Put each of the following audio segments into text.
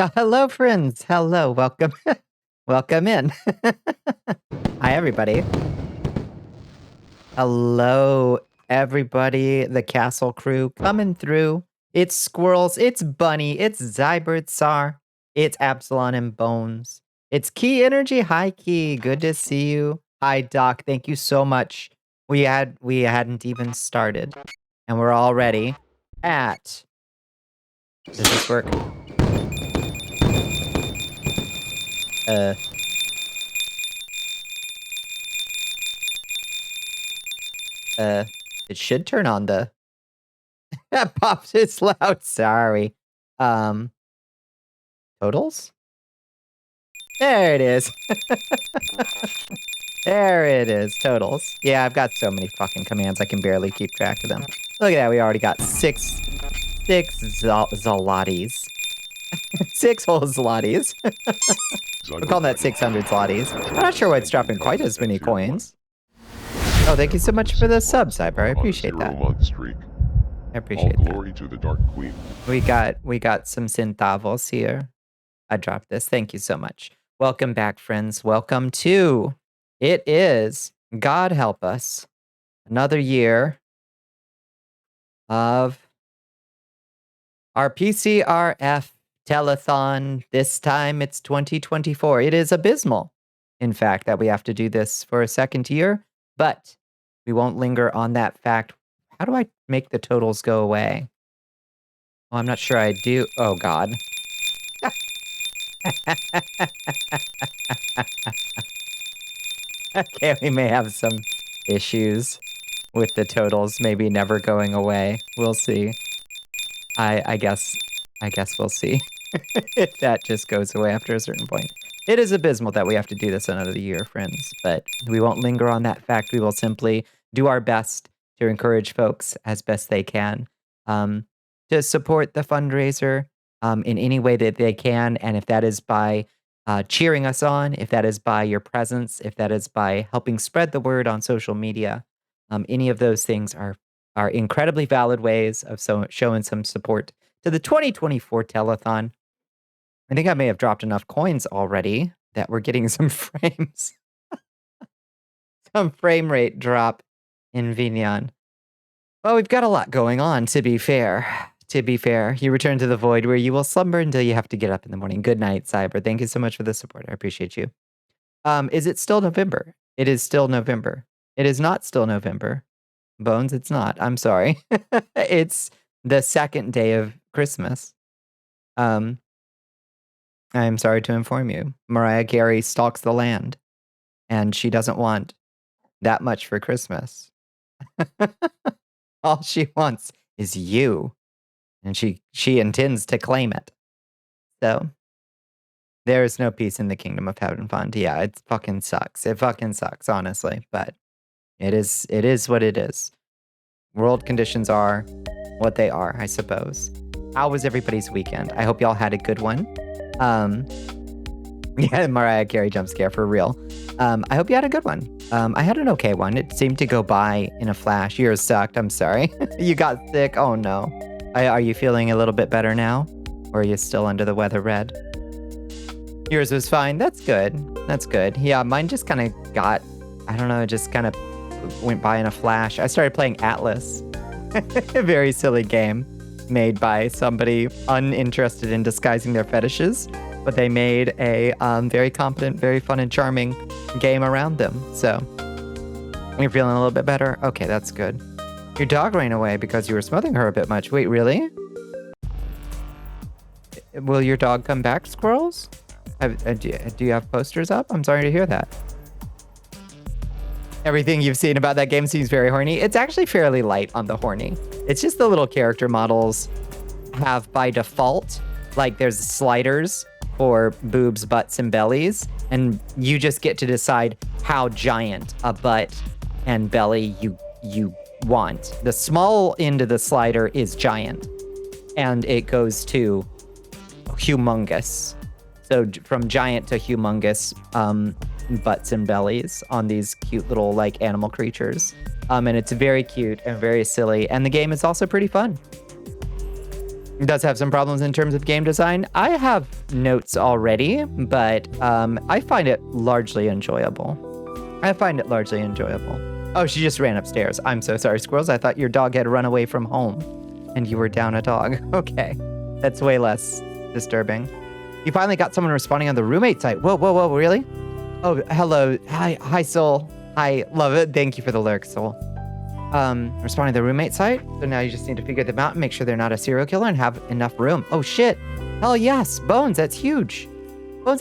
Hello, friends. Hello. Welcome. Welcome in. Hi, everybody. Hello, everybody. The castle crew coming through. It's Squirrels. It's Bunny. It's Zybert Tsar. It's Absalon and Bones. It's Key Energy. Hi, Key. Good to see you. Hi, Doc. Thank you so much. We hadn't even started, and we're already at. Does this work? It should turn on the. That popped is loud. Sorry. Totals? There it is. There it is. Totals. Yeah, I've got so many fucking commands I can barely keep track of them. Look at that. We already got six zlotys. 6 whole zlotys. We're calling that 600 zlotys. I'm not sure why it's dropping quite as many coins. Oh, thank you so much for the sub, Cyber. I appreciate that. I appreciate that. Glory to the Dark Queen. We got some centavos here. I dropped this. Thank you so much. Welcome back, friends. Welcome to it is, God help us, another year of our Pcrf telethon. This time it's 2024. It is abysmal, in fact, that we have to do this for a second year, but we won't linger on that fact. How do I make the totals go away? Well, I'm not sure I do. Oh, God. Okay, we may have some issues with the totals maybe never going away. We'll see. I guess we'll see if that just goes away after a certain point. It is abysmal that we have to do this another year, friends, but we won't linger on that fact. We will simply do our best to encourage folks as best they can to support the fundraiser in any way that they can. And if that is by cheering us on, if that is by your presence, if that is by helping spread the word on social media, any of those things are incredibly valid ways of showing some support to the 2024 telethon. I think I may have dropped enough coins already that we're getting some frames. Some frame rate drop in Vignan. Well, we've got a lot going on, to be fair. To be fair, you return to the void where you will slumber until you have to get up in the morning. Good night, Cyber. Thank you so much for the support. I appreciate you. Is it still November? It is still November. It is not still November. Bones, it's not. I'm sorry. It's the second day of Christmas. I'm sorry to inform you. Mariah Carey stalks the land, and she doesn't want that much for Christmas. All she wants is you, and she intends to claim it. So there is no peace in the kingdom of Heaven Fund. Yeah, it fucking sucks. It fucking sucks, honestly. But it is what it is. World conditions are what they are, I suppose. How was everybody's weekend? I hope y'all had a good one. Yeah, Mariah Carey jump scare for real. I hope you had a good one. I had an okay one. It seemed to go by in a flash. Yours sucked. I'm sorry. You got sick. Oh no. Are you feeling a little bit better now? Or are you still under the weather, Red? Yours was fine. That's good. That's good. Yeah, mine just kind of got, I don't know, just kind of went by in a flash. I started playing Atlas. A very silly game made by somebody uninterested in disguising their fetishes, but they made a very competent, very fun and charming game around them. So you're feeling a little bit better? Okay, that's good. Your dog ran away because you were smothering her a bit much. Wait, really? Will your dog come back, Squirrels? Do you have posters up? I'm sorry to hear that. Everything you've seen about that game seems very horny. It's actually fairly light on the horny. It's just the little character models have by default, like there's sliders for boobs, butts, and bellies, and you just get to decide how giant a butt and belly you want. The small end of the slider is giant, and it goes to humongous. So from giant to humongous butts and bellies on these cute little like animal creatures. And it's very cute and very silly. And the game is also pretty fun. It does have some problems in terms of game design. I have notes already, but I find it largely enjoyable. Oh, she just ran upstairs. I'm so sorry, squirrels. I thought your dog had run away from home and you were down a dog. Okay, that's way less disturbing. You finally got someone responding on the roommate site. Whoa, really? Oh, hello. Hi, Soul. Hi, love it. Thank you for the lurk, Soul. Responding to the roommate site. So now you just need to figure them out and make sure they're not a serial killer and have enough room. Oh, shit. Hell yes. Bones, that's huge. Oh,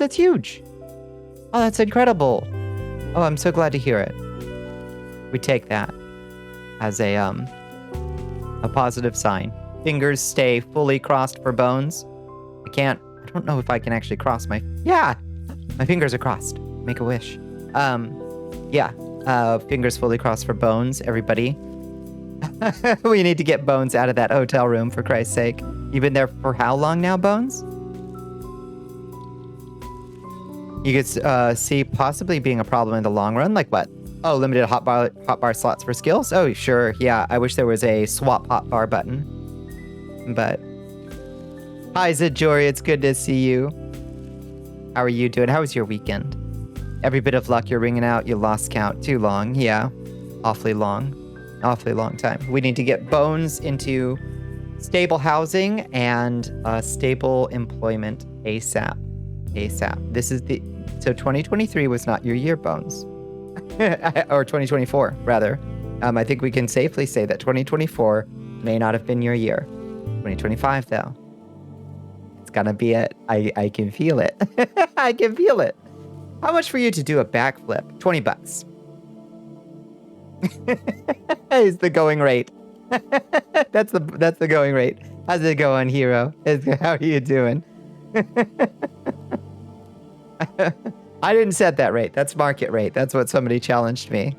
that's incredible. Oh, I'm so glad to hear it. We take that as a positive sign. Fingers stay fully crossed for Bones. I don't know if I can actually cross my fingers are crossed. Make a wish. Fingers fully crossed for Bones, everybody. We need to get Bones out of that hotel room, for Christ's sake. You've been there for how long now, Bones? You could see possibly being a problem in the long run. Like what? Oh, limited hotbar slots for skills? Oh, sure. Yeah, I wish there was a swap hotbar button. But... Hi, Zajori. It's good to see you. How are you doing? How was your weekend? Every bit of luck you're ringing out, you lost count. Too long. Yeah. Awfully long time. We need to get Bones into stable housing and stable employment ASAP. So 2023 was not your year, Bones. Or 2024, rather. I think we can safely say that 2024 may not have been your year. 2025, though. It's gonna be it. I can feel it. I can feel it. How much for you to do a backflip? $20. Is the going rate. That's the going rate. How's it going, hero? How are you doing? I didn't set that rate. That's market rate. That's what somebody challenged me.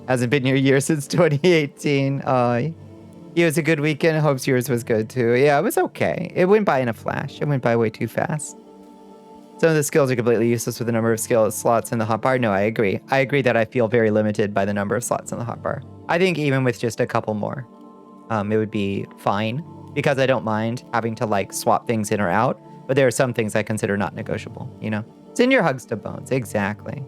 Hasn't been your year since 2018. It was a good weekend. Hopes yours was good too. Yeah, it was okay. It went by in a flash. It went by way too fast. Some of the skills are completely useless with the number of skill slots in the hotbar. No, I agree. I agree that I feel very limited by the number of slots in the hotbar. I think even with just a couple more, it would be fine. Because I don't mind having to like swap things in or out, but there are some things I consider not negotiable, you know? Send your hugs to Bones. Exactly.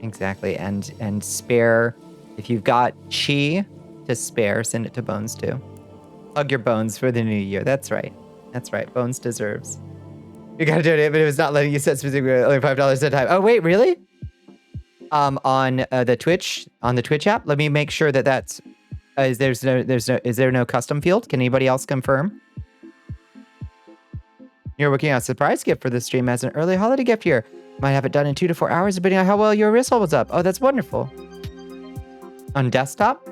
And spare, if you've got chi to spare, send it to Bones too. Hug your Bones for the new year. That's right. Bones deserves. You gotta do it, but it was not letting you set specifically only $5 at a time. Oh wait, really? On the Twitch app, let me make sure that that's. Is there no custom field? Can anybody else confirm? You're working on a surprise gift for the stream as an early holiday gift here. Might have it done in 2 to 4 hours, depending on how well your wrist holds up. Oh, that's wonderful. On desktop,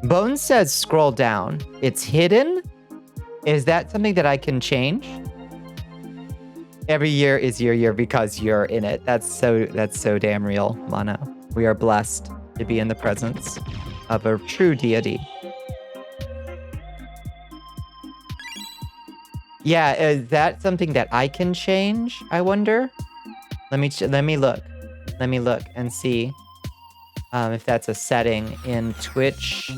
Bones says scroll down. It's hidden. Is that something that I can change? Every year is your year because you're in it. That's so damn real, Mono. We are blessed to be in the presence of a true deity. Yeah, is that something that I can change, I wonder? Let me look and see if that's a setting in Twitch.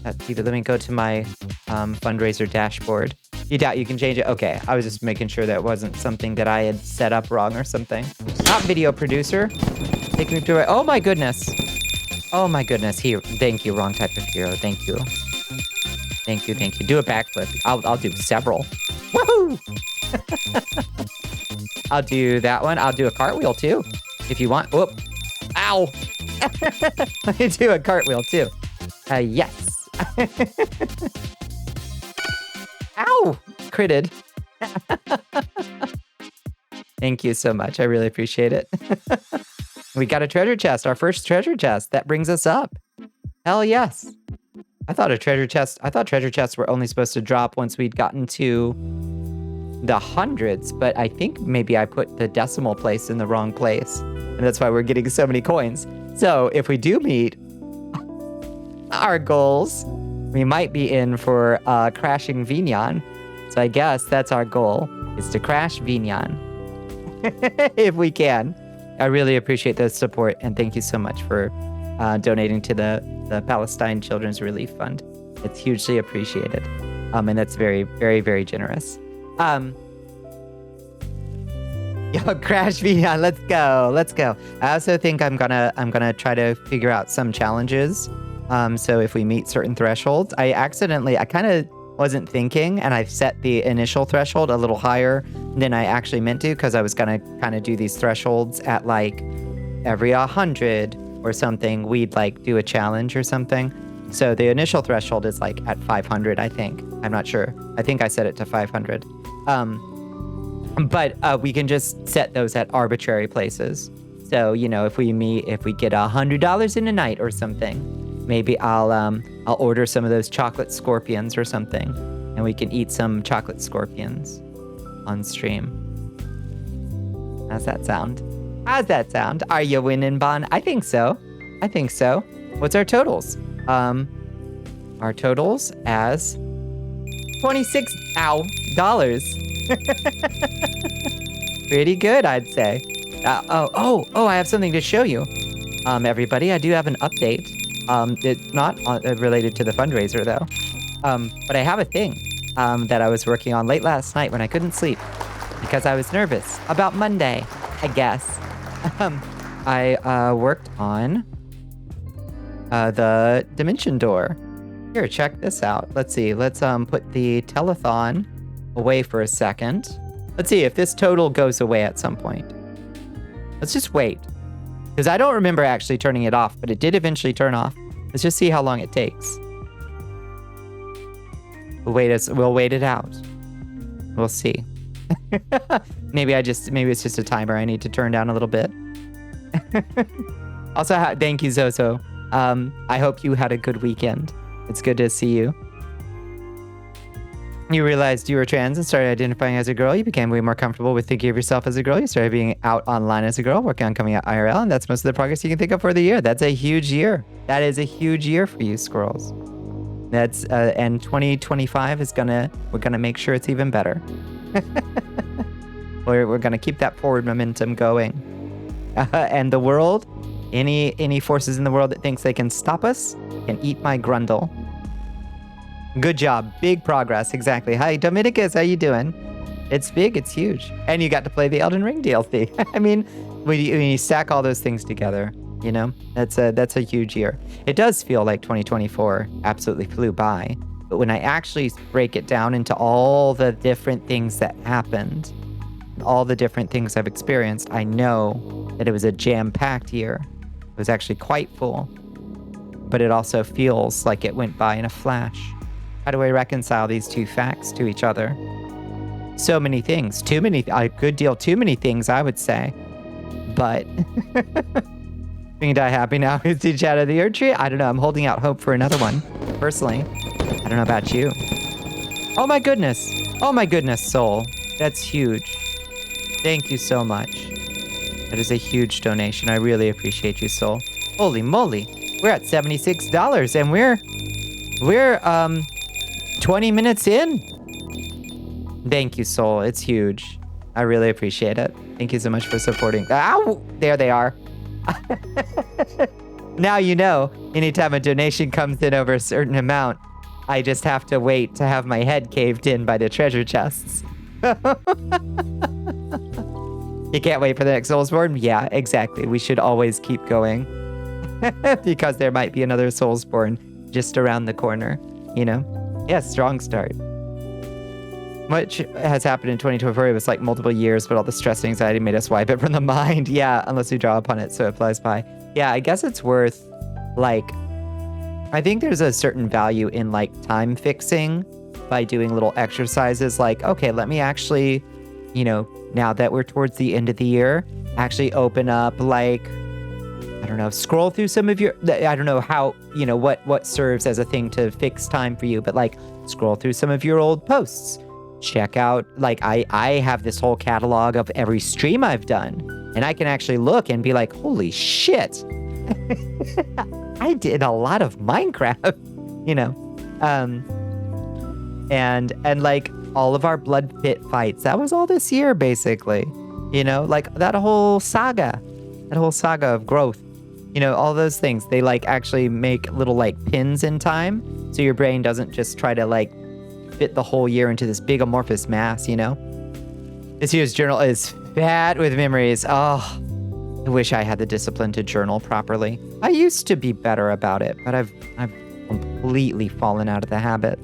Let's see, let me go to my fundraiser dashboard. You doubt you can change it? Okay, I was just making sure that wasn't something that I had set up wrong or something. Not video producer. Take me through it. Oh my goodness. Oh my goodness, thank you, wrong type of hero, thank you. Do a backflip. I'll do several. Woohoo! I'll do that one. I'll do a cartwheel too, if you want. Whoop. Ow! Let me do a cartwheel too. Yes. Ow! Critted. Thank you so much, I really appreciate it. We got a treasure chest, our first treasure chest. That brings us up. Hell yes. I thought treasure chests were only supposed to drop once we'd gotten to the hundreds, but I think maybe I put the decimal place in the wrong place. And that's why we're getting so many coins. So if we do meet our goals, we might be in for crashing Vignan. So I guess that's our goal, is to crash Vignan. If we can. I really appreciate the support, and thank you so much for donating to the Palestine Children's Relief Fund. It's hugely appreciated. And that's very, very, very generous. Yo, Crash VR, let's go. I also think I'm gonna try to figure out some challenges. So if we meet certain thresholds, I kind of wasn't thinking, and I set the initial threshold a little higher than I actually meant to, because I was gonna kind of do these thresholds at like every 100 or something. We'd like do a challenge or something. So the initial threshold is like at 500, I think. I'm not sure. I think I set it to 500. But we can just set those at arbitrary places. So, you know, if we get $100 in a night or something, maybe I'll order some of those chocolate scorpions or something, and we can eat some chocolate scorpions on stream. How's that sound? Are you winning, Bon? I think so. What's our totals? Our totals as $26 Pretty good, I'd say. I have something to show you. Everybody, I do have an update. It's not related to the fundraiser, though. But I have a thing that I was working on late last night when I couldn't sleep because I was nervous about Monday, I guess. I worked on the Dimension Door. Here, check this out. Let's see. Let's put the telethon away for a second. Let's see if this total goes away at some point. Let's just wait. Because I don't remember actually turning it off, but it did eventually turn off. Let's just see how long it takes. We'll wait it out. We'll see. Maybe it's just a timer I need to turn down a little bit. Also, thank you, Zozo. I hope you had a good weekend. It's good to see you. You realized you were trans and started identifying as a girl. You became way more comfortable with thinking of yourself as a girl. You started being out online as a girl, working on coming out IRL, and that's most of the progress you can think of for the year. That's a huge year. That is a huge year for you, squirrels. That's and 2025 is we're gonna make sure it's even better. We're gonna keep that forward momentum going. And the world, any forces in the world that thinks they can stop us, can eat my grundle. Good job. Big progress. Exactly. Hi, Dominicus. How you doing? It's big. It's huge. And you got to play the Elden Ring DLC. I mean, when you stack all those things together, you know, that's a huge year. It does feel like 2024 absolutely flew by. But when I actually break it down into all the different things that happened, all the different things I've experienced, I know that it was a jam-packed year. It was actually quite full. But it also feels like it went by in a flash. How do I reconcile these two facts to each other? So many things. Too many things, I would say. But being die happy now is the chat of the Earth Tree. I don't know. I'm holding out hope for another one, personally. I don't know about you. Oh my goodness. Oh my goodness, Soul. That's huge. Thank you so much. That is a huge donation. I really appreciate you, Soul. Holy moly. We're at $76 and we're 20 minutes in. Thank you, Soul. It's huge. I really appreciate it. Thank you so much for supporting. Ow! There they are. Now you know, anytime a donation comes in over a certain amount, I just have to wait to have my head caved in by the treasure chests. You can't wait for the next Soulsborne? Yeah, exactly. We should always keep going. Because there might be another Soulsborne just around the corner, you know? Yeah, strong start. Which has happened in 2024. It was like multiple years, but all the stress and anxiety made us wipe it from the mind. Yeah, unless we draw upon it, so it flies by. Yeah, I guess it's worth, like, I think there's a certain value in, like, time fixing by doing little exercises like, okay, let me actually, you know, now that we're towards the end of the year, actually open up, like, I don't know, scroll through some of your, I don't know how, you know, what serves as a thing to fix time for you, but like scroll through some of your old posts. Check out, like I have this whole catalog of every stream I've done, and I can actually look and be like, holy shit. I did a lot of Minecraft, you know. And like all of our blood pit fights, that was all this year basically. You know, like that whole saga of growth all those things. They like actually make little like pins in time. So your brain doesn't just try to like fit the whole year into this big amorphous mass, This year's journal is fat with memories. Oh, I wish I had the discipline to journal properly. I used to be better about it, but I've completely fallen out of the habit.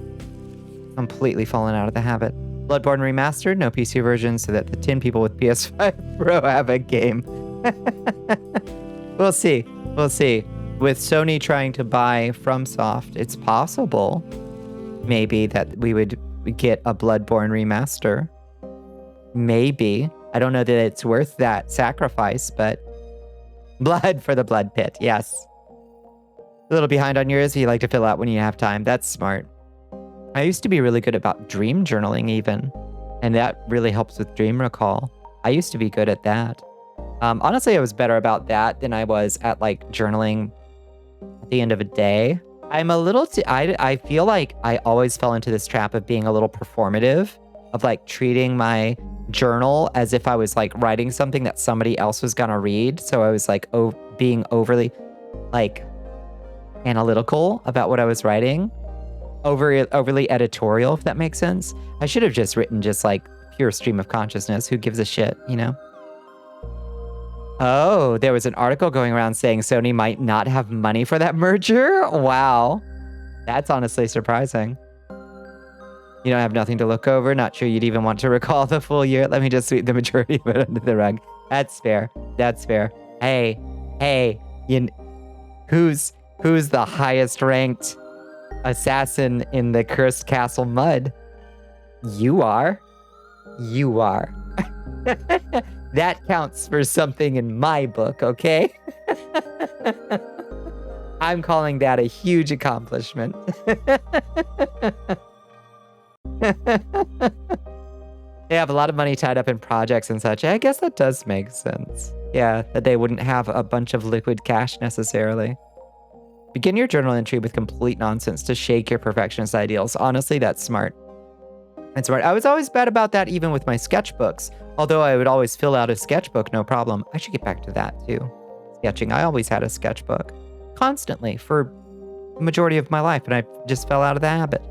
Bloodborne Remastered, no PC version, so that the 10 people with PS5 Pro have a game. We'll see. With Sony trying to buy FromSoft, it's possible maybe that we would get a Bloodborne remaster. Maybe. I don't know that it's worth that sacrifice, but blood for the blood pit, yes. A little behind on yours, you like to fill out when you have time. That's smart. I used to be really good about dream journaling even, and that really helps with dream recall. I used to be good at that. Honestly, I was better about that than I was at like journaling at the end of a day. I'm a little, I feel like I always fell into this trap of being a little performative, of like treating my journal as if I was like writing something that somebody else was gonna read. So I was like being overly like analytical about what I was writing, overly editorial, if that makes sense. I should have just written just like pure stream of consciousness. Who gives a shit, Oh, there was an article going around saying Sony might not have money for that merger? Wow. That's honestly surprising. You don't have nothing to look over? Not sure you'd even want to recall the full year? Let me just sweep the majority of it under the rug. That's fair. Hey, who's the highest ranked assassin in the Cursed Castle mud? You are. That counts for something in my book, okay? I'm calling that a huge accomplishment. They have a lot of money tied up in projects and such. I guess that does make sense. Yeah, that they wouldn't have a bunch of liquid cash necessarily. Begin your journal entry with complete nonsense to shake your perfectionist ideals. Honestly, that's smart. I was always bad about that even with my sketchbooks. Although I would always fill out a sketchbook, no problem. I should get back to that too. Sketching, I always had a sketchbook. Constantly for the majority of my life, and I just fell out of the habit.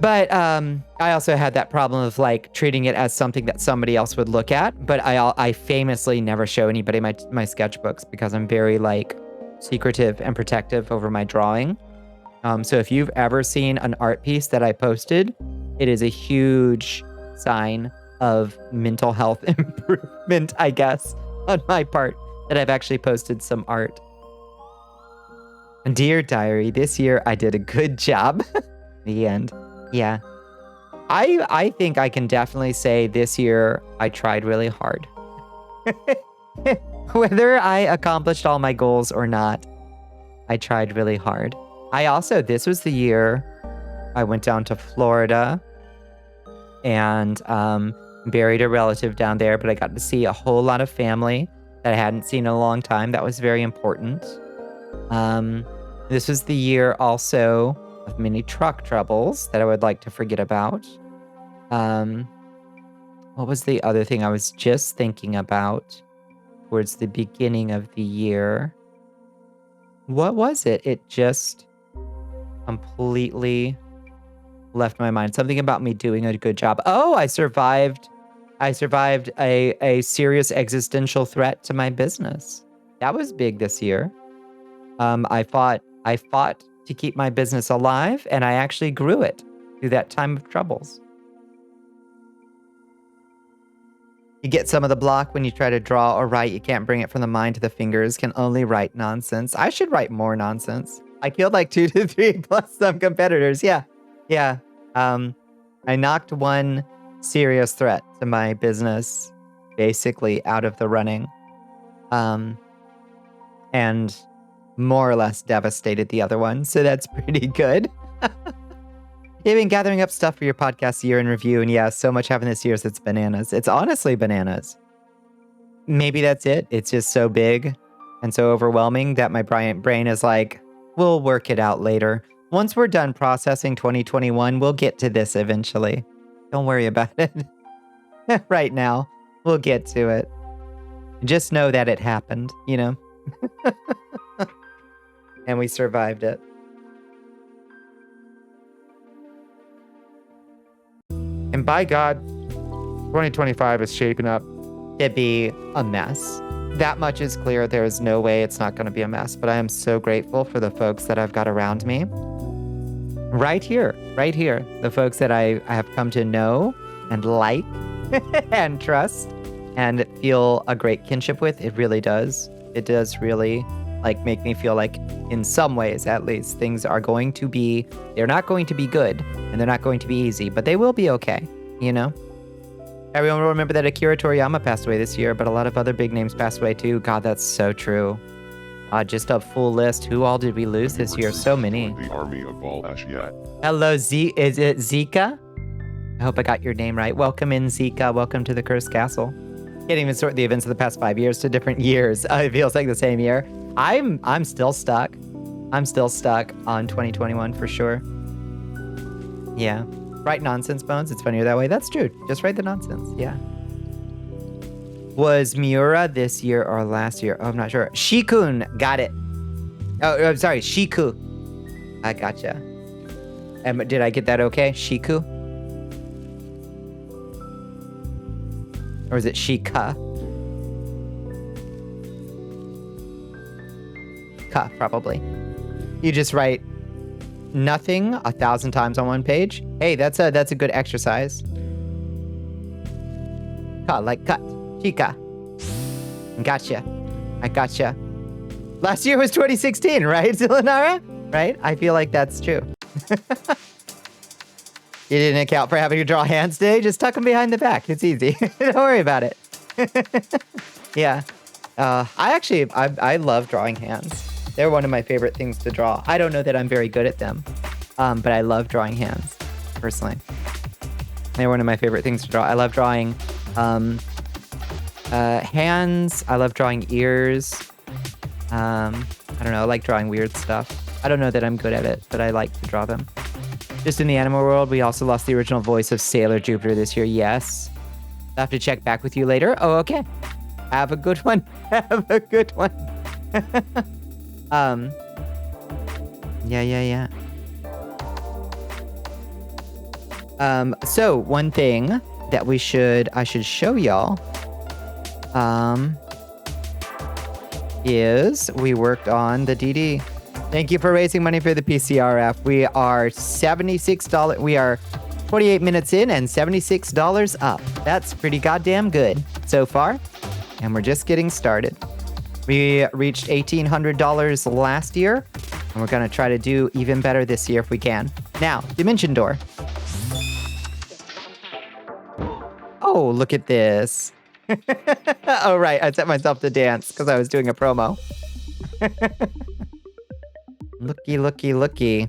But I also had that problem of like treating it as something that somebody else would look at. But I famously never show anybody my sketchbooks because I'm very like secretive and protective over my drawing. So if you've ever seen an art piece that I posted, it is a huge sign of mental health improvement, I guess, on my part, that I've actually posted some art. Dear Diary, this year I did a good job. The end. Yeah. I think I can definitely say this year I tried really hard. Whether I accomplished all my goals or not, I tried really hard. This was the year I went down to Florida and buried a relative down there, but I got to see a whole lot of family that I hadn't seen in a long time. That was very important. This was the year also of many truck troubles that I would like to forget about. What was the other thing I was just thinking about towards the beginning of the year? What was it? It just completely left my mind. Something about me doing a good job. Oh, I survived a serious existential threat to my business. That was big this year. I fought to keep my business alive, and I actually grew it through that time of troubles. You get some of the block when you try to draw or write. You can't bring it from the mind to the fingers. Can only write nonsense. I should write more nonsense. I killed like 2 to 3 plus some competitors. Yeah. I knocked one serious threat to my business basically out of the running. And more or less devastated the other one. So that's pretty good. You've been gathering up stuff for your podcast year in review. And yeah, so much happened this year. So it's bananas. It's honestly bananas. Maybe that's it. It's just so big and so overwhelming that my brain is like, we'll work it out later. Once we're done processing 2021, we'll get to this eventually. Don't worry about it. Right now, we'll get to it. Just know that it happened, And we survived it. And by God, 2025 is shaping up to be a mess. That much is clear. There is no way it's not going to be a mess. But I am so grateful for the folks that I've got around me. Right here. The folks that I have come to know and like and trust and feel a great kinship with. It really does. It does really make me feel like, in some ways at least, things are going to be, they're not going to be good and they're not going to be easy, but they will be okay, you know? Everyone will remember that Akira Toriyama passed away this year, but a lot of other big names passed away too. God, that's so true. Just a full list. Who all did we lose this year? So many. The army of Bonnicula. Hello, is it Zika? I hope I got your name right. Welcome in, Zika. Welcome to the Cursed Castle. Can't even sort the events of the past 5 years to different years. It feels like the same year. I'm still stuck. I'm still stuck on 2021 for sure. Yeah. Write nonsense, Bones. It's funnier that way. That's true. Just write the nonsense. Yeah. Was Miura this year or last year? Oh, I'm not sure. Shikun. Got it. Oh, I'm sorry. Shiku. I gotcha. Did I get that okay? Shiku? Or is it Shika? Ka, probably. You just write nothing 1,000 times on one page. Hey, that's a good exercise. Ka, like cut. Chica. Gotcha. I gotcha. Last year was 2016, right, Zilanara? Right? I feel like that's true. You didn't account for having to draw hands today? Just tuck them behind the back. It's easy. Don't worry about it. Yeah. I love drawing hands. They're one of my favorite things to draw. I don't know that I'm very good at them, but I love drawing hands, personally. They're one of my favorite things to draw. I love drawing hands. I love drawing ears. I don't know. I like drawing weird stuff. I don't know that I'm good at it, but I like to draw them. Just in the animal world, we also lost the original voice of Sailor Jupiter this year. Yes. I'll have to check back with you later. Oh, okay. Have a good one. Have a good one. Yeah. So one thing that I should show y'all, is we worked on the DD. Thank you for raising money for the PCRF. We are $76. We are 28 minutes in and $76 up. That's pretty goddamn good so far. And we're just getting started. We reached $1,800 last year, and we're going to try to do even better this year if we can. Now, Dimension Door. Oh, look at this. Oh, right. I set myself to dance because I was doing a promo. Looky.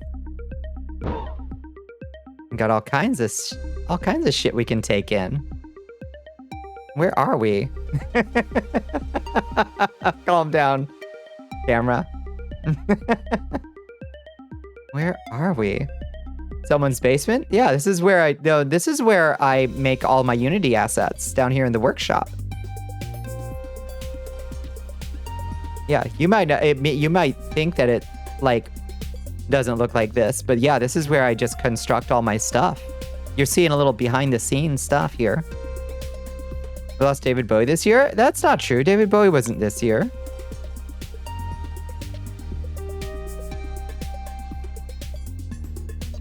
Got all kinds of shit we can take in. Where are we? Calm down, camera. Where are we? Someone's basement? Yeah, this is where I make all my Unity assets, down here in the workshop. Yeah, you might think that it doesn't look like this, but yeah, this is where I just construct all my stuff. You're seeing a little behind the scenes stuff here. We lost David Bowie this year? That's not true. David Bowie wasn't this year.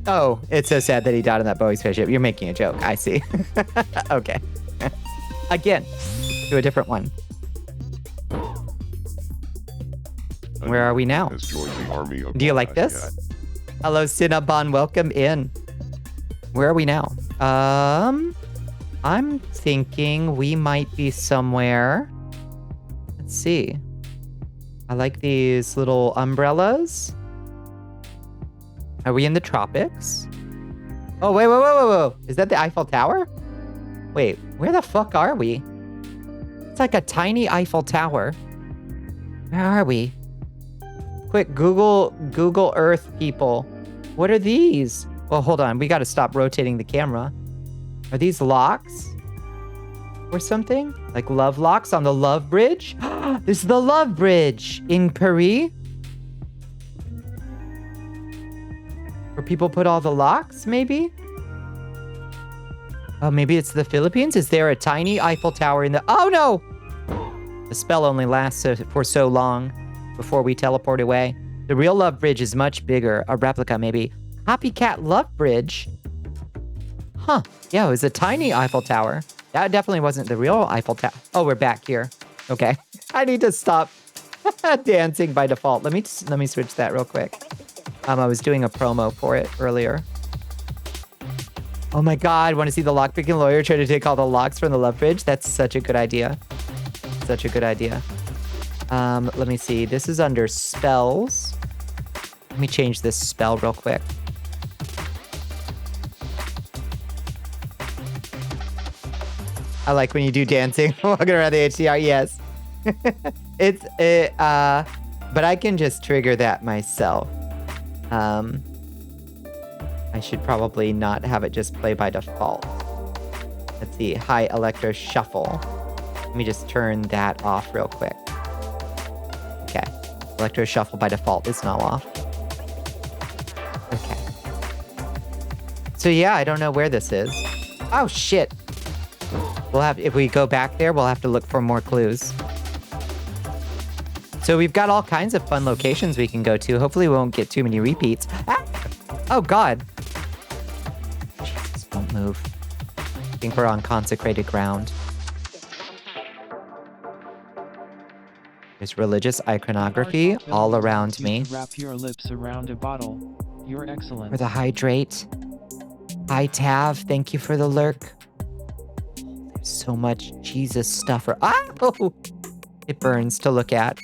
Oh, it's so sad that he died on that Bowie spaceship. You're making a joke. I see. Okay. Again, to a different one. Where are we now? Do you like this? Hello, Cinnabon. Welcome in. Where are we now? I'm thinking we might be somewhere. Let's see. I like these little umbrellas. Are we in the tropics? Oh, wait. Is that the Eiffel Tower? Wait, where the fuck are we? It's like a tiny Eiffel Tower. Where are we? Quick, Google Earth people. What are these? Well, hold on. We got to stop rotating the camera. Are these locks? Or something? Like love locks on the love bridge? This is the Love Bridge in Paris. Where people put all the locks, maybe? Oh, maybe it's the Philippines? Is there a tiny Eiffel Tower in the... Oh, no! The spell only lasts for so long before we teleport away. The real Love Bridge is much bigger. A replica, maybe. Copycat Love Bridge? Huh. Yeah, it was a tiny Eiffel Tower. That definitely wasn't the real Eiffel Tower. Oh, we're back here. Okay. I need to stop dancing by default. Let me switch that real quick. I was doing a promo for it earlier. Oh my god, want to see the lockpicking lawyer try to take all the locks from the Love Bridge? That's such a good idea. Such a good idea. Let me see. This is under spells. Let me change this spell real quick. I like when you do dancing. Walking around the HDR, yes. But I can just trigger that myself. I should probably not have it just play by default. Let's see, high electro shuffle. Let me just turn that off real quick. Okay, electro shuffle by default is now off. Okay. So yeah, I don't know where this is. Oh shit. We'll have, if we go back there, we'll have to look for more clues. So we've got all kinds of fun locations we can go to. Hopefully we won't get too many repeats. Ah! Oh god. Jesus, don't move. I think we're on consecrated ground. There's religious iconography all around me. Wrap your lips around a bottle. You're excellent. For the hydrate. Hi Tav, thank you for the lurk. There's so much Jesus stuff. Oh! It burns to look at.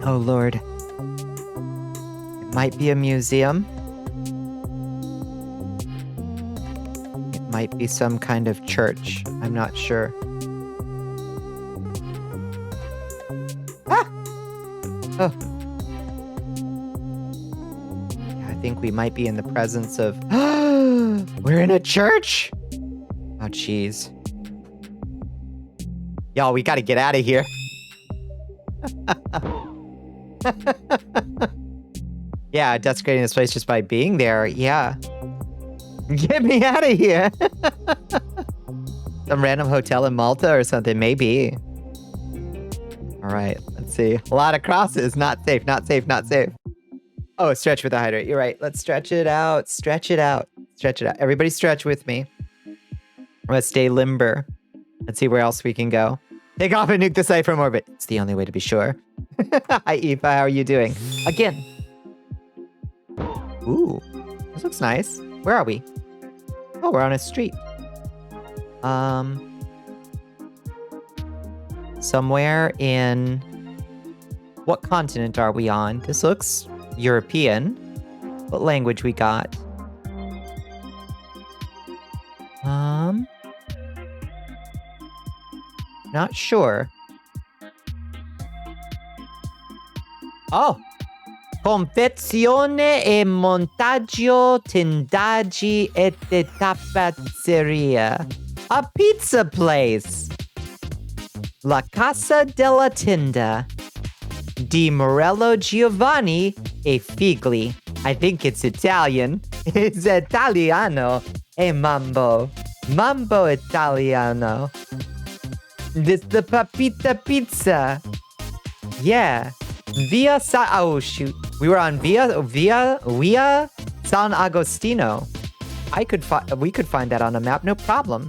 Oh Lord. It might be a museum. It might be some kind of church. I'm not sure. Ah! Oh. Yeah, I think we might be in the presence of... We're in a church? Oh, jeez. Y'all, we gotta get out of here. Yeah, desecrating this place just by being there. Yeah. Get me out of here. Some random hotel in Malta or something, maybe. All right, let's see. A lot of crosses. Not safe, not safe, not safe. Oh, stretch with the hydrate. You're right. Let's stretch it out. Stretch it out. Stretch it out. Everybody stretch with me. Let's stay limber. Let's see where else we can go. Take off and nuke the site from orbit. It's the only way to be sure. Hi, Aoife. How are you doing? Again. Ooh, this looks nice. Where are we? Oh, we're on a street. Somewhere in... What continent are we on? This looks European. What language we got? Not sure. Oh! Confezione e montaggio tendaggi e tappezzeria. A pizza place. La Casa della Tenda. Di Morello Giovanni e Figli. I think it's Italian. It's Italiano. E Mambo. Mambo Italiano. This the Papita Pizza. Yeah. Via oh shoot. We were on Via San Agostino. We could find that on a map, no problem.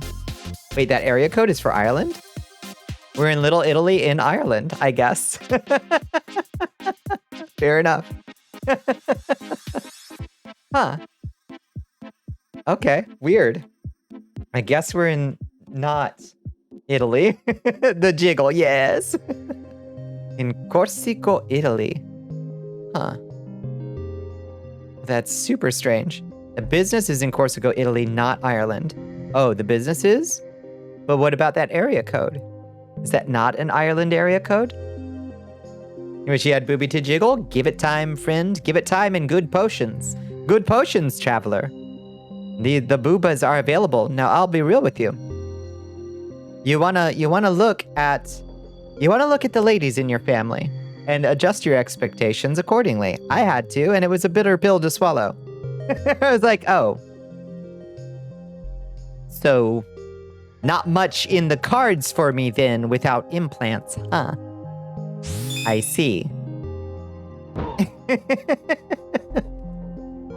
Wait, that area code is for Ireland? We're in Little Italy in Ireland, I guess. Fair enough. Huh. Okay, weird. I guess we're in not Italy. The jiggle, yes. In Corsico, Italy. Huh. That's super strange. The business is in Corsico, Italy, not Ireland. Oh, the business is? But what about that area code? Is that not an Ireland area code? You wish you had booby to jiggle? Give it time, friend. Give it time and good potions. Good potions, traveler. The boobas are available. Now, I'll be real with you. You wanna look at the ladies in your family and adjust your expectations accordingly. I had to, and it was a bitter pill to swallow. I was like, oh. So, not much in the cards for me then without implants, huh? I see.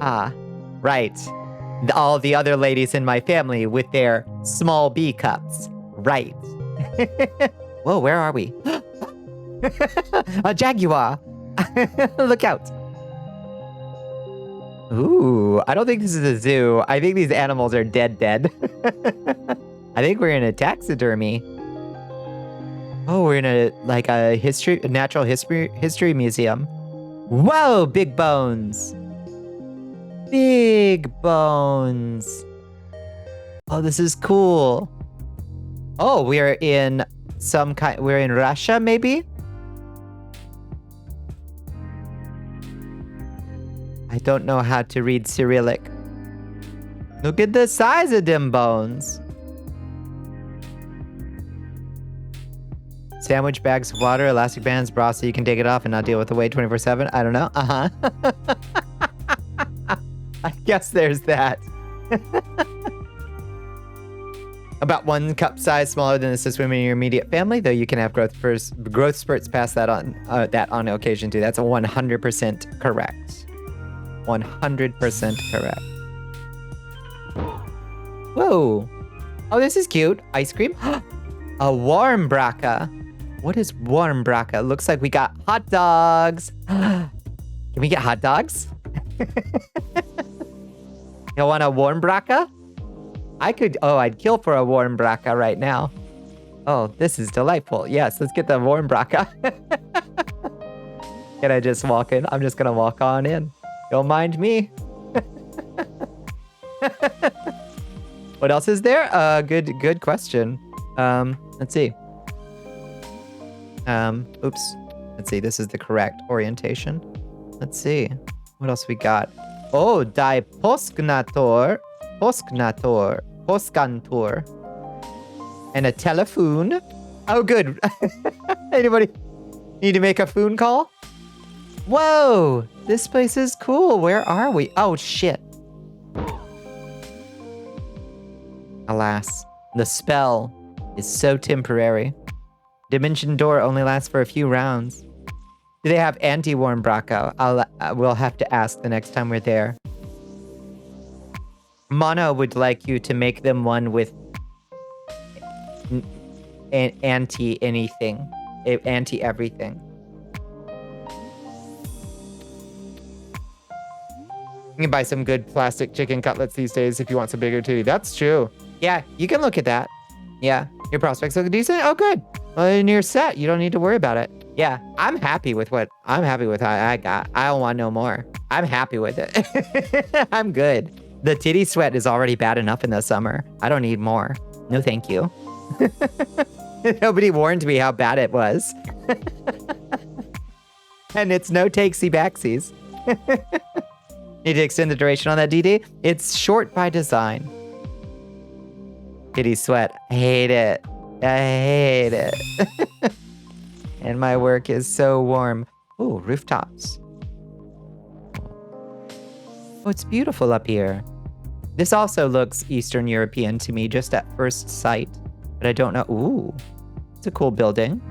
Ah, right. All the other ladies in my family with their small B cups. Right. Whoa, where are we? A jaguar. Look out. Ooh, I don't think this is a zoo. I think these animals are dead. I think we're in a taxidermy. Oh, we're in a natural history museum. Whoa, big bones. Big bones. Oh, this is cool. Oh, we're in Russia, maybe? I don't know how to read Cyrillic. Look at the size of them bones. Sandwich bags of water, elastic bands, bra so you can take it off and not deal with the weight 24/7. I don't know. I guess there's that. About 1 cup size smaller than assist women in your immediate family, though you can have growth spurts past that on occasion too. That's 100% correct. 100% correct. Whoa. Oh, this is cute. Ice cream. A warm braca. What is warm braca? Looks like we got hot dogs. Can we get hot dogs? You want a warm braca? I'd kill for a warm braca right now. Oh, this is delightful. Yes, let's get the warm braca. Can I just walk in? I'm just gonna walk on in. Don't mind me. What else is there? Good question. Let's see. Oops. Let's see. This is the correct orientation. Let's see. What else we got? Oh, die Posknator. Poskantor. And a telephone. Oh, good. Anybody need to make a phone call? Whoa, this place is cool. Where are we? Oh, shit. Alas, the spell is so temporary. Dimension door only lasts for a few rounds. Do they have anti-warm braca? We'll have to ask the next time we're there. Mono would like you to make them one with anti-anything. Anti-everything. You can buy some good plastic chicken cutlets these days if you want some bigger titty. That's true. Yeah, you can look at that. Yeah, your prospects look decent. Oh, good. Well, then you're set. You don't need to worry about it. Yeah, I'm happy with what I got. I don't want no more. I'm happy with it. I'm good. The titty sweat is already bad enough in the summer. I don't need more. No, thank you. Nobody warned me how bad it was. And it's no takesy backsies. Need to extend the duration on that DD? It's short by design. Kitty sweat. I hate it. I hate it. And my work is so warm. Ooh, rooftops. Oh, it's beautiful up here. This also looks Eastern European to me just at first sight, but I don't know. Ooh, it's a cool building.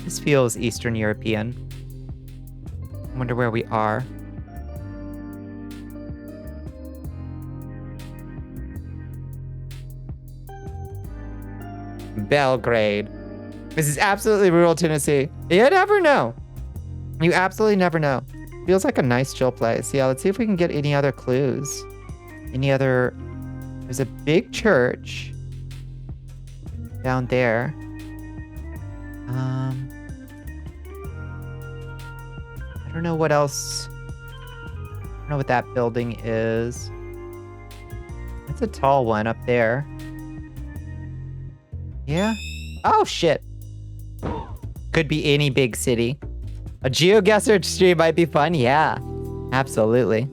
This feels Eastern European. I wonder where we are. Belgrade. This is absolutely rural Tennessee. You never know. You absolutely never know. Feels like a nice chill place. Yeah, let's see if we can get any other clues. There's a big church down there. I don't know what else. I don't know what that building is. It's a tall one up there. Yeah. Oh, shit. Could be any big city. A GeoGuessr stream might be fun. Yeah, absolutely.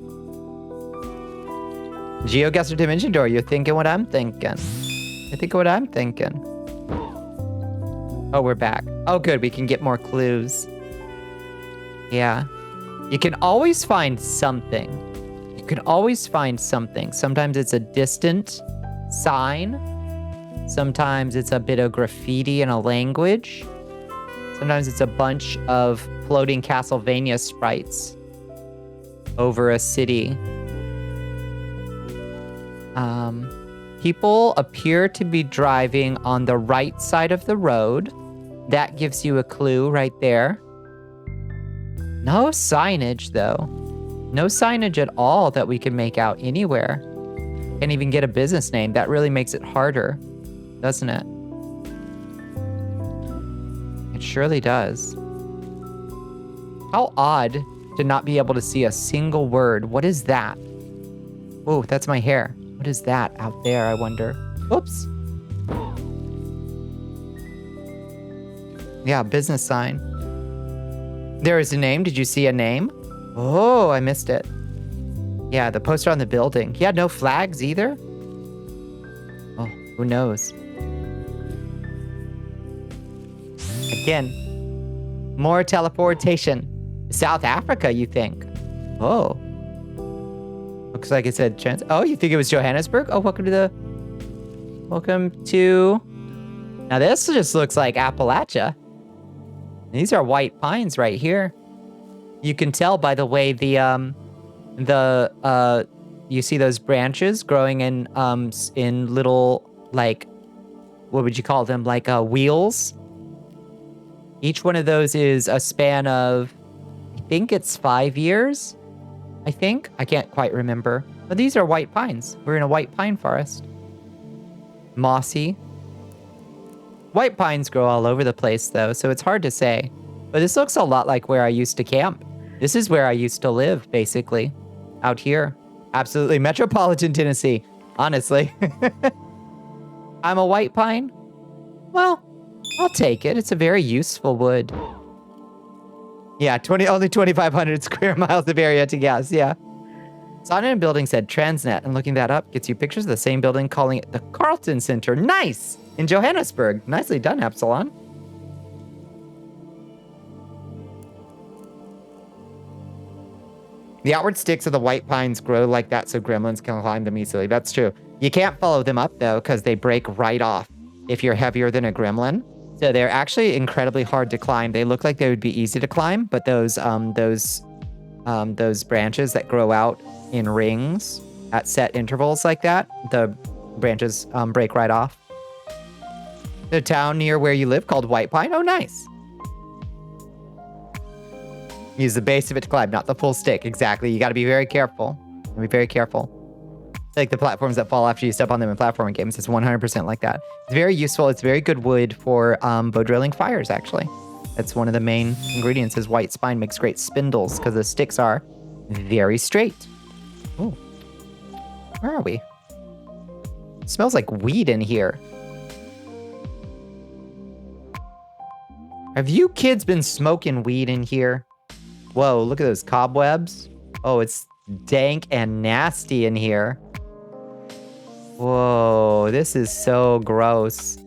GeoGuessr Dimension Door. You're thinking what I'm thinking. You're thinking what I'm thinking. Oh, we're back. Oh, good. We can get more clues. Yeah. You can always find something. You can always find something. Sometimes it's a distant sign. Sometimes it's a bit of graffiti in a language. Sometimes it's a bunch of floating Castlevania sprites over a city. People appear to be driving on the right side of the road. That gives you a clue right there. No signage, though. No signage at all that we can make out anywhere. Can't even get a business name. That really makes it harder, doesn't it? It surely does. How odd to not be able to see a single word. What is that? Oh, that's my hair. What is that out there, I wonder? Whoops. Yeah, business sign. There is a name. Did you see a name? Oh, I missed it. Yeah, the poster on the building. Yeah, no flags either? Oh, who knows? Again, more teleportation. South Africa, you think? Oh. Looks like it said chance. Oh, you think it was Johannesburg? Oh, welcome to... Now this just looks like Appalachia. These are white pines right here. You can tell by the way you see those branches growing in little, like, what would you call them? Like wheels. Each one of those is a span of, I think it's 5 years. I think. I can't quite remember. But these are white pines. We're in a white pine forest. Mossy. White pines grow all over the place, though, so it's hard to say. But this looks a lot like where I used to camp. This is where I used to live, basically. Out here. Absolutely. Metropolitan Tennessee. Honestly. I'm a white pine? Well, I'll take it. It's a very useful wood. Yeah, only 2,500 square miles of area to guess, yeah. Saw it in a building said Transnet, and looking that up gets you pictures of the same building, calling it the Carlton Center. Nice! In Johannesburg. Nicely done, Absalon. The outward sticks of the white pines grow like that so gremlins can climb them easily. That's true. You can't follow them up, though, because they break right off if you're heavier than a gremlin. So they're actually incredibly hard to climb. They look like they would be easy to climb, but those branches that grow out in rings at set intervals like that, the branches break right off. The town near where you live called White Pine. Oh, nice. Use the base of it to climb, not the full stick. Exactly. You got to be very careful. Be very careful. Like the platforms that fall after you step on them in platforming games. It's 100% like that. It's very useful. It's very good wood for bow drilling fires, actually. That's one of the main ingredients is white spine makes great spindles because the sticks are very straight. Ooh. Where are we? It smells like weed in here. Have you kids been smoking weed in here? Whoa, look at those cobwebs. Oh, it's dank and nasty in here. Whoa, this is so gross.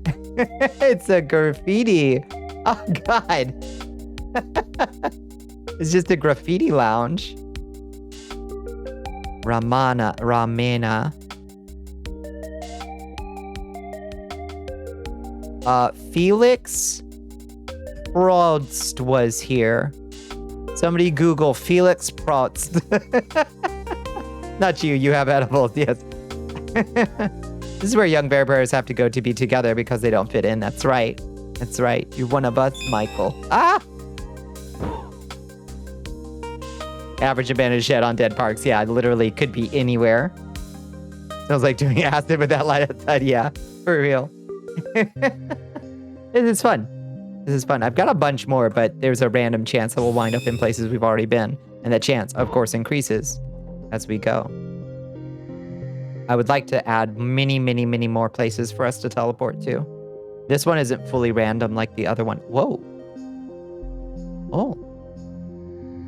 It's a graffiti. Oh, God. It's just a graffiti lounge. Ramena. Felix Probst was here. Somebody Google Felix Probst. Not you, you have edibles, yes. This is where young bear bears have to go to be together because they don't fit in. That's right. That's right. You're one of us, Michael. Ah! Average abandoned shed on dead parks. Yeah, it literally could be anywhere. Sounds like doing acid with that light outside. Yeah, for real. This is fun. This is fun. I've got a bunch more, but there's a random chance that we'll wind up in places we've already been. And that chance, of course, increases as we go. I would like to add many, many, many more places for us to teleport to. This one isn't fully random like the other one. Whoa. Oh.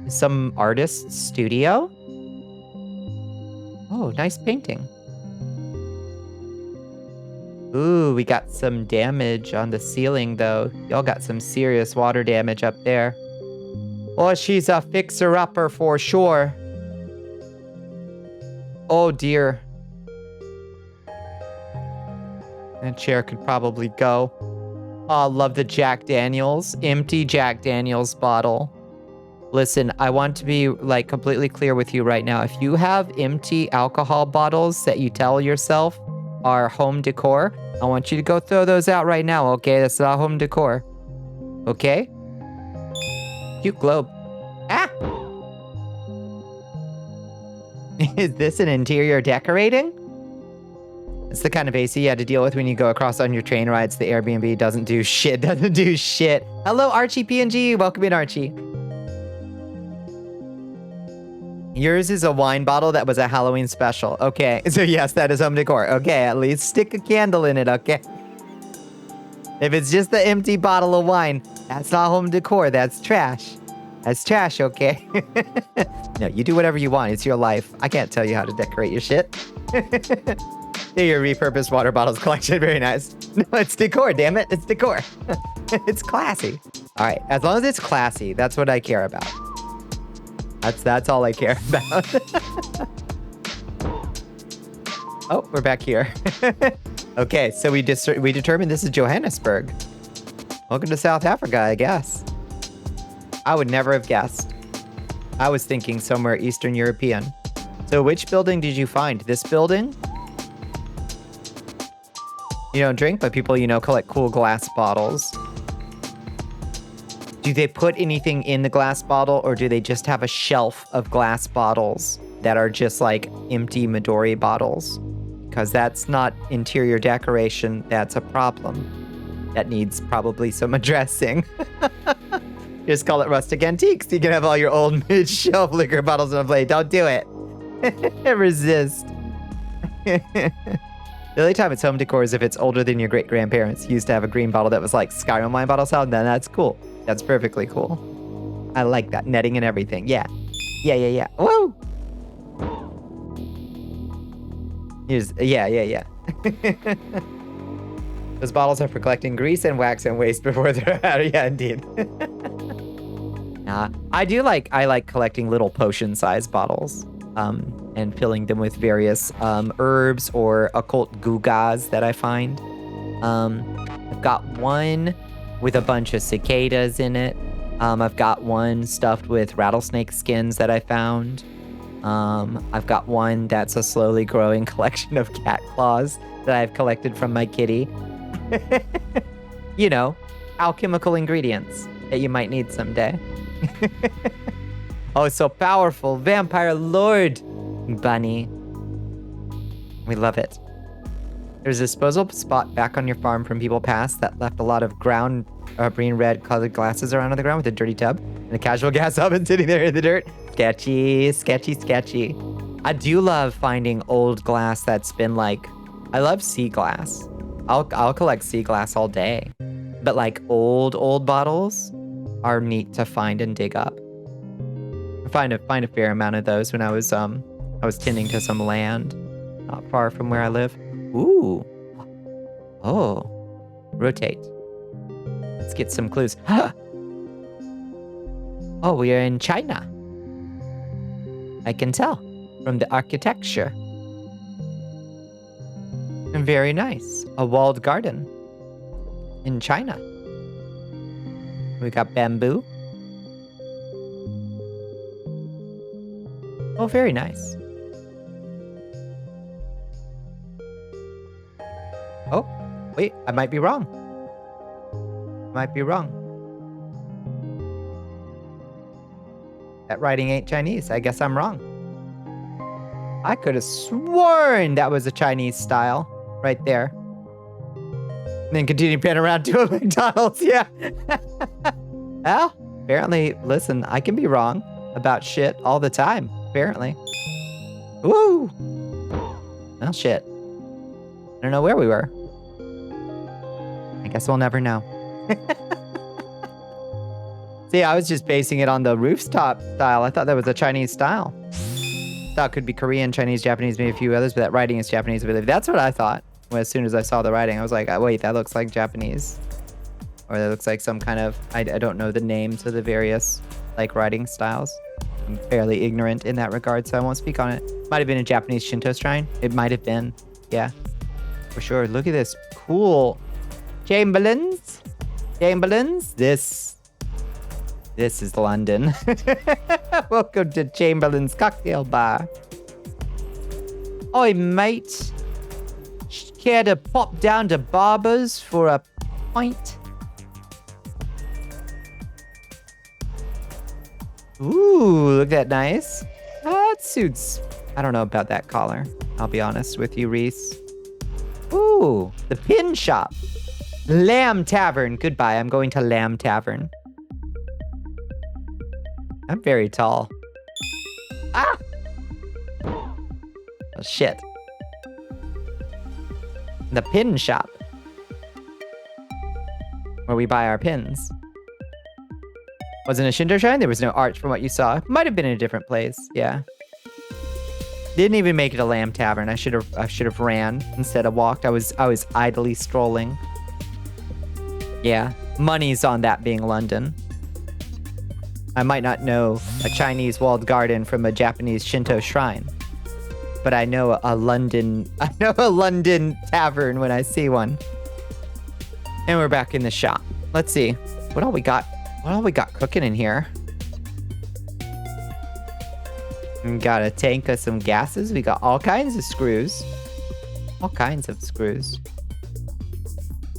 Some artist's studio? Oh, nice painting. Ooh, we got some damage on the ceiling, though. Y'all got some serious water damage up there. Oh, she's a fixer-upper for sure. Oh, dear. That chair could probably go. Oh, love the Jack Daniels. Empty Jack Daniels bottle. Listen, I want to be, like, completely clear with you right now. If you have empty alcohol bottles that you tell yourself are home decor, I want you to go throw those out right now, okay? That's not home decor. Okay? Cute globe. Ah! Is this an interior decorating? It's the kind of AC you had to deal with when you go across on your train rides. The Airbnb doesn't do shit. Doesn't do shit. Hello, Archie PNG. Welcome in, Archie. Yours is a wine bottle that was a Halloween special. Okay, so yes, that is home decor. Okay, at least stick a candle in it, okay? If it's just the empty bottle of wine, that's not home decor. That's trash. That's trash, okay? No, you do whatever you want. It's your life. I can't tell you how to decorate your shit. Your repurposed water bottles collection. Very nice. No, it's decor, damn it. It's decor. It's classy. All right, as long as it's classy, that's what I care about. That's all I care about. Oh, we're back here. Okay, so we determined this is Johannesburg. Welcome to South Africa, I guess. I would never have guessed. I was thinking somewhere Eastern European. So which building did you find? This building? You don't drink, but people, collect cool glass bottles. Do they put anything in the glass bottle, or do they just have a shelf of glass bottles that are just like empty Midori bottles? Because that's not interior decoration, that's a problem. That needs probably some addressing. Just call it rustic antiques. You can have all your old mid-shelf liquor bottles on a plate. Don't do it. Resist. The only time it's home decor is if it's older than your great-grandparents. Used to have a green bottle that was like Skyrim wine bottle style, then that's cool. That's perfectly cool. I like that. Netting and everything. Yeah. Yeah. Woo! Yeah. Those bottles are for collecting grease and wax and waste before they're out. Yeah, indeed. I like collecting little potion-sized bottles. And filling them with various herbs or occult gugas that I find. I've got one with a bunch of cicadas in it. I've got one stuffed with rattlesnake skins that I found. I've got one that's a slowly growing collection of cat claws that I've collected from my kitty. Alchemical ingredients that you might need someday. Oh, so powerful. Vampire Lord Bunny. We love it. There's a disposable spot back on your farm from people past that left a lot of green red colored glasses around on the ground with a dirty tub and a casual gas oven sitting there in the dirt. Sketchy. I do love finding old glass that's been like, I love sea glass. I'll collect sea glass all day. But like old bottles are neat to find and dig up. Find a fair amount of those when I was tending to some land not far from where I live. Ooh. Oh. Rotate. Let's get some clues. Oh, we are in China. I can tell from the architecture. Very nice. A walled garden in China. We got bamboo. Oh, very nice. Oh, wait, I might be wrong. That writing ain't Chinese. I guess I'm wrong. I could have sworn that was a Chinese style right there. And then continue pan around to a McDonald's, yeah. Well, apparently, listen, I can be wrong about shit all the time. Apparently. Woo! Well, shit. I don't know where we were. I guess we'll never know. See, I was just basing it on the rooftop style. I thought that was a Chinese style. Thought it could be Korean, Chinese, Japanese, maybe a few others, but that writing is Japanese, I believe. That's what I thought. As soon as I saw the writing, I was like, oh, wait, that looks like Japanese. Or that looks like some kind of, I don't know the names of the various like writing styles. I'm fairly ignorant in that regard, so I won't speak on it. Might have been a Japanese Shinto shrine. It might have been. Yeah, for sure. Look at this cool Chamberlains. This is London. Welcome to Chamberlain's Cocktail Bar. Oi, mate. Care to pop down to Barber's for a pint? Ooh, look at that nice. That suits. I don't know about that collar. I'll be honest with you, Reese. Ooh, the pin shop. Lamb Tavern. Goodbye. I'm going to Lamb Tavern. I'm very tall. Ah! Oh, shit. The pin shop. Where we buy our pins. Wasn't a Shinto shrine? There was no arch from what you saw. Might have been in a different place. Yeah. Didn't even make it a Lamb Tavern. I should have ran instead of walked. I was idly strolling. Yeah. Money's on that being London. I might not know a Chinese walled garden from a Japanese Shinto shrine. But I know a London tavern when I see one. And we're back in the shop. Let's see. What all we got cooking in here? We got a tank of some gases. We got all kinds of screws. All kinds of screws.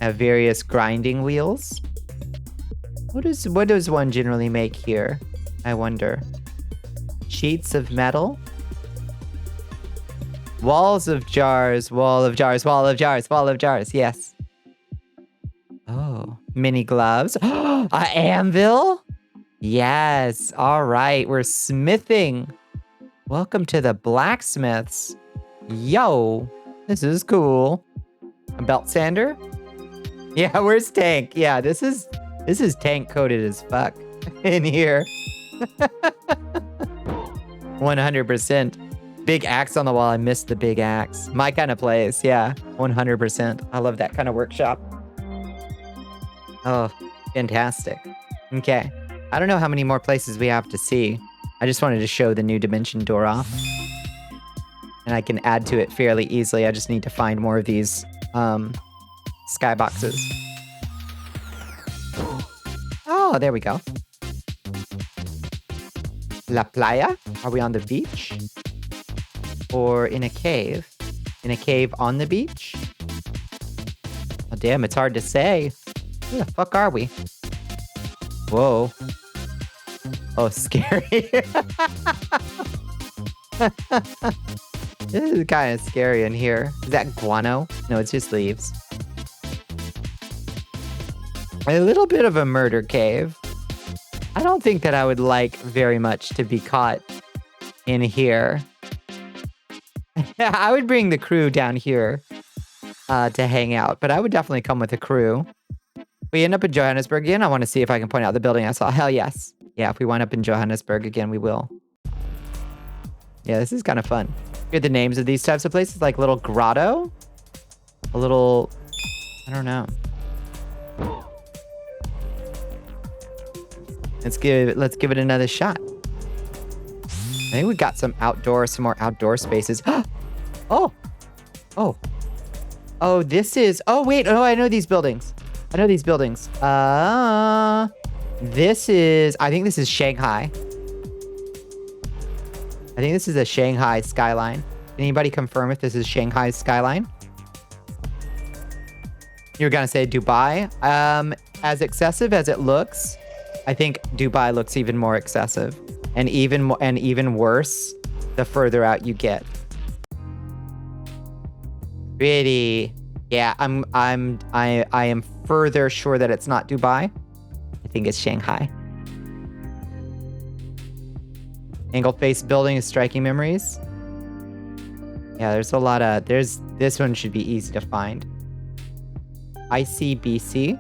Have various grinding wheels. What does one generally make here? I wonder. Sheets of metal. Walls of jars. Wall of jars. Wall of jars. Wall of jars. Yes. Oh, mini gloves. An anvil? Yes. All right. We're smithing. Welcome to the blacksmiths. Yo, this is cool. A belt sander? Yeah, where's Tank? Yeah, this is tank coated as fuck in here. 100%. Big axe on the wall. I missed the big axe. My kind of place. Yeah, 100%. I love that kind of workshop. Oh, fantastic. Okay. I don't know how many more places we have to see. I just wanted to show the new dimension door off. And I can add to it fairly easily. I just need to find more of these skyboxes. Oh, there we go. La playa? Are we on the beach? Or in a cave? In a cave on the beach? Oh, damn, it's hard to say. Where the fuck are we? Whoa. Oh, scary. This is kind of scary in here. Is that guano? No, it's just leaves. A little bit of a murder cave. I don't think that I would like very much to be caught in here. I would bring the crew down here to hang out, but I would definitely come with a crew. We end up in Johannesburg again. I want to see if I can point out the building I saw. Hell yes. Yeah, if we wind up in Johannesburg again, we will. Yeah, this is kind of fun. Hear the names of these types of places, like little grotto, a little, I don't know. Let's give it another shot. I think we got some more outdoor spaces. Oh, this is. Oh wait, oh I know these buildings. This is. I think this is Shanghai. I think this is a Shanghai skyline. Anybody confirm if this is Shanghai's skyline? You're gonna say Dubai. As excessive as it looks, I think Dubai looks even more excessive, and even worse the further out you get. Pretty. Yeah, I am further sure that it's not Dubai. I think it's Shanghai. Angled face building is striking memories. Yeah, there's a lot of... This one should be easy to find. ICBC.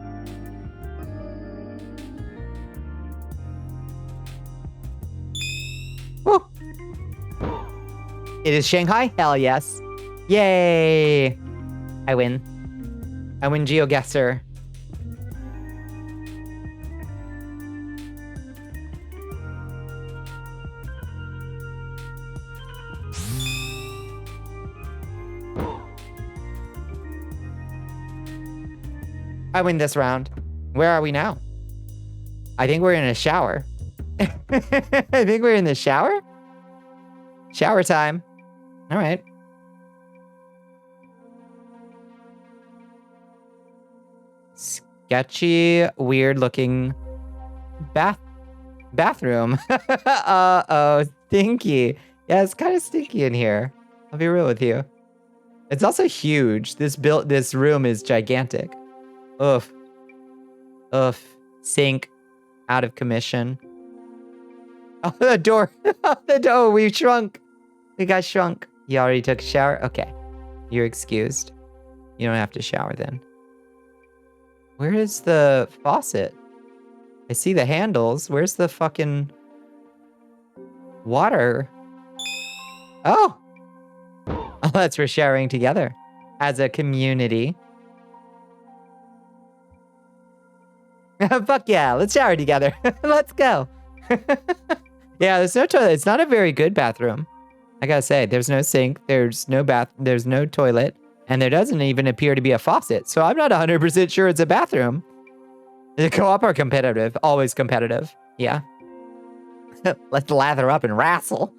Woo! It is Shanghai? Hell yes. Yay! I win. I win GeoGuessr. I win this round. Where are we now? I think we're in a shower. I think we're in the shower? Shower time. All right. Sketchy, weird looking bathroom. Uh-oh, stinky. Yeah, it's kind of stinky in here. I'll be real with you. It's also huge. This room is gigantic. Oof. Oof. Sink. Out of commission. Oh, the door. The door. We shrunk. We got shrunk. You already took a shower? Okay. You're excused. You don't have to shower then. Where is the faucet? I see the handles. Where's the fucking water? Oh. Oh, that's for showering together as a community. Fuck yeah, let's shower together. Let's go. Yeah, there's no toilet. It's not a very good bathroom. I gotta say, there's no sink, there's no toilet, and there doesn't even appear to be a faucet. So I'm not 100% sure it's a bathroom. The co-op are competitive, always competitive. Yeah. Let's lather up and wrestle.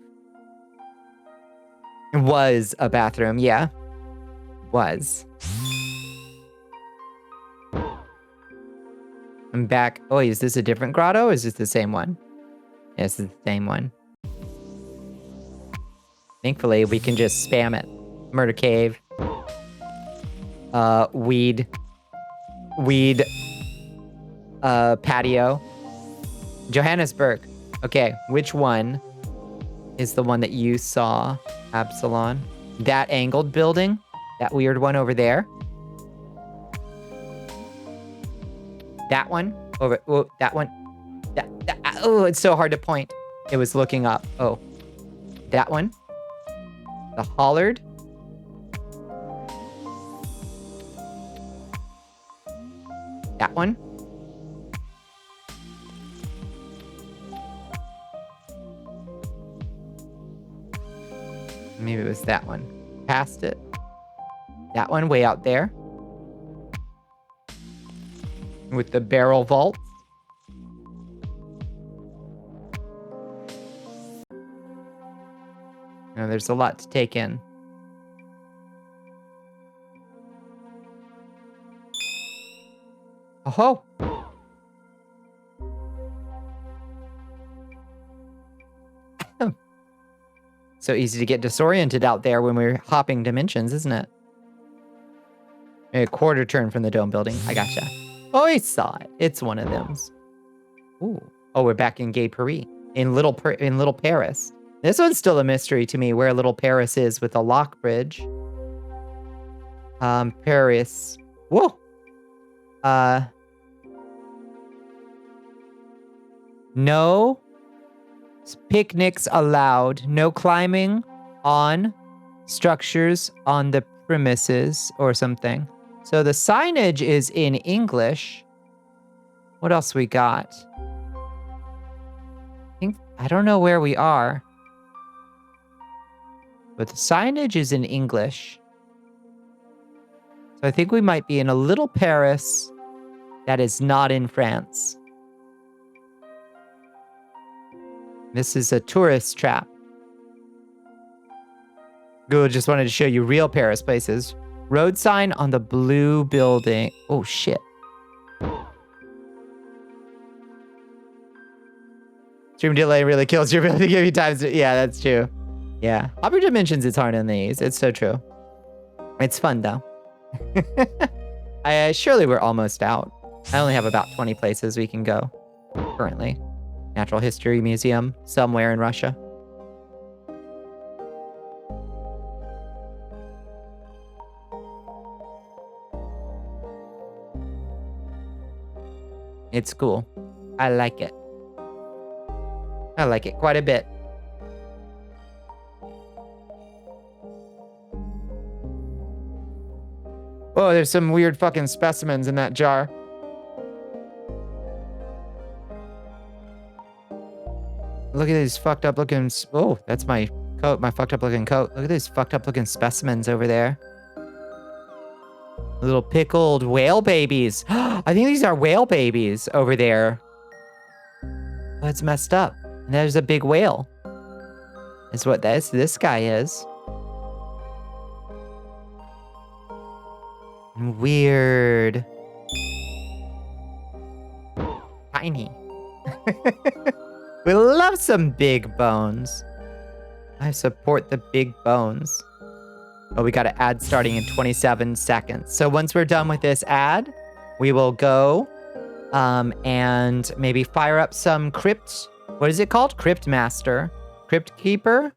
It was a bathroom, yeah. Was. I'm back. Oh, is this a different grotto or is this the same one? Yes, it's the same one. Thankfully, we can just spam it. Murder cave. Weed. Patio. Johannesburg. Okay, which one is the one that you saw, Absalon? That angled building? That weird one over there? That one? Over. Oh, that one. Oh, it's so hard to point. It was looking up. Oh. That one? The Hollard? That one? Maybe it was that one. Past it. That one way out there. With the barrel vaults. Now, there's a lot to take in. Oh. So easy to get disoriented out there when we're hopping dimensions, isn't it? A quarter turn from the dome building. I gotcha. Oh, I saw it. It's one of them. Ooh. Oh, we're back in Gay Paris. In Little Paris. This one's still a mystery to me where Little Paris is with a lock bridge. Paris. Whoa. No picnics allowed. No climbing on structures on the premises or something. So the signage is in English. What else we got? I don't know where we are. But the signage is in English. So I think we might be in a little Paris that is not in France. This is a tourist trap. Good, just wanted to show you real Paris places. Road sign on the blue building. Oh, shit. Stream delay really kills your ability to give you time to... Yeah, that's true. Yeah. Hopper Dimensions is hard on these. It's so true. It's fun, though. Surely we're almost out. I only have about 20 places we can go currently. Natural History Museum somewhere in Russia. It's cool. I like it. I like it quite a bit. Whoa, there's some weird fucking specimens in that jar. Look at these fucked up looking... Oh, that's my coat, my fucked up looking coat. Look at these fucked up looking specimens over there. Little pickled whale babies. I think these are whale babies over there. Oh, it's messed up. And there's a big whale. Is what this guy is. Weird. Tiny. We love some big bones. I support the big bones. Oh, we got an ad starting in 27 seconds. So once we're done with this ad, we will go and maybe fire up some crypt. What is it called? Crypt Master. Crypt Keeper?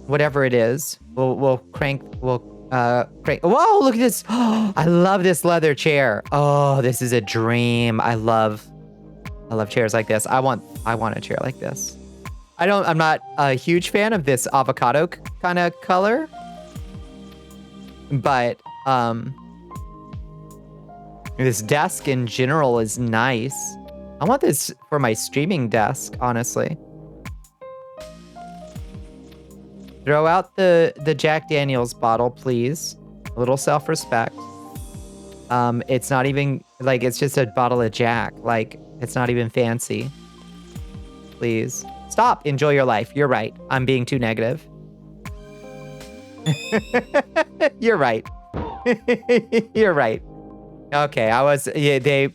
Whatever it is. We'll crank. Whoa, look at this. I love this leather chair. Oh, this is a dream. I love chairs like this. I want a chair like this. I'm not a huge fan of this avocado kind of color. But this desk in general is nice. I want this for my streaming desk, honestly. Throw out the Jack Daniels bottle, please. A little self-respect. It's not even like it's just a bottle of Jack. Like it's not even fancy. Please stop. Enjoy your life. You're right. I'm being too negative. You're right. You're right. Okay,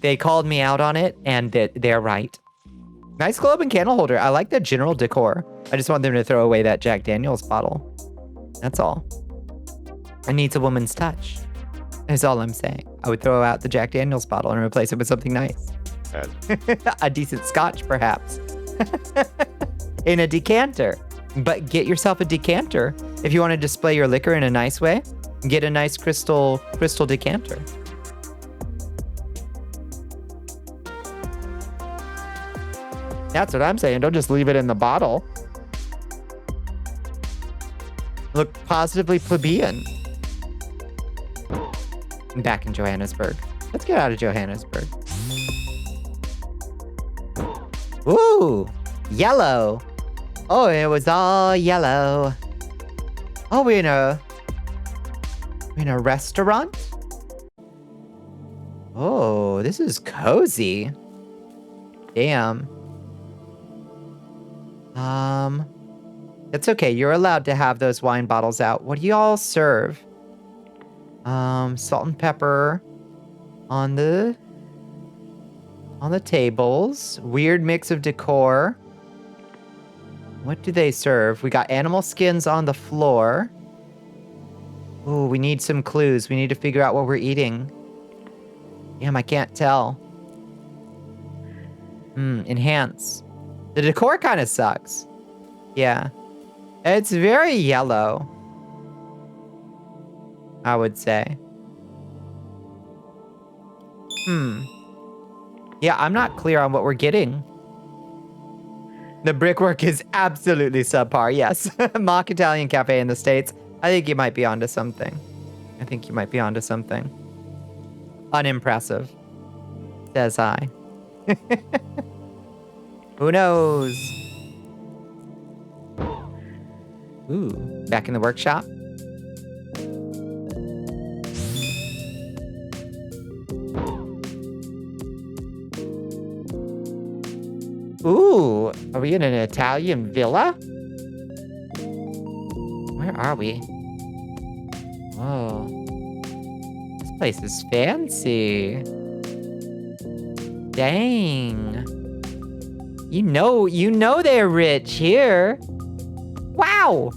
they called me out on it, and they're right. Nice globe and candle holder. I like the general decor. I just want them to throw away that Jack Daniels bottle. That's all. It needs a woman's touch. That's all I'm saying. I would throw out the Jack Daniels bottle and replace it with something nice. A decent scotch, perhaps. In a decanter. But get yourself a decanter. If you want to display your liquor in a nice way, get a nice crystal decanter. That's what I'm saying. Don't just leave it in the bottle. Look positively plebeian. I'm back in Johannesburg. Let's get out of Johannesburg. Ooh, yellow. Oh, it was all yellow. Oh, we're in a restaurant? Oh, this is cozy. Damn. It's okay. You're allowed to have those wine bottles out. What do y'all serve? Salt and pepper on the tables. Weird mix of decor. What do they serve? We got animal skins on the floor. Ooh, we need some clues. We need to figure out what we're eating. Damn, I can't tell. Enhance. The decor kind of sucks. Yeah. It's very yellow, I would say. Yeah, I'm not clear on what we're getting. The brickwork is absolutely subpar, yes. Mock Italian cafe in the States. I think you might be onto something. Unimpressive, says I. Who knows? Ooh, back in the workshop. Ooh, are we in an Italian villa? Where are we? Whoa. This place is fancy. Dang. You know they're rich here. Wow.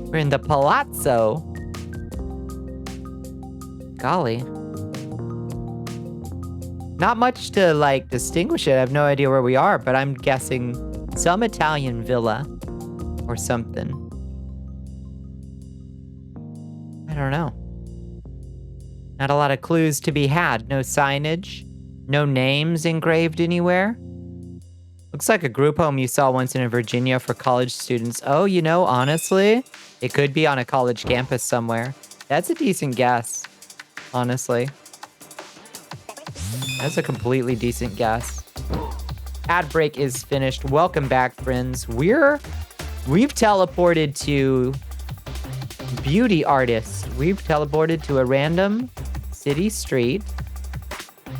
We're in the palazzo. Golly. Not much to, like, distinguish it. I have no idea where we are, but I'm guessing some Italian villa or something. I don't know. Not a lot of clues to be had. No signage. No names engraved anywhere. Looks like a group home you saw once in Virginia for college students. Oh, you know, honestly, it could be on a college campus somewhere. That's a decent guess, honestly. That's a completely decent guess. Ad break is finished. Welcome back, friends. We've teleported to beauty artists. We've teleported to a random city street.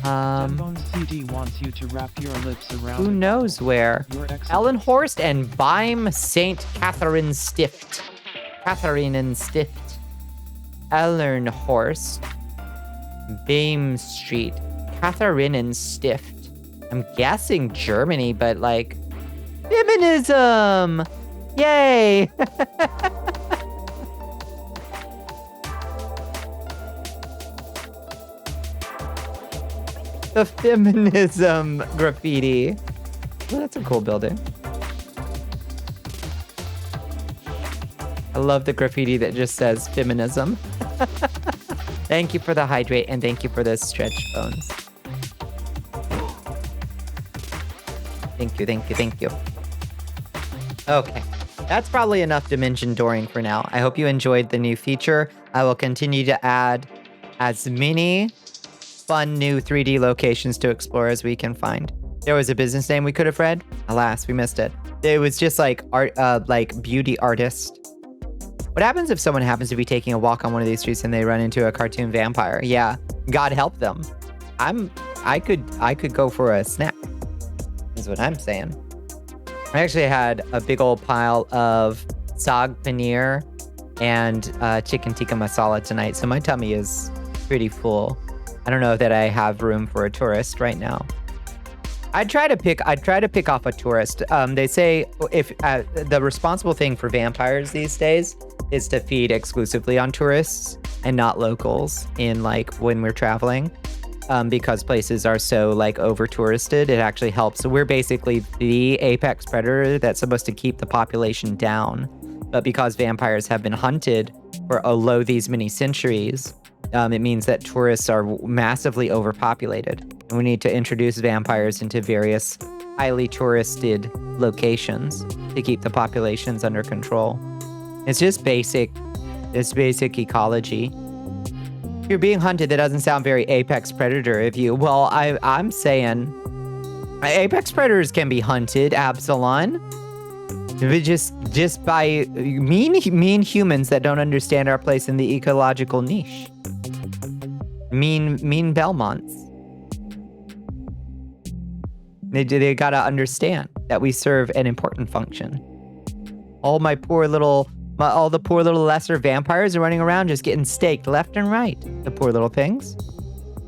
Deadbone CD wants you to wrap your lips around. Who knows where? Ellenhorst and Beim St. Catherine Stift. Ellenhorst. Beim Street. Catherine Stift. I'm guessing Germany, but like feminism. Yay! The feminism graffiti. Well, that's a cool building. I love the graffiti that just says feminism. Thank you for the hydrate and thank you for the stretch bones. Thank you, thank you, thank you. Okay, that's probably enough dimension dooring for now. I hope you enjoyed the new feature. I will continue to add as many fun new 3D locations to explore as we can find. There was a business name we could have read. Alas, we missed it. It was just like art, like beauty artist. What happens if someone happens to be taking a walk on one of these streets and they run into a cartoon vampire? Yeah, God help them. I could go for a snack. Is what I'm saying. I actually had a big old pile of saag paneer and chicken tikka masala tonight, so my tummy is pretty full. I don't know that I have room for a tourist right now. I'd try to pick off a tourist. They say if the responsible thing for vampires these days is to feed exclusively on tourists and not locals in like when we're traveling, because places are so like over touristed. It actually helps. So we're basically the apex predator that's supposed to keep the population down, but because vampires have been hunted for these many centuries, it means that tourists are massively overpopulated. And we need to introduce vampires into various highly touristed locations to keep the populations under control. It's just basic ecology. If you're being hunted, that doesn't sound very apex predator of you. Well, I'm saying apex predators can be hunted, Absalon. Just by mean humans that don't understand our place in the ecological niche. Mean Belmonts. They gotta understand that we serve an important function. All the poor little lesser vampires are running around just getting staked left and right. The poor little things.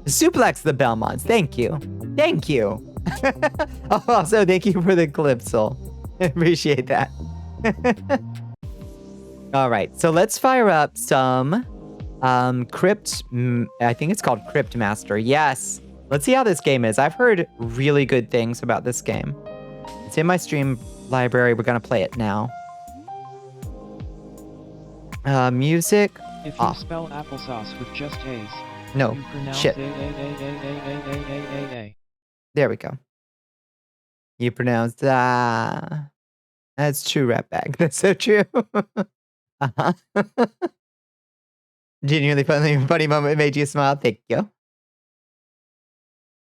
Suplex the Belmonts. Thank you. Thank you. Also, thank you for the Calypso. Appreciate that. All right, so let's fire up some Crypt. I think it's called Crypt Master. Yes. Let's see how this game is. I've heard really good things about this game. It's in my stream library. We're gonna play it now. Music. If you spell applesauce with just A's, no, you pronounce shit. A. There we go. You pronounce that. That's true, Ratbag. That's so true. Uh-huh. Genuinely funny moment made you smile. Thank you.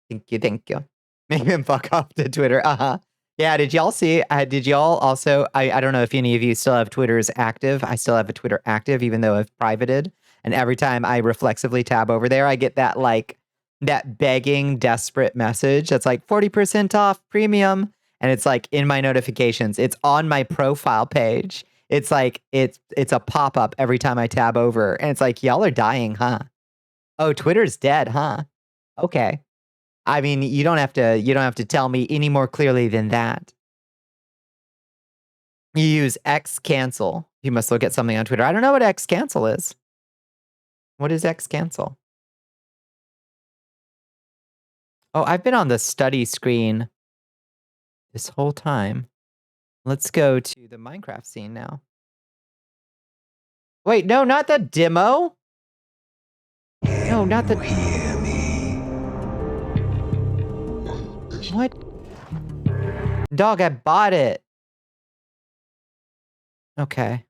Thank you. Make him fuck off to Twitter. Uh-huh. Yeah, did y'all see? Did y'all also? I don't know if any of you still have Twitters active. I still have a Twitter active, even though I've privated. And every time I reflexively tab over there, I get that that begging, desperate message that's like 40% off premium. And it's like in my notifications. It's on my profile page. It's like it's a pop-up every time I tab over. And it's like, y'all are dying, huh? Oh, Twitter's dead, huh? Okay. I mean, you don't have to tell me any more clearly than that. You use X cancel. You must look at something on Twitter. I don't know what X cancel is. What is X cancel? Oh, I've been on the study screen this whole time. Let's go to the Minecraft scene now. Wait, no, not the demo. No, not the... What? Dog, I bought it. Okay.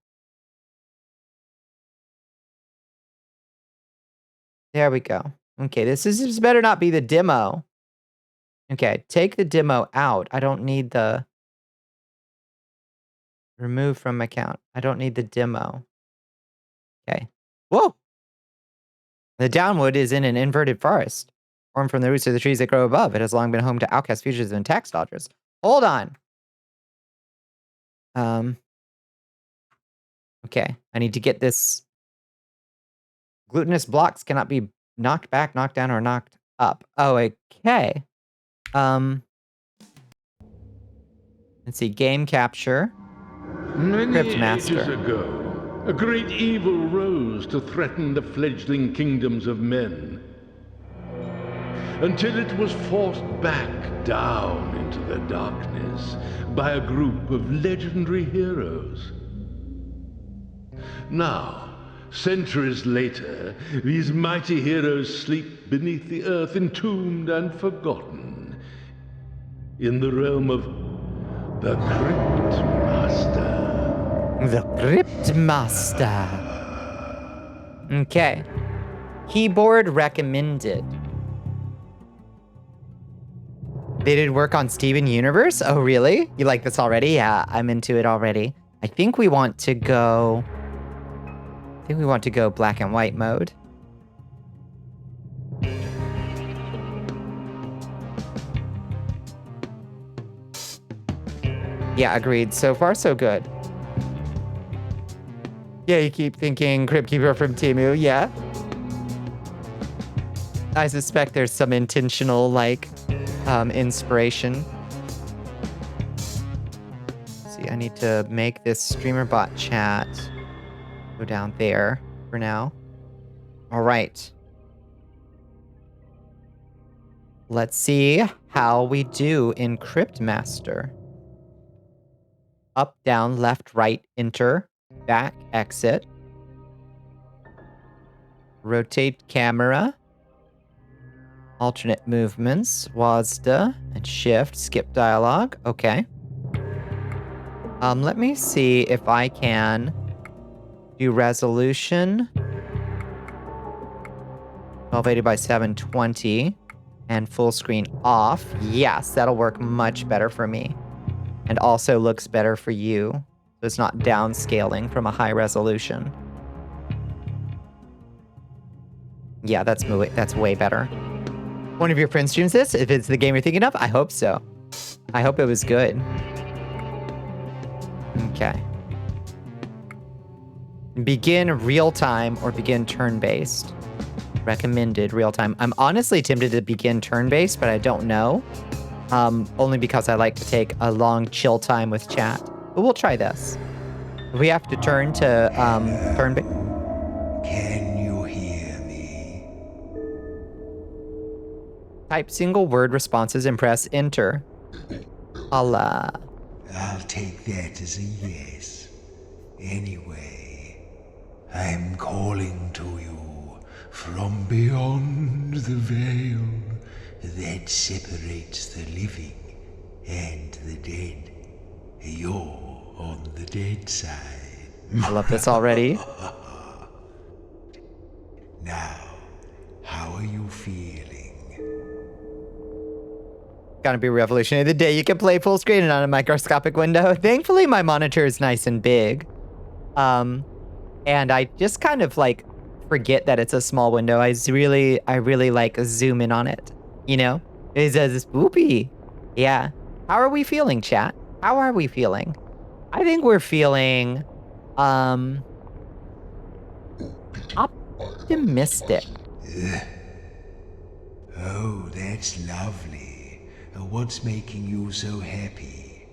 There we go. Okay, this better not be the demo. Okay, take the demo out. I don't need the remove from account. I don't need the demo. Okay. Whoa! The downwood is in an inverted forest. Formed from the roots of the trees that grow above. It has long been home to outcast fugitives and tax dodgers. Hold on. Okay. I need to get this. Glutinous blocks cannot be knocked back, knocked down, or knocked up. Oh, okay. Let's see. Game capture. Many Crypt ages Master. ago, a great evil rose to threaten the fledgling kingdoms of men, until it was forced back down into the darkness by a group of legendary heroes. Now, centuries later, these mighty heroes sleep beneath the earth, entombed and forgotten, in the realm of the Crypt Master. The Crypt Master. Okay. Keyboard recommended. They did work on Steven Universe? Oh, really? You like this already? Yeah, I'm into it already. I think we want to go black and white mode. Yeah, agreed. So far, so good. Yeah, you keep thinking Crypt Keeper from Temu, yeah. I suspect there's some intentional, like, inspiration. See, I need to make this streamer bot chat go down there for now. All right. Let's see how we do in Crypt Master. Up, down, left, right, enter, back, exit. Rotate camera. Alternate movements, WASD, and shift, skip dialogue. Okay. Let me see if I can do resolution. 1280 by 720 and full screen off. Yes, that'll work much better for me. And also looks better for you. So it's not downscaling from a high resolution. Yeah, that's way better. One of your friends streams this? If it's the game you're thinking of, I hope so. I hope it was good. Okay. Begin real-time or begin turn-based. Recommended real-time. I'm honestly tempted to begin turn-based, but I don't know. Only because I like to take a long chill time with chat. But we'll try this. We have to turn to turn-based. Can you hear me? Type single word responses and press enter. Allah. I'll take that as a yes. Anyway, I'm calling to you from beyond the veil that separates the living and the dead. You're on the dead side. I love this already. Now, how are you feeling? Gonna be revolutionary the day you can play full screen and on a microscopic window. Thankfully, my monitor is nice and big. And I just kind of like forget that it's a small window. I really like zoom in on it. You know? It says spoopy. Yeah. How are we feeling, chat? How are we feeling? I think we're feeling optimistic. Oh, that's lovely. What's making you so happy?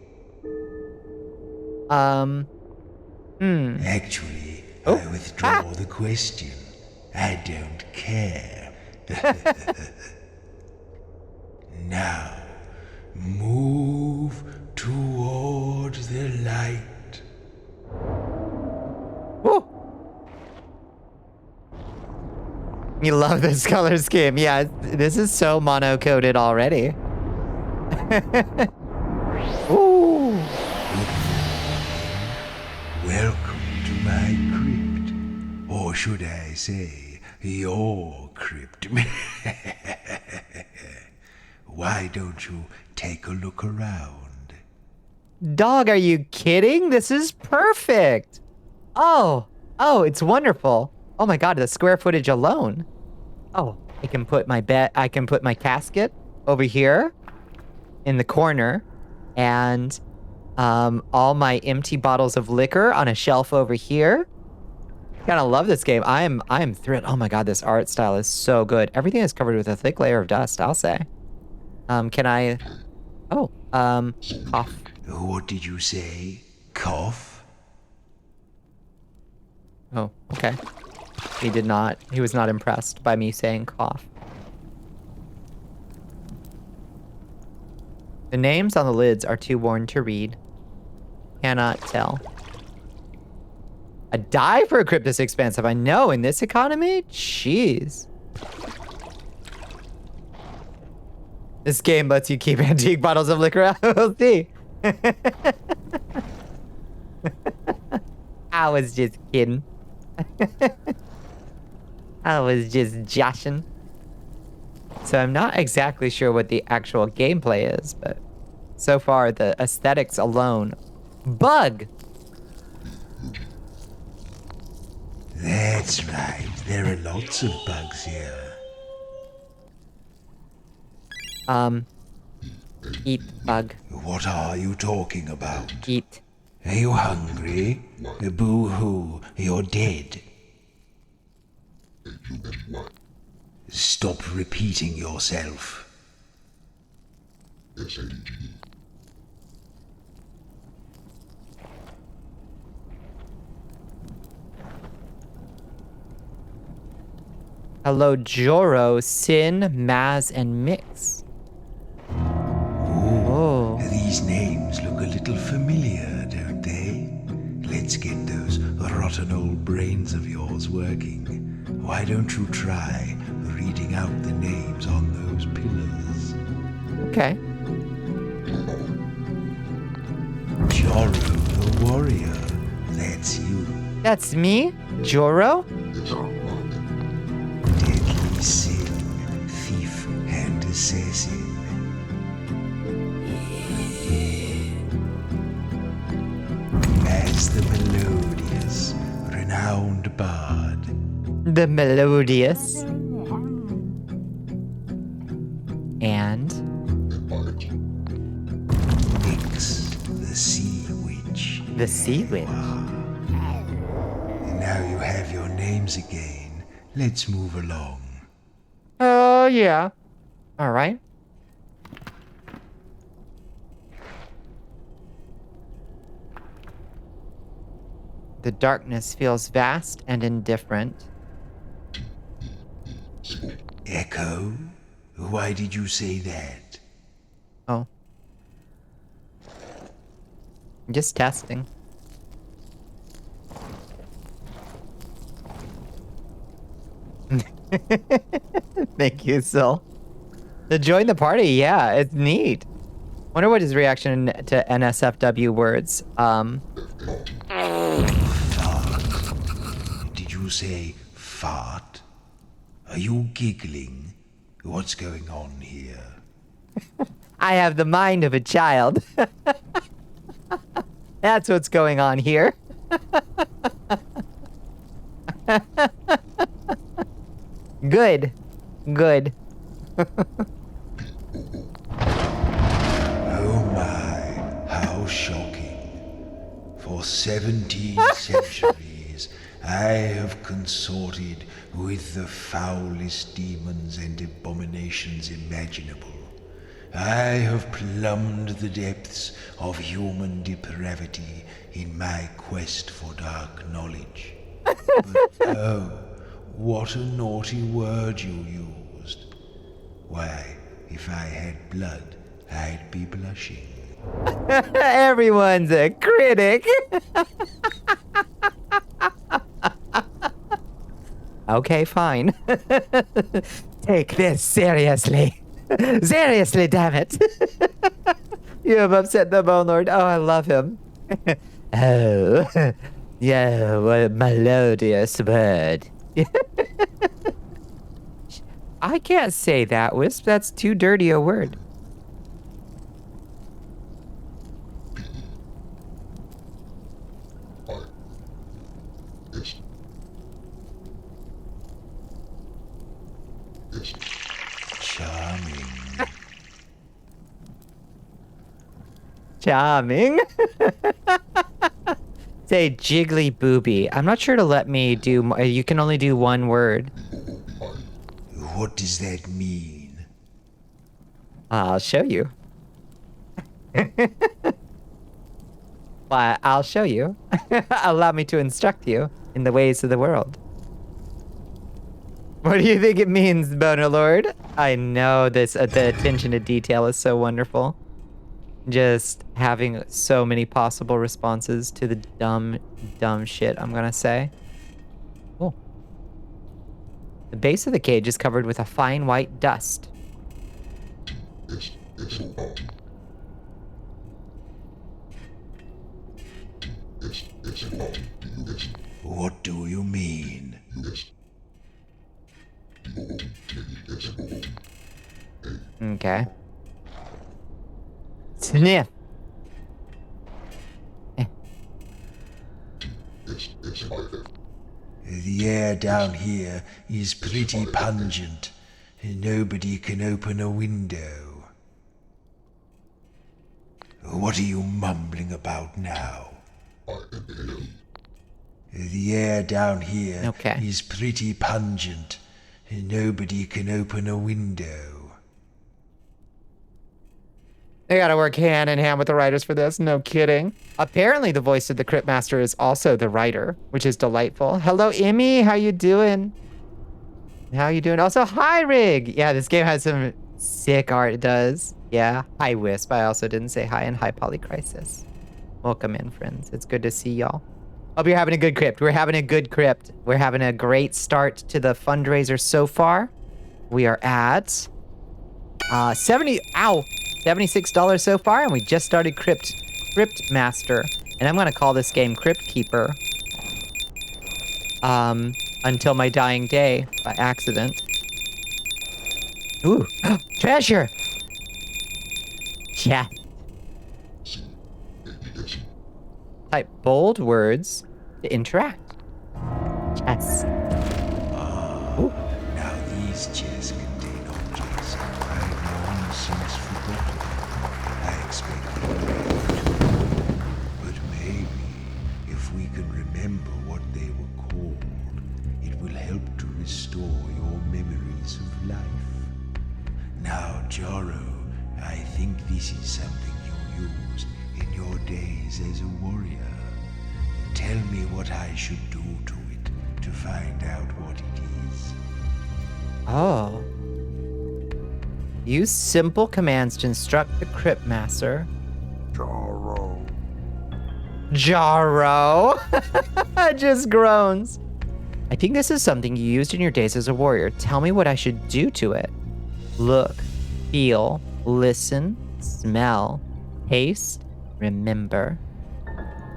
Actually, I withdraw the question. I don't care. Now, move towards the light. Woo! You love this color scheme. Yeah, this is so mono-coded already. Ooh. Welcome to my crypt. Or should I say, your crypt. Why don't you take a look around? Dog, are you kidding? This is perfect. Oh, it's wonderful. Oh my God, the square footage alone. Oh, I can put my casket over here in the corner, and all my empty bottles of liquor on a shelf over here. Gotta love this game. I am thrilled. Oh my God, this art style is so good. Everything is covered with a thick layer of dust, I'll say. Can I... Oh, cough. What did you say? Cough? Oh, okay. He was not impressed by me saying cough. The names on the lids are too worn to read. Cannot tell. A die for a crypt this expensive, I know, in this economy? Jeez. This game lets you keep antique bottles of liquor out. We'll see. I was just kidding. I was just joshing. So I'm not exactly sure what the actual gameplay is, but so far the aesthetics alone. Bug! That's right. There are lots of bugs here. Eat, bug. What are you talking about? Eat. Are you hungry? Boo-hoo, you're dead. Stop repeating yourself. Hello, Joro, Sin, Maz, and Mix. Oh. These names look a little familiar, don't they? Let's get those rotten old brains of yours working. Why don't you try reading out the names on those pillars? Okay. Joro the warrior. That's you. That's me? Joro? Deadly sin, thief and assassin. As the melodious, renowned bard. The melodious. And Nyx, the sea witch. the sea witch. Now you have your names again. Let's move along. Oh, yeah. All right. The darkness feels vast and indifferent. Echo? Why did you say that? Oh. Just testing. Thank you, Sil. To join the party, yeah, it's neat. Wonder what his reaction to NSFW words. Did you say fart? Are you giggling? What's going on here? I have the mind of a child. That's what's going on here. Good. Good. Oh my, how shocking. For 17 centuries, I have consorted with the foulest demons and abominations imaginable. I have plumbed the depths of human depravity in my quest for dark knowledge. But oh, what a naughty word you used. Why, if I had blood, I'd be blushing. Everyone's a critic. Okay, fine. Take this seriously. Seriously, damn it. You have upset the Bone Lord. Oh, I love him. Oh, yeah, what a melodious word. I can't say that, Wisp. That's too dirty a word. Charming. Charming. Say jiggly booby. I'm not sure to let me do. You can only do one word. What does that mean? I'll show you. Well, I'll show you. Allow me to instruct you in the ways of the world. What do you think it means, Boner Lord? I know this. The attention to detail is so wonderful. Just having so many possible responses to the dumb shit I'm gonna say. Oh. The base of the cage is covered with a fine white dust. What do you mean? Okay. Sniff. The air down here is pretty pungent. Nobody can open a window. What are you mumbling about now? The air down here Okay. is pretty pungent. Nobody can open a window. They gotta work hand in hand with the writers for this, no kidding. Apparently the voice of the Crypt Master is also the writer, which is delightful. Hello, Emmy, how you doing? How you doing? Also, hi, Rig! Yeah, this game has some sick art, it does. Yeah, hi, Wisp. I also didn't say hi, and hi, Polycrisis. Welcome in, friends. It's good to see y'all. Hope you're having a good crypt. We're having a good crypt. We're having a great start to the fundraiser so far. We are at $76 so far, and we just started Crypt Master. And I'm gonna call this game Crypt Keeper. Until my dying day by accident. Ooh, treasure! Yeah. Type bold words to interact. Yes. Ooh. Now these chests contain objects I've long since forgotten. I expect them to. But maybe, if we can remember what they were called, it will help to restore your memories of life. Now, Jaro, I think this is something you used in your days as a warrior. Tell me what I should do to it to find out what it is. Oh. Use simple commands to instruct the Crypt Master. Jaro. Just groans. I think this is something you used in your days as a warrior. Tell me what I should do to it. Look, feel, listen, smell, taste, remember.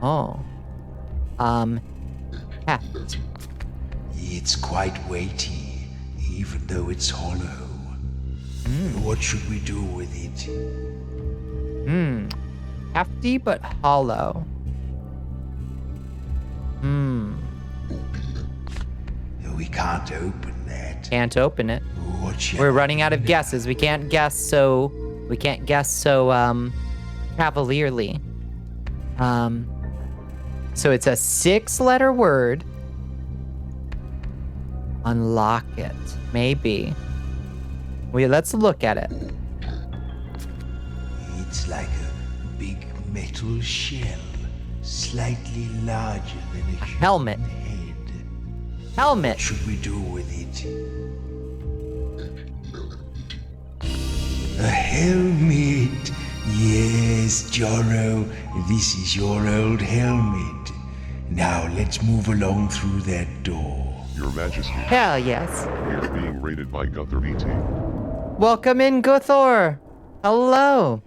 Oh. Cat. It's quite weighty, even though it's hollow. What should we do with it? Hefty but hollow. We can't open that. Can't open it. What shall We're running out of guesses. We can't guess so cavalierly. So it's a 6-letter word. Unlock it. Maybe. Let's look at it. It's like a big metal shell, slightly larger than a Helmet. human head. Helmet. What should we do with it? A helmet! Yes, Jaro, this is your old helmet. Now let's move along through that door. Your Majesty, Hell yes. we are being raided by Guthrie VT. Welcome in, Guthor. Hello.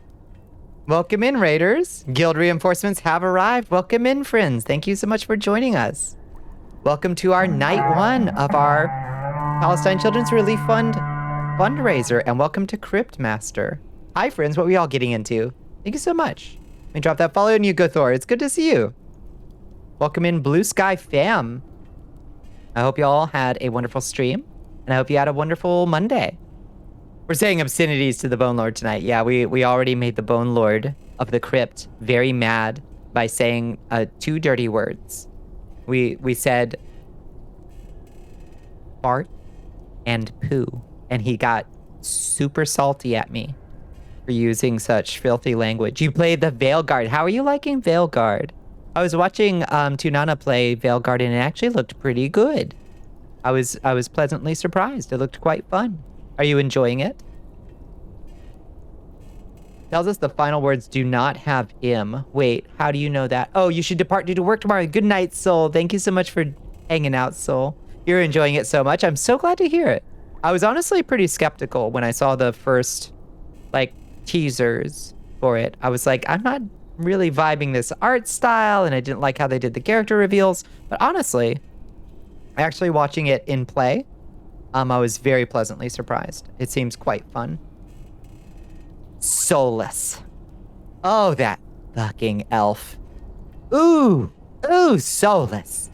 Welcome in, Raiders. Guild reinforcements have arrived. Welcome in, friends. Thank you so much for joining us. Welcome to our night 1 of our Palestine Children's Relief Fund fundraiser, and welcome to Crypt Master. Hi, friends. What are we all getting into? Thank you so much. Let me drop that follow on you, Gothor. It's good to see you. Welcome in, Blue Sky Fam. I hope you all had a wonderful stream, and I hope you had a wonderful Monday. We're saying obscenities to the Bone Lord tonight. Yeah, we already made the Bone Lord of the Crypt very mad by saying 2 dirty words. We said fart and poo, and he got super salty at me for using such filthy language. You played the Veilguard. How are you liking Veilguard? I was watching Tunana play Veilguard, and it actually looked pretty good. I was pleasantly surprised. It looked quite fun. Are you enjoying it? Tells us the final words do not have im. Wait, how do you know that? Oh, you should depart due to work tomorrow. Good night, Soul. Thank you so much for hanging out, Soul. You're enjoying it so much. I'm so glad to hear it. I was honestly pretty skeptical when I saw the first, like, teasers for it. I was like, I'm not really vibing this art style, and I didn't like how they did the character reveals. But honestly, actually watching it in play, I was very pleasantly surprised. It seems quite fun. Soulless. Oh, that fucking elf. Ooh, soulless.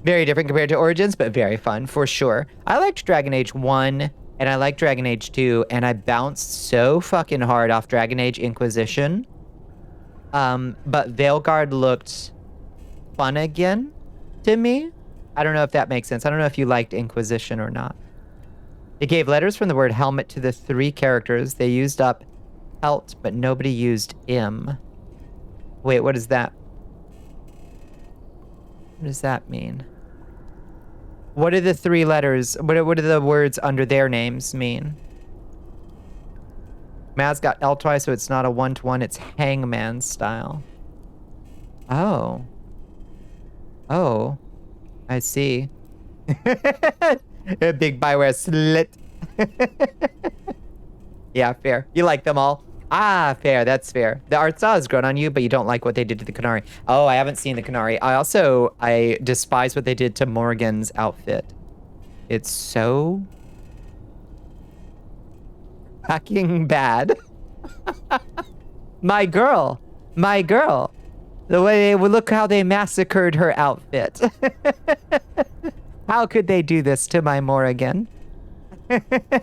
Very different compared to Origins, but very fun for sure. I liked Dragon Age 1 and I liked Dragon Age 2, and I bounced so fucking hard off Dragon Age Inquisition. But Veilguard looked fun again to me. I don't know if that makes sense. I don't know if you liked Inquisition or not. It gave letters from the word helmet to the 3 characters. They used up helt, but nobody used im. Wait, what is that? What does that mean? What are the 3 letters? What do the words under their names mean? Maz got L twice, so it's not a 1-to-1. It's Hangman style. Oh. Oh. I see. A big Bioware slit. Yeah, fair. You like them all. Ah, fair. That's fair. The art style has grown on you, but you don't like what they did to the Canary. Oh, I haven't seen the Canary. I despise what they did to Morgan's outfit. It's so fucking bad. My girl. My girl. The way look how they massacred her outfit. How could they do this to my Morrigan?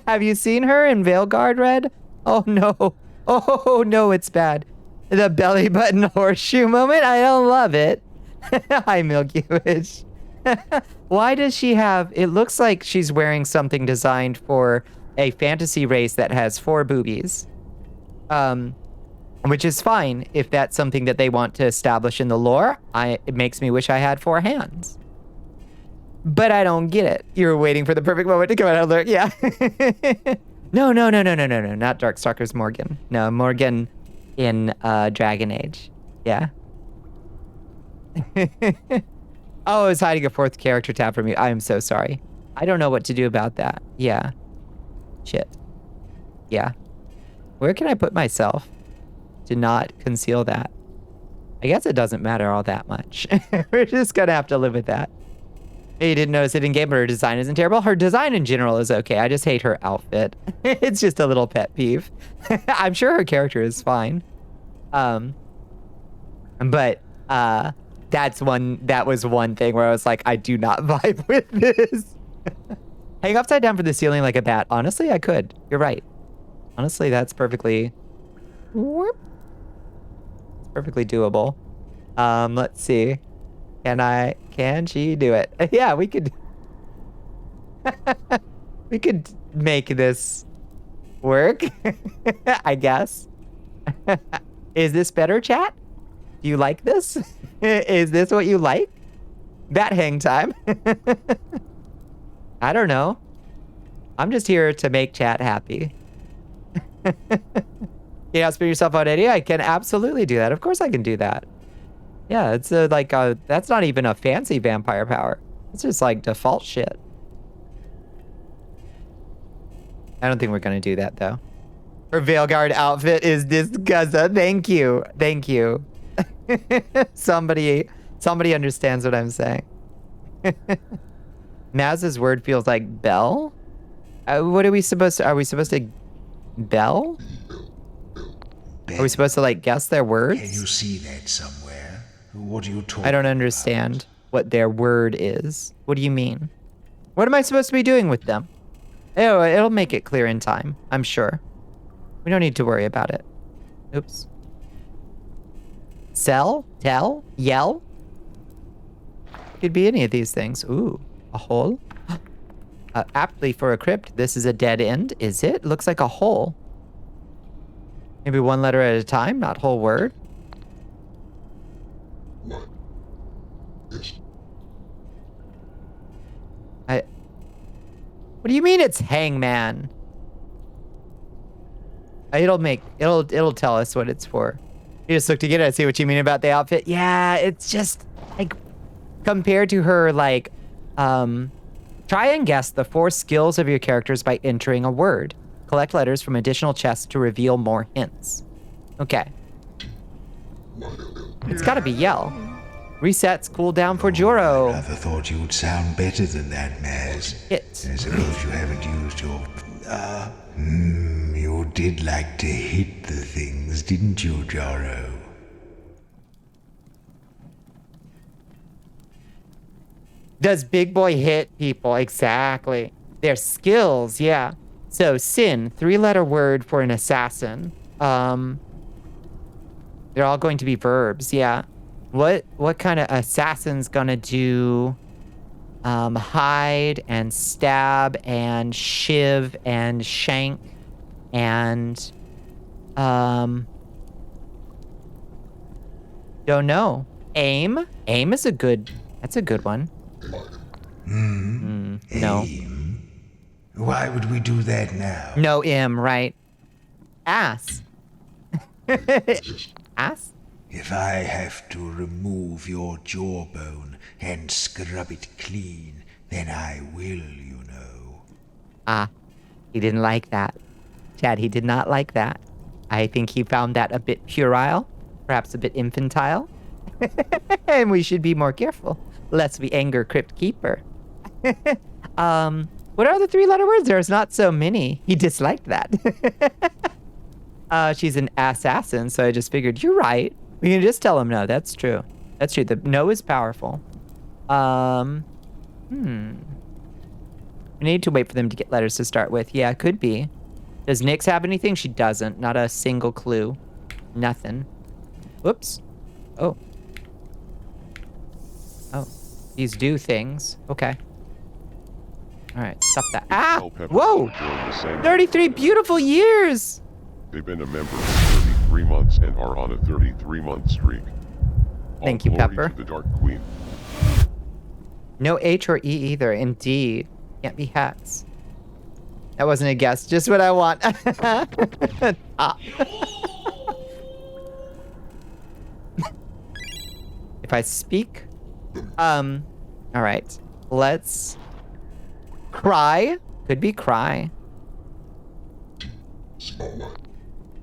Have you seen her in Veilguard, Red? Oh no. Oh no, it's bad. The belly button horseshoe moment? I don't love it. Hi, Milky Wish. Why does she have... It looks like she's wearing something designed for a fantasy race that has 4 boobies. Which is fine if that's something that they want to establish in the lore. It makes me wish I had 4 hands. But I don't get it. You're waiting for the perfect moment to come out of lurk. Yeah. No. Not Darkstalker's Morgan. No, Morgan in Dragon Age. Yeah. Oh, I was hiding a 4th character tab from you. I am so sorry. I don't know what to do about that. Yeah. Shit. Yeah. Where can I put myself to not conceal that? I guess it doesn't matter all that much. We're just gonna have to live with that. You didn't notice it in game, but her design isn't terrible. Her design in general is okay. I just hate her outfit. It's just a little pet peeve. I'm sure her character is fine. But that was one thing where I was like, I do not vibe with this. Hang upside down for the ceiling like a bat. Honestly, I could. You're right. Honestly, that's perfectly... It's perfectly doable. Let's see. Can she do it? Yeah, we could... we could make this work, I guess. Is this better, chat? Do you like this? Is this what you like? Bat hang time. I don't know. I'm just here to make chat happy. You know, spin yourself out, Eddie? I can absolutely do that. Of course I can do that. Yeah, it's that's not even a fancy vampire power. It's just like default shit. I don't think we're gonna do that though. Her Veilguard outfit is disgusting. Thank you. Thank you. Somebody understands what I'm saying. Maz's word feels like bell. What are we supposed to? Are we supposed to bell? Are we supposed to like guess their words? Can you see that somewhere? What are you talking I don't about? understand what their word is. What do you mean? What am I supposed to be doing with them? Oh, it'll make it clear in time, I'm sure. We don't need to worry about it. Oops. Sell? Tell? Yell? Could be any of these things. Ooh, a hole? Aptly for a crypt, this is a dead end, is it? Looks like a hole. Maybe one letter at a time, not whole word. What do you mean it's hangman? It'll tell us what it's for. You just look to get it. I see what you mean about the outfit. Yeah, it's just like compared to her like try and guess the 4 skills of your characters by entering a word. Collect letters from additional chests to reveal more hints. Okay. It's gotta be yell. Resets cooldown for Joro. I rather thought you would sound better than that, Maz. Hit. I suppose you haven't used your... you did like to hit the things, didn't you, Joro? Does Big Boy hit people? Exactly. Their skills, yeah. So, sin, 3-letter word for an assassin. They're all going to be verbs, yeah. What kind of assassin's gonna do hide and stab and shiv and shank and don't know. Aim? Aim is that's a good one. No. Aim? Why would we do that now? No im, right? Ass. Ass? If I have to remove your jawbone and scrub it clean, then I will, you know. Ah, he didn't like that. Chad, he did not like that. I think he found that a bit puerile, perhaps a bit infantile. And we should be more careful, lest we anger Crypt Keeper. What are the 3-letter words? There's not so many. He disliked that. She's an assassin, so I just figured, you're right. We can just tell him no. That's true. That's true. The no is powerful. We need to wait for them to get letters to start with. Yeah, could be. Does Nyx have anything? She doesn't. Not a single clue. Nothing. Whoops. Oh. Oh. These do things. Okay. All right. Stop that. Ah! Whoa! 33 beautiful years! They've been a member for 33 months and are on a 33-month streak. Thank you, All glory Pepper. to the Dark Queen. No H or E either. Indeed. Can't be hats. That wasn't a guess. Just what I want. Ah. If I speak... All right. Let's... Cry? Could be cry.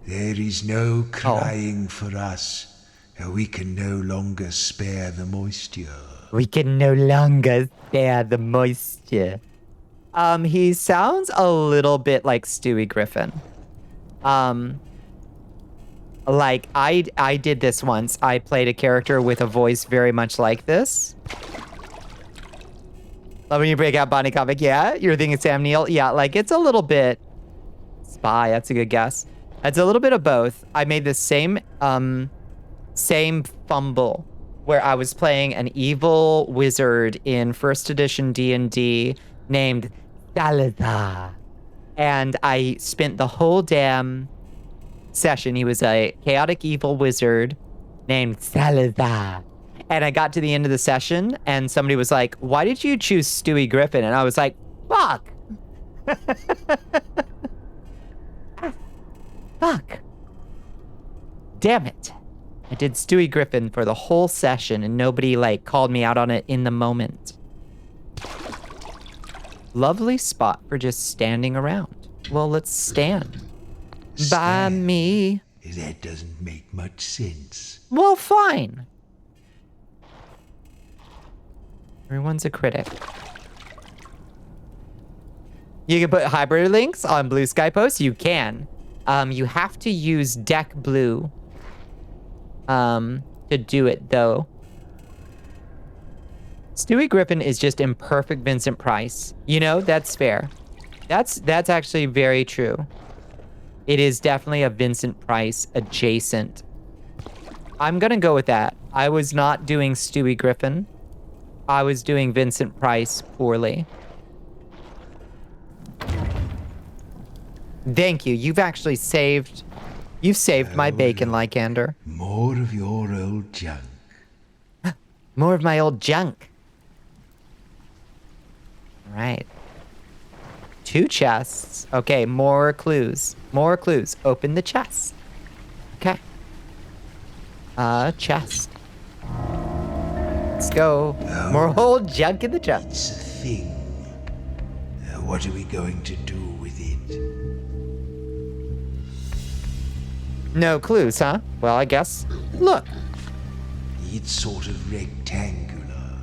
There is no crying for us. We can no longer spare the moisture. We can no longer spare the moisture. He sounds a little bit like Stewie Griffin. Like, I did this once. I played a character with a voice very much like this. Love when you break out Bonnie comic. Yeah, you're thinking Sam Neill. Yeah, like, it's a little bit... Spy, that's a good guess. It's a little bit of both. I made the same fumble where I was playing an evil wizard in first edition D&D named Salazar. And I spent the whole damn session. He was a chaotic evil wizard named Salazar. And I got to the end of the session and somebody was like, why did you choose Stewie Griffin? And I was like, fuck. Fuck. Damn it. I did Stewie Griffin for the whole session and nobody like called me out on it in the moment. Lovely spot for just standing around. Well, let's stand. By Stab. me. That doesn't make much sense. Well, fine. Everyone's a critic. You can put hyperlinks on Blue Sky posts. You can. You have to use Deck Blue to do it, though. Stewie Griffin is just imperfect Vincent Price. You know, that's fair. That's actually very true. It is definitely a Vincent Price adjacent. I'm gonna go with that. I was not doing Stewie Griffin. I was doing Vincent Price poorly. Thank you. You've actually saved... You've saved my bacon, Lycander. More of your old junk. More of my old junk. All right. 2 chests. Okay, more clues. More clues. Open the chest. Okay. Chest. Let's go. More old junk in the chest. It's a thing. What are we going to do with it? No clues, huh? Well, I guess. Look. It's sort of rectangular.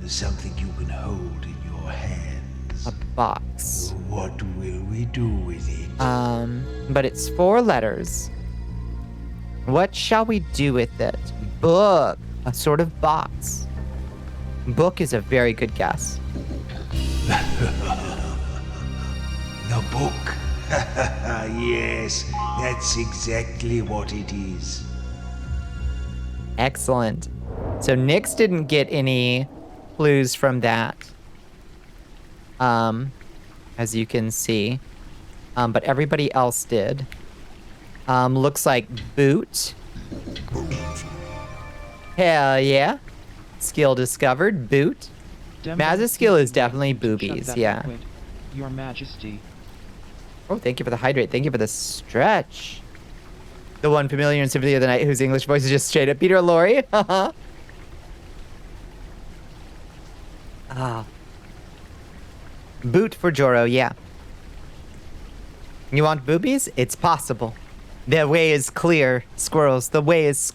Something you can hold in your hands. A box. What will we do with it? But it's 4 letters. What shall we do with it? Book. A sort of box. Book is a very good guess. The book. Yes, that's exactly what it is. Excellent. So Nyx didn't get any clues from that. As you can see. But everybody else did. Looks like boot. Hell yeah. Skill discovered. Boot. Maz's skill is definitely boobies, yeah. Your Majesty. Oh, thank you for the hydrate. Thank you for the stretch. The one familiar in Symphony of the Night whose English voice is just straight up Peter Lorre. Boot for Joro, yeah. You want boobies? It's possible. The way is clear, squirrels. The way is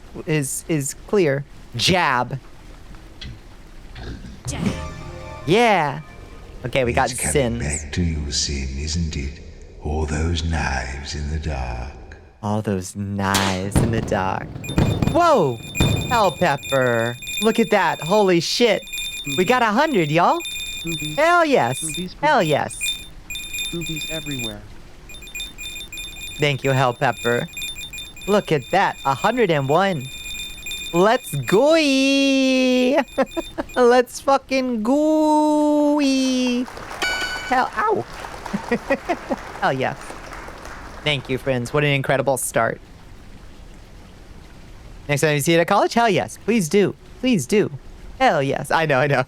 clear. Jab. Yeah. Okay, we got It's coming sins. back to you, Sin, isn't it? All those knives in the dark. All those knives in the dark. Whoa! Hell pepper. Look at that. Holy shit. We got 100, y'all. Boobies. Hell yes. Boobies, Hell boobies. yes. Boobies everywhere. Thank you, Hell Pepper. Look at that. 101. Let's go. Let's fucking go. Hell, ow. Hell yes. Thank you, friends. What an incredible start. Next time you see it at college? Hell yes. Please do. Please do. Hell yes. I know.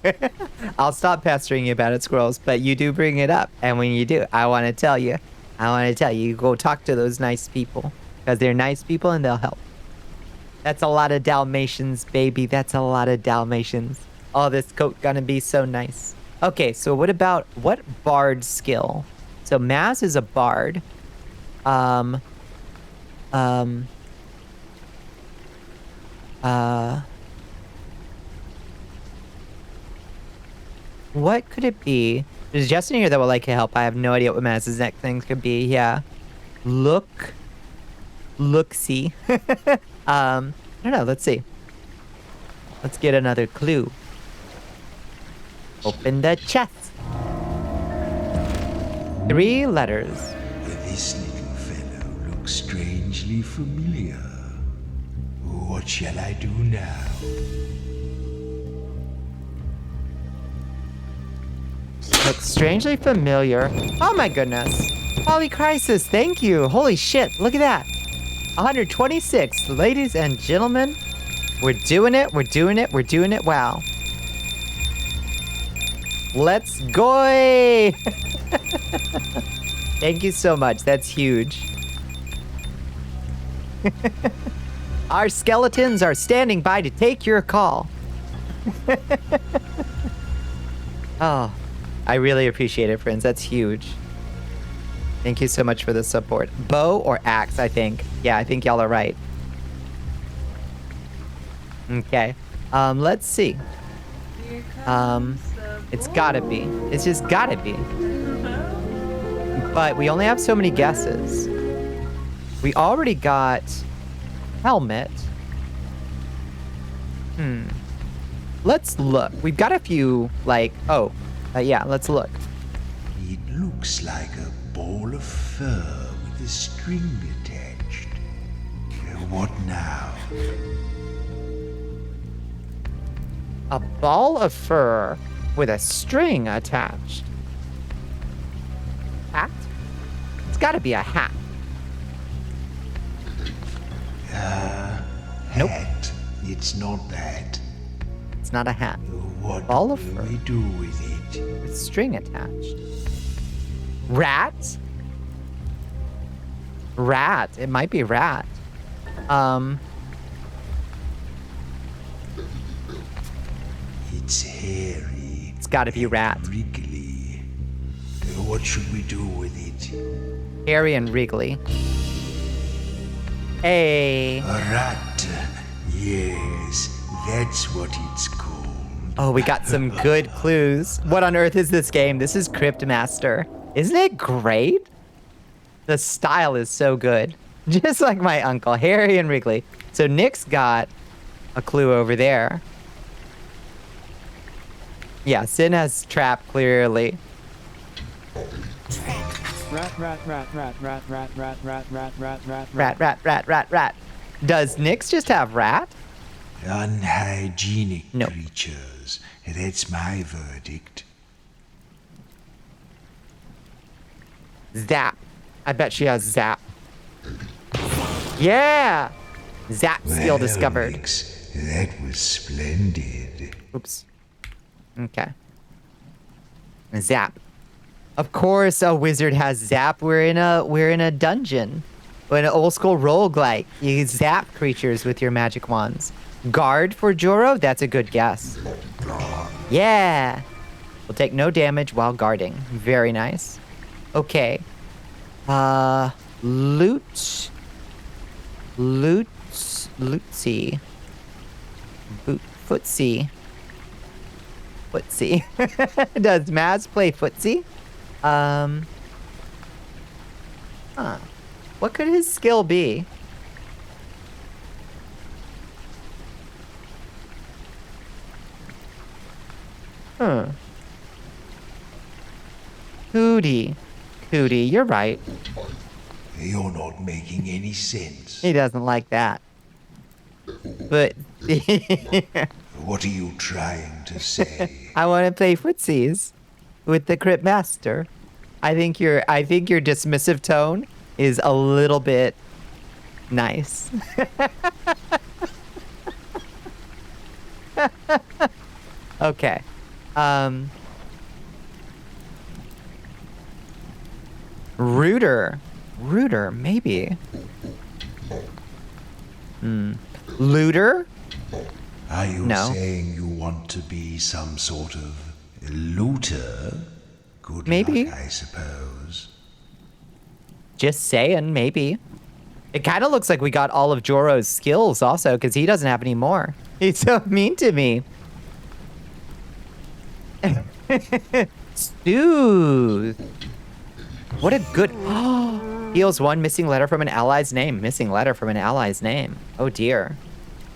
I'll stop pestering you about it, squirrels, but you do bring it up. And when you do, I want to tell you. You go talk to those nice people. Because they're nice people and they'll help. That's a lot of Dalmatians, baby. That's a lot of Dalmatians. Oh, this coat gonna be so nice. Okay, so what bard skill? So Maz is a bard. What could it be? There's Justin here that would like to help. I have no idea what Maz's next thing could be. Yeah. Look-see. I don't know. Let's see. Let's get another clue. Open the chest. 3 letters. This little fellow looks strangely familiar. What shall I do now? Looks strangely familiar. Oh my goodness. Holy crisis. Thank you. Holy shit. Look at that. 126. Ladies and gentlemen. We're doing it. Wow. Let's go. Thank you so much. That's huge. Our skeletons are standing by to take your call. Oh, I really appreciate it, friends. That's huge. Thank you so much for the support. Bow or axe, I think. Yeah, I think y'all are right. Okay. Let's see. It's gotta be. It's just gotta be. But we only have so many guesses. We already got helmet. Let's look. We've got a few, like, yeah, let's look. It looks like a ball of fur with a string attached. What now? A ball of fur with a string attached. Hat? It's gotta be a hat. Nope. Hat. It's not that. It's not a hat. What Ball of will fur. we do with it? With string attached. Rat? Rat. It might be rat. It's hairy. It's gotta be rat. Wriggly. What should we do with it? Hairy and wriggly. Hey. A rat. Yes, that's what it's called. Oh, we got some good clues. What on earth is this game? This is Cryptmaster. Isn't it great? The style is so good. Just like my uncle, Harry and Wrigley. So Nick's got a clue over there. Yeah, Sin has trap clearly. Rat. Does Nick's just have rat? Unhygienic Nope. creatures. That's my verdict. Zap. I bet she has zap. Yeah! Zap skill Well, discovered. Nix, that was splendid. Oops. Okay. Zap. Of course a wizard has zap. We're in a dungeon. We're in an old school roguelike. You zap creatures with your magic wands. Guard for Joro? That's a good guess. Yeah. We'll take no damage while guarding. Very nice. Okay. Loot. Lootsy. Footsie. Does Maz play footsie? What could his skill be? Cootie, you're right. You're not making any sense. He doesn't like that. But What are you trying to say? I want to play footsies with the Crypt Master. I think your dismissive tone is a little bit nice. Okay. Rooter, maybe. Looter? Are you No. saying you want to be some sort of looter? Good Maybe. luck, I suppose. Just saying, maybe. It kind of looks like we got all of Joro's skills also, because he doesn't have any more. He's so mean to me. Soothe. What a good... Heals one missing letter from an ally's name. Missing letter from an ally's name. Oh, dear.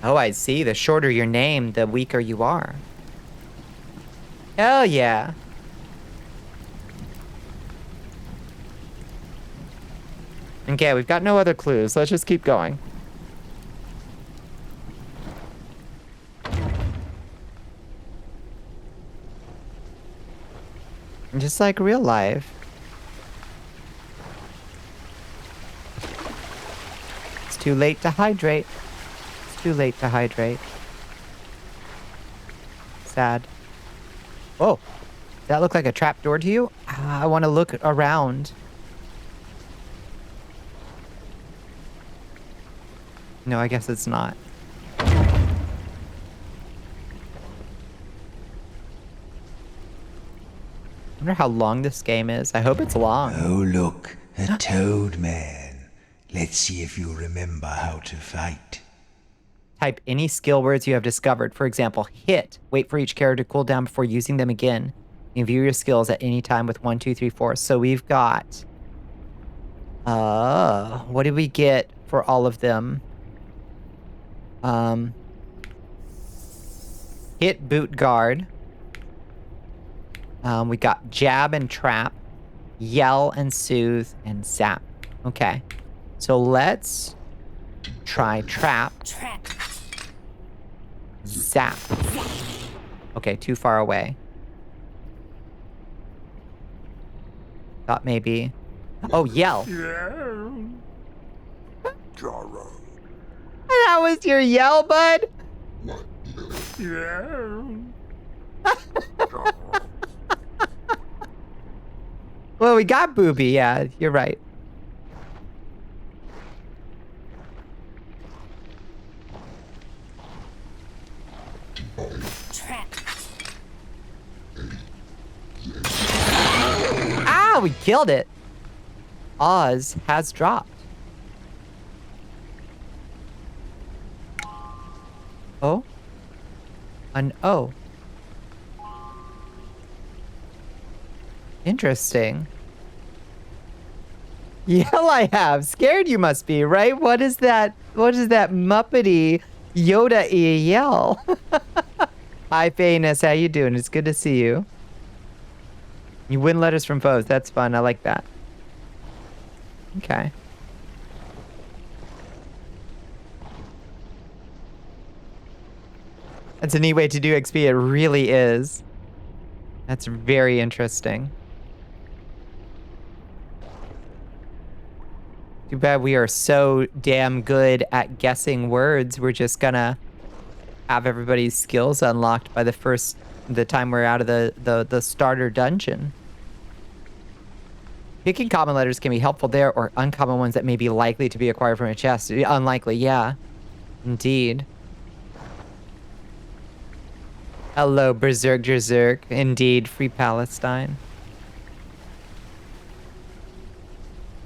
Oh, I see. The shorter your name, the weaker you are. Hell yeah. Okay, we've got no other clues. Let's just keep going. Just like real life. It's too late to hydrate. It's too late to hydrate. Sad. Whoa. Does that look like a trapdoor to you? I want to look around. No, I guess it's not. I wonder how long this game is. I hope it's long. Oh, look, A toad man. Let's see if you remember how to fight. Type any skill words you have discovered. For example, hit. Wait for each character to cool down before using them again. You can view your skills at any time with 1, 2, 3, 4. So we've got... what did we get for all of them? Hit, boot, guard. We got jab and trap. Yell and soothe and zap. Okay. So let's try trap. Zap. Okay, too far away. Thought maybe... Oh, yell. That was your yell, bud? Well, we got Booby. Yeah, you're right. Ah, we killed it. Oz has dropped. Oh? An O. Interesting. Yell I have. Scared you must be, right? What is that? What is that Muppety Yoda yell? Hi, Fayness. How you doing? It's good to see you. You win letters from foes. That's fun. I like that. Okay. That's a neat way to do XP. It really is. That's very interesting. Too bad we are so damn good at guessing words. We're just gonna have everybody's skills unlocked by the time we're out of the starter dungeon. Picking common letters can be helpful there, or uncommon ones that may be likely to be acquired from a chest. Unlikely, yeah. Indeed. Hello, Berserk Jerserk. Indeed, free Palestine.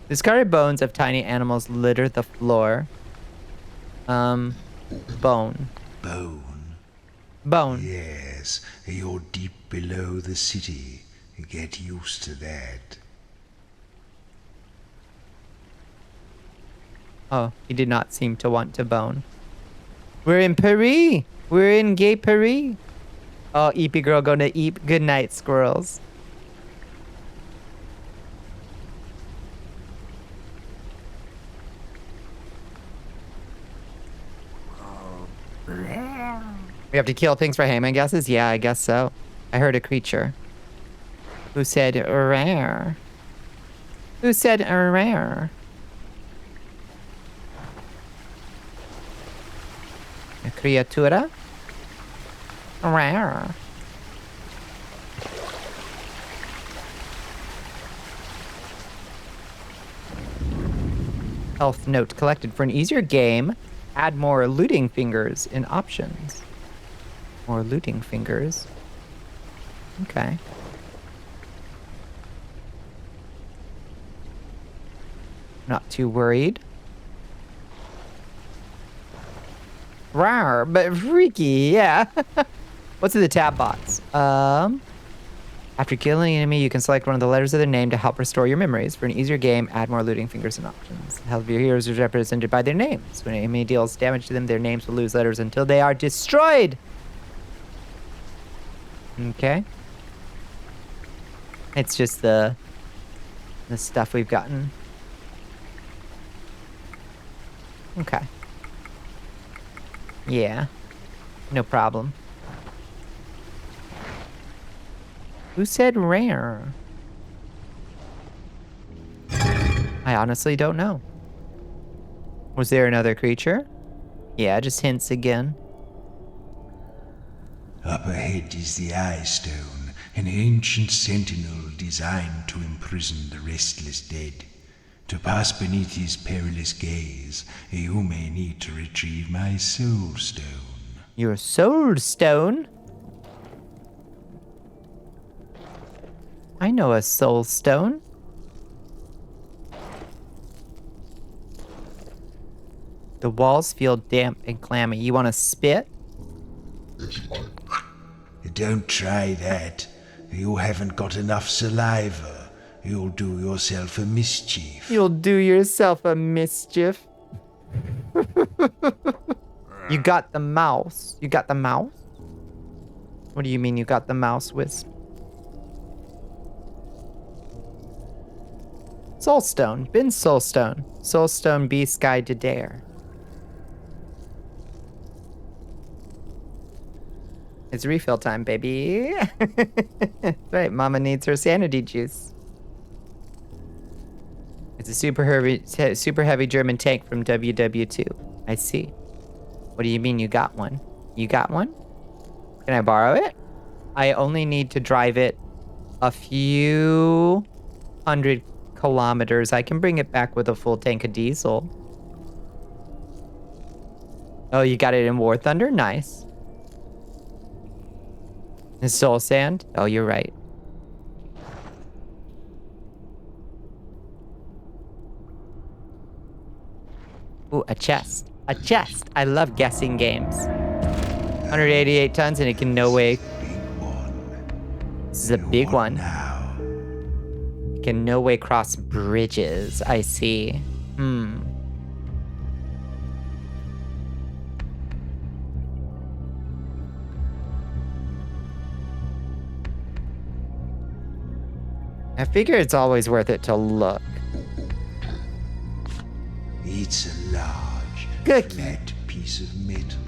Discarded bones of tiny animals litter the floor. Bone. Bone. Bone. Yes, you're deep below the city. Get used to that. Oh, he did not seem to want to bone. We're in Paris. We're in gay Paris. Oh, Eepy girl going to eat. Good night, squirrels. We have to kill things for Heyman guesses? Yeah, I guess so. I heard a creature. Who said rare? Who said rare? A criatura? Rare. Health note collected. For an easier game, add more looting fingers in options. More looting fingers. Okay. Not too worried. Rawr, but freaky, yeah. What's in the tab box? After killing an enemy, you can select one of the letters of their name to help restore your memories. For an easier game, add more looting fingers and options. The health of your heroes is represented by their names. When an enemy deals damage to them, their names will lose letters until they are destroyed. Okay. It's just the stuff we've gotten. Okay. Yeah. No problem. Who said rare? I honestly don't know. Was there another creature? Yeah, just hints again. Up ahead is the Eye Stone, an ancient sentinel designed to imprison the restless dead. To pass beneath his perilous gaze, you may need to retrieve my Soul Stone. Your Soul Stone? I know a Soul Stone. The walls feel damp and clammy. You want to spit? Don't try that. You haven't got enough saliva. You'll do yourself a mischief. You'll do yourself a mischief. You got the mouse. You got the mouse? What do you mean you got the mouse, Wisp? Soulstone. Bin Soulstone. Soulstone be Sky to Dare. It's refill time, baby. That's right, Mama needs her sanity juice. It's a super heavy German tank from WW2. I see. What do you mean you got one? You got one? Can I borrow it? I only need to drive it a few hundred kilometers. I can bring it back with a full tank of diesel. Oh, you got it in War Thunder? Nice. Is Soul Sand? Oh, you're right. Ooh, a chest. A chest. I love guessing games. 188 tons and it can no way. This is a big one. It can no way cross bridges. I see. I figure it's always worth it to look. It's a large, Cookie. flat piece of metal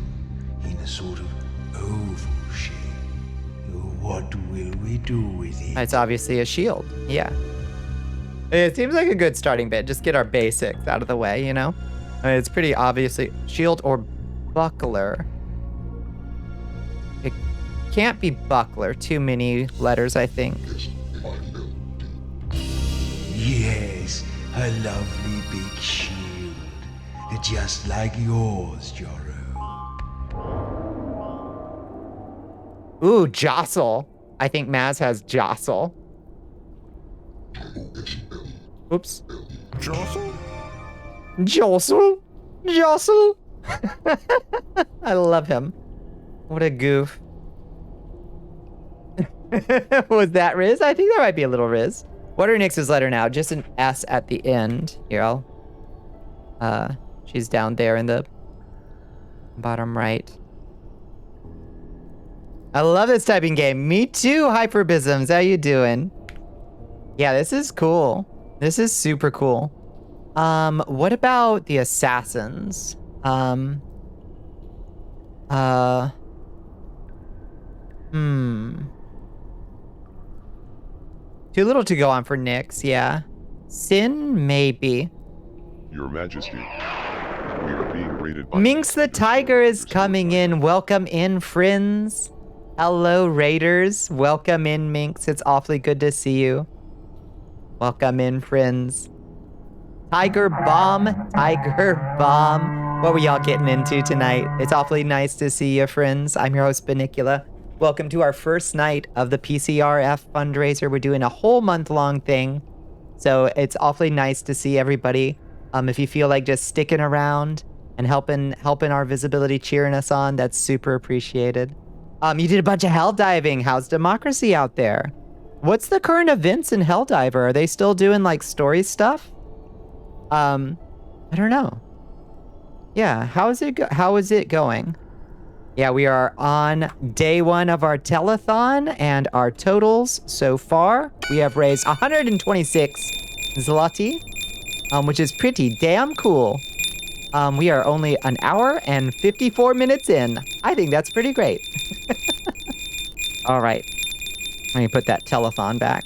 in a sort of oval shape. What will we do with it? It's obviously a shield. Yeah. It seems like a good starting bit. Just get our basics out of the way, you know? I mean, it's pretty obviously shield or buckler. It can't be buckler. Too many letters, I think. Yes, a lovely big shield. Just like yours, Joro. Ooh, jostle. I think Maz has jostle. Oops. Jostle? Jostle? Jostle? I love him. What a goof. Was that Riz? I think there might be a little Riz. What are Nyx's letter now? Just an S at the end. Here, she's down there in the bottom right. I love this typing game. Me too, Hyperbisms. How you doing? Yeah, this is cool. This is super cool. What about the assassins? Too little to go on for Nyx, yeah. Sin, maybe. Your Majesty, we are being raided by Minx the Tiger is coming in. Welcome in, friends. Hello, Raiders. Welcome in, Minx. It's awfully good to see you. Welcome in, friends. Tiger Bomb. Tiger Bomb. What were y'all getting into tonight? It's awfully nice to see you, friends. I'm your host, Bonnicula. Welcome to our first night of the Pcrf fundraiser. We're doing a whole month-long thing. So it's awfully nice to see everybody. If you feel like just sticking around and helping our visibility, cheering us on, that's super appreciated. You did a bunch of hell diving. How's democracy out there? What's the current events in Helldiver? Are they still doing like story stuff? I don't know. Yeah, how is it going? Yeah, we are on day 1 of our telethon, and our totals so far, we have raised 126 zloty, which is pretty damn cool. We are only an hour and 54 minutes in. I think that's pretty great. All right, let me put that telethon back.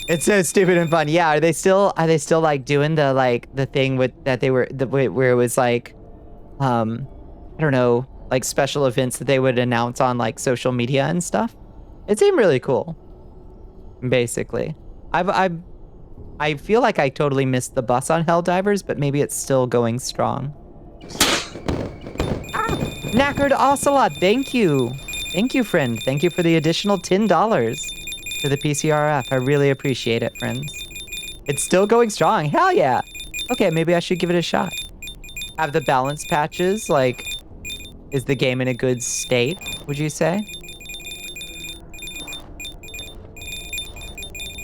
It's so stupid and fun. Yeah, are they still like doing the thing with that they were where it was like, I don't know, like special events that they would announce on like social media and stuff? It seemed really cool. Basically, I feel like I totally missed the bus on Helldivers, but maybe it's still going strong. Knackered Ocelot, thank you. Thank you, friend. Thank you for the additional $10 to the PCRF. I really appreciate it, friends. It's still going strong. Hell yeah. Okay, maybe I should give it a shot. Have the balance patches, like, is the game in a good state, would you say?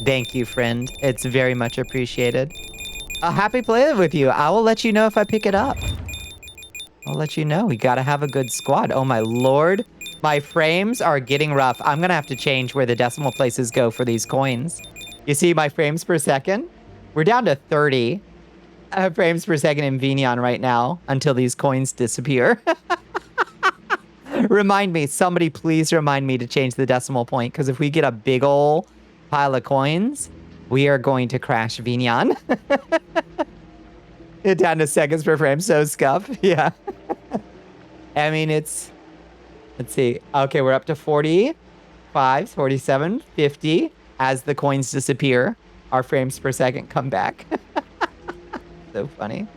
Thank you, friend. It's very much appreciated. Happy playing with you. I will let you know if I pick it up. I'll let you know. We gotta have a good squad. Oh my lord. My frames are getting rough. I'm gonna have to change where the decimal places go for these coins. You see my frames per second? We're down to 30 frames per second in Venion right now until these coins disappear. Remind me, somebody please remind me to change the decimal point, because if we get a big ol' pile of coins, we are going to crash Venion. It down to seconds per frame, so scuff. Yeah. I mean, it's... Let's see. Okay, we're up to 45, 47, 50. As the coins disappear, our frames per second come back. So funny.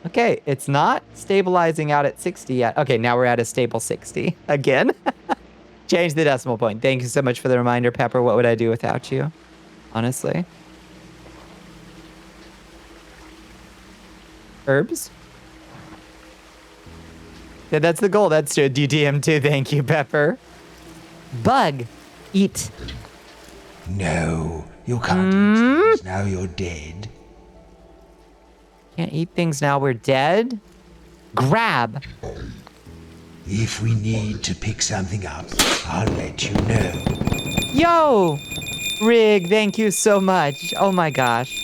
Okay, it's not stabilizing out at 60 yet. Okay, now we're at a stable 60 again. Change the decimal point. Thank you so much for the reminder, Pepper. What would I do without you? Honestly. Herbs? Yeah, that's the goal. That's true. DTM too. Thank you, Pepper. Bug. Eat. No, you can't eat things now you're dead. Can't eat things now we're dead? Grab. If we need to pick something up, I'll let you know. Yo! Rig, thank you so much. Oh my gosh.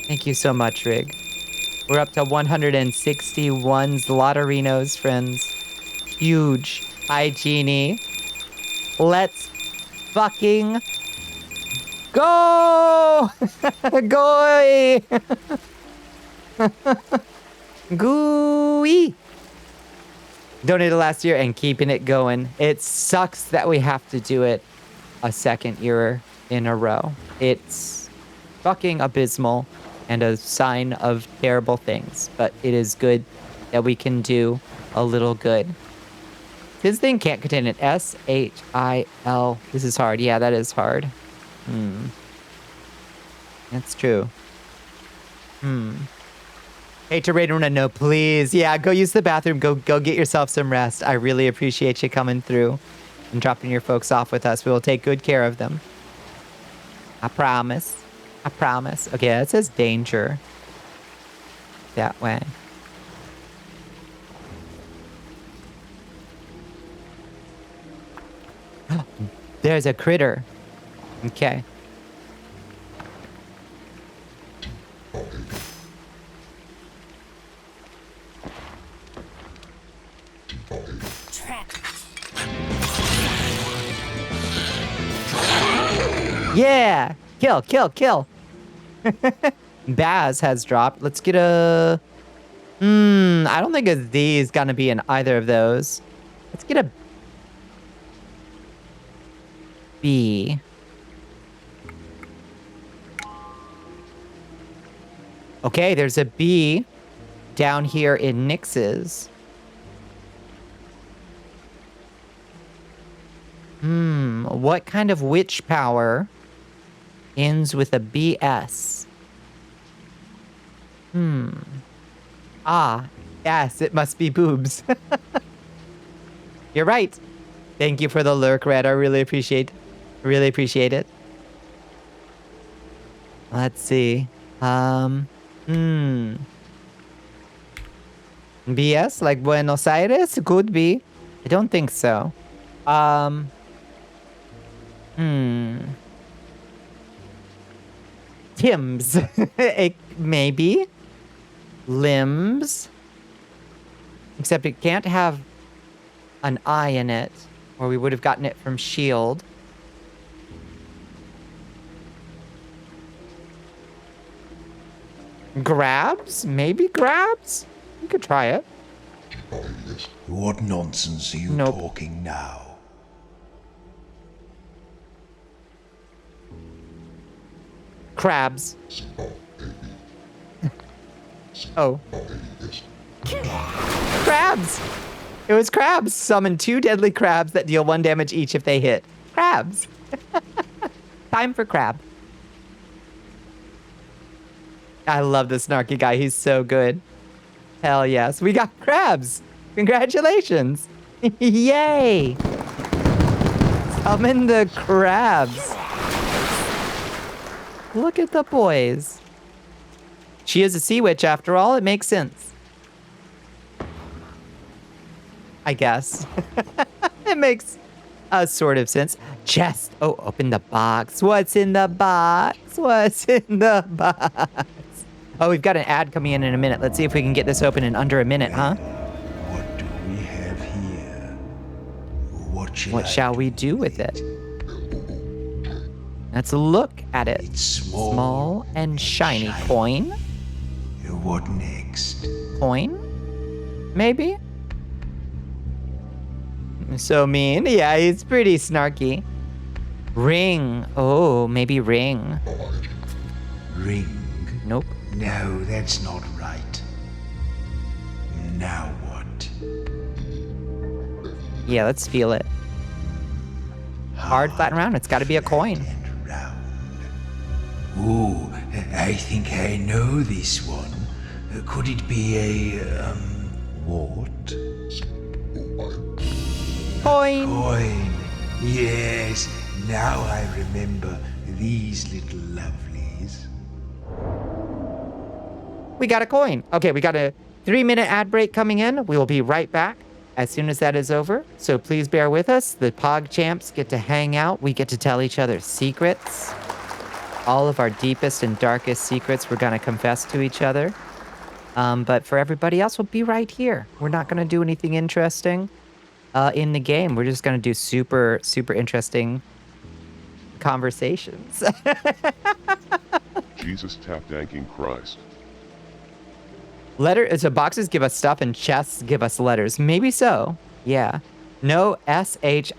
Thank you so much, Rig. We're up to 161 Zlotarinos, friends. Huge. Hi, Genie. Let's fucking go! Goy! Gooey! Donated last year and keeping it going. It sucks that we have to do it a second year in a row. It's fucking abysmal and a sign of terrible things, but it is good that we can do a little good. This thing can't contain an S-H-I-L. This is hard. Yeah, that is hard. That's true. Hate to raid Runa. No, please. Yeah, go use the bathroom. Go get yourself some rest. I really appreciate you coming through and dropping your folks off with us. We will take good care of them. I promise. I promise. Okay, that says danger. That way. There's a critter. Okay. Yeah! Kill, kill, kill! Baz has dropped. Let's get a... I don't think a Z is gonna be in either of those. Let's get a... B. Okay, there's a B down here in Nyx's. What kind of witch power ends with a BS? Ah, yes, it must be boobs. You're right. Thank you for the lurk, Red. I really appreciate it. Let's see. BS, like Buenos Aires? Could be. I don't think so. Tim's. Maybe. Limbs. Except it can't have an I in it, or we would have gotten it from Shield. Grabs? Maybe grabs? You could try it. What nonsense are you talking now? Crabs. Oh. Crabs! It was crabs. Summon 2 deadly crabs that deal 1 damage each if they hit. Crabs. Time for crab. I love this snarky guy. He's so good. Hell yes. We got crabs. Congratulations. Yay. Summon the crabs. Look at the boys. She is a sea witch after all. It makes sense. I guess. It makes a sort of sense. Chest. Oh, open the box. What's in the box? What's in the box? Oh, we've got an ad coming in a minute. Let's see if we can get this open in under a minute, huh? What do we have here? What shall we do with it? Let's look at it. It's small, Small and shiny. Coin? What next? Coin? Maybe? So mean. Yeah, he's pretty snarky. Ring. Oh, maybe ring. Ring? Nope. No, that's not right. Now what? Yeah, let's feel it. Hard, flat, and round. It's got to be a coin. And round. Ooh, I think I know this one. Could it be a, what? Coin. Coin. Yes, now I remember these little lovelies. We got a coin. Okay, we got a 3-minute ad break coming in. We will be right back as soon as that is over. So please bear with us. The Pog Champs get to hang out. We get to tell each other secrets. All of our deepest and darkest secrets we're going to confess to each other. But for everybody else, we'll be right here. We're not going to do anything interesting in the game. We're just going to do super, super interesting conversations. Jesus tap danking Christ. So boxes give us stuff and chests give us letters. Maybe so. Yeah. No S-H-I-L-C-O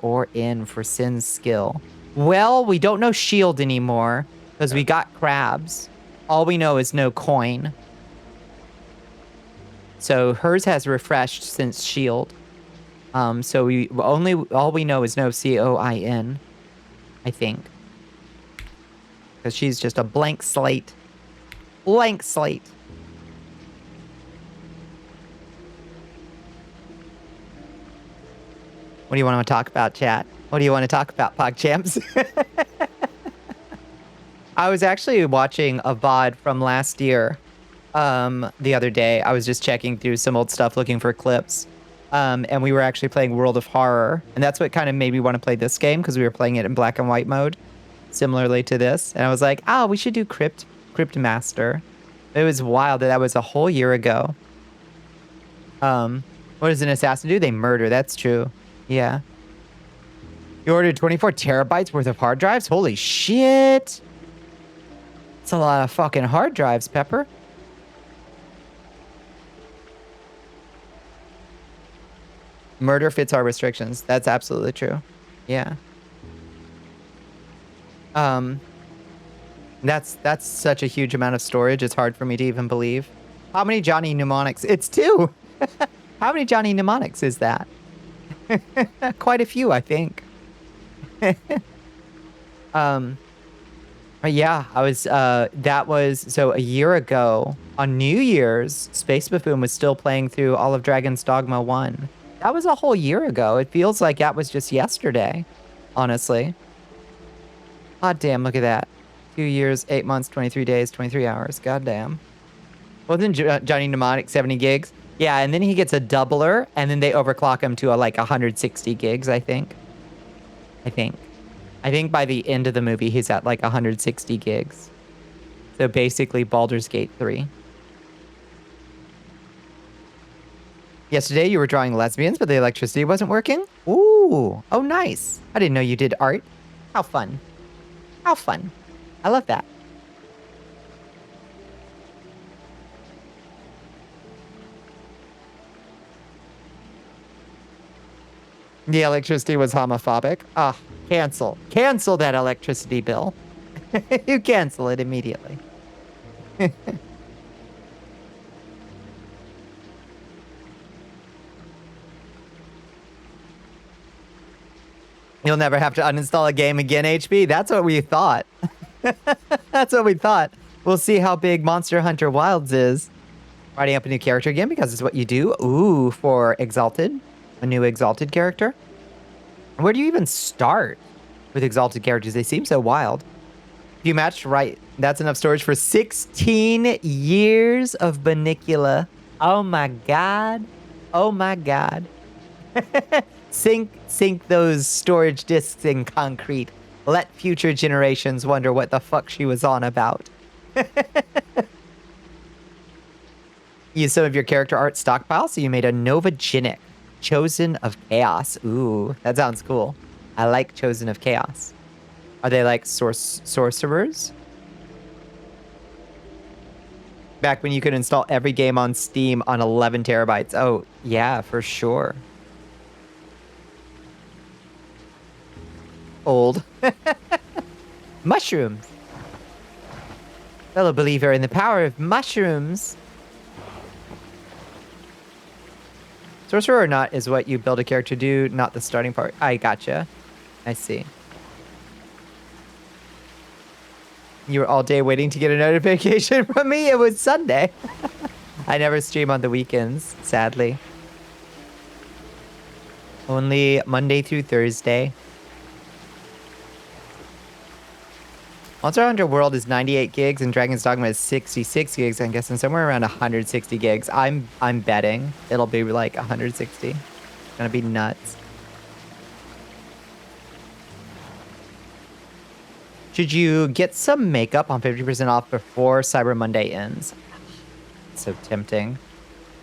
or N for Sin's skill. Well, we don't know shield anymore because we got crabs. All we know is no coin. So hers has refreshed since shield. So all we know is no C-O-I-N, I think. Because she's just a blank slate. Blank slate. What do you want to talk about, chat? What do you want to talk about, PogChamps? I was actually watching a VOD from last year the other day. I was just checking through some old stuff looking for clips. And we were actually playing World of Horror. And that's what kind of made me want to play this game because we were playing it in black and white mode, similarly to this. And I was like, oh, we should do Crypt Master. It was wild. That was a whole year ago. What does an assassin do? They murder. That's true. Yeah. You ordered 24 terabytes worth of hard drives? Holy shit. That's a lot of fucking hard drives, Pepper. Murder fits our restrictions. That's absolutely true. Yeah. That's such a huge amount of storage. It's hard for me to even believe. How many Johnny Mnemonics? It's 2. How many Johnny Mnemonics is that? Quite a few, I think. Yeah, I was, that was, so a year ago on New Year's, Space Buffoon was still playing through all of Dragon's Dogma 1. That was a whole year ago. It feels like that was just yesterday, honestly. God damn, look at that. 2 years, 8 months, 23 days, 23 hours. God damn. Wasn't Johnny Mnemonic 70 gigs? Yeah, and then he gets a doubler, and then they overclock him to like 160 gigs, I think. I think by the end of the movie, he's at like 160 gigs. So basically Baldur's Gate 3. Yesterday you were drawing lesbians, but the electricity wasn't working? Ooh, oh nice. I didn't know you did art. How fun. How fun. I love that. The electricity was homophobic. Ah, cancel. Cancel that electricity bill. You cancel it immediately. You'll never have to uninstall a game again, HB. That's what we thought. That's what we thought. We'll see how big Monster Hunter Wilds is. Writing up a new character again because it's what you do. Ooh, for Exalted. A new Exalted character. Where do you even start with Exalted characters? They seem so wild. If you match right, that's enough storage for 16 years of Bonnicula. Oh my god. Oh my god. Sink those storage discs in concrete. Let future generations wonder what the fuck she was on about. Use some of your character art stockpile, so you made a Novagenic. Chosen of Chaos. Ooh, that sounds cool. I like Chosen of Chaos. Are they like sorcerers? Back when you could install every game on Steam on 11 terabytes. Oh, yeah, for sure. Old. Mushrooms. Fellow believer in the power of mushrooms. Sorcerer or not is what you build a character to do, not the starting part. I gotcha. I see. You were all day waiting to get a notification from me? It was Sunday. I never stream on the weekends, sadly. Only Monday through Thursday. Monster Hunter World is 98 gigs and Dragon's Dogma is 66 gigs. I'm guessing somewhere around 160 gigs. I'm betting it'll be like 160. It's gonna be nuts. Should you get some makeup on 50% off before Cyber Monday ends? So tempting.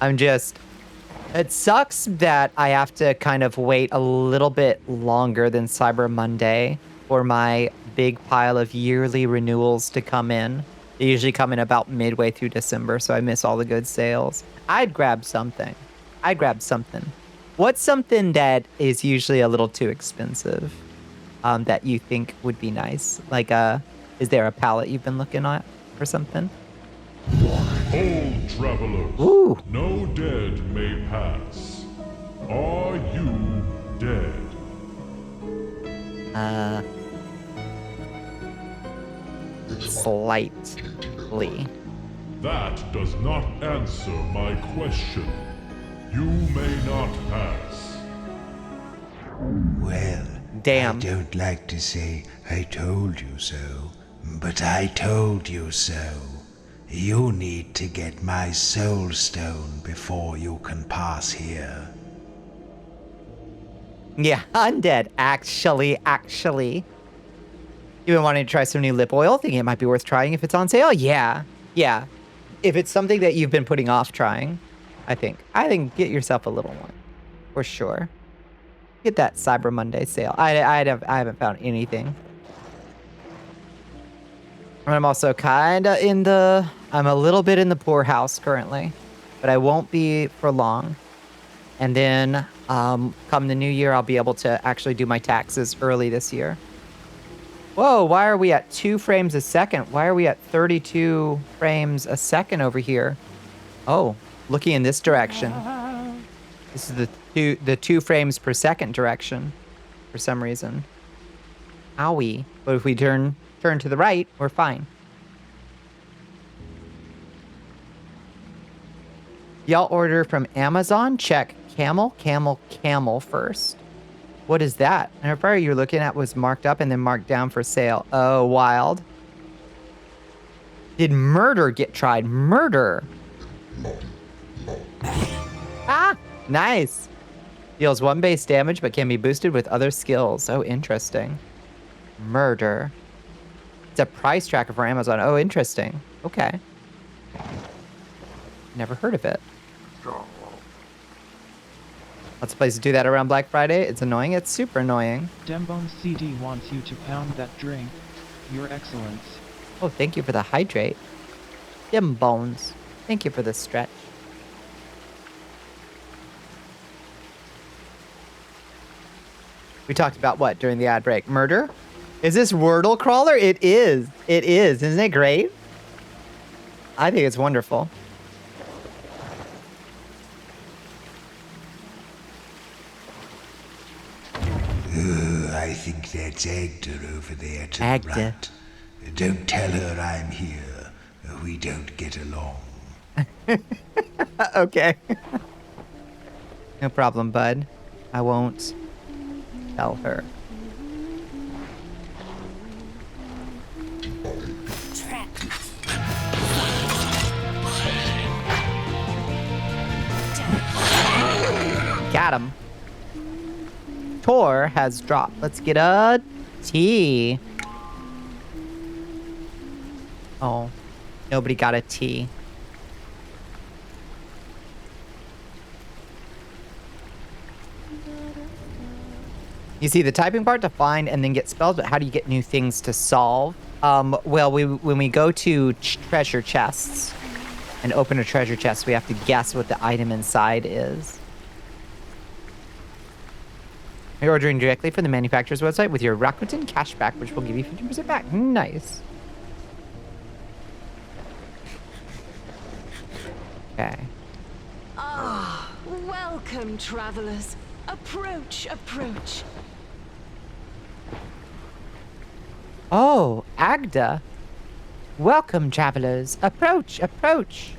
It sucks that I have to kind of wait a little bit longer than Cyber Monday for my big pile of yearly renewals to come in. They usually come in about midway through December, so I miss all the good sales. I'd grab something. What's something that is usually a little too expensive that you think would be nice? Like, is there a palette you've been looking at or something? Old travelers, Ooh. no dead may pass. Are you dead? Slightly. That does not answer my question. You may not pass. Well, Damn. I don't like to say I told you so, but I told you so. You need to get my soul stone before you can pass here. Yeah, undead. Actually. You've been wanting to try some new lip oil, thinking it might be worth trying if it's on sale? Yeah. If it's something that you've been putting off trying, I think get yourself a little one. For sure. Get that Cyber Monday sale. I haven't found anything. I'm also I'm a little bit in the poorhouse currently, but I won't be for long. And then come the new year, I'll be able to actually do my taxes early this year. Whoa, why are we at 2 frames a second? Why are we at 32 frames a second over here? Oh, looking in this direction. This is the 2 frames per second direction for some reason. Owie. But if we turn to the right, we're fine. Y'all order from Amazon? Check camel first. What is that? And the fire you're looking at was marked up and then marked down for sale. Oh, wild. Did murder get tried? Murder. Ah, nice. Deals 1 base damage but can be boosted with other skills. Oh, interesting. Murder. It's a price tracker for Amazon. Oh, interesting. Okay. Never heard of it. Lots of places do that around Black Friday. It's annoying. It's super annoying. Dembone CD wants you to pound that drink. Your Excellence. Oh, thank you for the hydrate. Dim bones. Thank you for the stretch. We talked about what during the ad break? Murder? Is this Wordle Crawler? It is. It is. Isn't it great? I think it's wonderful. I think that's Agda over there to Agda. the right. Don't tell her I'm here. We don't get along. Okay. No problem, bud. I won't tell her. Got him. Tor has dropped. Let's get a T. Oh, nobody got a T. You see the typing part to find and then get spells, but how do you get new things to solve? Well, when we go to treasure chests and open a treasure chest, we have to guess what the item inside is. You're ordering directly from the manufacturer's website with your Rakuten cashback, which will give you 50% back. Nice. Okay. Ah, welcome, travelers. Approach, approach. Oh, Agda. Welcome, travelers. Approach, approach.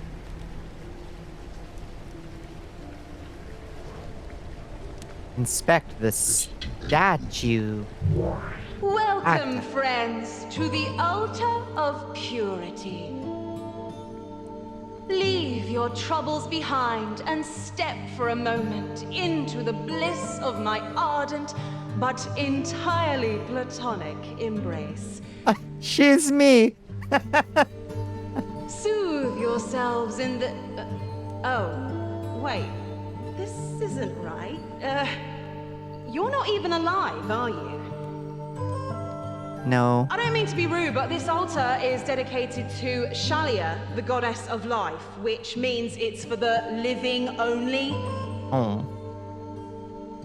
Inspect the statue. Welcome, friends, to the altar of purity. Leave your troubles behind and step for a moment into the bliss of my ardent but entirely platonic embrace. She's me. Soothe yourselves in the... oh, wait. This isn't right. You're not even alive, are you? No. I don't mean to be rude, but this altar is dedicated to Shalia, the goddess of life, which means it's for the living only. Oh.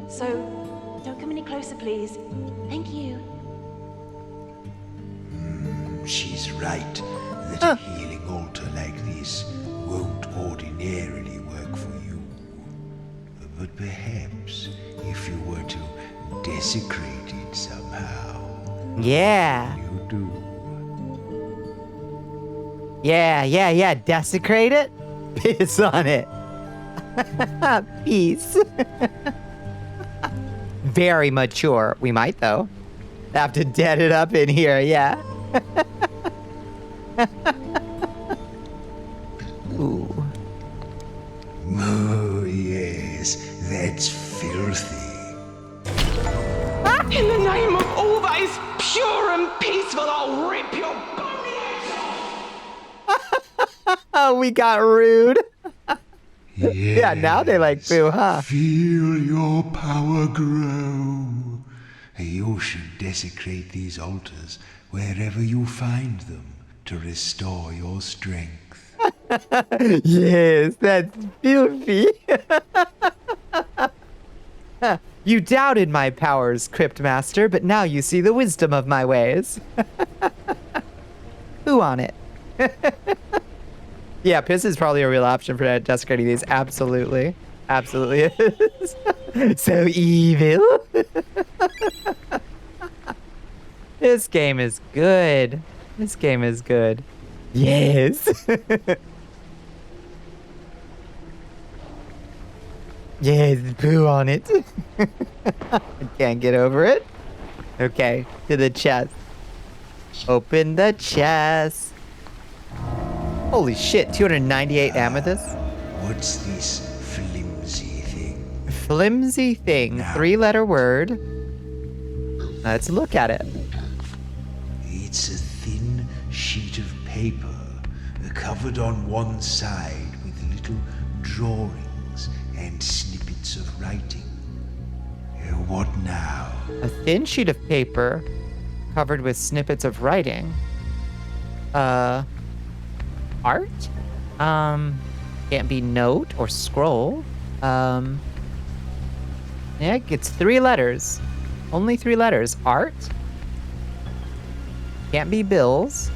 So, don't come any closer, please. Thank you. She's right that a healing altar like this won't ordinarily work for you. But perhaps if you were to desecrate it somehow. Yeah. You do. Yeah. Desecrate it. Piss on it. Peace. Very mature. We might, though. Have to dead it up in here, yeah. Ooh. Oh, yes, that's filthy. In the name of all that is pure and peaceful, I'll rip your bunions! Oh, we got rude. Yes, Yeah, now they like boo, huh? Feel your power grow. You should desecrate these altars wherever you find them to restore your strength. Yes, that's filthy. You doubted my powers, Crypt Master, but now you see the wisdom of my ways. Who on it? Yeah, piss is probably a real option for desecrating these. Absolutely. Absolutely is. So evil. This game is good. This game is good. Yes. Yes, poo on it. I can't get over it. Okay, to the chest. Open the chest. Holy shit, 298 amethyst? What's this flimsy thing? Flimsy thing, 3-letter word. Let's look at it. It's a thin sheet of paper, covered on one side with little drawings and snippets of writing. What now? A thin sheet of paper covered with snippets of writing. Art? Can't be note or scroll. Yeah, it's 3 letters. Only 3 letters. Art? Can't be bills.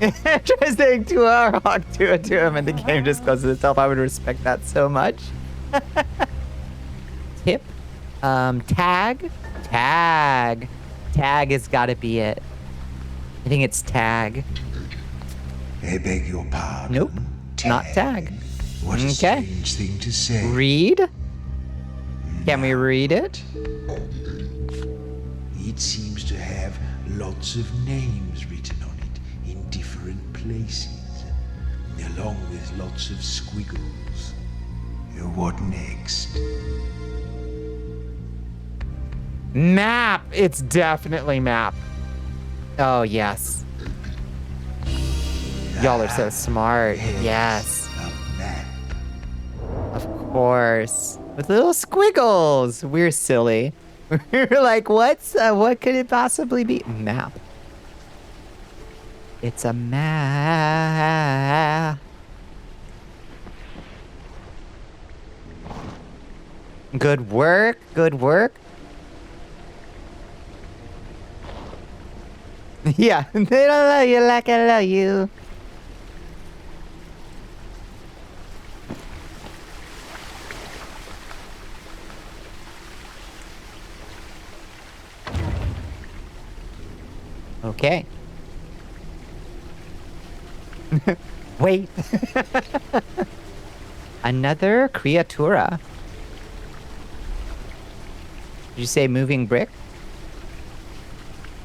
Try saying to our hawk to him and the game just closes itself. I would respect that so much. Tip. Tag. Tag. Tag has got to be it. I think it's tag. I beg your pardon. Nope. Not tag. What a Okay. strange thing to say. Read? Can we read it? It seems to have lots of names written on it in different places, along with lots of squiggles. What next? Map. It's definitely map. Oh, yes. Y'all are so smart. Yes. A map. Of course. With little squiggles. We're silly. We're like, what could it possibly be? Map. It's a map. Good work. Good work. Yeah, they don't love you like I love you. Okay. Wait. Another criatura. Did you say moving brick?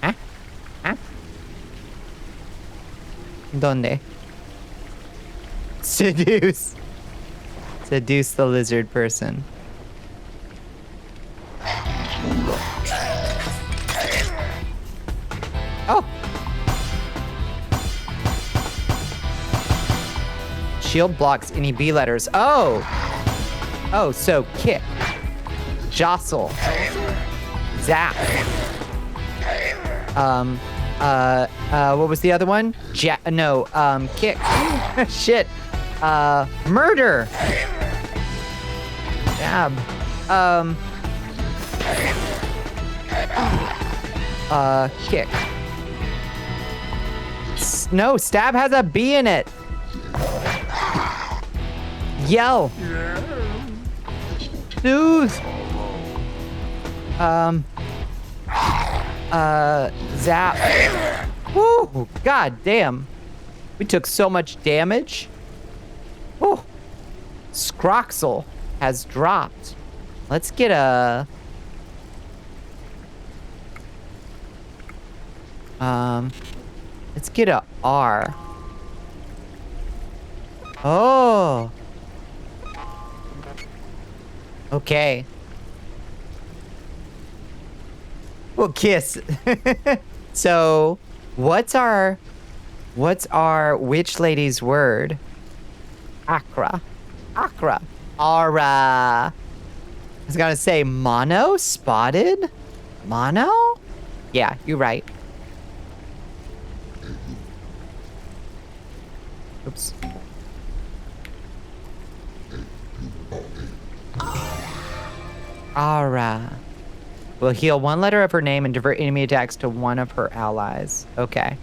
Huh? Huh? Donde? Seduce. Seduce the lizard person. Oh. Shield blocks any B letters. Oh. Oh, so kick. Jostle. Zap. What was the other one? Kick. Shit. Murder. Jab. Kick. No, stab has a B in it. Yell. Soothe. Zap. Woo, god damn. We took so much damage. Woo. Scroxel has dropped. Let's get a... let's get a R. Oh. Okay. Well, kiss. So, what's our witch lady's word? Akra. Akra. Ara. I was gonna say mono? Spotted? Mono? Yeah, you're right. Oops. Ara. Will heal one letter of her name and divert enemy attacks to one of her allies. Okay.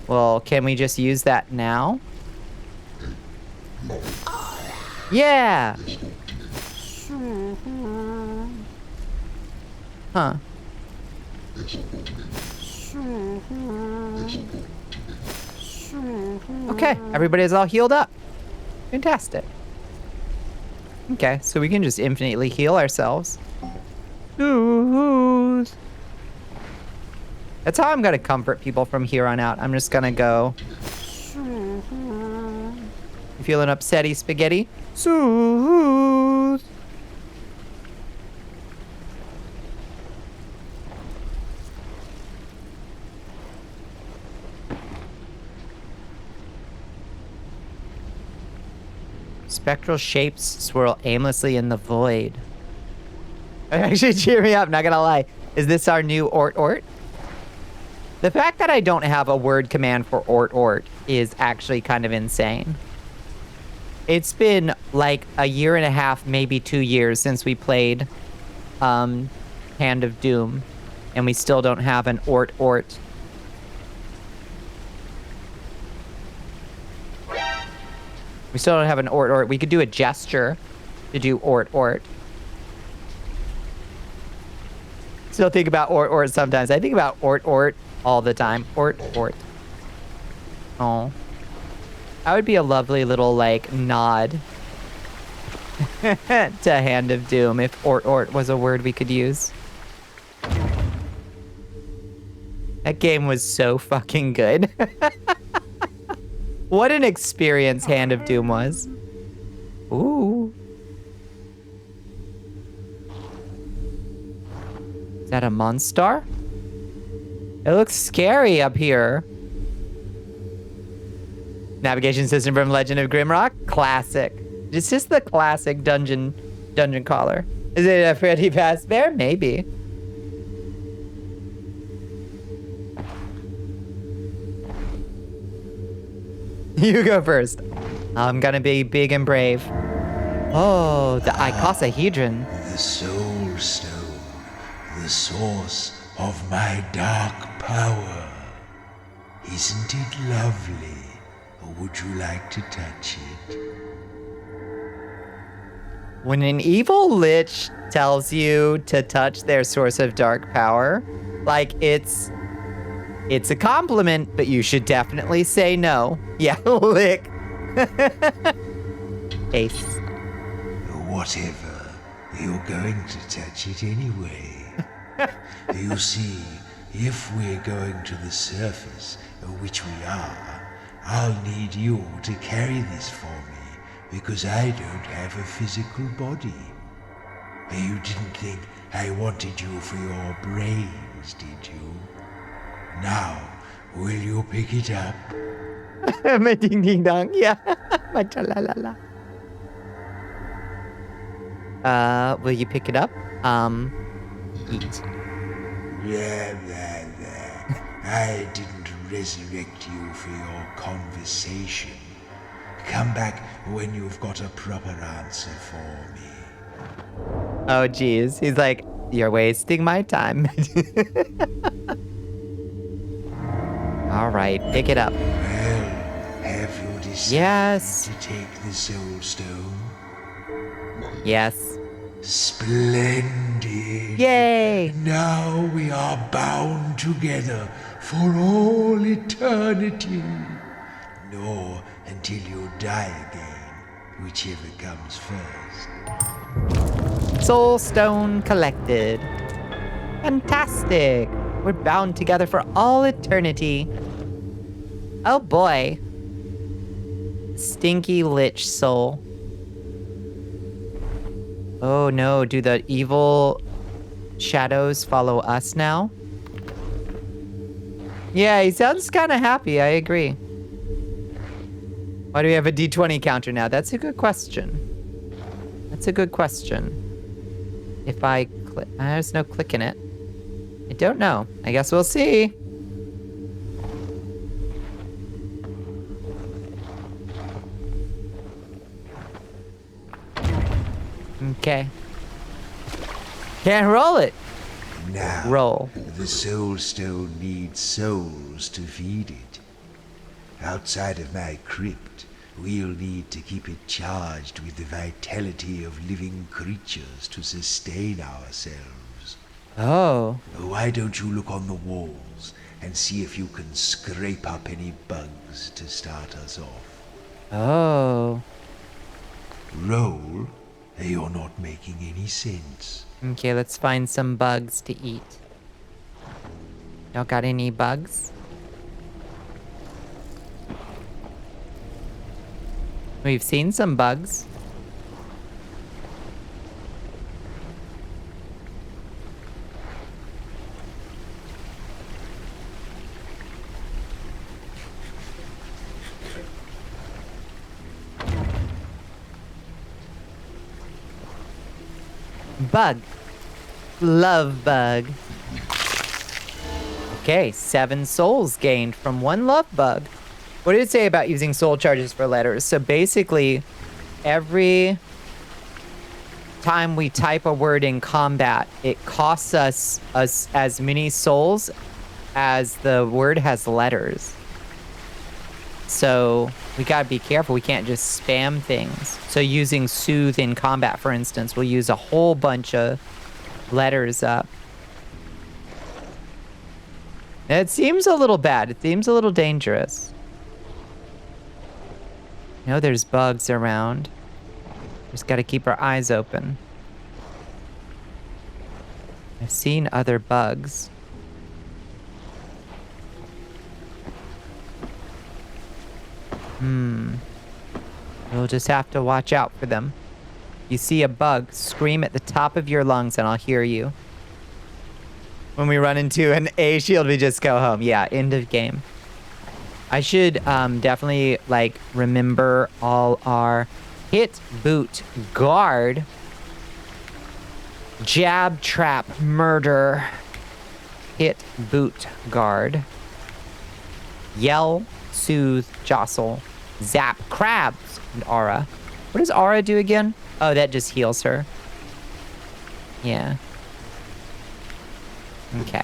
Well, can we just use that now? Yeah! Huh. Okay, everybody's all healed up. Fantastic. Okay, so we can just infinitely heal ourselves. That's how I'm gonna comfort people from here on out. I'm just gonna go. You feeling upsetty, spaghetti? Soothe. Spectral shapes swirl aimlessly in the void. Actually, cheer me up, not gonna lie. Is this our new Ort? The fact that I don't have a word command for Ort is actually kind of insane. It's been like a year and a half, maybe 2 years since we played Hand of Doom, and we still don't have an Ort. We still don't have an Ort. We could do a gesture to do Ort. Still think about Ort sometimes. I think about Ort all the time. Ort. Oh. That would be a lovely little, like, nod to Hand of Doom if Ort was a word we could use. That game was so fucking good. What an experience Hand of Doom was. Ooh. Is that a monster? It looks scary up here. Navigation system from Legend of Grimrock? Classic. It's just the classic dungeon crawler. Is it a Freddy Fazbear? Maybe. You go first. I'm gonna be big and brave. Oh, the icosahedron. The Soul Stone, the source of my dark power. Isn't it lovely? Or would you like to touch it? When an evil lich tells you to touch their source of dark power, like it's a compliment, but you should definitely say no. Yeah, lick. Ace. Whatever, you're going to touch it anyway. You see, if we're going to the surface, which we are, I'll need you to carry this for me, because I don't have a physical body. You didn't think I wanted you for your brains, did you? Now, will you pick it up? My ding ding dong, yeah. My cha la la la. Will you pick it up? Eat. Blah, blah, blah. I didn't resurrect you for your conversation. Come back when you've got a proper answer for me. Oh, geez. He's like, you're wasting my time. All right, pick it up. Well, have you decided Yes. to take the Soul Stone? Yes. Splendid. Yay. Now we are bound together for all eternity. Nor until you die again, whichever comes first. Soul Stone collected. Fantastic. We're bound together for all eternity. Oh boy. Stinky lich soul. Oh no, do the evil shadows follow us now? Yeah, he sounds kind of happy, I agree. Why do we have a D20 counter now? That's a good question. That's a good question. If I click, there's no click in it. I don't know. I guess we'll see. Okay. Can't roll it. Now, Roll. the Soul Stone needs souls to feed it. Outside of my crypt, we'll need to keep it charged with the vitality of living creatures to sustain ourselves. Oh. Why don't you look on the walls and see if you can scrape up any bugs to start us off? Oh. Roll? You're not making any sense. Okay, let's find some bugs to eat. Y'all got any bugs? We've seen some bugs. Bug. Love bug. Okay, 7 souls gained from 1 love bug. What did it say about using soul charges for letters? So basically, every time we type a word in combat, it costs us as many souls as the word has letters. So we gotta be careful. We can't just spam things. So using soothe in combat, for instance, we'll use a whole bunch of letters up. It seems a little bad. It seems a little dangerous. I know there's bugs around. Just gotta keep our eyes open. I've seen other bugs. We'll just have to watch out for them. You see a bug, scream at the top of your lungs and I'll hear you. When we run into an A shield, we just go home. Yeah, end of game. I should definitely, like, remember all our hit, boot, guard, jab, trap, murder, hit, boot, guard, yell, soothe, jostle, zap, crabs, and aura. What does aura do again? Oh, that just heals her. Yeah. Okay.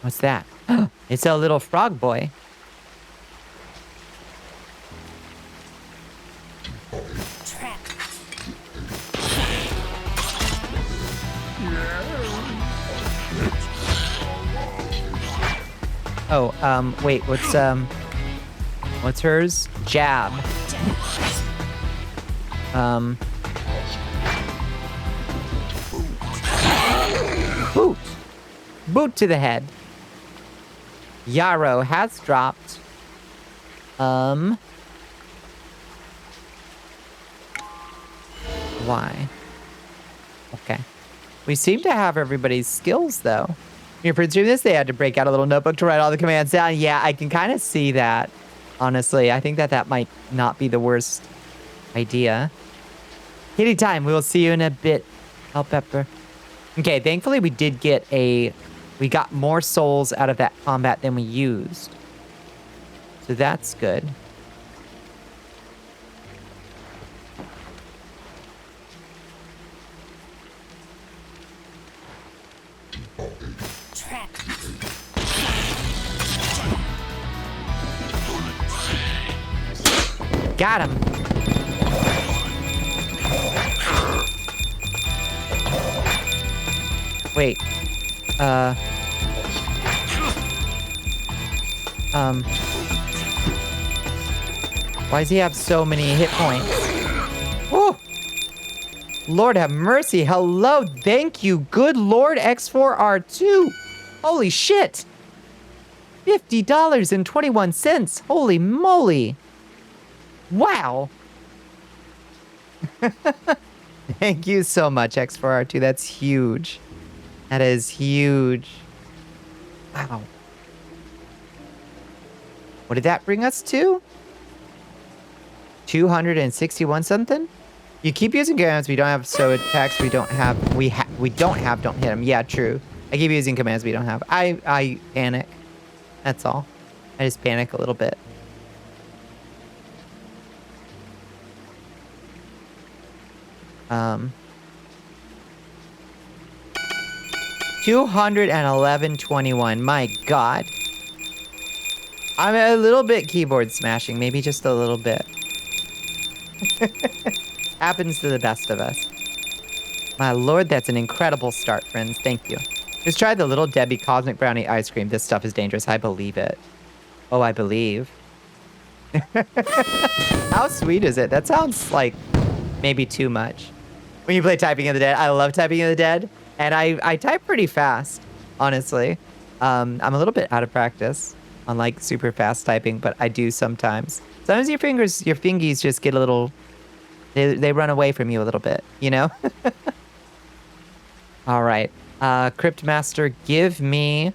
What's that? It's a little frog boy. Oh, wait, what's hers? Jab. Boot. Boot to the head. Yarrow has dropped. Why? Okay. We seem to have everybody's skills, though. You're pursuing this, they had to break out a little notebook to write all the commands down. Yeah, I can kind of see that. Honestly, I think that might not be the worst idea. Kitty time. We will see you in a bit. Oh, Pepper. Okay, thankfully we did get we got more souls out of that combat than we used. So that's good. Got him. Wait. Why does he have so many hit points? Woo! Lord have mercy. Hello. Thank you. Good Lord X4R2. Holy shit. $50.21. Holy moly. Wow. Thank you so much, X4R2. That's huge. That is huge. Wow. What did that bring us to? 261 something? You keep using commands we don't have, so attacks we don't have, don't hit them. Yeah, true. I keep using commands we don't have. I panic. That's all. I just panic a little bit. Um, 211.21. My God. I'm a little bit keyboard smashing, maybe just a little bit. Happens to the best of us. My Lord, that's an incredible start, friends. Thank you. Just try the Little Debbie Cosmic Brownie ice cream. This stuff is dangerous. I believe it. Oh, I believe. How sweet is it? That sounds like maybe too much. When you play Typing of the Dead, I love Typing of the Dead. And I type pretty fast, honestly. I'm a little bit out of practice on like super fast typing, but I do sometimes. Sometimes your fingies just get a little, they run away from you a little bit, you know? All right. Crypt Master, give me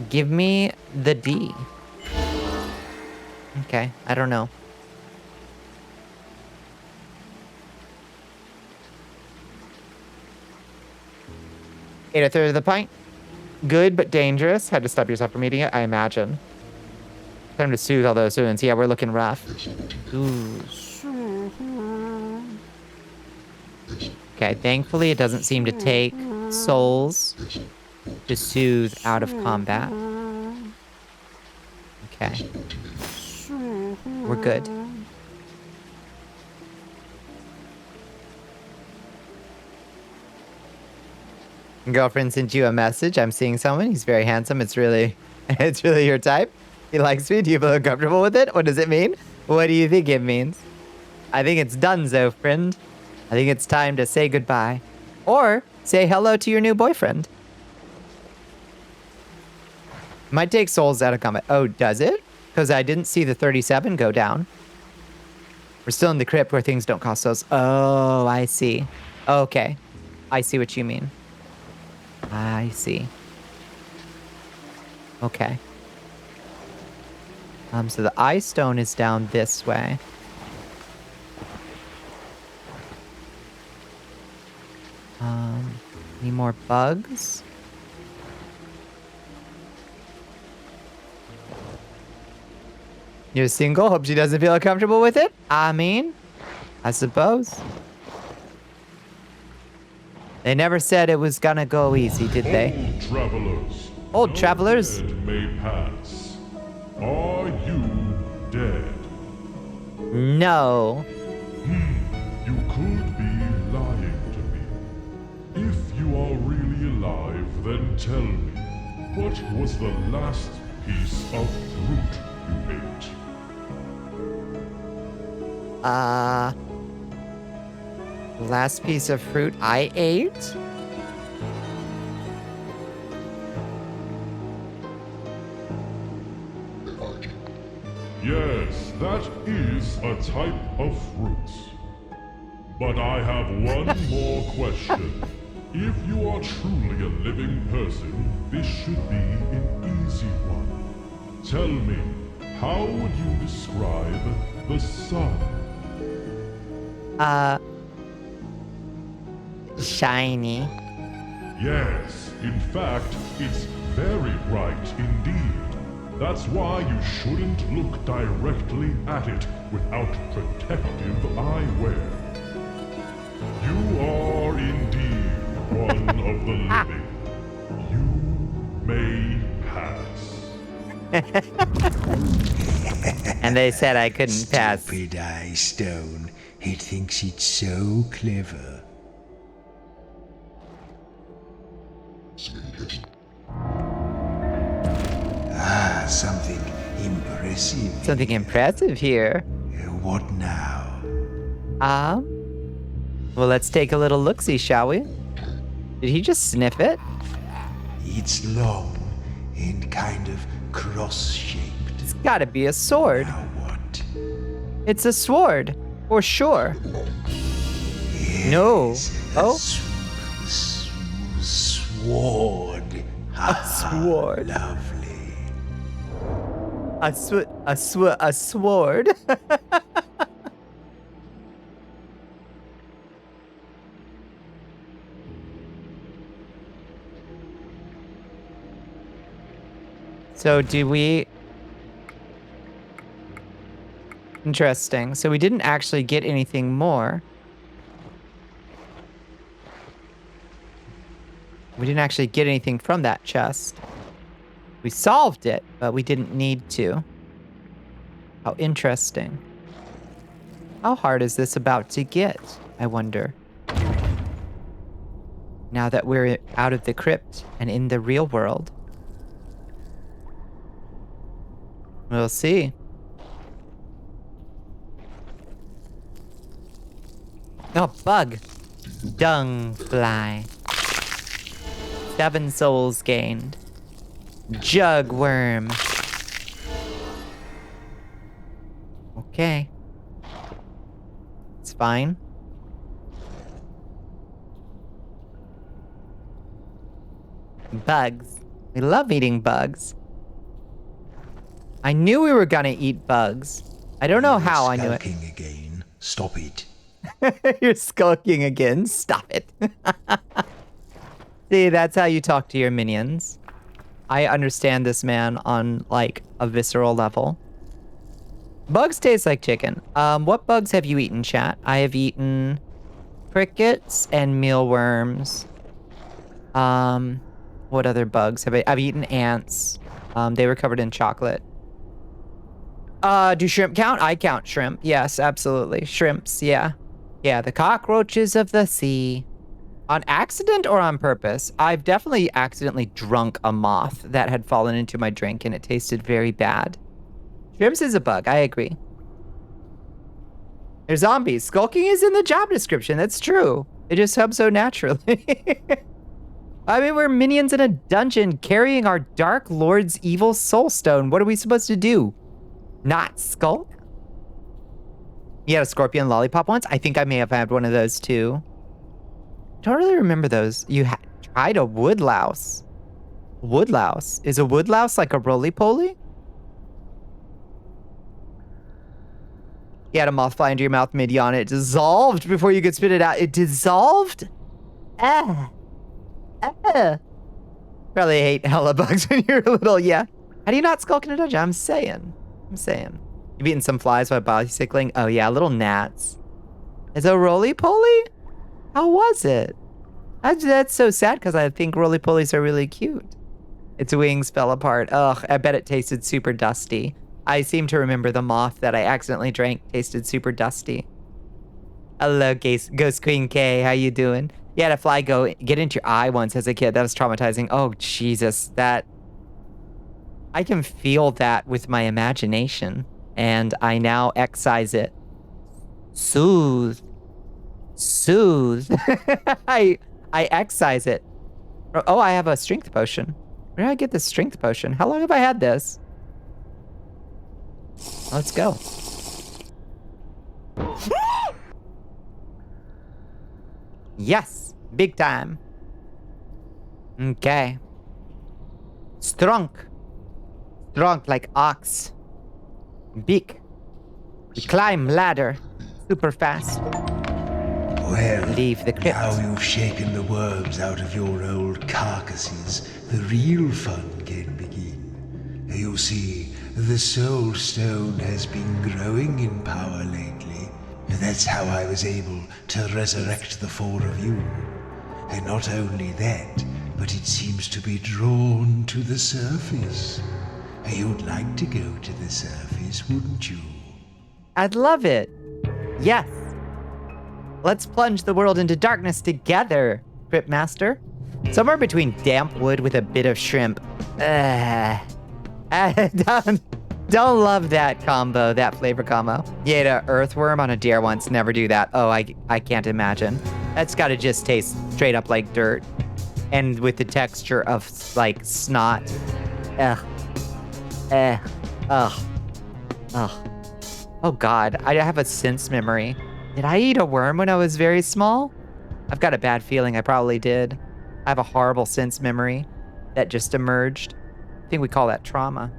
the D. Okay, I don't know. Ate a third of the pint. Good, but dangerous. Had to stop yourself from eating it, I imagine. Time to soothe all those wounds. Yeah, we're looking rough. Ooh. Okay, thankfully it doesn't seem to take souls to soothe out of combat. Okay. We're good. Girlfriend sent you a message. I'm seeing someone. He's very handsome. It's really, it's really your type. He likes me. Do you feel uncomfortable with it? What does it mean? What do you think it means? I think it's donezo, friend. I think it's time to say goodbye. Or say hello to your new boyfriend. Might take souls out of combat. Oh, does it? Because I didn't see the 37 go down. We're still in the crypt where things don't cost souls. Oh, I see. Okay. I see what you mean. I see. Okay. So the eye stone is down this way. Any more bugs? You're single? Hope she doesn't feel uncomfortable with it? I mean, I suppose. They never said it was gonna go easy, did they? Old travelers. Old travelers? Dead may pass. Are you dead? No. You could be lying to me. If you are really alive, then tell me, what was the last piece of fruit you ate? Last piece of fruit I ate? Yes, that is a type of fruit. But I have one more question. If you are truly a living person, this should be an easy one. Tell me, how would you describe the sun? Shiny. Yes, in fact, it's very bright indeed. That's why you shouldn't look directly at it without protective eyewear. You are indeed one of the living. You may pass. And they said I couldn't pass. Stupid eye stone. It thinks it's so clever. Ah, something impressive. Something impressive here. What now? Well, let's take a little look-see, shall we? Did he just sniff it? It's long and kind of cross-shaped. It's gotta be a sword. Now what? It's a sword, for sure. No. Oh? Sword. A sword. Lovely. A sword. So do we... Interesting. So we didn't actually get anything more. We didn't actually get anything from that chest. We solved it, but we didn't need to. How interesting. How hard is this about to get, I wonder? Now that we're out of the crypt and in the real world. We'll see. Oh, bug. Dung fly. 7 souls gained. Jugworm. Okay. It's fine. Bugs. We love eating bugs. I knew we were gonna eat bugs. I don't know how I knew it. Skulking again. Stop it. You're skulking again. Stop it. See, that's how you talk to your minions. I understand this man on, like, a visceral level. Bugs taste like chicken. What bugs have you eaten, chat? I have eaten crickets and mealworms. What other bugs have I've eaten ants. They were covered in chocolate. Do shrimp count? I count shrimp. Yes, absolutely. Shrimps, yeah. Yeah, the cockroaches of the sea. On accident or on purpose? I've definitely accidentally drunk a moth that had fallen into my drink and it tasted very bad. Shrimps is a bug, I agree. They're zombies. Skulking is in the job description, that's true. It just comes so naturally. I mean, we're minions in a dungeon carrying our Dark Lord's evil soul stone. What are we supposed to do? Not skulk? You had a scorpion lollipop once? I think I may have had one of those too. Don't really remember those. You tried a woodlouse. Woodlouse? Is a woodlouse like a roly-poly? You had a moth fly into your mouth mid-yawn. It dissolved before you could spit it out. It dissolved? Probably hate hella bugs when you're little, yeah. How do you not skulk in a dungeon? I'm saying. You've eaten some flies while bicycling? Oh yeah, little gnats. Is a roly-poly? How was it? That's so sad because I think roly-polies are really cute. Its wings fell apart. Ugh, I bet it tasted super dusty. I seem to remember the moth that I accidentally drank tasted super dusty. Hello, Ghost Queen K. How you doing? You had a fly get into your eye once as a kid. That was traumatizing. Oh, Jesus. That... I can feel that with my imagination. And I now excise it. Soothe. I excise it. Oh, I have a strength potion. Where did I get this strength potion? How long have I had this? Let's go. Yes, big time. Okay. Strong like ox. Big. Climb ladder. Super fast. Well, Leave the crypt. now you've shaken the worms out of your old carcasses, the real fun can begin. You see, the Soul Stone has been growing in power lately. That's how I was able to resurrect the four of you. And not only that, but it seems to be drawn to the surface. You'd like to go to the surface, wouldn't you? I'd love it. Yes. Let's plunge the world into darkness together, Crypt Master. Somewhere between damp wood with a bit of shrimp. Don't love that combo, that flavor combo. You ate an earthworm on a deer once. Never do that. Oh, I can't imagine. That's gotta just taste straight up like dirt. And with the texture of, like, snot. Oh, God. I have a sense memory. Did I eat a worm when I was very small? I've got a bad feeling I probably did. I have a horrible sense memory that just emerged. I think we call that trauma.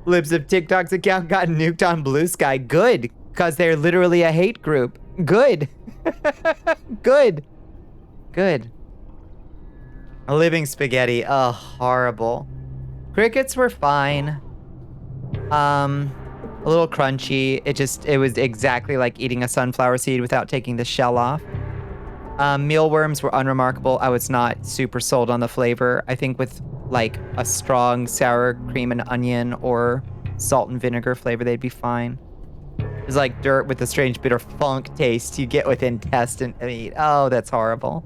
Libs of TikTok's account got nuked on Blue Sky. Good, because they're literally a hate group. Good. Good. A living spaghetti. Oh, horrible. Crickets were fine. A little crunchy. It was exactly like eating a sunflower seed without taking the shell off. Mealworms were unremarkable. I was not super sold on the flavor. I think with like a strong sour cream and onion or salt and vinegar flavor, they'd be fine. It's like dirt with a strange bitter funk taste you get with intestine meat. Oh, that's horrible.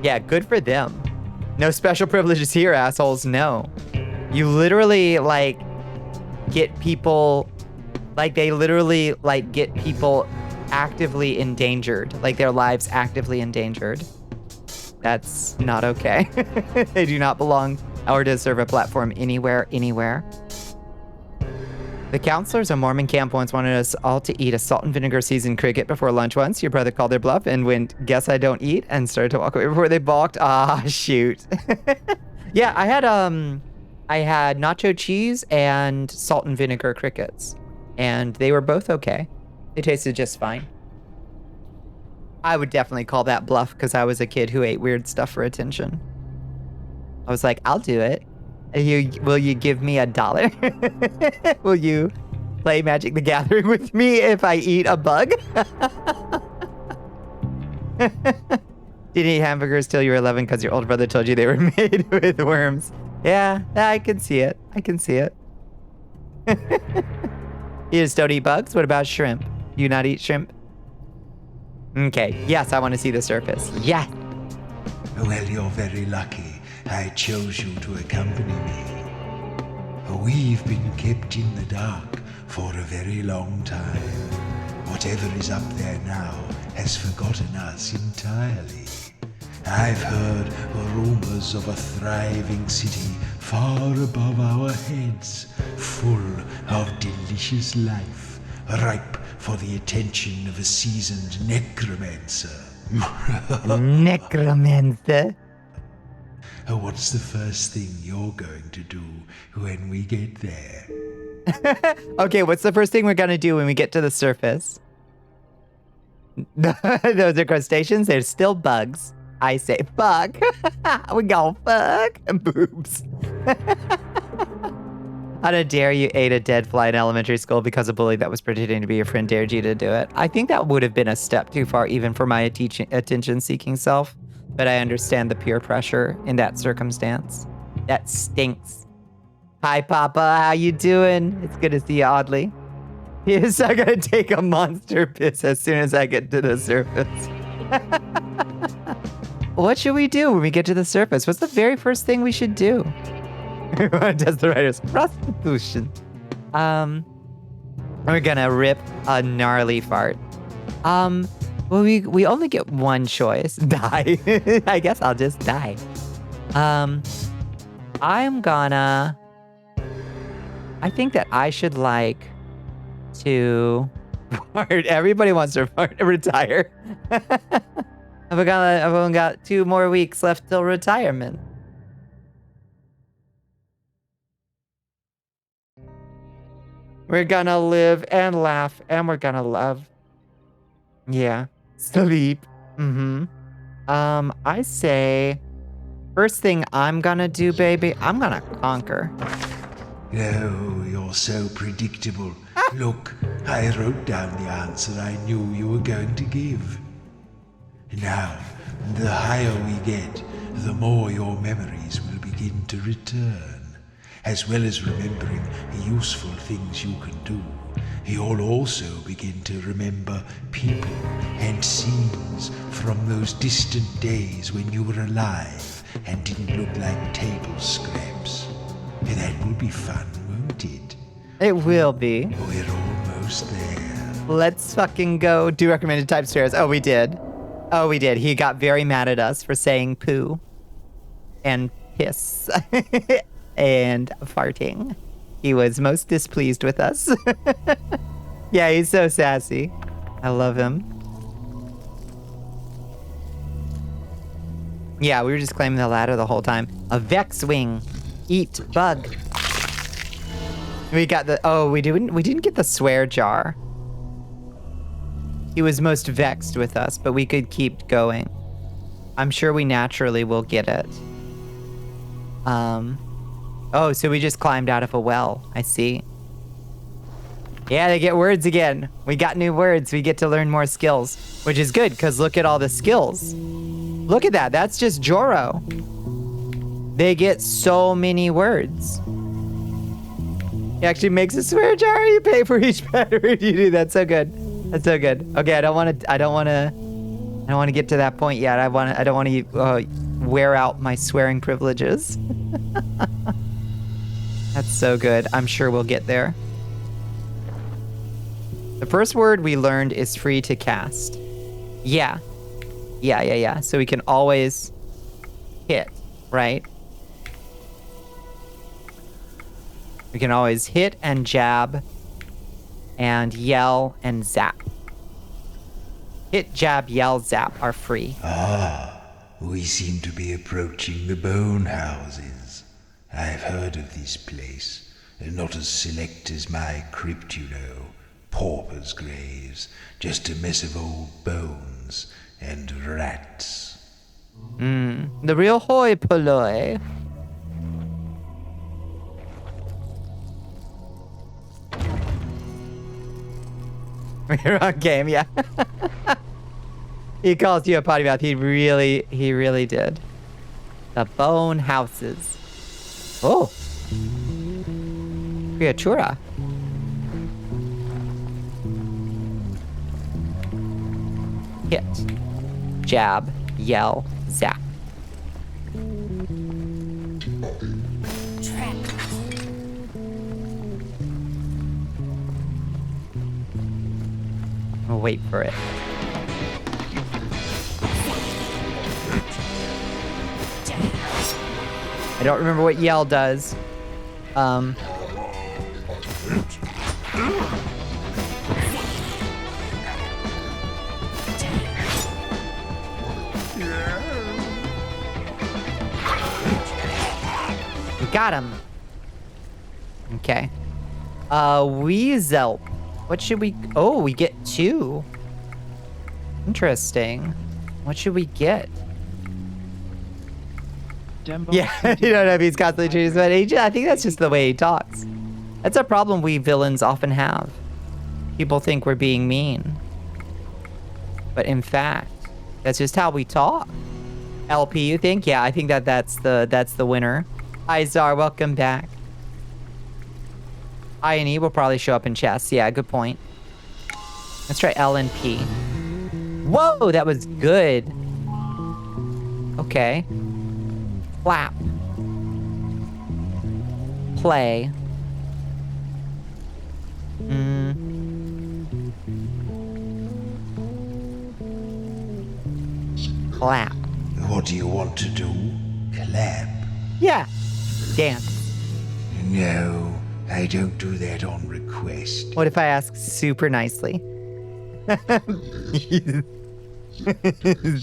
Yeah, good for them. No special privileges here, assholes. No. You literally like get people, like they literally like get people actively endangered, like their lives actively endangered. That's not okay. They do not belong or deserve a platform anywhere. The counselors of Mormon camp once wanted us all to eat a salt and vinegar seasoned cricket before lunch once. Your brother called their bluff and went, "Guess I don't eat," and started to walk away before they balked. Ah, shoot. Yeah, I had nacho cheese and salt and vinegar crickets, and they were both okay. They tasted just fine. I would definitely call that bluff because I was a kid who ate weird stuff for attention. I was like, I'll do it. Will you give me $1? Will you play Magic the Gathering with me if I eat a bug? Didn't eat hamburgers till you were 11 because your older brother told you they were made with worms. Yeah, I can see it. You just don't eat bugs? What about shrimp? Do you not eat shrimp? Okay, yes, I want to see the surface. Yes. Well, you're very lucky I chose you to accompany me. We've been kept in the dark for a very long time. Whatever is up there now has forgotten us entirely. I've heard rumors of a thriving city far above our heads, full of delicious life, ripe for the attention of a seasoned necromancer. Necromancer. What's the first thing you're going to do when we get there? Okay, what's the first thing we're gonna do when we get to the surface? Those are crustaceans. They're still bugs. I say fuck. We go fuck. Boobs. How dare you ate a dead fly in elementary school because a bully that was pretending to be your friend dared you to do it? I think that would have been a step too far even for my attention-seeking self, but I understand the peer pressure in that circumstance. That stinks. Hi, Papa. How you doing? It's good to see you, Oddly. Yes, I'm gonna take a monster piss as soon as I get to the surface. What should we do when we get to the surface? What's the very first thing we should do? Does the writers prostitution? We're gonna rip a gnarly fart. Well, we only get one choice. Die. I guess I'll just die. I think that I should like to fart. Everybody wants to retire. I've only got 2 more weeks left till retirement. We're gonna live and laugh and we're gonna love. Yeah. Sleep. I say, first thing I'm gonna do, baby, I'm gonna conquer. Oh, you're so predictable. Look, I wrote down the answer I knew you were going to give. Now, the higher we get, the more your memories will begin to return. As well as remembering useful things you can do, you'll also begin to remember people and scenes from those distant days when you were alive and didn't look like table scraps. That will be fun, won't it? It will be. We're almost there. Let's fucking go. Do recommended type swears. Oh, we did. Oh, we did. He got very mad at us for saying poo and piss and farting. He was most displeased with us. Yeah, he's so sassy. I love him. Yeah, we were just claiming the ladder the whole time. A Vex wing. Eat bug. We got the, oh, we didn't get the swear jar. He was most vexed with us, but we could keep going. I'm sure we naturally will get it. Oh, so we just climbed out of a well. I see. Yeah, they get words again. We got new words. We get to learn more skills, which is good because look at all the skills. Look at that. That's just Joro. They get so many words. He actually makes a swear jar. You pay for each bad word you do. That's so good. That's so good. Okay, I don't want to get to that point yet. I don't want to wear out my swearing privileges. That's so good. I'm sure we'll get there. The first word we learned is free to cast. Yeah. Yeah. So we can always hit, right? We can always hit and jab and yell and zap. Hit, jab, yell, zap are free. Ah, we seem to be approaching the bone houses. I've heard of this place. Not as select as my crypt, you know. Paupers' graves. Just a mess of old bones and rats. The real hoi polloi. We're on game, yeah. He calls you a potty mouth. He really did. The bone houses. Oh. Creatura. hit, jab, yell, zap. We'll wait for it. I don't remember what yell does. We got him. Okay. Weasel. What should we... Oh, we get 2. Interesting. What should we get? Dembo Yeah, you don't know if he's constantly changing his mind. I think that's just the way he talks. That's a problem we villains often have. People think we're being mean. But in fact, that's just how we talk. LP, you think? Yeah, I think that's the winner. Hi, Czar, welcome back. I and E will probably show up in chess. Yeah, good point. Let's try L and P. Whoa, that was good. Okay. Clap. Play. Clap. What do you want to do? Clap? Yeah. Dance. No, I don't do that on request. What if I ask super nicely?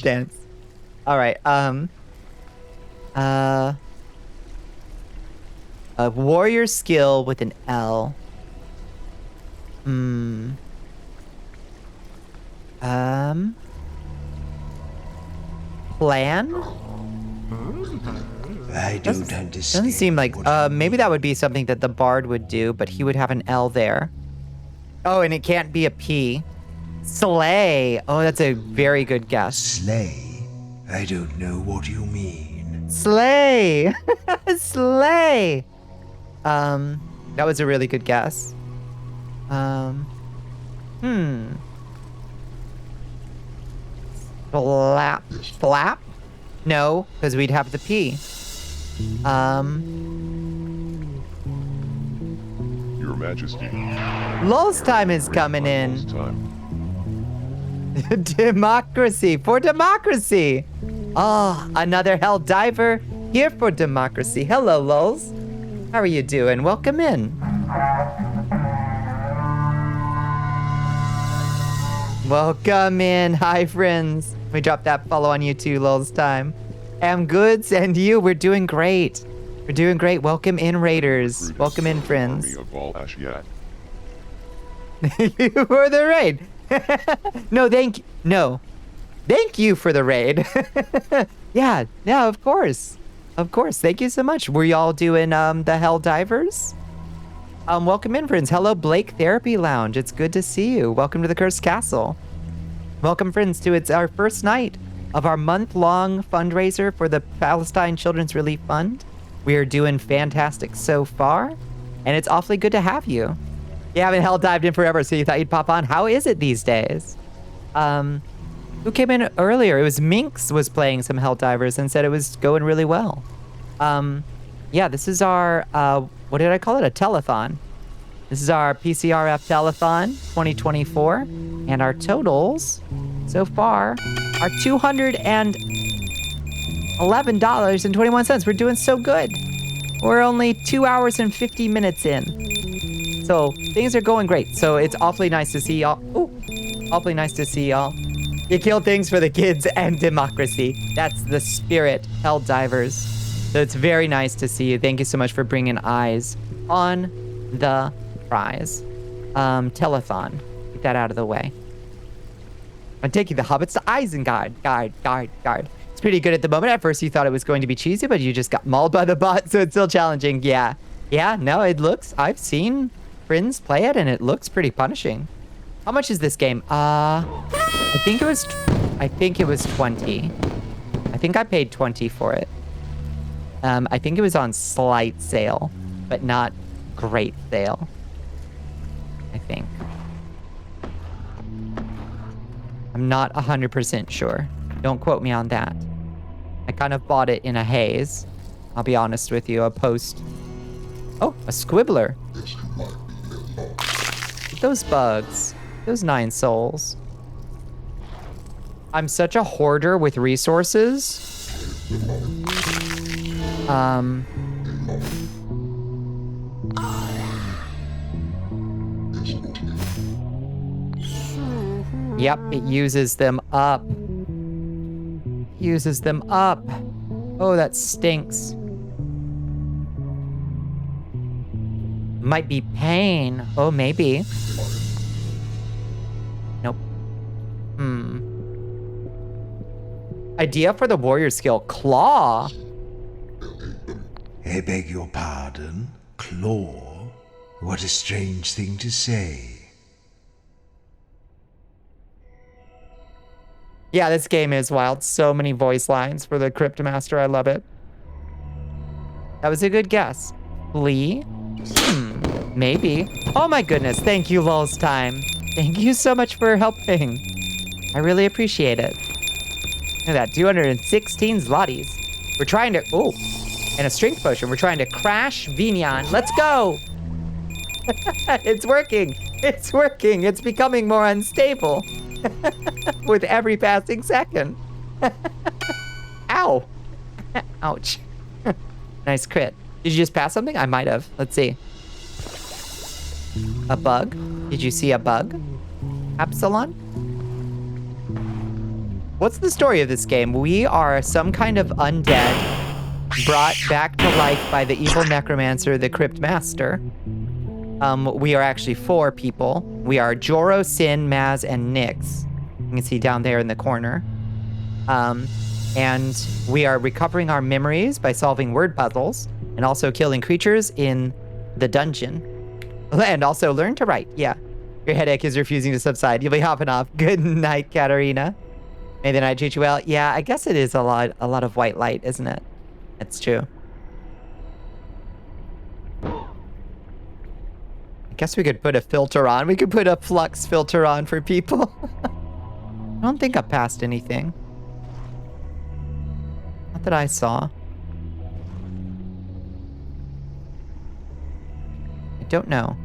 Dance. All right. A warrior skill with an L. Plan? I don't understand. Doesn't seem like, what you maybe mean. that would be something that the bard would do, but he would have an L there. Oh, and it can't be a P. Slay. Oh, that's a very good guess. Slay? I don't know what you mean. Slay. Slay. That was a really good guess. Flap. Flap? No, because we'd have the P. Your Majesty. Lulz time is coming Lulz in. time. Democracy for democracy. Oh, another hell diver here for democracy. Hello, Lulz. How are you doing? Welcome in. Welcome in. Hi, friends. Let me drop that follow on you too, Lulz time. Am goods and you. We're doing great. We're doing great. Welcome in, Raiders. Brutus, Welcome in, friends. Army of all Ashiat. You for the raid. No, thank you for the raid. Yeah, of course. Of course. Thank you so much. Were y'all doing the Hell Divers? Welcome in, friends. Hello, Blake Therapy Lounge. It's good to see you. Welcome to the Cursed Castle. Welcome, friends, to it's our first night of our month-long fundraiser for the Palestine Children's Relief Fund. We are doing fantastic so far, and it's awfully good to have you. You haven't hell dived in forever, so you thought you'd pop on. How is it these days? Who came in earlier? It was Minx was playing some hell divers and said it was going really well. Yeah, this is our, what did I call it? A telethon. This is our Pcrf telethon 2024, and our totals so far are $211.21. We're doing so good. We're only 2 hours and 50 minutes in. So things are going great. So it's awfully nice to see y'all. Ooh, awfully nice to see y'all. You kill things for the kids and democracy. That's the spirit, Hell Divers. So it's very nice to see you. Thank you so much for bringing eyes on the prize. Telethon. Get that out of the way. I'm taking the hobbits to Isengard. Guard. It's pretty good at the moment. At first you thought it was going to be cheesy, but you just got mauled by the bot, so it's still challenging. Yeah, no, it looks, I've seen friends play it, and it looks pretty punishing. How much is this game? I think it was 20. I think I paid 20 for it. I think it was on slight sale, but not great sale. I think. I'm not 100% sure. Don't quote me on that. I kind of bought it in a haze. I'll be honest with you, a post. Oh, a squibbler. Those bugs. Those 9 souls. I'm such a hoarder with resources. Yep, it uses them up. Uses them up. Oh, that stinks. Might be pain. Oh, maybe. Nope. Idea for the warrior skill. Claw. I beg your pardon? Claw? What a strange thing to say. Yeah, this game is wild. So many voice lines for the Crypt Master. I love it. That was a good guess. Lee? Maybe. Oh my goodness. Thank you, Lulz Time. Thank you so much for helping. I really appreciate it. Look at that. 216 zlotys. We're trying to... Oh. And a strength potion. We're trying to crash Vignon. Let's go. It's working. It's working. It's becoming more unstable. With every passing second. Ow. Ouch. Nice crit. Did you just pass something? I might have. Let's see. A bug? Did you see a bug? Absalon? What's the story of this game? We are some kind of undead brought back to life by the evil necromancer, the Crypt Master. We are actually 4 people. We are Joro, Sin, Maz, and Nyx. You can see down there in the corner. And we are recovering our memories by solving word puzzles and also killing creatures in the dungeon. And also learn to write. Yeah. Your headache is refusing to subside. You'll be hopping off. Good night, Katarina. May the night treat you well. Yeah, I guess it is a lot of white light, isn't it? That's true. I guess we could put a filter on. We could put a flux filter on for people. I don't think I passed anything. Not that I saw. I don't know.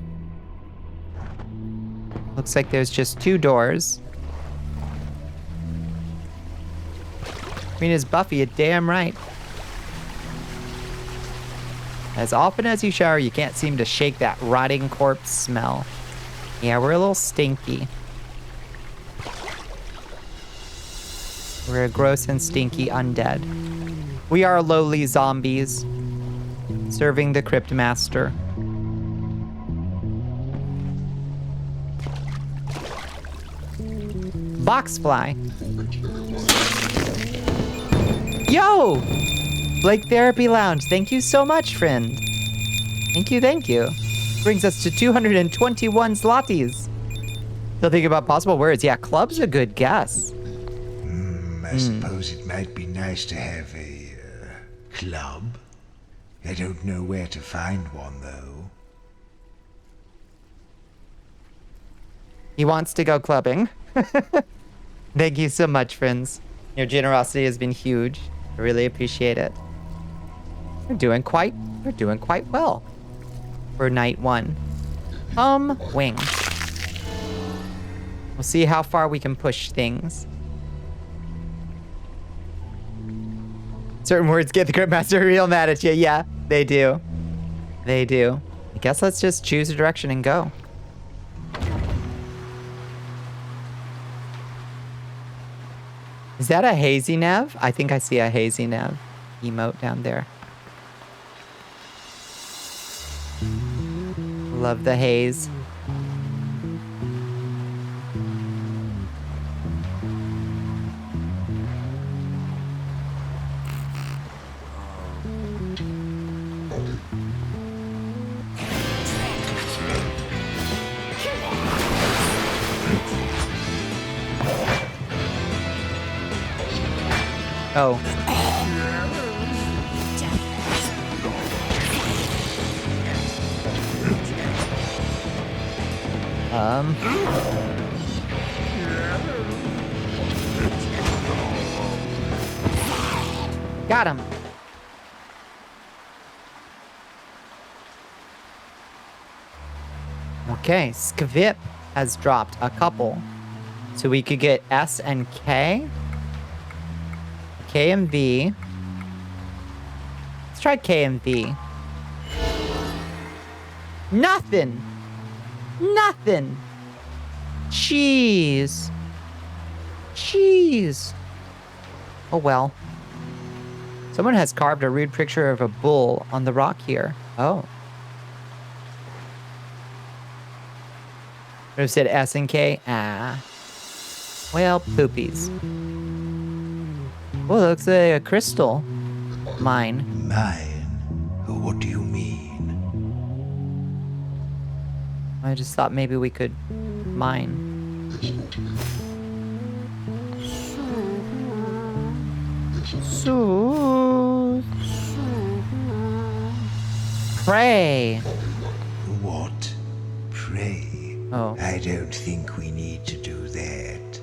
Looks like there's just 2 doors. Queen is Buffy, you're damn right. As often as you shower, you can't seem to shake that rotting corpse smell. Yeah, we're a little stinky. We're a gross and stinky undead. We are lowly zombies, serving the Crypt Master. Boxfly. Yo! Blake Therapy Lounge, thank you so much, friend. Thank you, thank you. Brings us to 221 zlotys. Still thinking about possible words. Yeah, club's a good guess. I suppose it might be nice to have a club. I don't know where to find one, though. He wants to go clubbing. Thank you so much, friends. Your generosity has been huge. I really appreciate it. We're doing quite well for night 1. Wing. We'll see how far we can push things. Certain words get the Crypt Master real mad at you. Yeah, they do. They do. I guess let's just choose a direction and go. Is that a hazy nav? I think I see a hazy nav emote down there. Love the haze. Oh. Got him. Okay, Skvip has dropped a couple. So we could get S and K. K and V. Let's try K and V. Nothing. Nothing. Jeez. Jeez. Oh well. Someone has carved a rude picture of a bull on the rock here. Oh. Who said S and K? Ah. Well, poopies. Oh, looks like a crystal mine. Mine? What do you mean? I just thought maybe we could mine. So pray. What? Pray? Oh. I don't think we need to do that.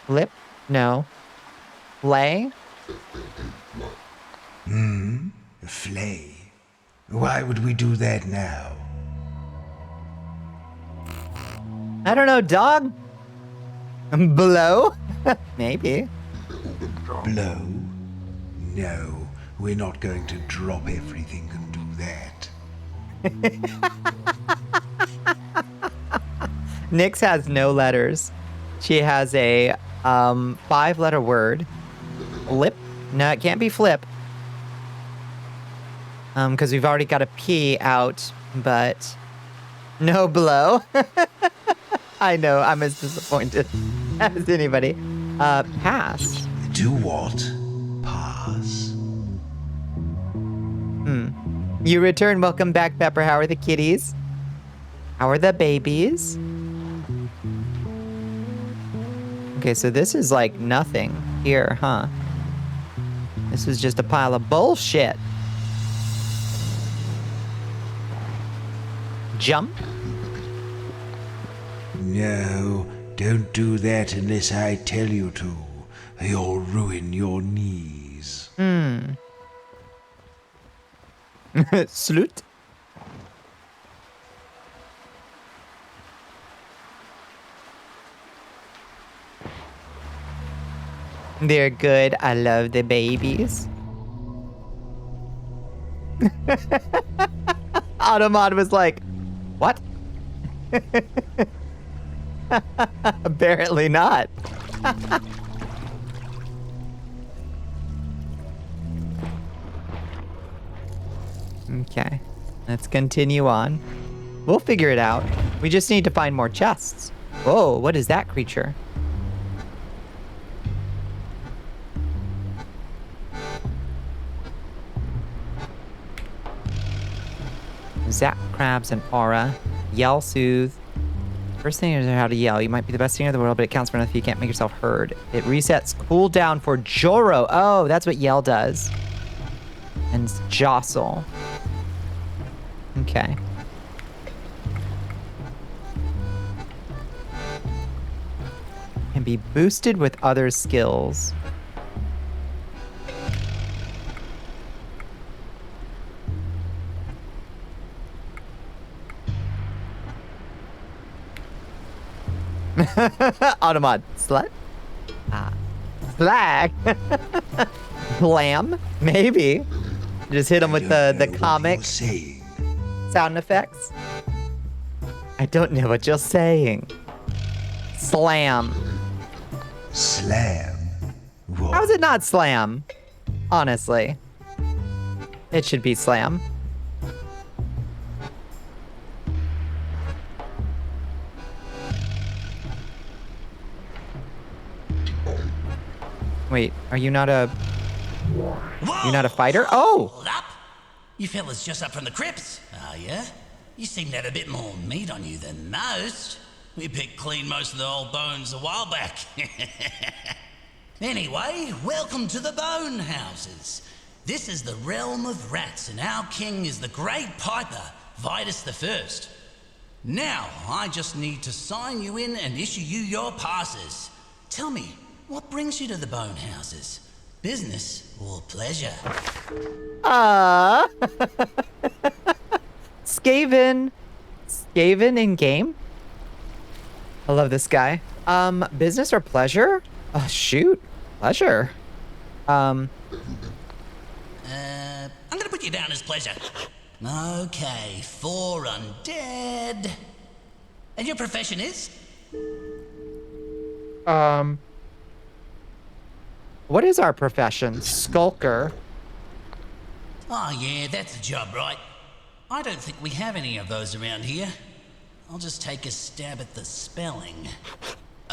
Flip? No. Lay? Flay? Why would we do that now? I don't know, dog. Blow? Maybe. Blow? No, we're not going to drop everything and do that. Nyx has no letters. She has a 5-letter word. Flip? No, it can't be flip. Because we've already got a P out, but no blow. I know, I'm as disappointed as anybody. Pass. Do what? Pass? You return. Welcome back, Pepper. How are the kitties? How are the babies? Okay, so this is like nothing here, huh? This is just a pile of bullshit. Jump? No, don't do that unless I tell you to. You'll ruin your knees. Slut? They're good. I love the babies. Automod was like, what? Apparently not. Okay, let's continue on. We'll figure it out. We just need to find more chests. Whoa, what is that creature? Zap crabs and aura. Yell soothe. First thing is how to yell. You might be the best singer in the world, but it counts for nothing if you can't make yourself heard. It resets cooldown for Joro. Oh, that's what yell does. And jostle. Okay. Can be boosted with other skills. Automod. Slut? Slag? Blam? Maybe. Just hit him with the comic sound effects. I don't know what you're saying. Slam. Slam? What? How is it not slam? Honestly. It should be slam. Wait, are you not a... You're not a fighter? Oh! Hold up. You fellas just up from the crypts, are ya? You seem to have a bit more meat on you than most. We picked clean most of the old bones a while back. Anyway, welcome to the Bone Houses. This is the realm of rats, and our king is the great piper, Vitus the First. Now, I just need to sign you in and issue you your passes. Tell me, what brings you to the Bone Houses? Business or pleasure? Skaven. Skaven in game? I love this guy. Business or pleasure? Oh, shoot. Pleasure. I'm gonna put you down as pleasure. Okay, 4 undead. And your profession is? What is our profession? Skulker. Oh yeah, that's a job, right? I don't think we have any of those around here. I'll just take a stab at the spelling.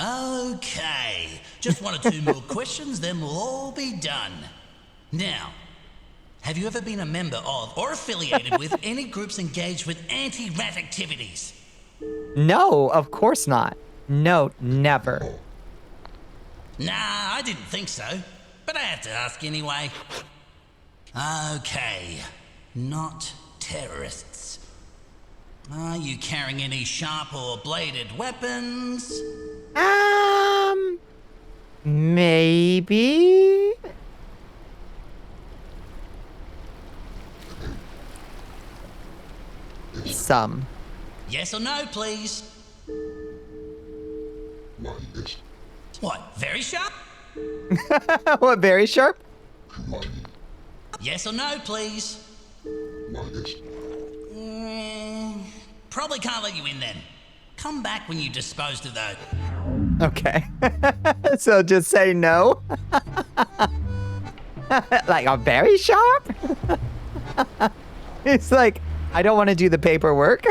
Okay, just 1 or 2 more questions, then we'll all be done. Now, have you ever been a member of or affiliated with any groups engaged with anti-rat activities? No, of course not. No, never. Nah, I didn't think so, but I have to ask anyway. Okay, not terrorists. Are you carrying any sharp or bladed weapons? Maybe? Some. Yes or no, please? What, very sharp? What, very sharp? Yes or no, please? Probably can't let you in then. Come back when you disposed of those. Okay. So just say no? Like, a very sharp? It's like, I don't want to do the paperwork.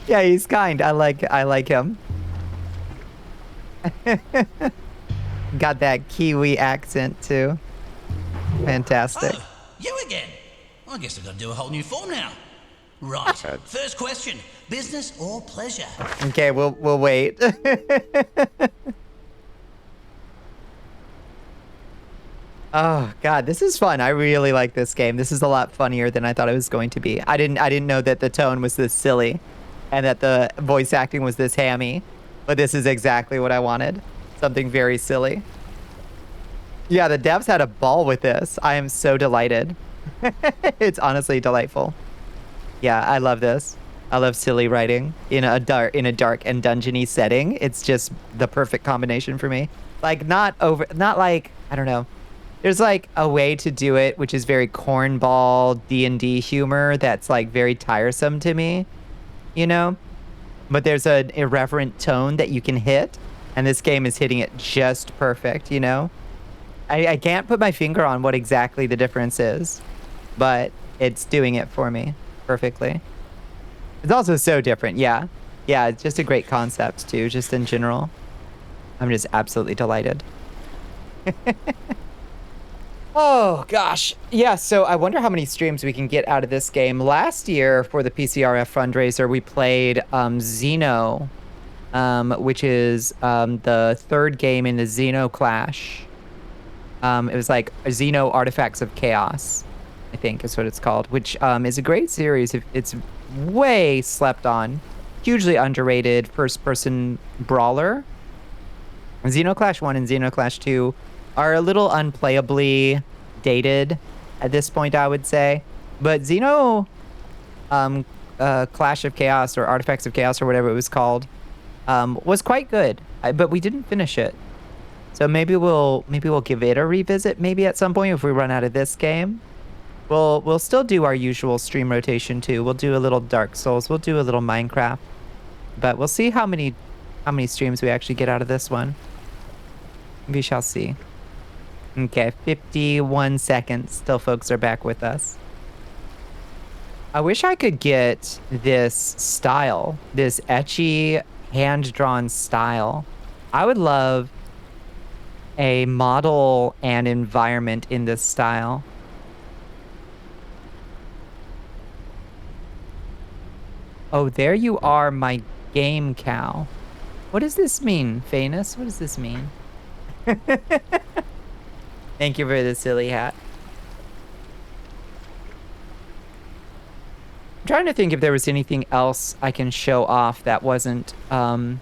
Yeah, he's kind. I like him. Got that Kiwi accent too. Fantastic. Oh, you again. I guess I've got to do a whole new form now. Right, first question. Business or pleasure? Okay, we'll wait. Oh god, this is fun. I really like this game. This is a lot funnier than I thought it was going to be. I didn't know that the tone was this silly and that the voice acting was this hammy. But this is exactly what I wanted. Something very silly. Yeah, the devs had a ball with this. I am so delighted. It's honestly delightful. Yeah, I love this. I love silly writing in a dark and dungeony setting. It's just the perfect combination for me. Like not like, I don't know. There's like a way to do it which is very cornball D&D humor that's like very tiresome to me, you know? But there's an irreverent tone that you can hit, and this game is hitting it just perfect, you know? I can't put my finger on what exactly the difference is, but it's doing it for me perfectly. It's also so different, yeah. Yeah, it's just a great concept, too, just in general. I'm just absolutely delighted. Oh, gosh. Yeah, so I wonder how many streams we can get out of this game. Last year, for the Pcrf fundraiser, we played Xeno, which is the 3rd game in the Xeno Clash. It was like Xeno Artifacts of Chaos, I think is what it's called, which is a great series. It's way slept on, hugely underrated first-person brawler. Xenoclash 1 and Xenoclash 2 are a little unplayably dated at this point, I would say. But Xeno Clash of Chaos or Artifacts of Chaos or whatever it was called was quite good, but we didn't finish it. So maybe we'll give it a revisit maybe at some point if we run out of this game. We'll still do our usual stream rotation too. We'll do a little Dark Souls, we'll do a little Minecraft. But we'll see how many streams we actually get out of this one. We shall see. Okay, 51 seconds. Still folks are back with us. I wish I could get this style, this etchy, hand-drawn style. I would love a model and environment in this style. Oh, there you are, my game cow. What does this mean, Phaenus? What does this mean? Thank you for the silly hat. I'm trying to think if there was anything else I can show off that wasn't the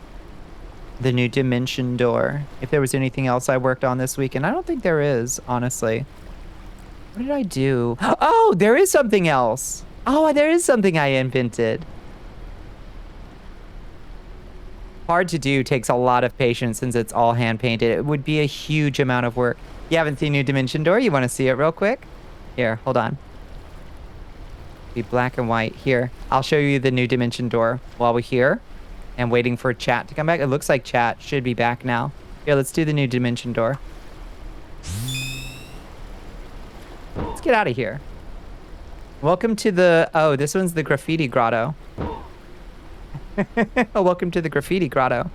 new dimension door. If there was anything else I worked on this weekend. I don't think there is, honestly. What did I do? Oh, there is something else. Oh, there is something I invented. Hard to do, takes a lot of patience since it's all hand painted. It would be a huge amount of work. You haven't seen New Dimension Door? You want to see it real quick? Here, hold on. Be black and white. Here, I'll show you the New Dimension Door while we're here and waiting for chat to come back. It looks like chat should be back now. Here, let's do the New Dimension Door. Let's get out of here. Welcome to the... Oh, this one's the Graffiti Grotto. Welcome to the Graffiti Grotto.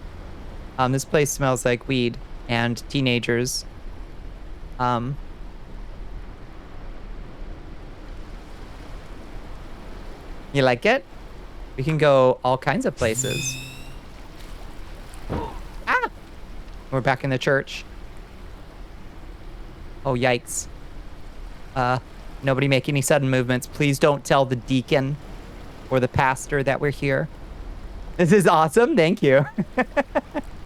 This place smells like weed and teenagers. You like it? We can go all kinds of places. Ah! We're back in the church. Oh, yikes. Nobody make any sudden movements. Please don't tell the deacon or the pastor that we're here. This is awesome. Thank you.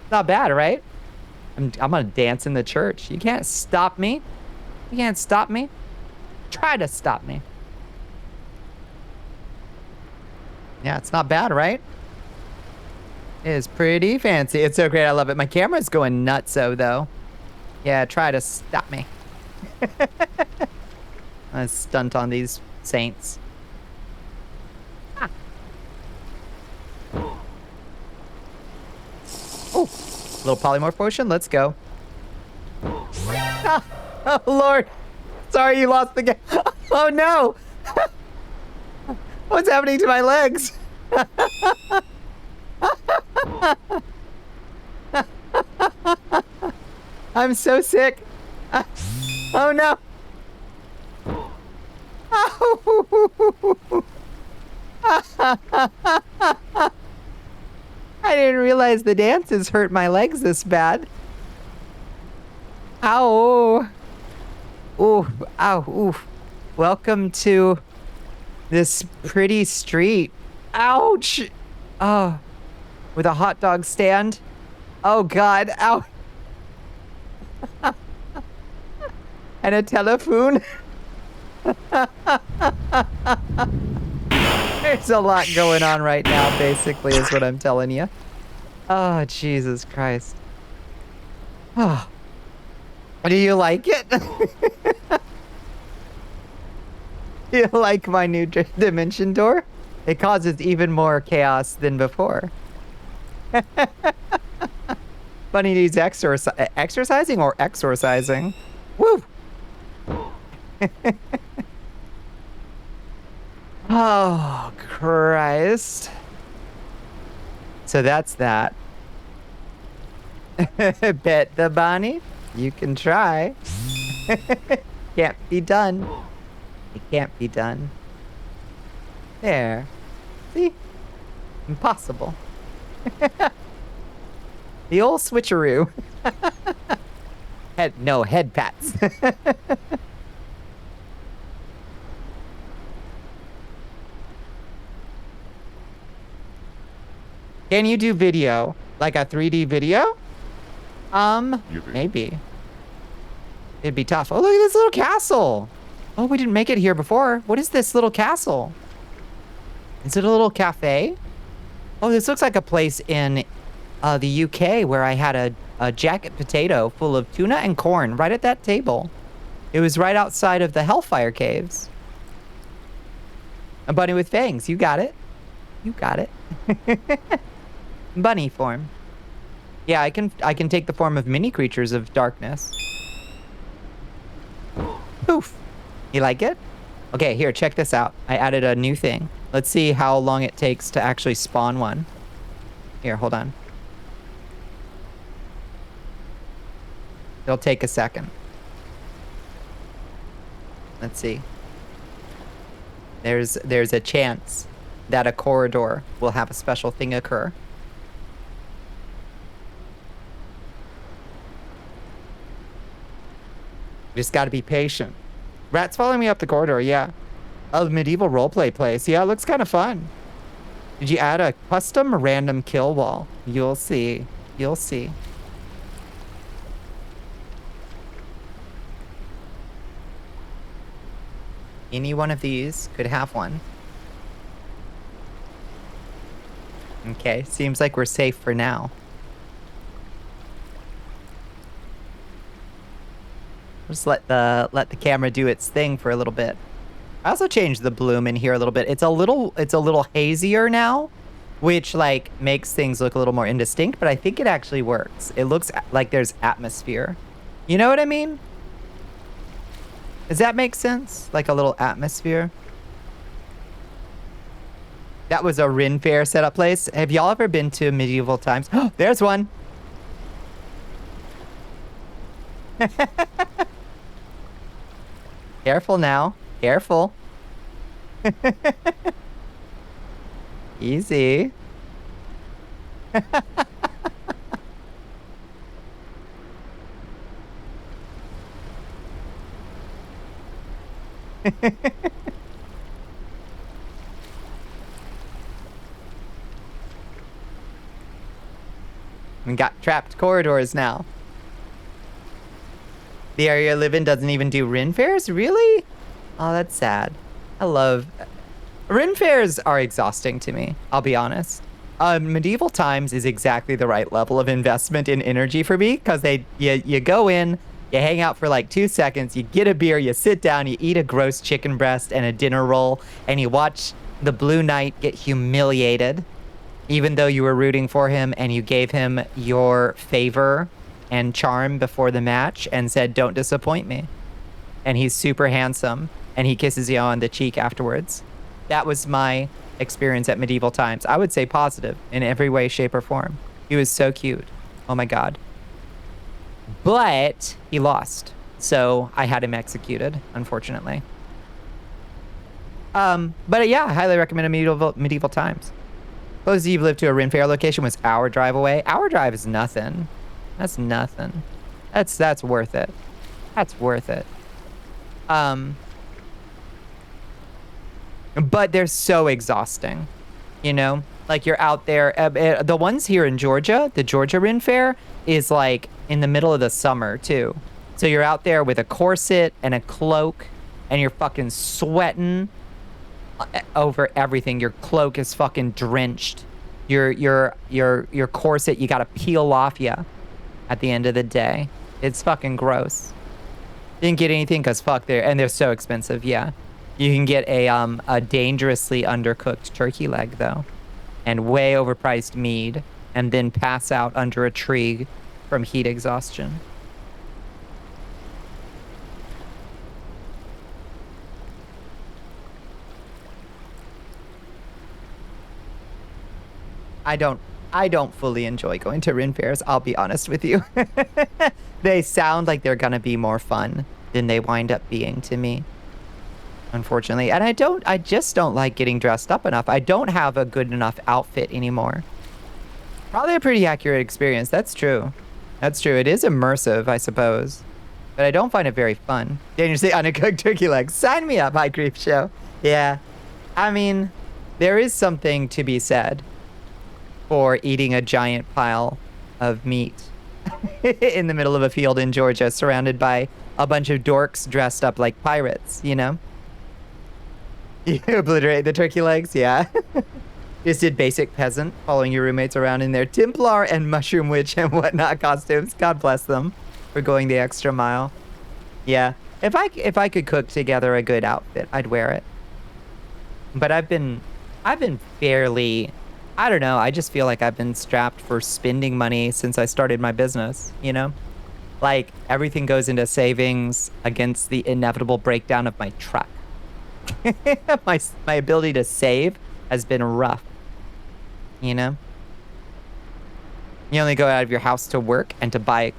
Not bad, right? I'm gonna dance in the church. You can't stop me. You can't stop me. Try to stop me. Yeah, it's not bad, right? It is pretty fancy. It's so great. I love it. My camera's going nutso, though. Yeah, try to stop me. I stunt on these saints. Ah. Oh, little polymorph potion. Let's go. Ah, oh, Lord. Sorry you lost the game. Oh, no. What's happening to my legs? I'm so sick. Oh, no. I didn't realize the dances hurt my legs this bad. Ow. Ooh, ow, ooh. Welcome to this pretty street. Ouch. Oh, with a hot dog stand. Oh, God. Ow. And a telephone. There's a lot going on right now, basically, is what I'm telling you. Oh, Jesus Christ. Oh. Do you like it? Do you like my new dimension door? It causes even more chaos than before. Bunny needs exercising or exorcising? Woo! Oh, Christ. So that's that. Bet the Bonnie? You can try. Can't be done. It can't be done. There. See? Impossible. The old switcheroo. Head pats. Can you do video? Like a 3D video? Maybe. It'd be tough. Oh, look at this little castle. Oh, we didn't make it here before. What is this little castle? Is it a little cafe? Oh, this looks like a place in the UK where I had a jacket potato full of tuna and corn right at that table. It was right outside of the Hellfire Caves. A bunny with fangs. You got it. You got it. Bunny form. Yeah, I can take the form of mini creatures of darkness. Poof. You like it? Okay, here, check this out. I added a new thing. Let's see how long it takes to actually spawn one. Here, hold on. It'll take a second. Let's see. There's a chance that a corridor will have a special thing occur. You just gotta be patient. Rat's following me up the corridor, yeah. Oh, medieval roleplay place. Yeah, it looks kind of fun. Did you add a custom random kill wall? You'll see. You'll see. Any one of these could have one. Okay, seems like we're safe for now. Just let the camera do its thing for a little bit. I also changed the bloom in here a little bit. It's a little hazier now, which like makes things look a little more indistinct, but I think it actually works. It looks like there's atmosphere. You know what I mean? Does that make sense? Like a little atmosphere? That was a Rin Fair setup place. Have y'all ever been to medieval times? Oh, there's one. Careful now. Careful. Easy. We got trapped corridors now. The area I live in doesn't even do Rin fairs? Really? Oh, that's sad. I love... Rin fairs are exhausting to me, I'll be honest. Medieval times is exactly the right level of investment in energy for me, because you go in, you hang out for like 2 seconds, you get a beer, you sit down, you eat a gross chicken breast and a dinner roll, and you watch the Blue Knight get humiliated, even though you were rooting for him and you gave him your favor and charm before the match and said, don't disappoint me. And he's super handsome and he kisses you on the cheek afterwards. That was my experience at medieval times. I would say positive in every way, shape, or form. He was so cute. Oh my God. But he lost. So I had him executed, unfortunately. But yeah, I highly recommend medieval times. Closest you've lived to a Rin Fair location was hour drive away. Hour drive is nothing. That's nothing. That's worth it. That's worth it. But they're so exhausting, you know? Like you're out there, the ones here in Georgia, the Georgia Rin Fair is like in the middle of the summer too. So you're out there with a corset and a cloak and you're fucking sweating over everything. Your cloak is fucking drenched. Your corset, you gotta peel off ya at the end of the day. It's fucking gross. Didn't get anything because fuck, they're so expensive. Yeah, you can get a dangerously undercooked turkey leg though, and way overpriced mead, and then pass out under a tree from heat exhaustion. I don't fully enjoy going to Rin Fairs, I'll be honest with you. They sound like they're gonna be more fun than they wind up being to me, unfortunately. And I just don't like getting dressed up enough. I don't have a good enough outfit anymore. Probably a pretty accurate experience, that's true. That's true, it is immersive, I suppose. But I don't find it very fun. Dangerously undercooked turkey legs. Sign me up, High Creep Show. Yeah, I mean, there is something to be said for eating a giant pile of meat in the middle of a field in Georgia, surrounded by a bunch of dorks dressed up like pirates, you know? You obliterate the turkey legs, yeah. Just did basic peasant, following your roommates around in their Templar and Mushroom Witch and whatnot costumes. God bless them for going the extra mile. Yeah, if I could cook together a good outfit, I'd wear it. But I've been fairly, I don't know, I just feel like I've been strapped for spending money since I started my business, you know? Like, everything goes into savings against the inevitable breakdown of my truck. my ability to save has been rough, you know? You only go out of your house to work and to buy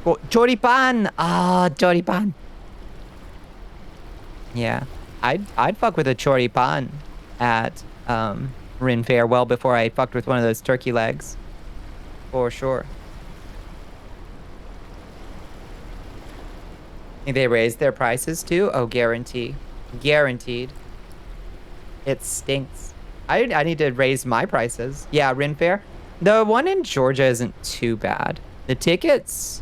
choripan! Ah, choripan! Yeah, I'd fuck with a choripan at, Rin Fair well before I fucked with one of those turkey legs. For sure. Think they raised their prices too? Oh, guarantee. Guaranteed. It stinks. I need to raise my prices. Yeah, Ren Fair. The one in Georgia isn't too bad. The tickets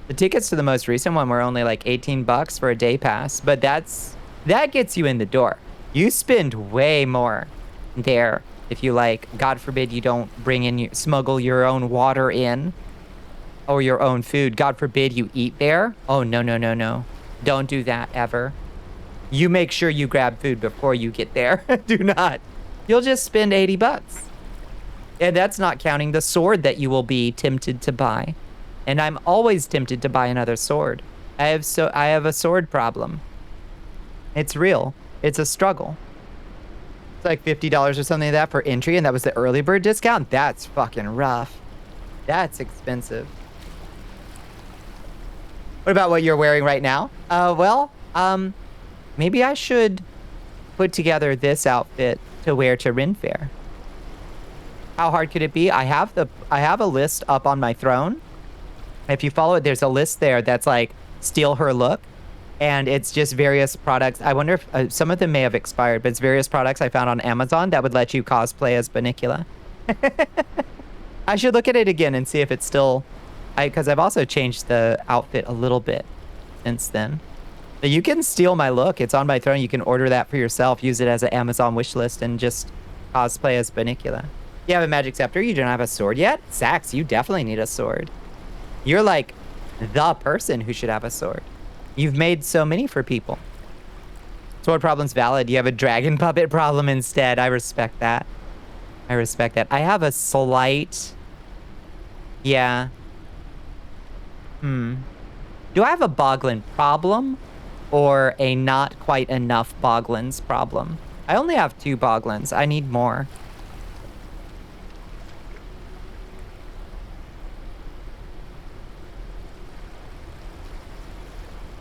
to the most recent one were only like 18 bucks for a day pass, but that gets you in the door. You spend way more there if you like, God forbid you don't smuggle your own water in or your own food. God forbid you eat there. Oh, no, no, no, no. Don't do that ever. You make sure you grab food before you get there. Do not. You'll just spend 80 bucks. And that's not counting the sword that you will be tempted to buy. And I'm always tempted to buy another sword. I have a sword problem. It's real. It's a struggle. It's like $50 or something like that for entry, and that was the early bird discount. That's fucking rough. That's expensive. What about what you're wearing right now? Maybe I should put together this outfit to wear to Ren Fair. How hard could it be? I have a list up on my throne. If you follow it, there's a list there that's like steal her look, and it's just various products. I wonder if some of them may have expired, but it's various products I found on Amazon that would let you cosplay as Bonnicula. I should look at it again and see if it's still, because I've also changed the outfit a little bit since then. But you can steal my look. It's on my throne. You can order that for yourself, use it as an Amazon wish list, and just cosplay as Bonnicula. You have a magic scepter. You don't have a sword yet? Sax, you definitely need a sword. You're like the person who should have a sword. You've made so many for people. Sword problem's valid. You have a dragon puppet problem instead. I respect that. I respect that. I have a slight... Yeah. Do I have a Boglin problem or a not quite enough Boglins problem? I only have 2 Boglins. I need more.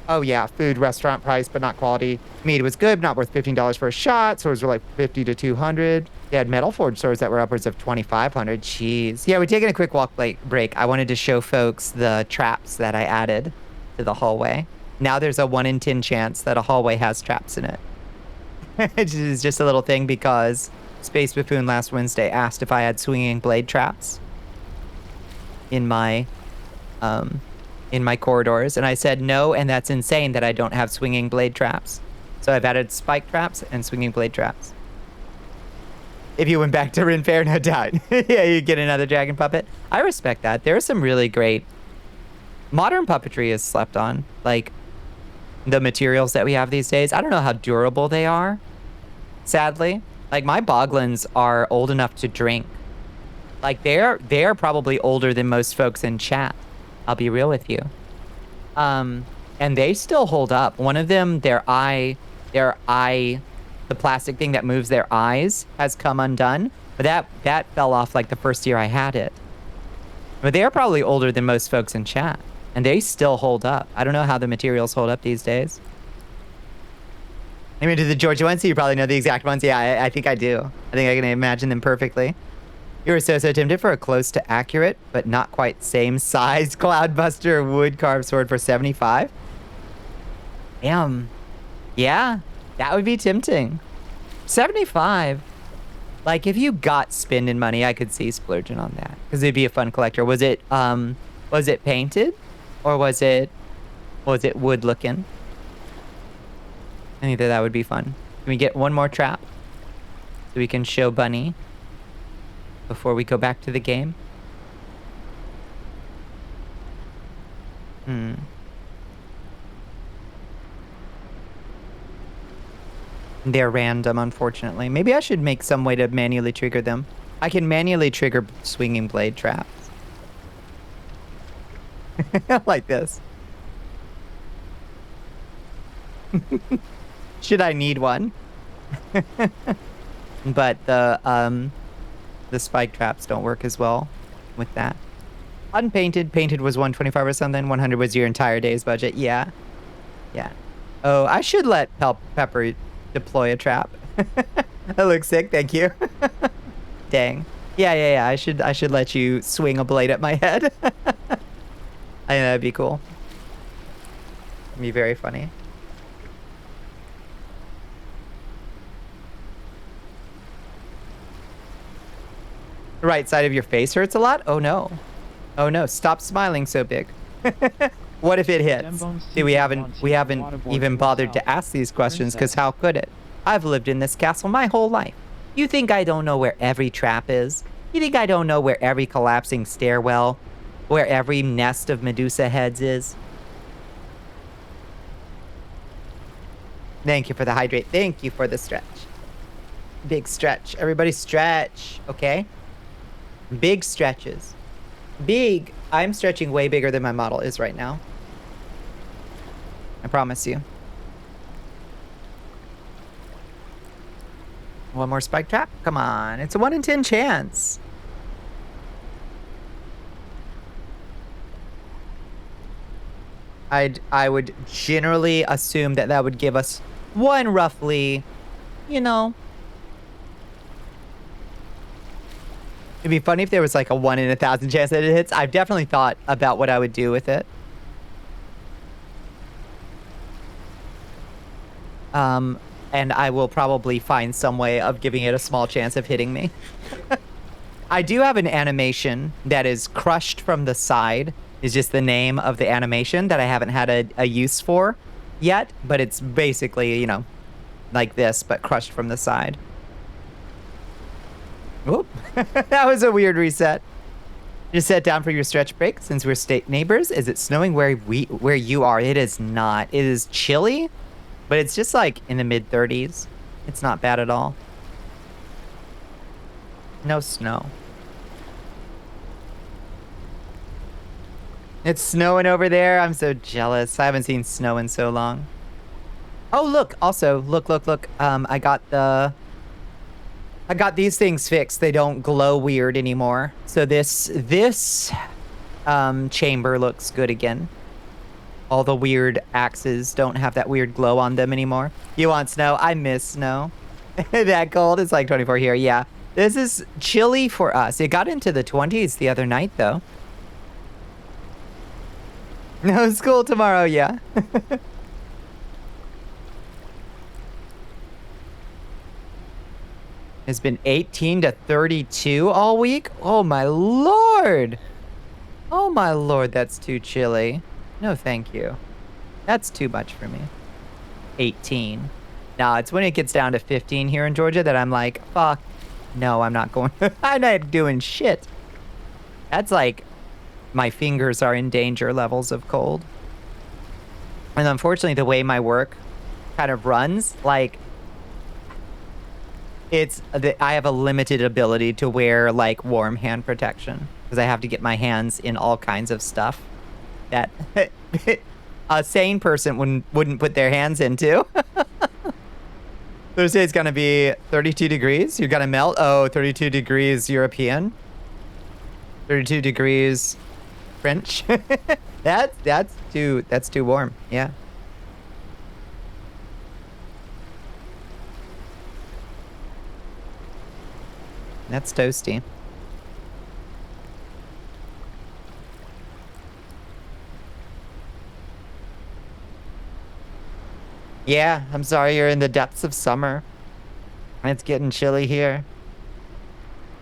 Oh yeah, food, restaurant price, but not quality. Meat was good, not worth $15 for a shot. Swords were like 50 to 200. They had metal forged swords that were upwards of 2,500. Jeez. Yeah, we're taking a quick walk break. I wanted to show folks the traps that I added to the hallway. Now there's a 1 in 10 chance that a hallway has traps in it. It is just a little thing because Space Buffoon last Wednesday asked if I had swinging blade traps in my corridors, and I said no, and that's insane that I don't have swinging blade traps. So I've added spike traps and swinging blade traps. If you went back to Ren Fair, no doubt. Yeah, you get another dragon puppet. I respect that. There are some really great... Modern puppetry is slept on. Like, the materials that we have these days. I don't know how durable they are, sadly. Like, my Boglins are old enough to drink. Like, they're probably older than most folks in chat. I'll be real with you. And they still hold up. One of them, their eye, the plastic thing that moves their eyes has come undone. But that fell off like the first year I had it. But they're probably older than most folks in chat. And they still hold up. I don't know how the materials hold up these days. I mean, to the Georgia ones, so you probably know the exact ones. Yeah, I think I do. I think I can imagine them perfectly. You were so tempted for a close to accurate, but not quite same size Cloudbuster wood carved sword for 75. Damn. Yeah, that would be tempting. 75. Like, if you got spending money, I could see splurging on that. Because it'd be a fun collector. Was it painted? Or was it wood looking? I think that would be fun. Can we get one more trap? So we can show Bunny before we go back to the game? They're random, unfortunately. Maybe I should make some way to manually trigger them. I can manually trigger swinging blade traps. Like this. Should I need one? But the spike traps don't work as well with that. Unpainted, painted was 125 or something. 100 was your entire day's budget. Yeah. Yeah. Oh, I should let Pepper deploy a trap. That looks sick. Thank you. Dang. Yeah. I should let you swing a blade at my head. I think that'd be cool. It'd be very funny. The right side of your face hurts a lot? Oh no. Oh no, stop smiling so big. What if it hits? See, we haven't even bothered to ask these questions, because how could it? I've lived in this castle my whole life. You think I don't know where every trap is? You think I don't know where every collapsing stairwell, where every nest of Medusa heads is? Thank you for the hydrate. Thank you for the stretch. Big stretch. Everybody stretch, okay? Big stretches. Big. I'm stretching way bigger than my model is right now. I promise you. One more spike trap? Come on. It's a 1 in 10 chance. I would generally assume that that would give us one roughly, you know. It'd be funny if there was like a 1 in 1,000 chance that it hits. I've definitely thought about what I would do with it. And I will probably find some way of giving it a small chance of hitting me. I do have an animation that is crushed from the side, is just the name of the animation that I haven't had a use for yet, but it's basically, you know, like this, but crushed from the side. Whoop. That was a weird reset. Just sat down for your stretch break since we're state neighbors. Is it snowing where you are? It is not. It is chilly, but it's just like in the mid 30s. It's not bad at all. No snow. It's snowing over there. I'm so jealous. I haven't seen snow in so long. Oh, look. Also, look. I got these things fixed. They don't glow weird anymore. So this chamber looks good again. All the weird axes don't have that weird glow on them anymore. You want snow? I miss snow. That cold? It's like 24 here. Yeah. This is chilly for us. It got into the 20s the other night, though. No school tomorrow, yeah. It's been 18 to 32 all week? Oh my lord! Oh my lord, that's too chilly. No thank you. That's too much for me. 18. Nah, it's when it gets down to 15 here in Georgia that I'm like, fuck. No, I'm not going. I'm not doing shit. That's like, my fingers are in danger levels of cold. And unfortunately, the way my work kind of runs, like, I have a limited ability to wear like warm hand protection because I have to get my hands in all kinds of stuff that a sane person wouldn't put their hands into. Thursday's gonna be 32 degrees. You're gonna melt. Oh, 32 degrees European. 32 degrees French. that's too warm. Yeah. That's toasty. Yeah, I'm sorry you're in the depths of summer. It's getting chilly here.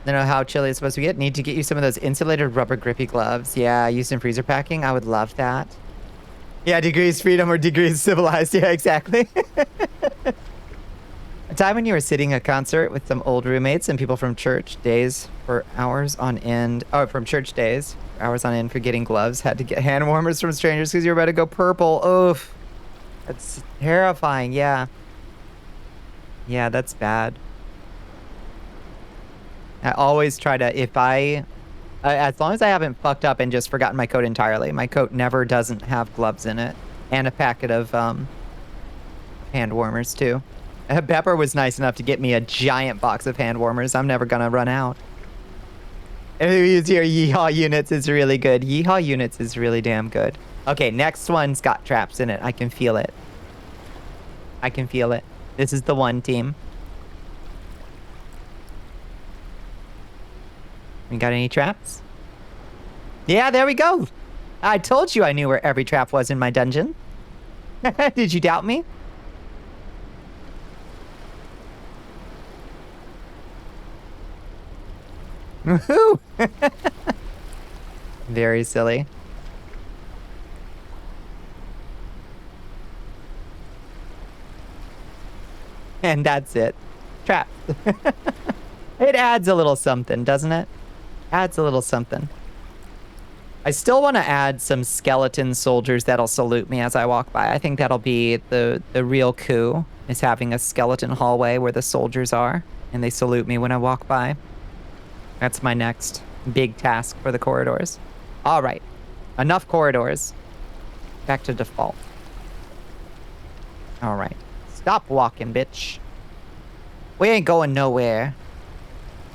I don't know how chilly it's supposed to get. Need to get you some of those insulated rubber grippy gloves. Yeah, used in freezer packing. I would love that. Yeah, degrees freedom or degrees civilized. Yeah, exactly. A time when you were sitting a concert with some old roommates and people from church days for hours on end. Oh, from church days, hours on end for getting gloves. Had to get hand warmers from strangers because you were about to go purple. Oof. That's terrifying. Yeah. Yeah, that's bad. I always try to, as long as I haven't fucked up and just forgotten my coat entirely. My coat never doesn't have gloves in it. And a packet of hand warmers too. Pepper was nice enough to get me a giant box of hand warmers. I'm never gonna run out. If you use your Yeehaw units, it's really good. Yeehaw units is really damn good. Okay, next one's got traps in it. I can feel it. I can feel it. This is the one, team. We got any traps? Yeah, there we go. I told you I knew where every trap was in my dungeon. Did you doubt me? Woohoo! Very silly. And that's it. Trap. It adds a little something, doesn't it? Adds a little something. I still want to add some skeleton soldiers that'll salute me as I walk by. I think that'll be the real coup, is having a skeleton hallway where the soldiers are, and they salute me when I walk by. That's my next big task for the corridors. All right. Enough corridors. Back to default. All right. Stop walking, bitch. We ain't going nowhere.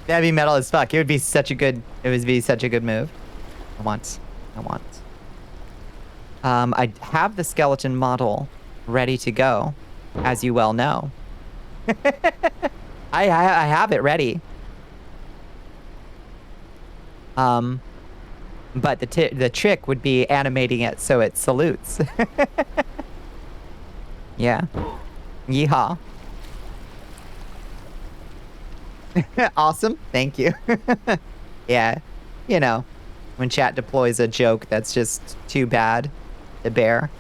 That'd be metal as fuck. It would be such a good move. I want. I have the skeleton model ready to go, as you well know. I have it ready. But the trick would be animating it so it salutes. Yeah. Yeehaw. Awesome. Thank you. Yeah. You know, when chat deploys a joke that's just too bad to bear.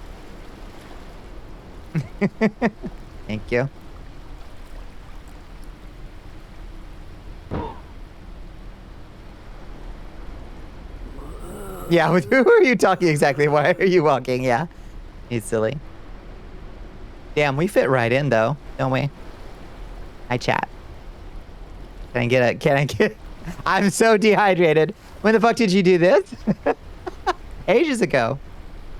Thank you. Yeah, with who are you talking exactly? Why are you walking? Yeah. He's silly. Damn, we fit right in though, don't we? Hi, chat. Can I get I'm so dehydrated. When the fuck did you do this? Ages ago.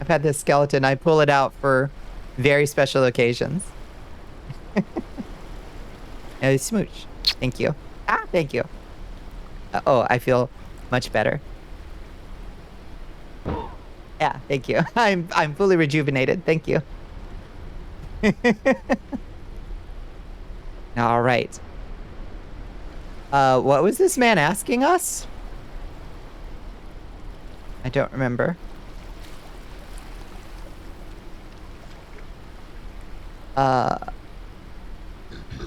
I've had this skeleton. I pull it out for very special occasions. No, smooch. Thank you. Ah, thank you. Oh, I feel much better. Yeah, thank you. I'm fully rejuvenated. Thank you. All right. What was this man asking us? I don't remember.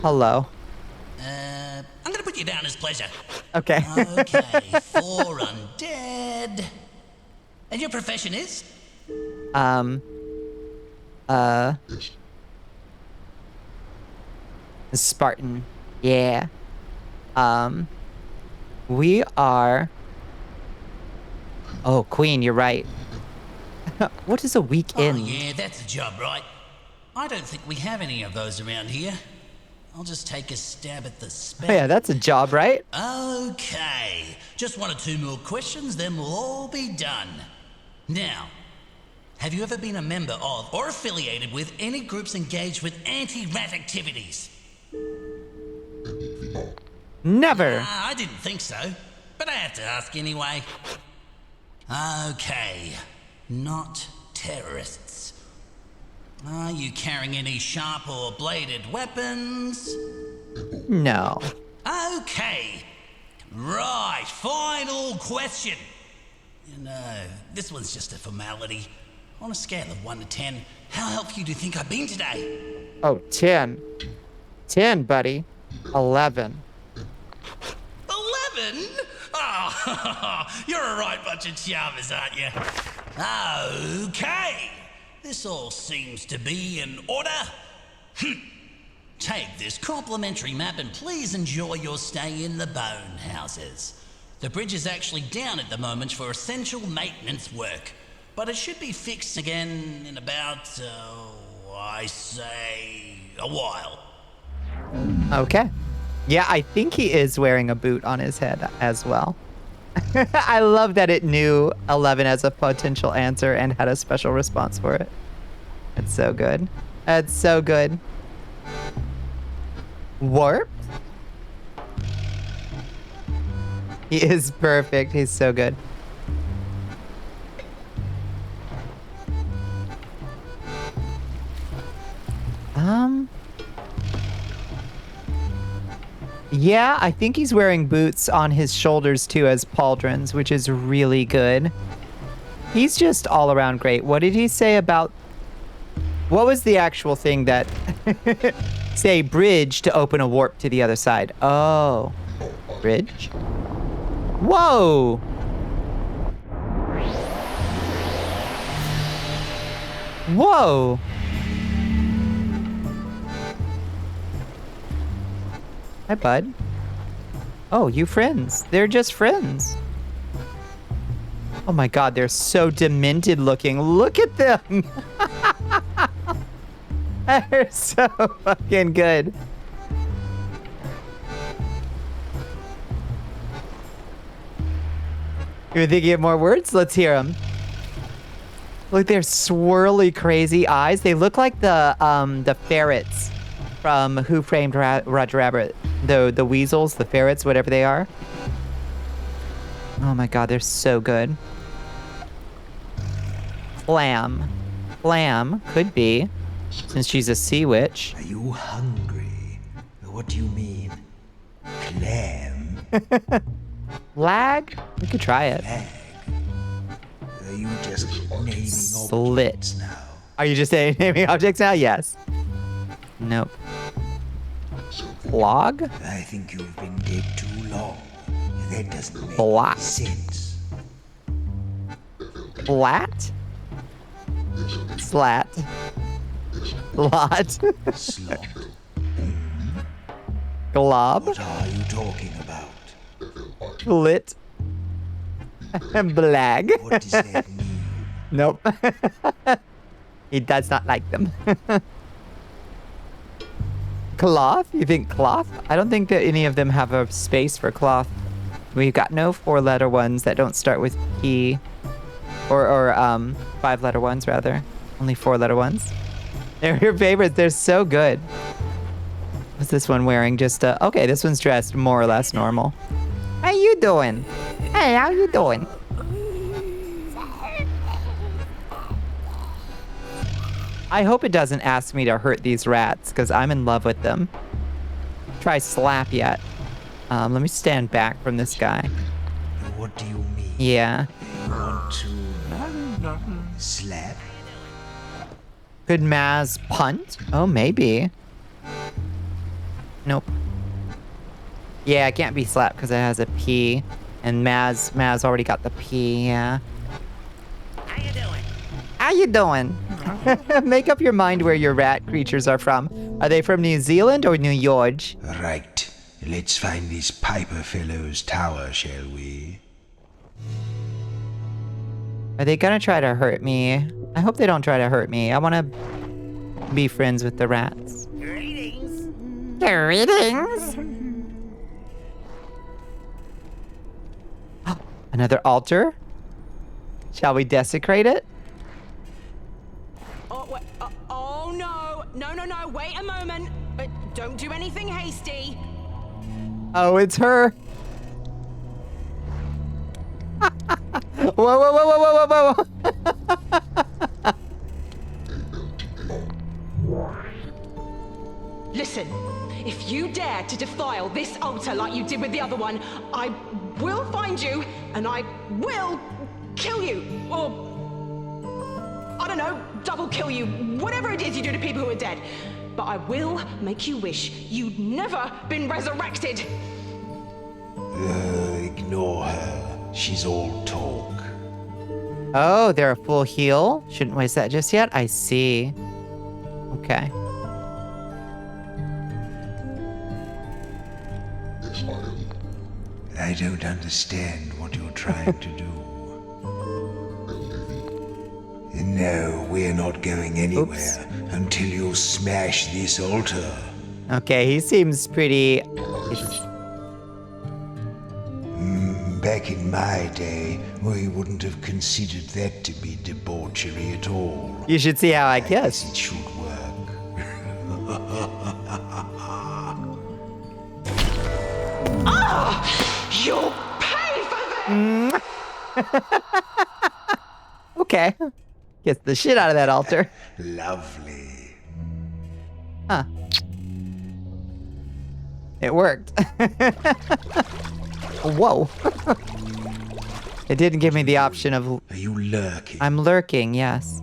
Hello. I'm gonna put you down as pleasure. Okay. Okay, 4 undead. And your profession is? Spartan. Yeah. We are... Oh, Queen, you're right. What is a weekend? Oh, yeah, that's a job, right? I don't think we have any of those around here. I'll just take a stab at the spec. Oh, yeah, that's a job, right? Okay. Just 1 or 2 more questions, then we'll all be done. Now, have you ever been a member of or affiliated with any groups engaged with anti-rat activities? Never. I didn't think so, but I have to ask anyway. Okay, not terrorists. Are you carrying any sharp or bladed weapons? No. Okay. Right, final question. You know, this one's just a formality. On a scale of 1 to 10, how helpful do you think I've been today? Oh, 10. 10, buddy. 11. 11? Oh, you're a right bunch of charmers, aren't you? Okay. This all seems to be in order. Take this complimentary map and please enjoy your stay in the bone houses. The bridge is actually down at the moment for essential maintenance work, but it should be fixed again in about, I say, a while. Okay. Yeah, I think he is wearing a boot on his head as well. I love that it knew 11 as a potential answer and had a special response for it. That's so good. That's so good. Warp? He is perfect. He's so good. Yeah, I think he's wearing boots on his shoulders too as pauldrons, which is really good. He's just all around great. What did he say about... What was the actual thing that... Say bridge to open a warp to the other side. Oh. Bridge? Whoa! Whoa! Hi, bud. Oh, you friends. They're just friends. Oh my god, they're so demented looking. Look at them! They're so fucking good. You're thinking of more words? Let's hear them. Look, their swirly, crazy eyes. They look like the ferrets from Who Framed Roger Rabbit. The weasels, the ferrets, whatever they are. Oh my god, they're so good. Clam. Clam could be, since she's a sea witch. Are you hungry? What do you mean? Clam? Flag? We could try it. Flag? Are you just naming Slit. objects now? Are you just naming objects now? Yes. Nope. Log? I think you've been dead too long. That doesn't make Block. sense. Flat? Slat. Lot. Slot. Glob. What are you talking about? Lit. Blag. What does that mean? Nope. He does not like them. Cloth? You think cloth? I don't think that any of them have a space for cloth. We've got no 4-letter ones that don't start with P. Or 5-letter ones, rather. Only 4-letter ones. They're your favorites. They're so good. What's this one wearing? Just, okay, this one's dressed more or less normal. How you doing? Hey, how you doing? I hope it doesn't ask me to hurt these rats, because I'm in love with them. Try slap yet. Let me stand back from this guy. What do you mean? Yeah. You want to slap? Could Maz punt? Oh, maybe. Nope. Yeah, it can't be slapped because it has a P. And Maz already got the P, yeah. How you doing? How you doing? Make up your mind where your rat creatures are from. Are they from New Zealand or New York? Right. Let's find this Piper fellow's tower, shall we? Are they gonna try to hurt me? I hope they don't try to hurt me. I wanna be friends with the rats. Greetings. Greetings! Another altar? Shall we desecrate it? Oh, wait, oh no. No, wait a moment. Don't do anything hasty. Oh, it's her. Whoa, whoa, whoa, whoa, whoa, whoa, whoa. Listen, if you dare to defile this altar like you did with the other one, I will find you and I will kill you. Or, I don't know, double kill you. Whatever it is you do to people who are dead. But I will make you wish you'd never been resurrected. Ignore her. She's all talk. Oh, they're a full heal? Shouldn't waste that just yet? I see. Okay. I don't understand what you're trying to do. No, we're not going anywhere until you smash this altar. Okay, he seems pretty... Back in my day, we wouldn't have considered that to be debauchery at all. You should see how I Guess kiss. it should work. You'll pay for that! Okay. Kiss the shit out of that altar. Lovely. Huh. It worked. Whoa. It didn't give me the option of... Are you lurking? I'm lurking, yes.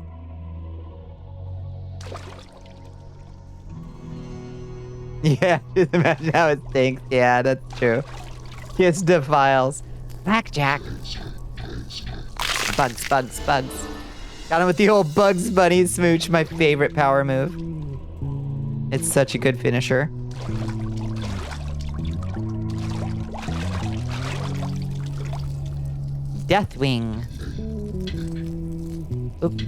Yeah, just imagine how it stinks. Yeah, that's true. Kiss defiles. Blackjack. Bugs, bugs, bugs. Got him with the old Bugs Bunny smooch, my favorite power move. It's such a good finisher. Deathwing. Oop.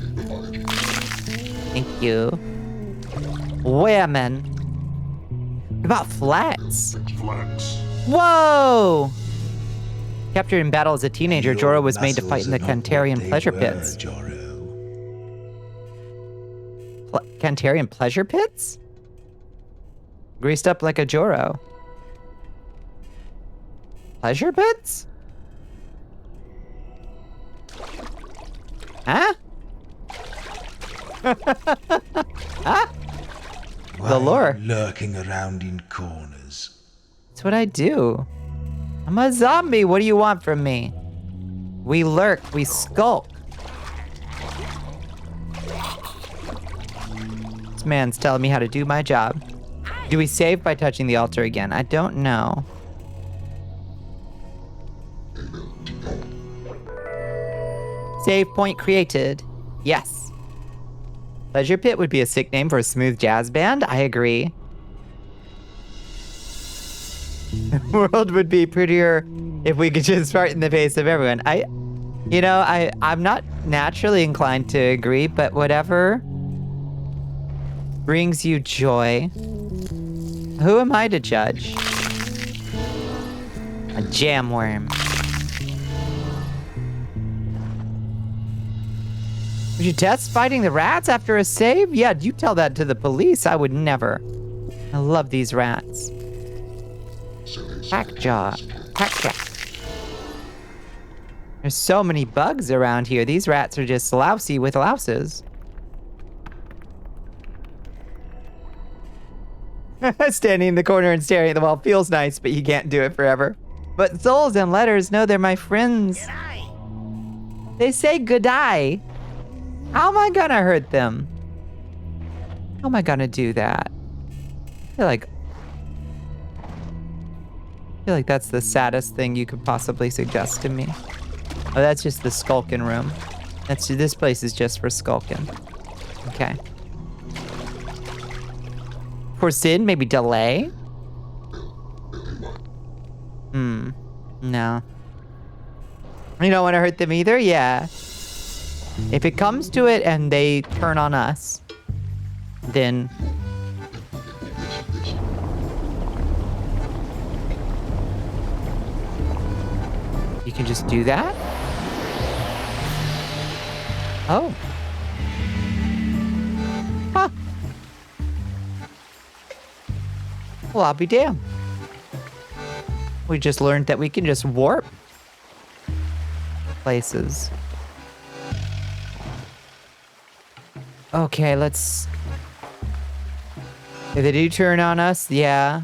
Thank you. Women. What about flats? Whoa! Captured in battle as a teenager, Your Joro was made to fight in the muscles are not Cantarian what they pleasure were, pits. Joro. Cantarian pleasure pits? Greased up like a Joro. Pleasure pits? Huh? Huh? Why The are you lore. lurking around in corners. That's what I do. I'm a zombie. What do you want from me? We lurk. We skulk. This man's telling me how to do my job. Do we save by touching the altar again? I don't know. Save point created. Yes. Pleasure Pit would be a sick name for a smooth jazz band. I agree. The world would be prettier if we could just fart in the face of everyone. I'm not naturally inclined to agree, but whatever brings you joy. Who am I to judge? A jam worm. Would you test fighting the rats after a save? Yeah, you tell that to the police. I would never. I love these rats. Packjaw. Packjack. There's so many bugs around here. These rats are just lousy with louses. Standing in the corner and staring at the wall feels nice, but you can't do it forever. But souls and letters know they're my friends. They say goodbye. How am I gonna hurt them? How am I gonna do that? I feel like that's the saddest thing you could possibly suggest to me. Oh, that's just the skulking room. This place is just for skulking. Okay. For sin, maybe delay? No. You don't want to hurt them either? Yeah. If it comes to it and they turn on us, then you can just do that? Oh. Huh. Well, I'll be damned. We just learned that we can just warp places. Okay, let's... If they do turn on us, yeah.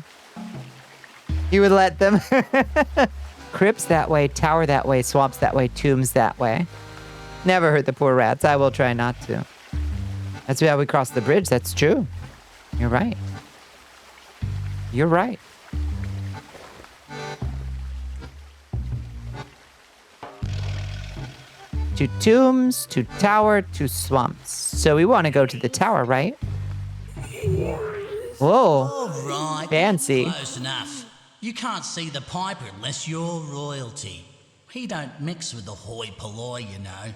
You would let them. Crypts that way, tower that way, swamps that way, tombs that way. Never hurt the poor rats. I will try not to. That's how we cross the bridge. That's true. You're right. You're right. To tombs, to tower, to swamps. So we want to go to the tower, right? Whoa. All right. Fancy. Close enough. You can't see the piper unless you're royalty. He don't mix with the hoi polloi, you know.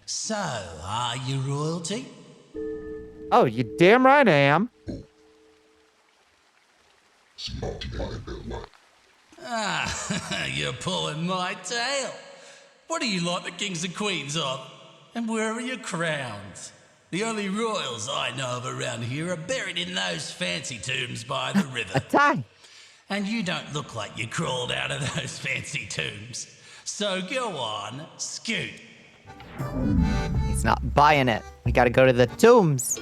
So, are you royalty? Oh, you damn right I am. Ah, you're pulling my tail. What are you like the kings and queens of? And where are your crowns? The only royals I know of around here are buried in those fancy tombs by the river. A tie. And you don't look like you crawled out of those fancy tombs. So go on, scoot. He's not buying it. We gotta go to the tombs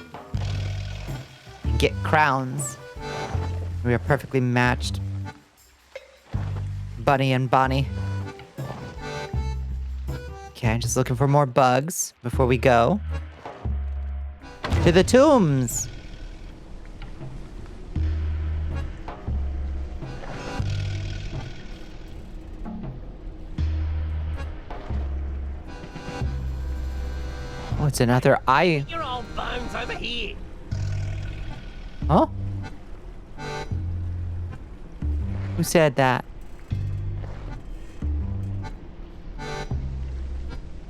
and get crowns. We are perfectly matched. Bunny and Bonnie. Okay, just looking for more bugs before we go. To the tombs. it's another eye. Your old bones over here. Huh? Who said that?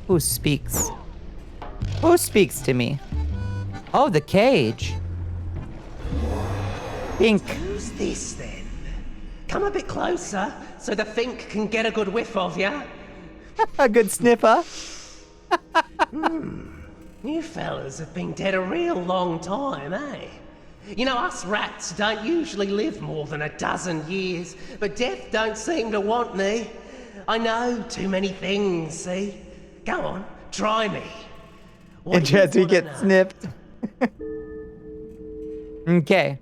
Who speaks? Who speaks to me? Oh, the cage. Pink. Who's this then? Come a bit closer so the Fink can get a good whiff of you. A good sniffer. You fellas have been dead a real long time, eh? You know, us rats don't usually live more than 12 years, but death don't seem to want me. I know too many things, see? Go on, try me. What And do you Jesse wanna gets know? snipped. Okay.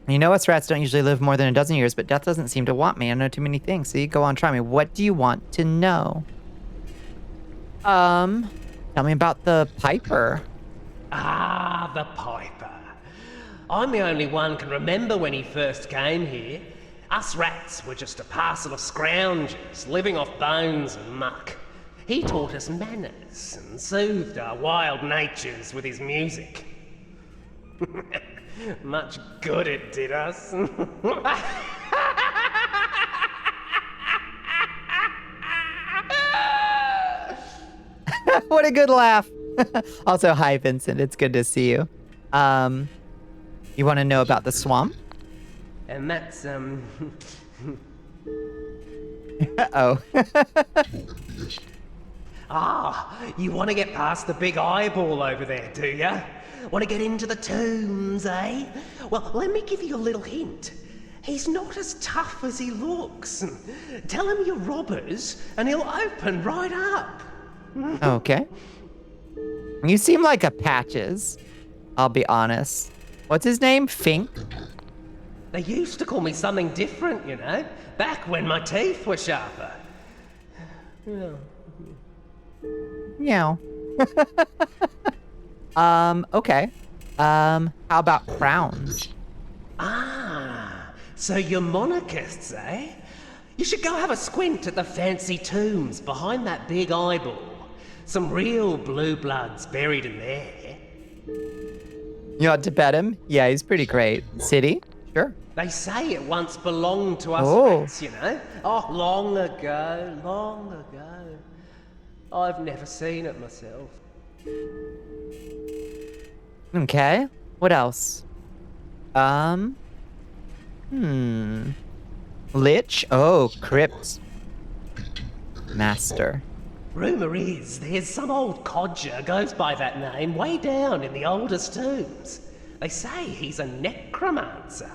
You know us rats don't usually live more than 12 years, but death doesn't seem to want me. I know too many things. See, go on, try me. What do you want to know? Tell me about the Piper. Ah, the Piper. I'm the only one can remember when he first came here. Us rats were just a parcel of scroungers living off bones and muck. He taught us manners and soothed our wild natures with his music. Much good it did us. What a good laugh. Also, hi, Vincent. It's good to see you. You want to know about the swamp? And that's, Oh. you want to get past the big eyeball over there, do ya? Want to get into the tombs, eh? Well, let me give you a little hint. He's not as tough as he looks. Tell him you're robbers, and he'll open right up. Okay. You seem like a Patches. I'll be honest. What's his name? Fink? They used to call me something different, you know, back when my teeth were sharper. Meow. Okay. How about crowns? Ah, so you're monarchists, eh? You should go have a squint at the fancy tombs behind that big eyeball. Some real blue bloods buried in there. You want to bet him? Yeah, he's pretty great. City? Sure. They say it once belonged to us Oh. rats, you know? Oh, long ago, long ago. I've never seen it myself. Okay. What else? Lich? Oh, Crypt. Master. Rumour is there's some old codger goes by that name way down in the oldest tombs. They say he's a necromancer.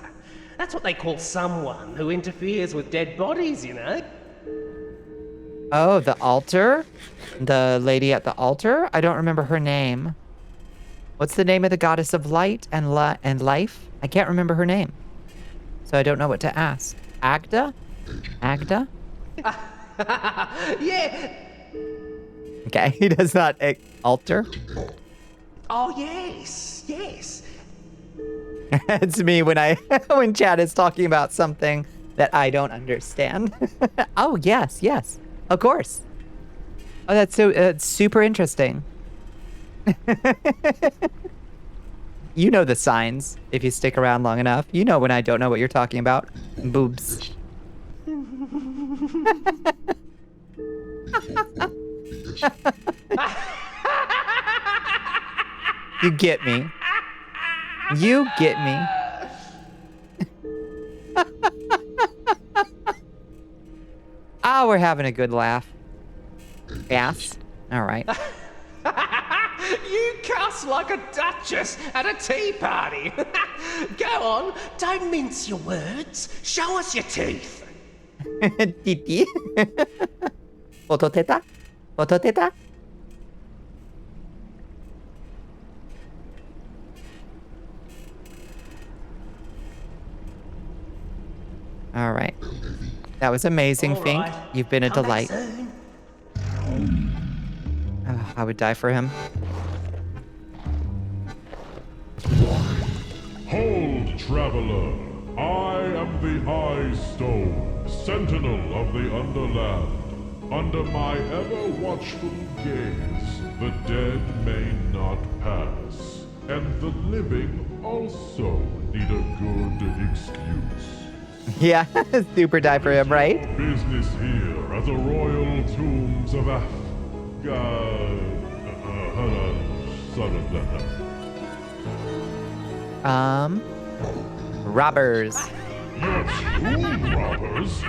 That's what they call someone who interferes with dead bodies, you know? Oh, the altar? The lady at the altar? I don't remember her name. What's the name of the goddess of light and life? I can't remember her name. So I don't know what to ask. Agda? Agda? Yeah. Okay, he does not altar. Oh, yes, yes. It's me when when Chad is talking about something that I don't understand. Oh, yes, yes. Of course. Oh, that's super interesting. You know the signs if you stick around long enough. You know when I don't know what you're talking about. Boobs. You get me. You get me. Ah, we're having a good laugh. Yes. All right. You cuss like a duchess at a tea party. Go on, don't mince your words. Show us your teeth. Titi. Fototeta? Fototeta? All right. That was amazing, All Fink. right. You've been a Come back delight. soon. I would die for him. Hold, traveler! I am the Eye Stone, sentinel of the Underland. Under my ever-watchful gaze, The dead may not pass, and the living also need a good excuse. Yeah, super die for him, right? Business here at the royal tombs of Robbers. You're tomb robbers?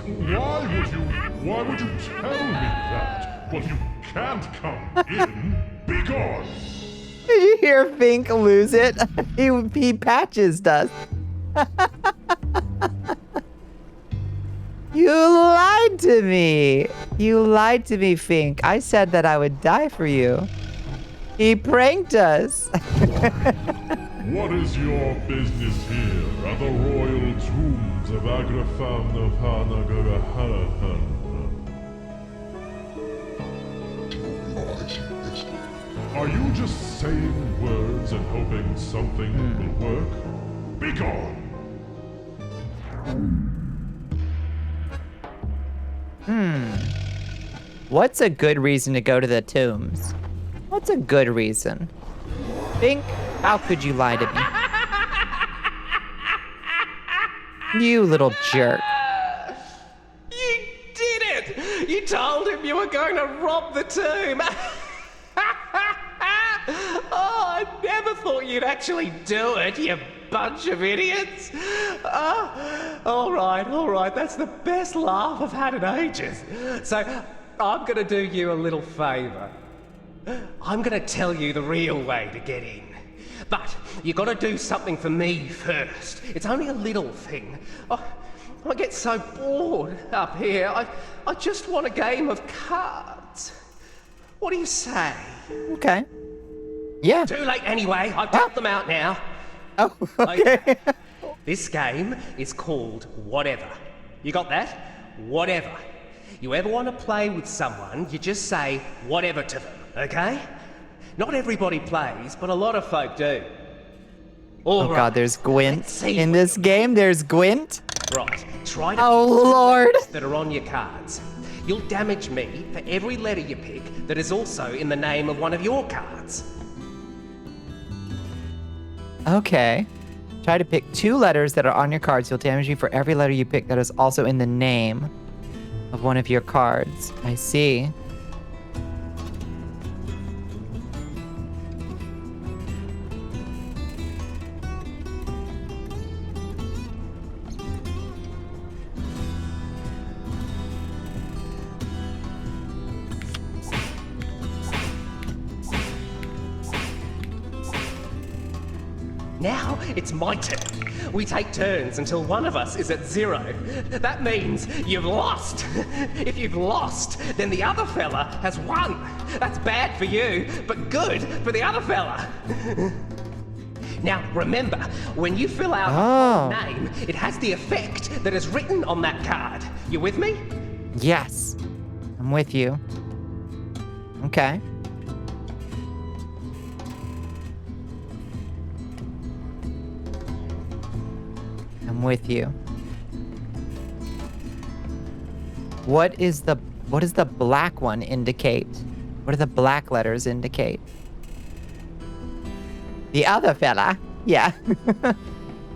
Why would you tell me that? Well, you can't come in. Be gone. Did you hear Fink lose it? he patches does. You lied to me. You lied to me, Fink. I said that I would die for you. He pranked us. What is your business here at the royal tombs of Agrafam of Hanagarahan? Are you just saying words and hoping something will work? Be gone! What's a good reason to go to the tombs? What's a good reason? Fink, how could you lie to me? You little jerk. You did it! You told him you were going to rob the tomb! Oh, I never thought you'd actually do it, you bunch of idiots! All right, that's the best laugh I've had in ages. So, I'm gonna do you a little favour. I'm gonna tell you the real way to get in. But you gotta do something for me first. It's only a little thing. I get so bored up here. I just want a game of cards. What do you say? Okay. Yeah. Too late anyway. I've got them out now. Oh, okay. This game is called Whatever. You got that? Whatever. You ever want to play with someone, you just say whatever to them, okay? Not everybody plays, but a lot of folk do. All right. God, there's Gwent. In this game, there's Gwent? Right. Try to Oh, pick Lord. letters that are on your cards. You'll damage me for every letter you pick that is also in the name of one of your cards. Okay. Try to pick 2 letters that are on your cards. You'll damage me for every letter you pick that is also in the name of one of your cards. I see. Now it's my turn. We take turns until one of us is at 0. That means you've lost. If you've lost, then the other fella has won. That's bad for you, but good for the other fella. Now remember, when you fill out a name, it has the effect that is written on that card. You with me? Yes. I'm with you. Okay. I'm with you. What is the black one indicate? What do the black letters indicate? The other fella. Yeah. You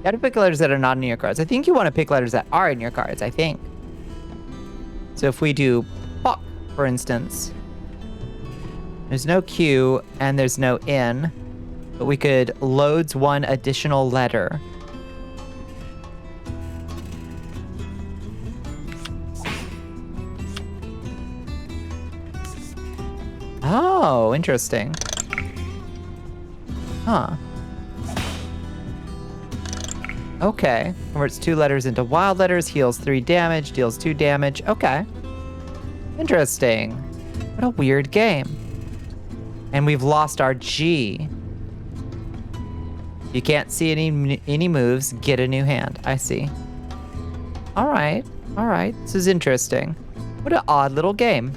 gotta pick letters that are not in your cards. I think you want to pick letters that are in your cards, I think. So if we do POC, for instance, there's no Q and there's no N, but we could loads one additional letter. Oh, interesting. Huh. Okay. Converts 2 letters into wild letters, heals 3 damage, deals 2 damage. Okay. Interesting. What a weird game. And we've lost our G. You can't see any moves, get a new hand. I see. All right. All right. This is interesting. What an odd little game.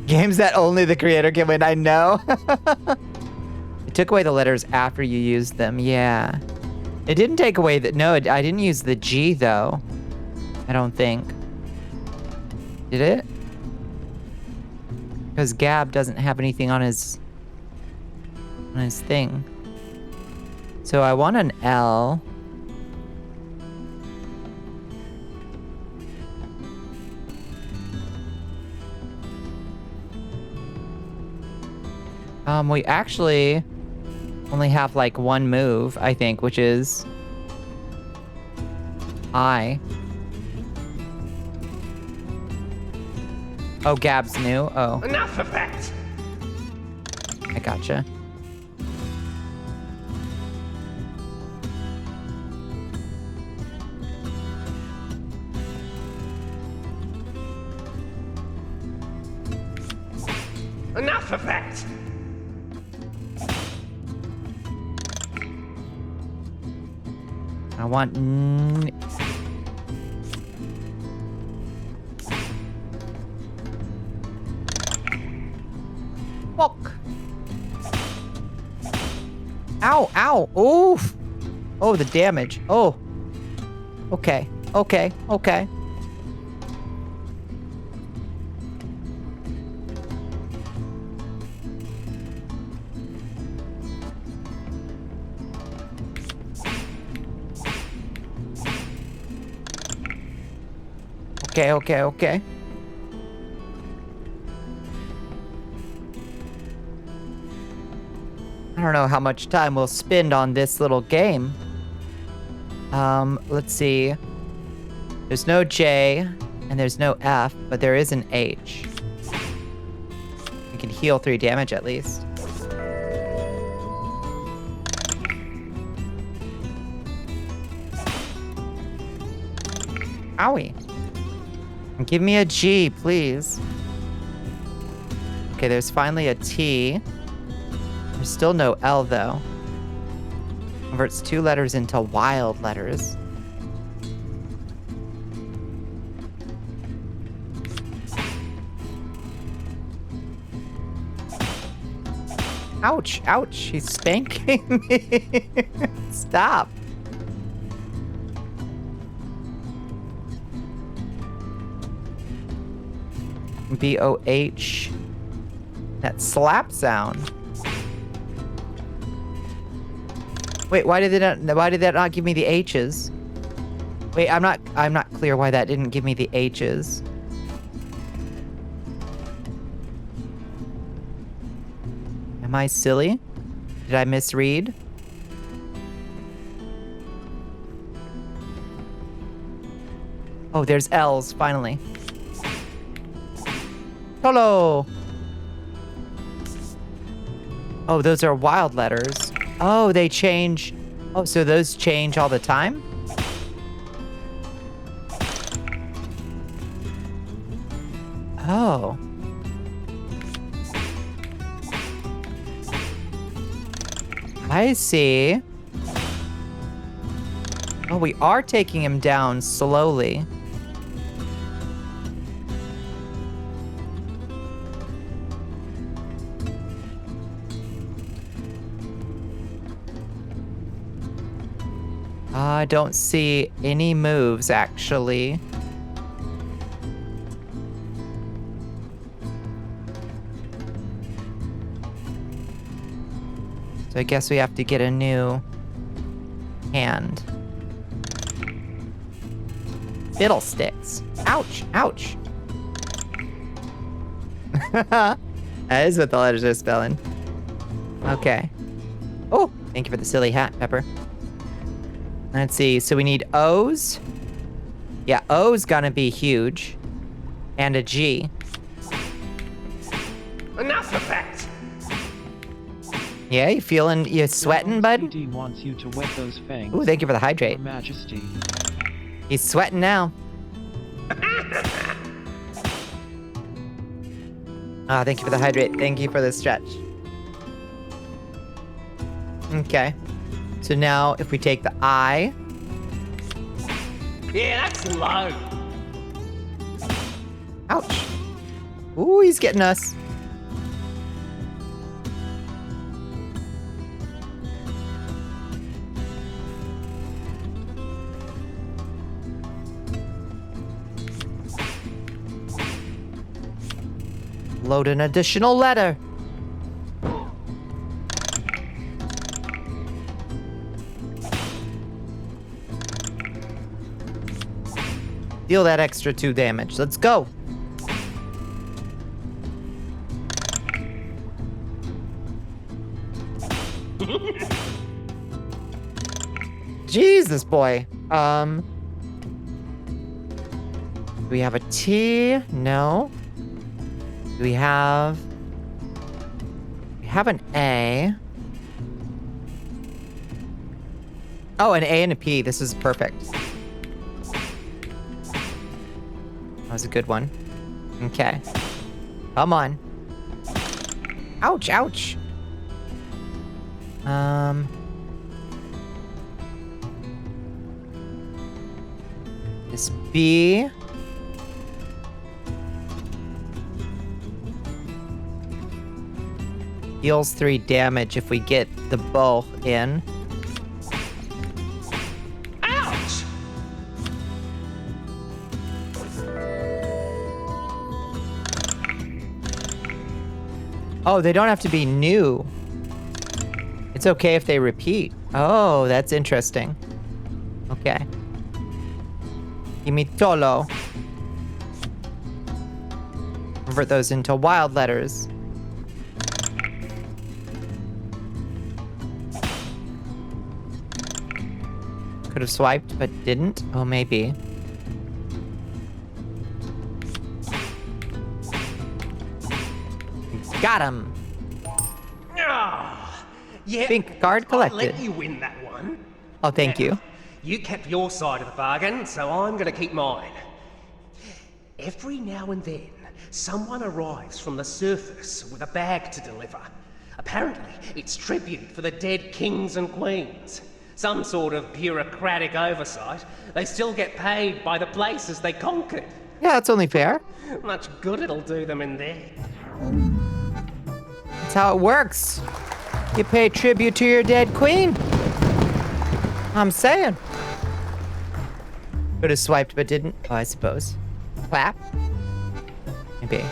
Games that only the creator can win, I know. It took away the letters after you used them, yeah. It didn't take away the... No, I didn't use the G, though. I don't think. Did it? Because Gab doesn't have anything on his thing. So I want an L. We actually only have like one move, I think, which is I. Oh, Gab's new? Oh. Enough of that! I gotcha. Enough of that! I want... Fuck. Ow, ow, oof. Oh, the damage. Oh. Okay, okay, okay. Okay, okay, okay. I don't know how much time we'll spend on this little game. Let's see. There's no J and there's no F, but there is an H. We can heal 3 damage at least. Owie. Give me a G, please. Okay, there's finally a T. There's still no L, though. Converts 2 letters into wild letters. Ouch, ouch, he's spanking me. Stop. B-O-H. That slap sound. Wait, why did that not give me the H's? Wait, I'm not clear why that didn't give me the H's. Am I silly? Did I misread? Oh, there's L's, finally. Hello! Oh, those are wild letters. Oh, they change. Oh, so those change all the time? Oh. I see. Oh, we are taking him down slowly. I don't see any moves, actually. So I guess we have to get a new hand. Fiddlesticks. Ouch, ouch. That is what the letters are spelling. Okay. Oh, thank you for the silly hat, Pepper. Let's see, so we need O's. Yeah, O's gonna be huge. And a G. Enough of that! Yeah, you sweating, bud? VOD wants you to wet those fangs. Ooh, thank you for the hydrate. Your Majesty. He's sweating now. Ah, thank you for the hydrate. Thank you for the stretch. Okay. So now, if we take the I. Yeah, that's low. Ouch. Ooh, he's getting us. Load an additional letter. Deal that extra 2 damage. Let's go. Jesus, boy. Do we have a T? No. Do we have... We have an A. Oh, an A and a P. This is perfect. That was a good one. Okay. Come on. Ouch, ouch. This B. Deals 3 damage if we get the bow in. Ouch! Oh, they don't have to be new. It's okay if they repeat. Oh, that's interesting. Okay. Give me Tolo. Convert those into wild letters. Could have swiped, but didn't. Oh, maybe. Got him. Ah, yeah. Pink card I'll collected. let you win that one. Oh, thank you. You kept your side of the bargain, so I'm gonna keep mine. Every now and then, someone arrives from the surface with a bag to deliver. Apparently, it's tribute for the dead kings and queens. Some sort of bureaucratic oversight. They still get paid by the places they conquered. Yeah, that's only fair. Much good it'll do them in there. That's how it works. You pay tribute to your dead queen. I'm saying. Could have swiped but didn't. Oh, I suppose. Clap. Maybe.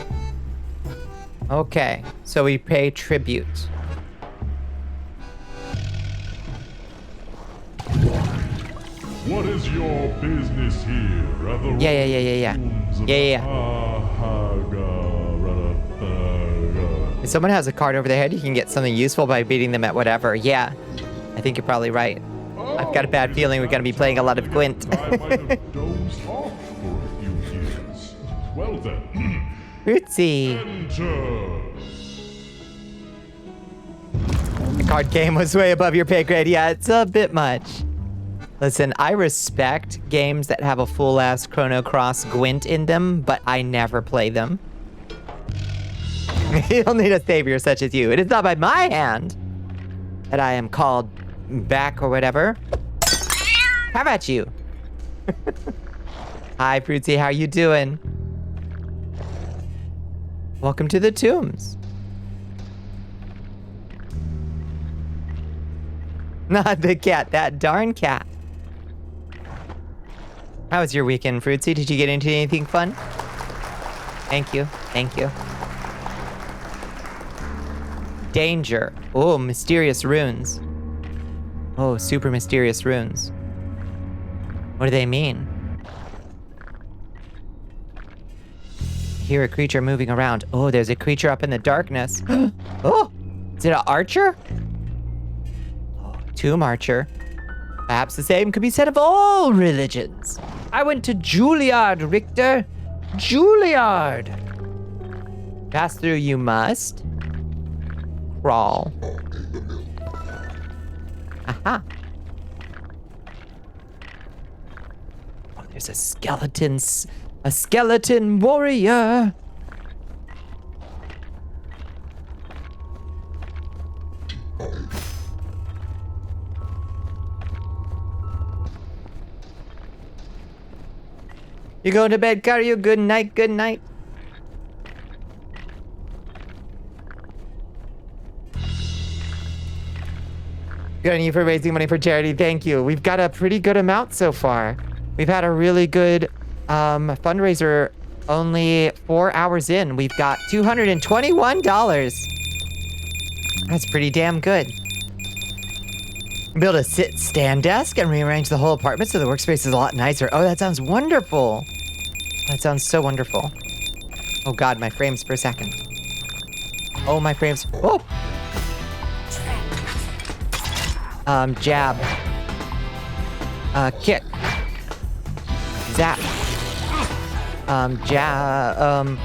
Okay, so we pay tribute. What is your business here at the Yeah. If someone has a card over their head, you can get something useful by beating them at whatever. Yeah, I think you're probably right. I've got a bad feeling we're going to be playing a lot of Gwent. I might have dozed off for a few years. Well then, Fruitsy. enter. The card game was way above your pay grade. Yeah, it's a bit much. Listen, I respect games that have a full-ass Chrono Cross Gwent in them, but I never play them. You'll need a savior such as you. It is not by my hand that I am called back or whatever. How about you? Hi, Fruitsy, how you doing? Welcome to the tombs. Not the cat, that darn cat. How was your weekend, Fruitsy? Did you get into anything fun? Thank you, thank you. Danger. Oh, mysterious runes. Oh, super mysterious runes. What do they mean? Hear a creature moving around. Oh, there's a creature up in the darkness. Oh, is it an archer? Oh, tomb archer. Perhaps the same could be said of all religions. I went to Juilliard, Richter. Juilliard. Pass through you must. Crawl. Aha. Oh, there's a skeleton warrior. You going to bed, Karyu? Good night, good night. Good on you for raising money for charity. Thank you. We've got a pretty good amount so far. We've had a really good fundraiser Only 4 hours in, we've got $221. That's pretty damn good. Build a sit-stand desk and rearrange the whole apartment so the workspace is a lot nicer. Oh, that sounds wonderful. That sounds so wonderful. Oh God, my frames per second. Oh, my frames. Oh! Jab. Kick. Zap. Jab.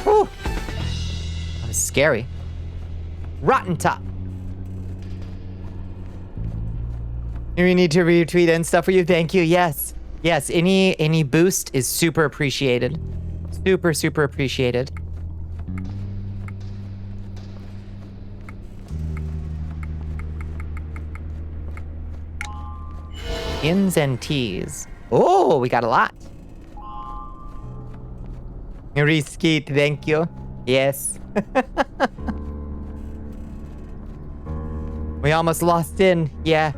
Whew. That was scary. Rotten Top. We need to retweet and stuff for you. Thank you. Yes. Yes. Any boost is super appreciated. Super, super appreciated. Ins and T's. Oh, we got a lot. Reskeet, thank you. Yes. We almost lost in. Yeah.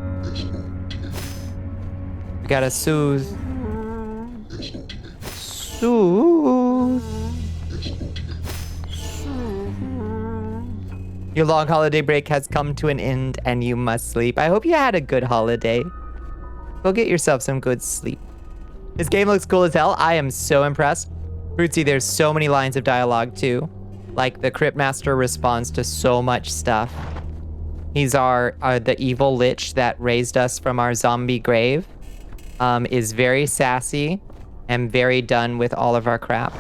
We gotta soothe. Soothe. Your long holiday break has come to an end and you must sleep. I hope you had a good holiday. Go get yourself some good sleep. This game looks cool as hell. I am so impressed. Fruitsy, there's so many lines of dialogue too. Like the Crypt Master responds to so much stuff. He's the evil lich that raised us from our zombie grave. Is very sassy and very done with all of our crap.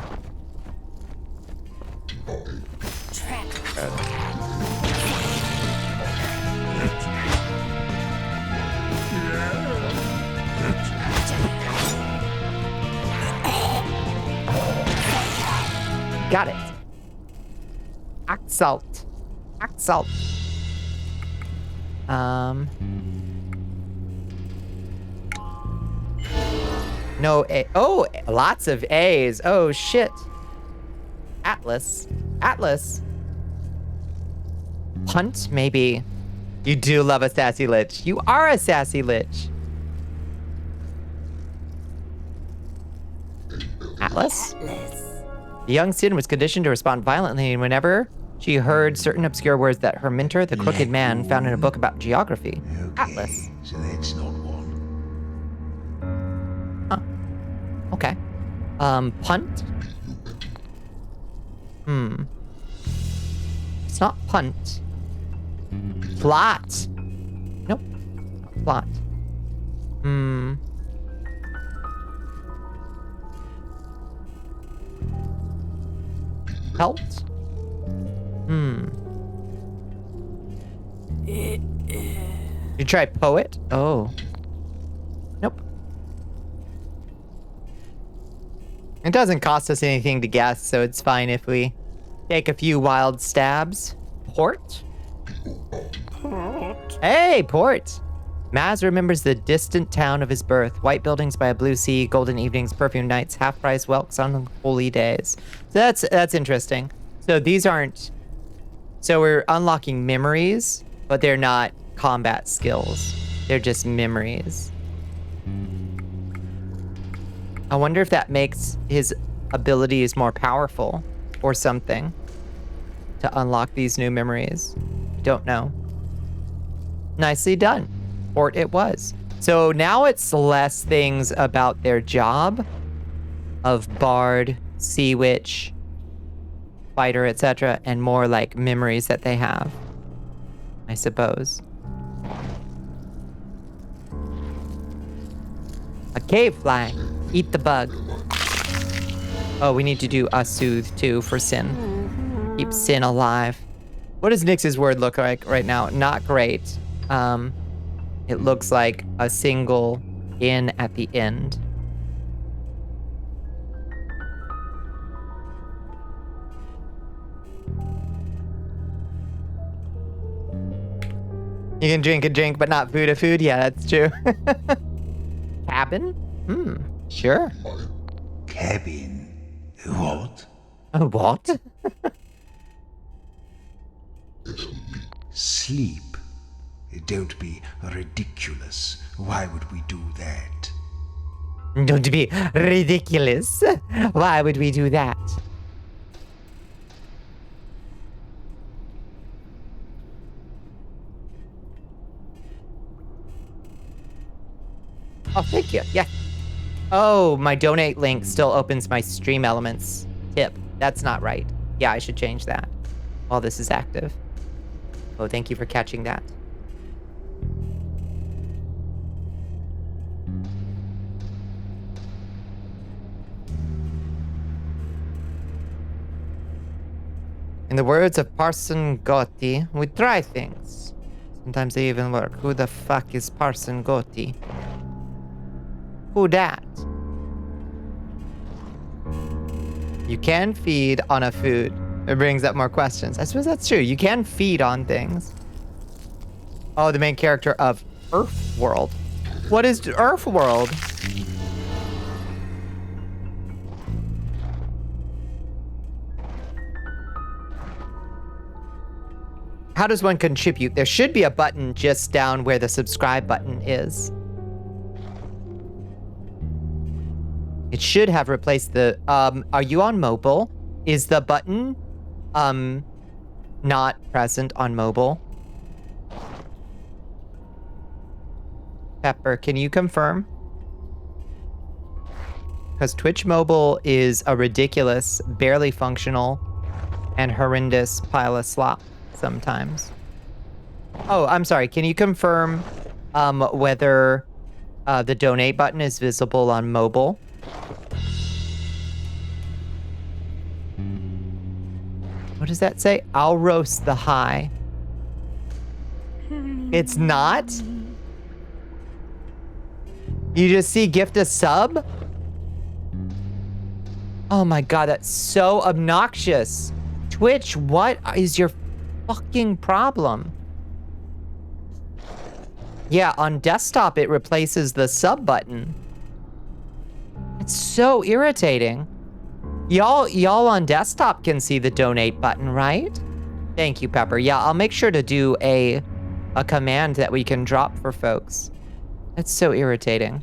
Got it. Axalt. Axalt. No A. Oh, lots of A's. Oh, shit. Atlas. Atlas. Punt, maybe. You do love a sassy lich. You are a sassy lich. Atlas? The young Sin was conditioned to respond violently whenever she heard certain obscure words that her mentor, the Crooked Man, found in a book about geography. Okay, Atlas. so that's not one. Okay. Punt? It's not punt. Plot. Nope. Plot. Pelt? You try poet? Oh. Nope. It doesn't cost us anything to guess, so it's fine if we take a few wild stabs. Port? Hey, Port! Maz remembers the distant town of his birth. White buildings by a blue sea, golden evenings, perfume nights, half-price whelks on holy days. So that's interesting. So these aren't... So we're unlocking memories, but they're not combat skills. They're just memories. I wonder if that makes his abilities more powerful or something to unlock these new memories. Don't know. Nicely done. Port it was. So now it's less things about their job of bard, sea witch, fighter, etc., and more like memories that they have, I suppose. A cave fly. Eat the bug. Oh, we need to do a soothe too for Sin. Keep Sin alive. What does Nyx's word look like right now? Not great. It looks like a single in at the end. You can drink a drink, but not food a food? Yeah, that's true. cabin? Sure. Cabin? What? What? Sleep. Don't be ridiculous. Why would we do that? Don't be ridiculous. Why would we do that? Oh, thank you. Yeah. Oh, my donate link still opens my stream elements tip. That's not right. Yeah, I should change that while this is active. Oh, thank you for catching that. In the words of Parson Gotti, we try things. Sometimes they even work. Who the fuck is Parson Gotti? Who dat? You can feed on a food. It brings up more questions. I suppose that's true. You can feed on things. Oh, the main character of Earth World. What is Earth World? How does one contribute? There should be a button just down where the subscribe button is. It should have replaced the, are you on mobile? Is the button, not present on mobile? Pepper, can you confirm? Because Twitch mobile is a ridiculous, barely functional, and horrendous pile of slop sometimes. Oh, I'm sorry. Can you confirm whether the donate button is visible on mobile? What does that say? I'll roast the high. It's not? You just see gift a sub? Oh my god, that's so obnoxious. Twitch, what is your fucking problem? Yeah, on desktop it replaces the sub button. It's so irritating. Y'all on desktop can see the donate button, right? Thank you, Pepper. Yeah, I'll make sure to do a command that we can drop for folks. That's so irritating.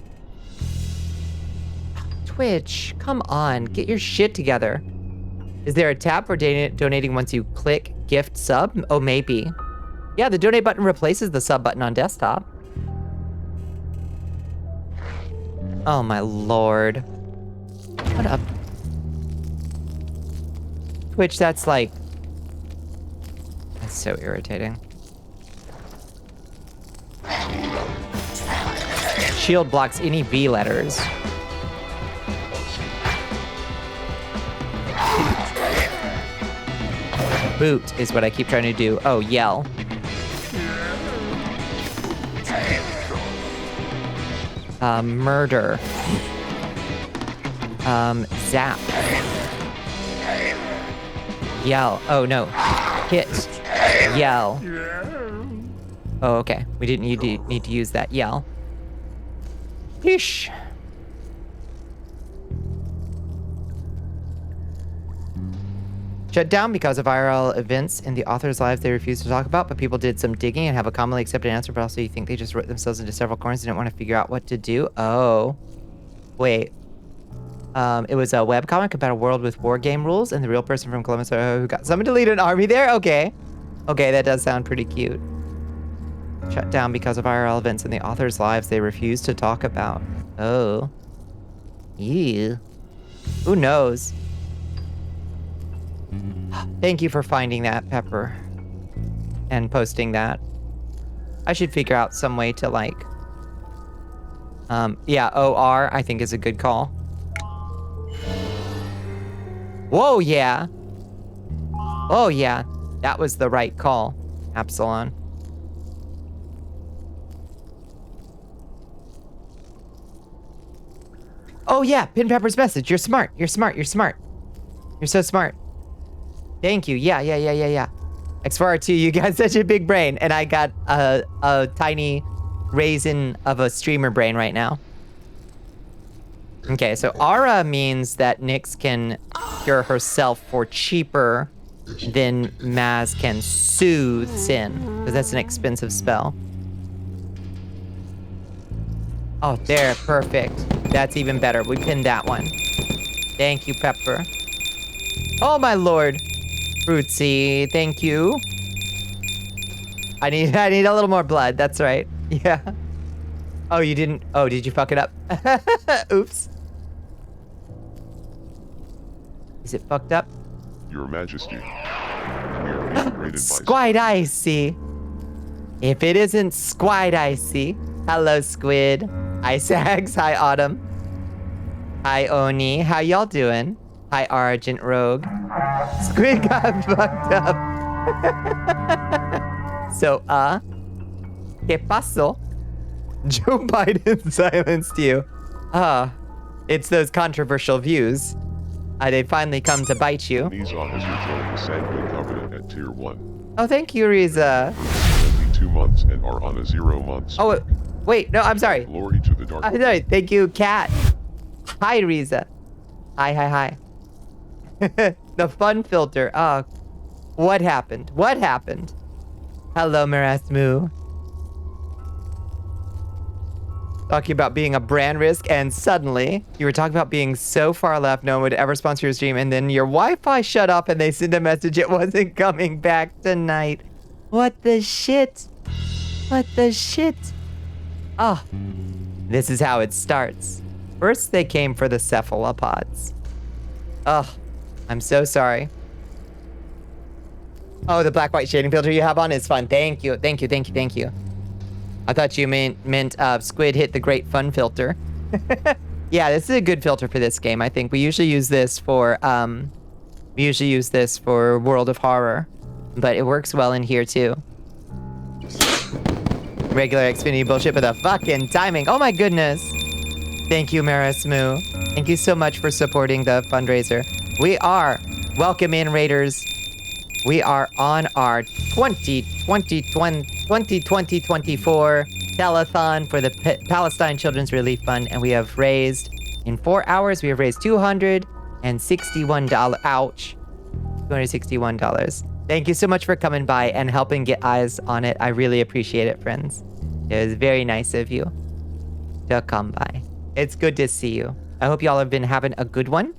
Twitch, come on, get your shit together. Is there a tab for donating once you click gift sub? Oh, maybe. Yeah, the donate button replaces the sub button on desktop. Oh my lord. What up? Twitch, that's like... That's so irritating. Shield blocks any V letters. Boot is what I keep trying to do. Oh, yell. Murder. Zap. Yell. Oh, no. Hit. Yell. Oh, okay. We didn't need to use that yell. Yeesh. Shut down because of IRL events in the author's lives they refused to talk about, but people did some digging and have a commonly accepted answer, but also you think they just wrote themselves into several corners and didn't want to figure out what to do? Oh. Wait. It was a webcomic about a world with war game rules and the real person from Columbus who got someone to lead an army there? Okay. Okay, that does sound pretty cute. Shut down because of IRL events in the author's lives they refused to talk about. Oh. Ew. Who knows? Thank you for finding that, Pepper. And posting that. I should figure out some way to like... yeah, OR I think is a good call. Whoa, yeah. Oh, yeah. That was the right call, Absalon. Oh, yeah. Pin Pepper's message. You're smart. You're smart. You're smart. You're so smart. Thank you. Yeah. X4R2, you got such a big brain. And I got a tiny raisin of a streamer brain right now. Okay, so Ara means that Nyx can cure herself for cheaper than Maz can soothe Sin, because that's an expensive spell. Oh, there, perfect. That's even better. We pinned that one. Thank you, Pepper. Oh, my lord. Fruitsy, thank you. I need a little more blood. That's right. Yeah. Oh, you didn't. Oh, did you fuck it up? Oops. Is it fucked up? Your Majesty. Here is graded by Squide Icy. If it isn't Squide Icy. Hello, Squid. Ice Axe. Hi, Autumn. Hi, Oni. How y'all doing? Hi, Argent Rogue. Squid got fucked up. So, ¿Qué pasó? Joe Biden silenced you. It's those controversial views. They finally come to bite you. These officers joined the Sanguine Covenant at Tier 1. Oh, thank you, Riza. Only 2 months and are on a 0 month. Oh, wait, no, I'm sorry. Glory to the dark. I'm sorry. Thank you, Cat. Hi, Riza. Hi. The fun filter. Oh, what happened? What happened? Hello, Marasmu. Talking about being a brand risk, and suddenly you were talking about being so far left no one would ever sponsor your stream, and then your Wi-Fi shut off and they sent a message it wasn't coming back tonight. What the shit? What the shit? Oh, this is how it starts. First they came for the cephalopods. Oh, I'm so sorry. Oh, the black-white shading filter you have on is fun. Thank you. I thought you meant Squid hit the great fun filter. Yeah, this is a good filter for this game. I think we usually use this for World of Horror, but it works well in here too. Regular Xfinity bullshit, but the fucking timing. Oh my goodness. Thank you, Marasmu. Thank you so much for supporting the fundraiser. Welcome in, Raiders. We are on our 2024 telethon for the Palestine Children's Relief Fund, and we have raised, in 4 hours, we have raised $261. Ouch. $261. Thank you so much for coming by and helping get eyes on it. I really appreciate it, friends. It was very nice of you to come by. It's good to see you. I hope y'all have been having a good one.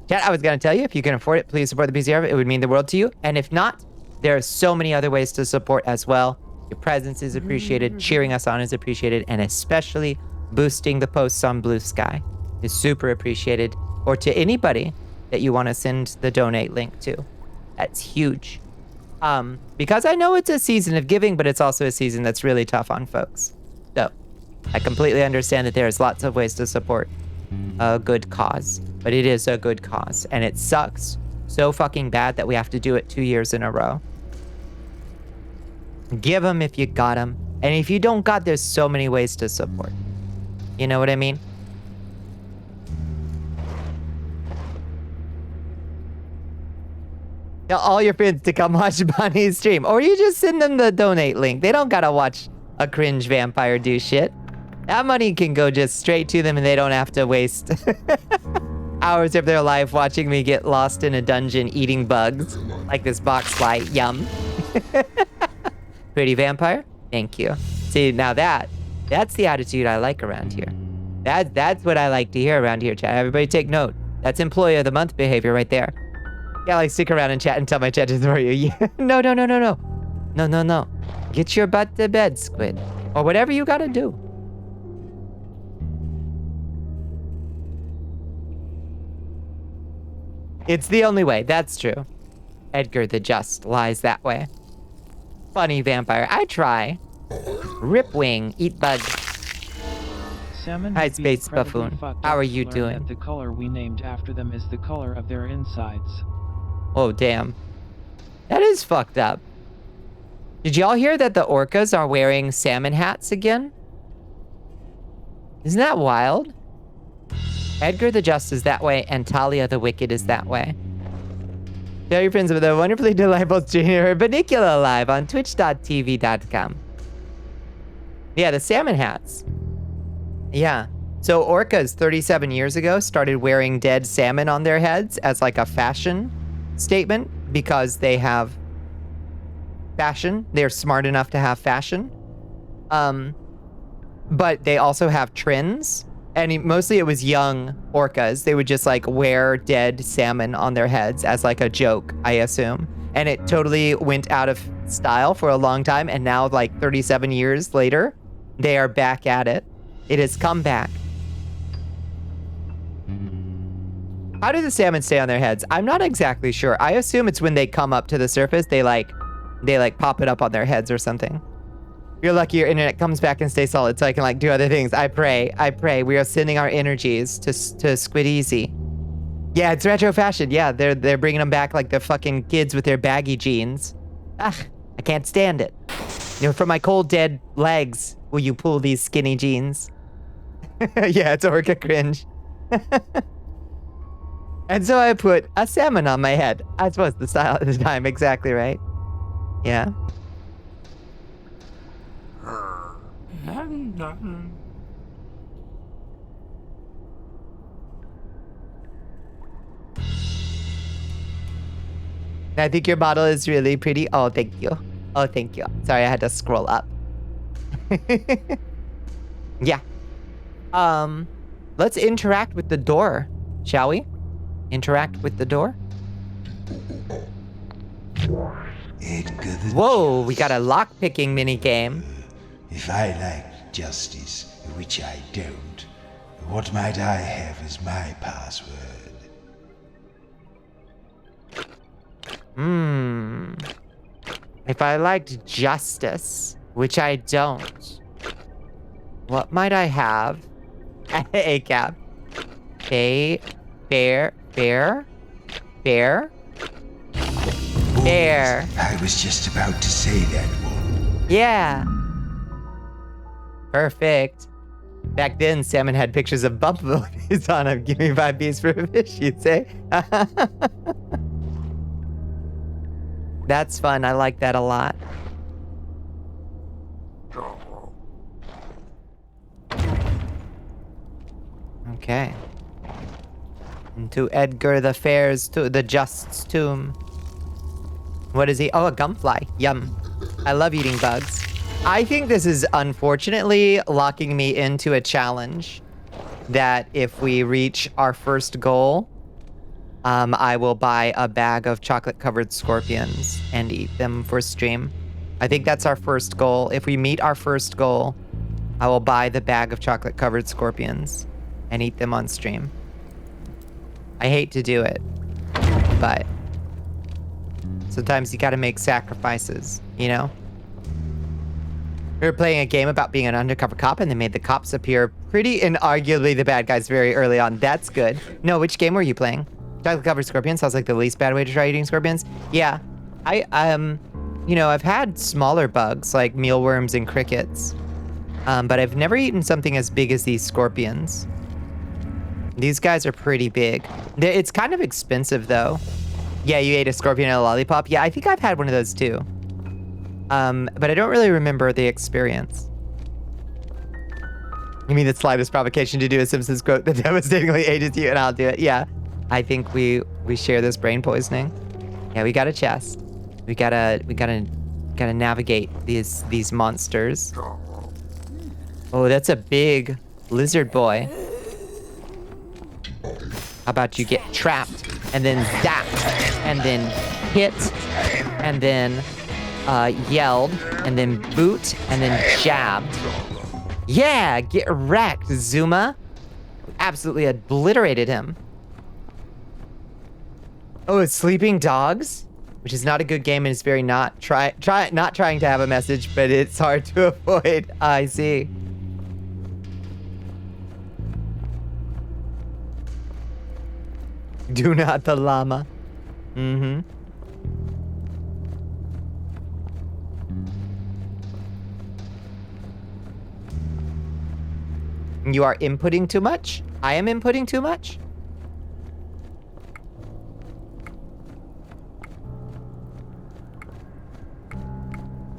Chat, I was going to tell you, if you can afford it, please support the Pcrf. It would mean the world to you. And if not, there are so many other ways to support as well. Your presence is appreciated, cheering us on is appreciated, and especially boosting the posts on Blue Sky is super appreciated. Or to anybody that you want to send the donate link to. That's huge. Because I know it's a season of giving, but it's also a season that's really tough on folks. So, I completely understand that there's lots of ways to support a good cause. But it is a good cause, and it sucks so fucking bad that we have to do it 2 years in a row. Give them if you got them. And if you don't got, there's so many ways to support. You know what I mean? Tell all your friends to come watch Bonnie's stream. Or you just send them the donate link. They don't gotta watch a cringe vampire do shit. That money can go just straight to them and they don't have to waste hours of their life watching me get lost in a dungeon eating bugs. Like this box light. Yum. Pretty vampire? Thank you. See, now that's the attitude I like around here. That's what I like to hear around here, chat. Everybody take note. That's employee of the month behavior right there. Yeah, like stick around and chat until my chat is for you. Yeah. No. No. Get your butt to bed, Squid. Or whatever you gotta do. It's the only way, that's true. Edgar the Just lies that way. Funny vampire, I try. Ripwing, eat bugs. Salmon Hi, would be Space incredibly Buffoon. fucked How up are to you learn doing? that the color we named after them is the color of their insides. Oh, damn. That is fucked up. Did y'all hear that the orcas are wearing salmon hats again? Isn't that wild? Edgar the Just is that way, and Talia the Wicked is that way. Tell your friends about the wonderfully delightful stream or Bonnicula live on twitch.tv.com. Yeah, the salmon hats. Yeah. So orcas 37 years ago started wearing dead salmon on their heads as like a fashion statement because they have fashion. They're smart enough to have fashion. But they also have trends. And mostly it was young orcas. They would just like wear dead salmon on their heads as like a joke, I assume. And it totally went out of style for a long time. And now like 37 years later, they are back at it. It has come back. How do the salmon stay on their heads? I'm not exactly sure. I assume it's when they come up to the surface, they pop it up on their heads or something. You're lucky your internet comes back and stays solid so I can like do other things. I pray. We are sending our energies to Squid Easy. Yeah, it's retro fashion. Yeah, they're bringing them back like the fucking kids with their baggy jeans. Ah, I can't stand it. You know, for my cold dead legs, will you pull these skinny jeans? Yeah, it's orca cringe. And so I put a salmon on my head. I suppose the style at the time, exactly right. Yeah. I think your model is really pretty. Oh, thank you. Oh, thank you. Sorry, I had to scroll up. Yeah. Let's interact with the door, shall we? Interact with the door. Whoa, we got a lock-picking mini-game. If I like justice, which I don't, what might I have as my password? If I liked justice, which I don't, what might I have? A cap. Fair. I was just about to say that one. Yeah. Perfect. Back then, salmon had pictures of bumblebees on them. Give me 5 bees for a fish, you'd say. That's fun. I like that a lot. Okay. Into Edgar the Fair's, the Just's tomb. What is he? Oh, a gumfly. Yum. I love eating bugs. I think this is unfortunately locking me into a challenge that if we reach our first goal, I will buy a bag of chocolate-covered scorpions and eat them for stream. I think that's our first goal. If we meet our first goal, I will buy the bag of chocolate-covered scorpions and eat them on stream. I hate to do it, but sometimes you gotta make sacrifices, you know? We were playing a game about being an undercover cop and they made the cops appear pretty inarguably the bad guys very early on. That's good. No, which game were you playing? Chocolate-covered scorpions sounds like the least bad way to try eating scorpions. Yeah, you know, I've had smaller bugs like mealworms and crickets, but I've never eaten something as big as these scorpions. These guys are pretty big. It's kind of expensive though. Yeah, you ate a scorpion and a lollipop? Yeah, I think I've had one of those too. But I don't really remember the experience. You mean the slightest provocation to do a Simpsons quote that devastatingly ages you, and I'll do it. Yeah, I think we share this brain poisoning. Yeah, we got a chest. We gotta navigate these monsters. Oh, that's a big lizard boy. How about you get trapped and then zapped and then hit and then yelled and then boot and then jabbed. Yeah, get wrecked, Zuma. Absolutely obliterated him. Oh, it's Sleeping Dogs, which is not a good game and it's very not trying to have a message, but it's hard to avoid. I see. Do not the llama. Mm-hmm. You are inputting too much? I am inputting too much?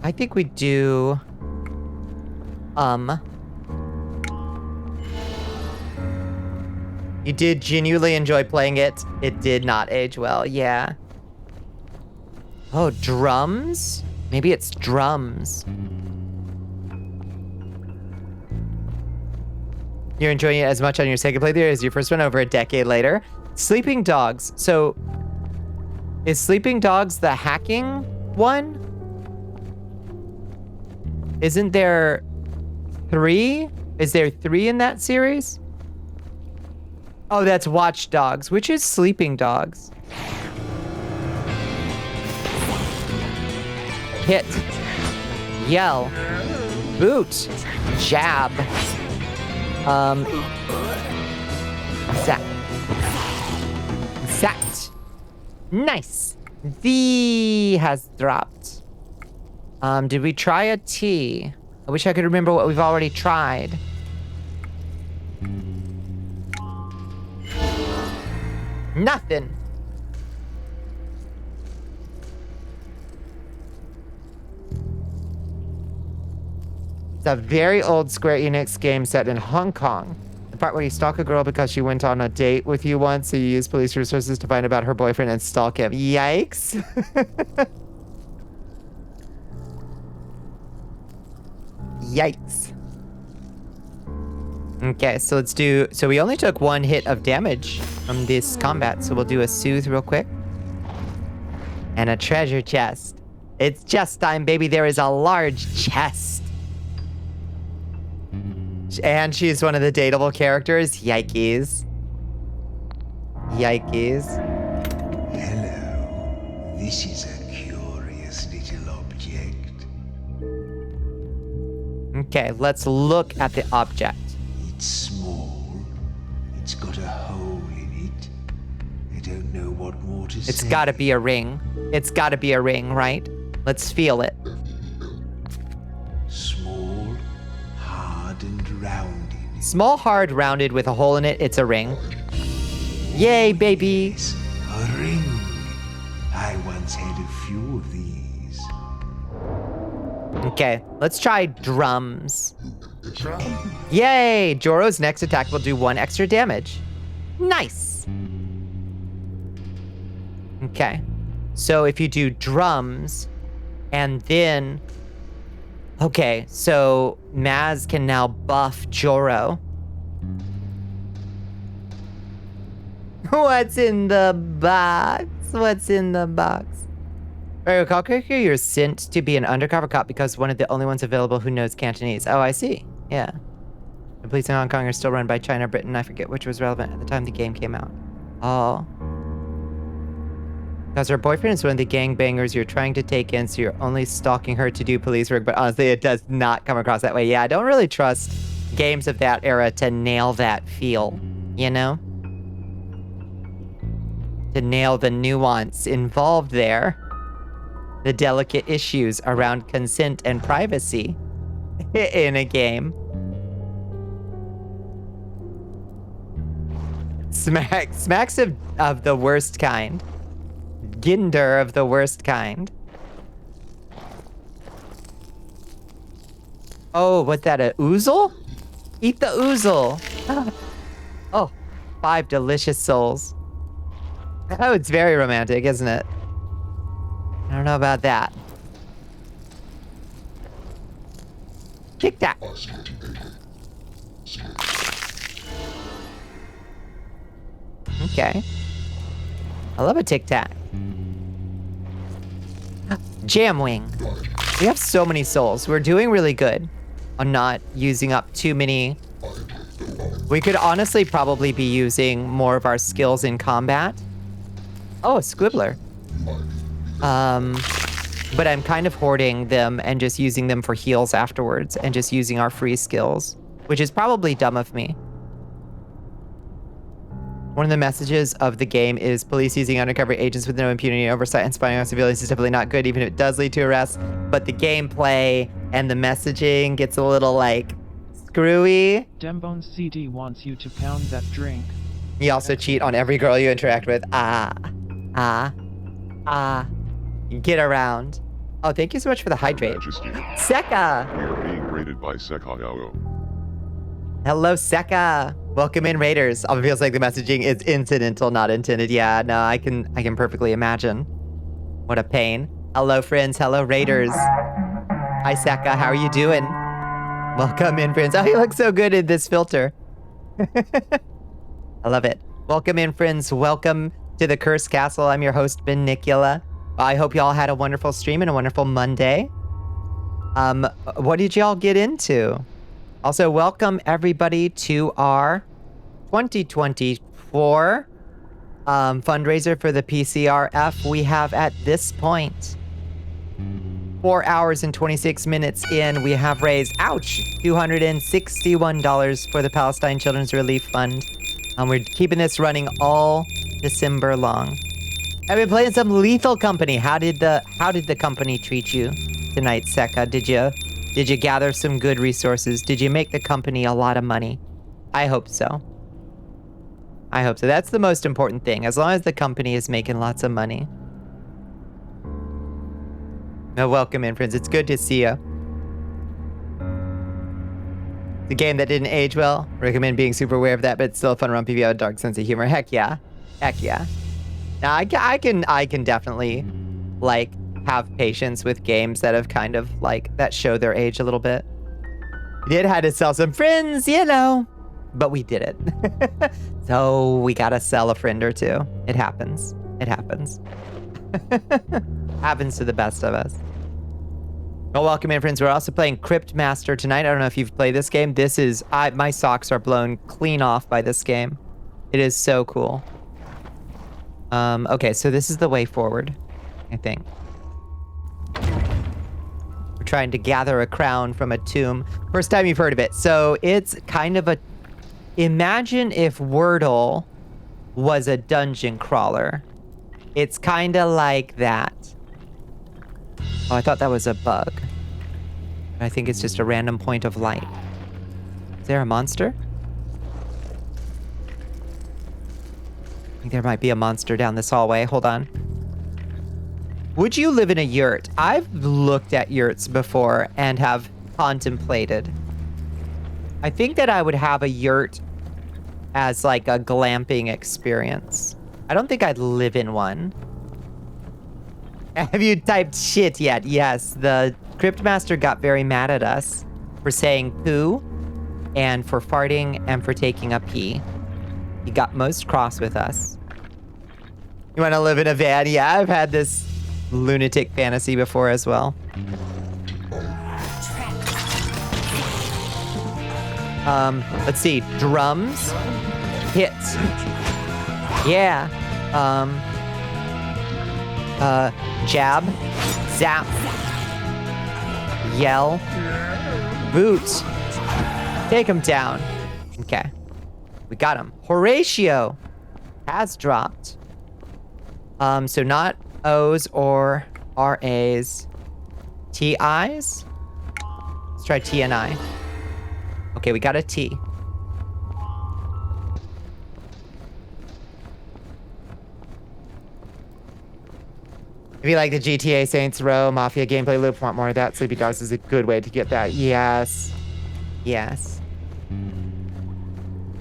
I think we do... You did genuinely enjoy playing it. It did not age well, yeah. Oh, drums? Maybe it's drums. You're enjoying it as much on your second playthrough as your first one over a decade later. Sleeping Dogs. So, is Sleeping Dogs the hacking one? Isn't there 3? Is there 3 in that series? Oh, that's Watch Dogs. Which is Sleeping Dogs? Hit. Yell. Boot. Jab. Zap. Zat. Nice. V has dropped. Did we try a T? I wish I could remember what we've already tried. Nothing. It's a very old Square Enix game set in Hong Kong. The part where you stalk a girl because she went on a date with you once, so you use police resources to find about her boyfriend and stalk him. Yikes. Yikes. Okay, so let's do... So we only took 1 hit of damage from this combat, so we'll do a soothe real quick. And a treasure chest. It's chest time, baby. There is a large chest. And she's one of the dateable characters. Yikes. Yikes. Hello. This is a curious little object. Okay, let's look at the object. It's small. It's got a hole in it. I don't know what more to say. It's gotta be a ring. It's gotta be a ring, right? Let's feel it. Small, hard, and rounded. Small, hard, rounded with a hole in it. It's a ring. Yay, baby. Yes, a ring. I once had a few of these. Okay, let's try drums. Yay! Joro's next attack will do 1 extra damage. Nice. Okay. So if you do drums, and then... Okay, so Maz can now buff Joro. What's in the box? What's in the box? Very recall character, you're sent to be an undercover cop because one of the only ones available who knows Cantonese. Oh, I see. Yeah. The police in Hong Kong are still run by China, Britain. I forget which was relevant at the time the game came out. Oh. Because her boyfriend is one of the gangbangers you're trying to take in, so you're only stalking her to do police work, but honestly, it does not come across that way. Yeah, I don't really trust games of that era to nail that feel, you know? To nail the nuance involved there. The delicate issues around consent and privacy in a game. Smacks of the worst kind. Ginder of the worst kind. Oh, what's that, a oozle? Eat the oozle. Oh, 5 delicious souls. Oh, it's very romantic, isn't it? I don't know about that. Tic Tac. Okay. I love a Tic Tac. Jam Wing. We have so many souls. We're doing really good on not using up too many. We could honestly probably be using more of our skills in combat. Oh, a Squibbler. But I'm kind of hoarding them and just using them for heals afterwards and just using our free skills, which is probably dumb of me. One of the messages of the game is police using undercover agents with no impunity, oversight, and spying on civilians is definitely not good, even if it does lead to arrests. But the gameplay and the messaging gets a little, like, screwy. Dembones CD wants you to pound that drink. You also cheat on every girl you interact with. Get around. Oh, thank you so much for the hydrate. Majesty. Seka! We are being raided by Sekayao. Hello, Seka. Welcome in, Raiders. It feels like the messaging is incidental, not intended. Yeah, no, I can perfectly imagine. What a pain. Hello, friends. Hello, Raiders. Hi, Seka. How are you doing? Welcome in, friends. Oh, you look so good in this filter. I love it. Welcome in, friends. Welcome to the Cursed Castle. I'm your host, Bonnicula. I hope y'all had a wonderful stream and a wonderful Monday. What did y'all get into? Also, welcome everybody to our 2024 fundraiser for the Pcrf. We have at this point 4 hours and 26 minutes in. We have raised, ouch, $261 for the Palestine Children's Relief Fund. We're keeping this running all December long. I've been playing some Lethal Company. How did the company treat you tonight, Seka? Did you gather some good resources? Did you make the company a lot of money? I hope so. I hope so. That's the most important thing. As long as the company is making lots of money. Now, welcome in, friends. It's good to see you. It's a game that didn't age well. Recommend being super aware of that, but it's still a fun run if you have a dark sense of humor. Heck yeah. Heck yeah. Now, I can definitely, like, have patience with games that have kind of, like, that show their age a little bit. We did have to sell some friends, you know, but we did it. So we gotta sell a friend or two. It happens. It happens. Happens to the best of us. Well, welcome in, friends. We're also playing Crypt Master tonight. I don't know if you've played this game. This is, my socks are blown clean off by this game. It is so cool. Okay, so this is the way forward, I think. We're trying to gather a crown from a tomb. First time you've heard of it. So it's kind of a... Imagine if Wordle was a dungeon crawler. It's kind of like that. Oh, I thought that was a bug. I think it's just a random point of light. Is there a monster? I think there might be a monster down this hallway. Hold on. Would you live in a yurt? I've looked at yurts before and have contemplated. I think that I would have a yurt as like a glamping experience. I don't think I'd live in one. Have you typed shit yet? Yes, the Crypt Master got very mad at us for saying poo and for farting and for taking a pee. He got most cross with us. You want to live in a van? Yeah, I've had this lunatic fantasy before as well. Let's see. Drums. Hits. Yeah. Jab. Zap. Yell. Boot. Take him down. Okay. We got him. Horatio has dropped. So not O's or RA's. TI's? Let's try T and I. Okay, we got a T. If you like the GTA Saints Row Mafia gameplay loop, want more of that, Sleepy Dogs is a good way to get that. Yes. Yes.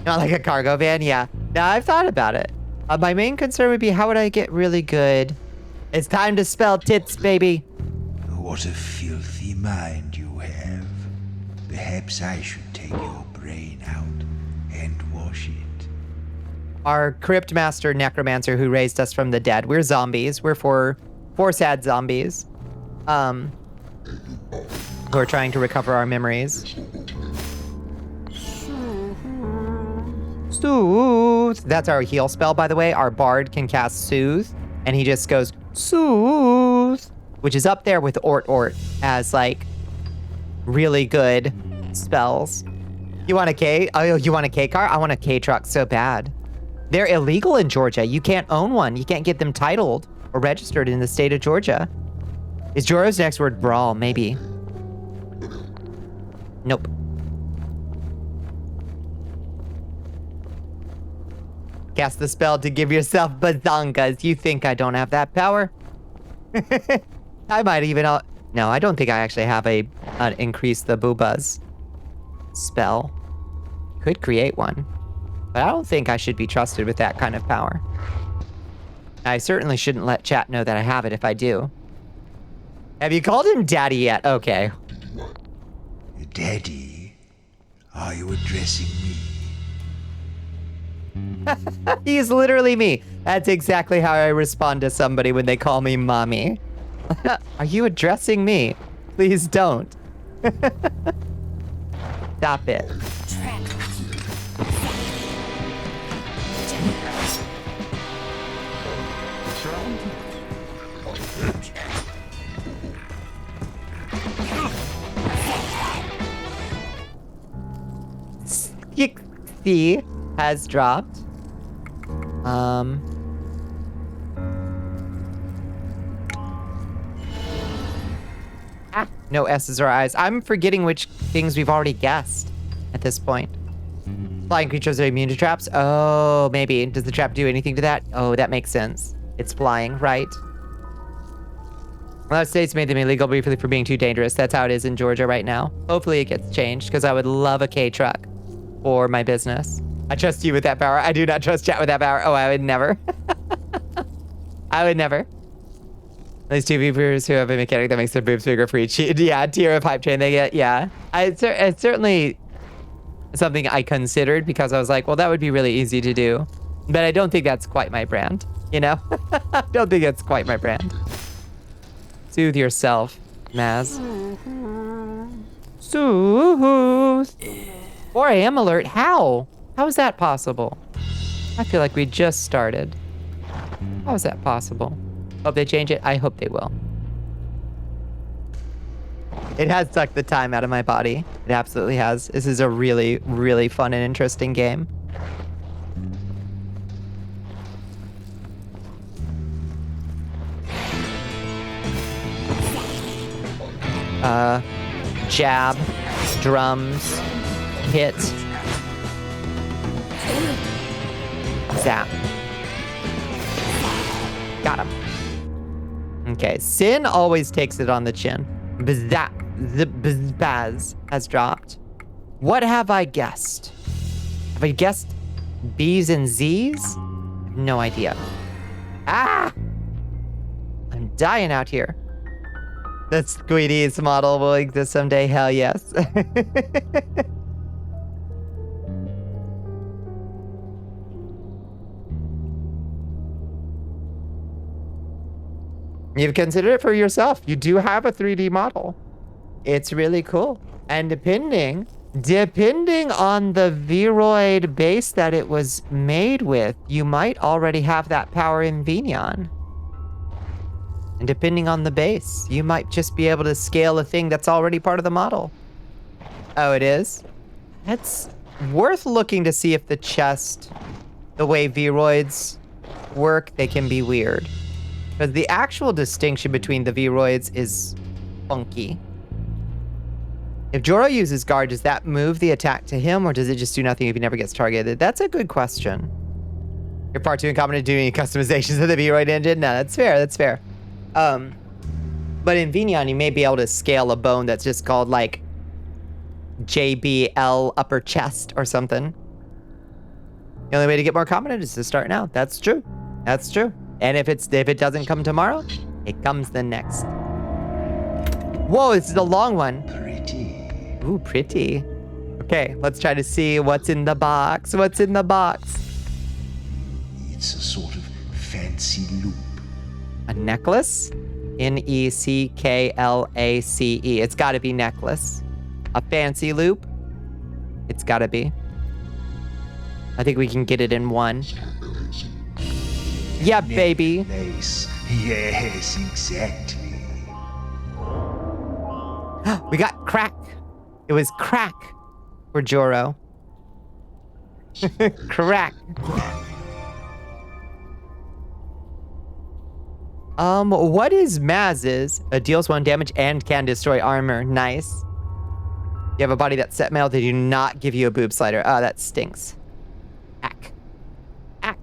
Not like a cargo van? Yeah. No, I've thought about it. My main concern would be how would I get really good? It's time to spell tits, baby. What a filthy mind you have. Perhaps I should take your brain out and wash it. Our Crypt Master Necromancer who raised us from the dead. We're zombies. We're four sad zombies. Who are trying to recover our memories. Soothe. That's our heal spell, by the way. Our bard can cast Soothe, and he just goes, Soothe, which is up there with Ort as, like, really good spells. You want a K? Oh, you want a K car? I want a K truck so bad. They're illegal in Georgia. You can't own one. You can't get them titled or registered in the state of Georgia. Is Joro's next word brawl? Maybe. Nope. Cast the spell to give yourself bazongas. You think I don't have that power? I might even... No, I don't think I actually have a increase the boobas spell. Could create one. But I don't think I should be trusted with that kind of power. I certainly shouldn't let chat know that I have it if I do. Have you called him daddy yet? Okay. Daddy, are you addressing me? He's literally me. That's exactly how I respond to somebody when they call me mommy. Are you addressing me? Please don't. Stop it. C has dropped. No S's or I's. I'm forgetting which things we've already guessed at this point. Flying creatures are immune to traps? Oh, maybe. Does the trap do anything to that? Oh, that makes sense. It's flying, right? A lot of states made them illegal briefly for being too dangerous. That's how it is in Georgia right now. Hopefully it gets changed, because I would love a K-truck for my business. I trust you with that power. I do not trust chat with that power. Oh, I would never. I would never. These two viewers who have a mechanic that makes their boobs bigger for each, yeah, tier of hype train they get, yeah. It's certainly something I considered because I was like, well, that would be really easy to do. But I don't think that's quite my brand, you know? I don't think it's quite my brand. Soothe yourself, Maz. Soothe. 4 a.m. alert, how? How is that possible? I feel like we just started. How is that possible? Hope they change it. I hope they will. It has sucked the time out of my body. It absolutely has. This is a really, really fun and interesting game. Jab, drums, hit, zap. Got him. Okay, Sin always takes it on the chin. Bzap, baz has dropped. What have I guessed? Have I guessed B's and Z's? I have no idea. Ah! I'm dying out here. The Squeedy's model will exist someday. Hell yes. You've considered it for yourself. You do have a 3D model. It's really cool. And depending on the Vroid base that it was made with, you might already have that power in Vignon. And depending on the base, you might just be able to scale a thing that's already part of the model. Oh, it is? That's worth looking to see if the chest, the way Vroids work, they can be weird. Because the actual distinction between the Vroids is funky. If Joro uses guard, does that move the attack to him, or does it just do nothing if he never gets targeted? That's a good question. You're far too incompetent to do any customizations of the Vroid engine? No, that's fair, that's fair. But in Vignon, you may be able to scale a bone that's just called, like, JBL upper chest or something. The only way to get more competent is to start now. That's true. That's true. And if it doesn't come tomorrow, it comes the next. Whoa, this is a long one. Pretty. Ooh, pretty. Okay, let's try to see what's in the box. What's in the box? It's a sort of fancy loop. A necklace? Necklace. It's gotta be necklace. A fancy loop? It's gotta be. I think we can get it in one. Yeah, baby. Necklace. Yes, exactly. We got crack. It was crack for Joro. Crack. What is Maz's? Deals 1 damage and can destroy armor. Nice. You have a body that's set mail. They do not give you a boob slider. Oh, that stinks. Ack. Ack.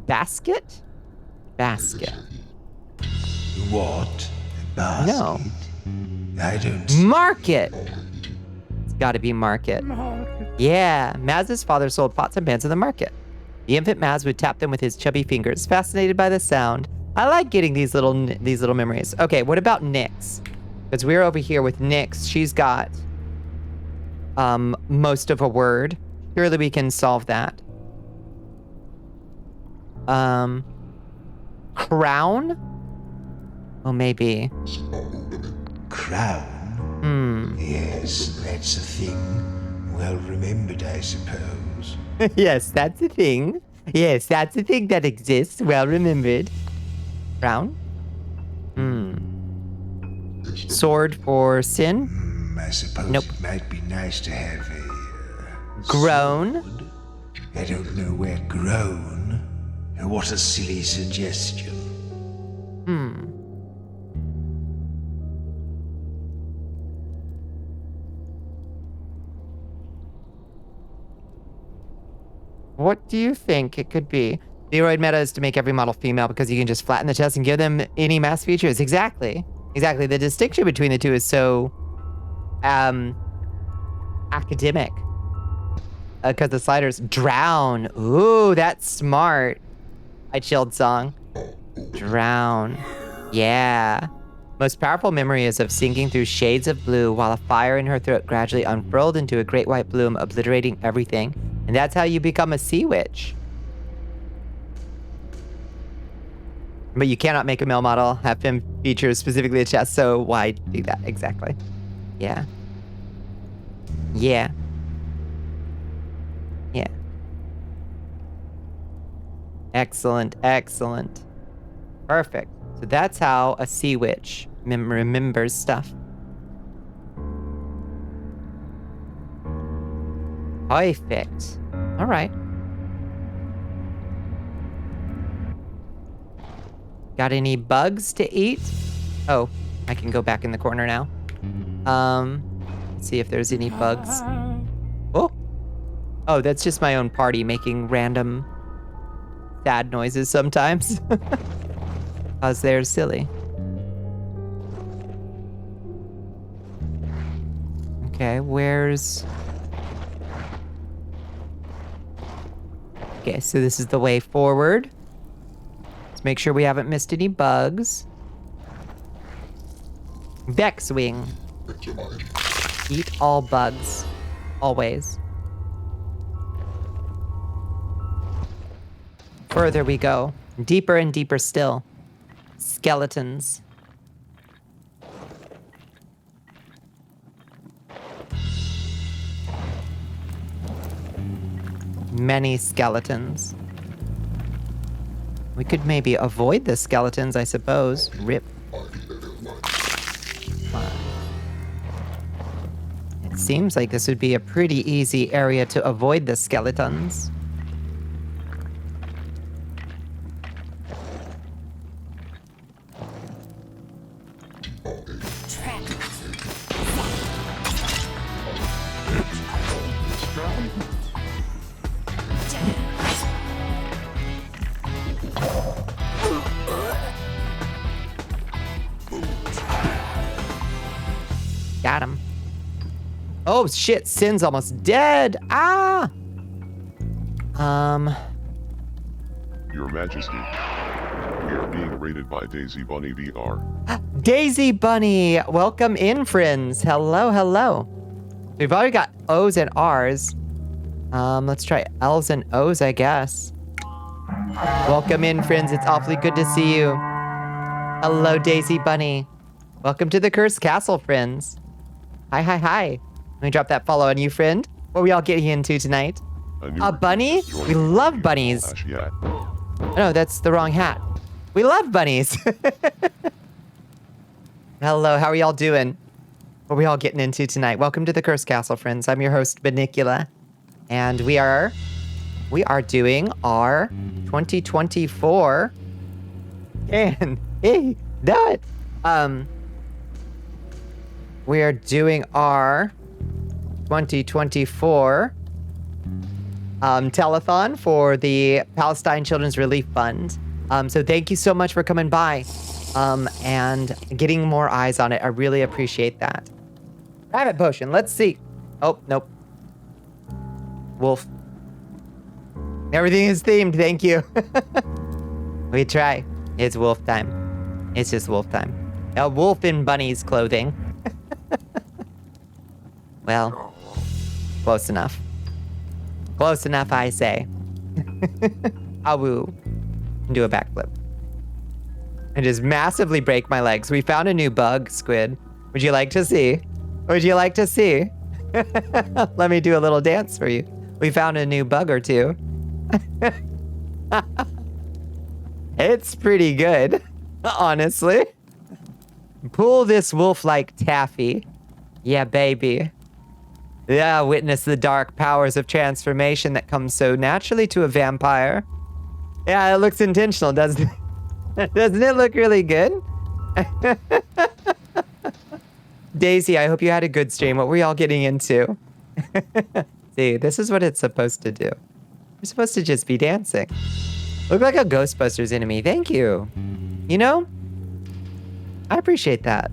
Basket? Basket. What? Basket? No. I don't... Market! Gotta be market. Yeah, Maz's father sold pots and pans in the market. The infant Maz would tap them with his chubby fingers, fascinated by the sound. I like getting these little memories. Okay, what about Nyx? Because we're over here with Nyx. She's got most of a word. Surely we can solve that. Crown? Oh, maybe. Crown? Yes, that's a thing. Well remembered, I suppose. Yes, that's a thing. Yes, that's a thing that exists. Well remembered. Crown? Sword for sin? I suppose Nope. it might be nice to have a... Grown? sword. I don't know where grown. What a silly suggestion. What do you think it could be? The Aeroid meta is to make every model female because you can just flatten the chest and give them any mass features. Exactly. Exactly. The distinction between the two is so academic. Because the sliders drown. Ooh, that's smart. I chilled song. Drown. Yeah. Most powerful memory is of sinking through shades of blue while a fire in her throat gradually unfurled into a great white bloom, obliterating everything. And that's how you become a sea witch. But you cannot make a male model have femme features specifically a chest, so why do that? Exactly. Yeah. Yeah. Yeah. Excellent, excellent. Perfect. So that's how a sea witch remembers stuff. Perfect. All right. Got any bugs to eat? Oh, I can go back in the corner now. Let's see if there's any bugs. Oh. Oh, that's just my own party making random sad noises sometimes. Cause they're silly. Okay, where's... Okay, so this is the way forward. Let's make sure we haven't missed any bugs. Vexwing. Eat all bugs. Always. Further we go. Deeper and deeper still. Skeletons. Many skeletons. We could maybe avoid the skeletons, I suppose. Rip. It seems like this would be a pretty easy area to avoid the skeletons. Got him. Oh shit, Sin's almost dead. Ah! Your Majesty, we are being raided by Daisy Bunny VR. Daisy Bunny! Welcome in, friends. Hello, hello. We've already got O's and R's. Let's try L's and O's, I guess. Welcome in, friends. It's awfully good to see you. Hello, Daisy Bunny. Welcome to the Cursed Castle, friends. Hi, hi, hi. Let me drop that follow on you, friend. What are we all getting into tonight? A bunny? We love bunnies. No, that's the wrong hat. We love bunnies. Hello, how are y'all doing? What are we all getting into tonight? Welcome to the Cursed Castle, friends. I'm your host, Bonnicula. And we are doing our 2024. And hey, do it. We are doing our 2024 telethon for the Palestine Children's Relief Fund. So thank you so much for coming by and getting more eyes on it. I really appreciate that. Rabbit potion, let's see. Oh, nope. Wolf. Everything is themed, thank you. We try. It's wolf time. It's just wolf time. A wolf in bunny's clothing. Well, close enough. Close enough, I say. Awoo. Do a backflip. And just massively break my legs. We found a new bug, Squid. Would you like to see? Would you like to see? Let me do a little dance for you. We found a new bug or two. It's pretty good, honestly. Pull this wolf like taffy. Yeah, baby. Yeah, witness the dark powers of transformation that come so naturally to a vampire. Yeah, it looks intentional, doesn't it? Doesn't it look really good? Daisy, I hope you had a good stream. What were y'all getting into? See, this is what it's supposed to do. You're supposed to just be dancing. Look like a Ghostbusters enemy. Thank you. You know, I appreciate that.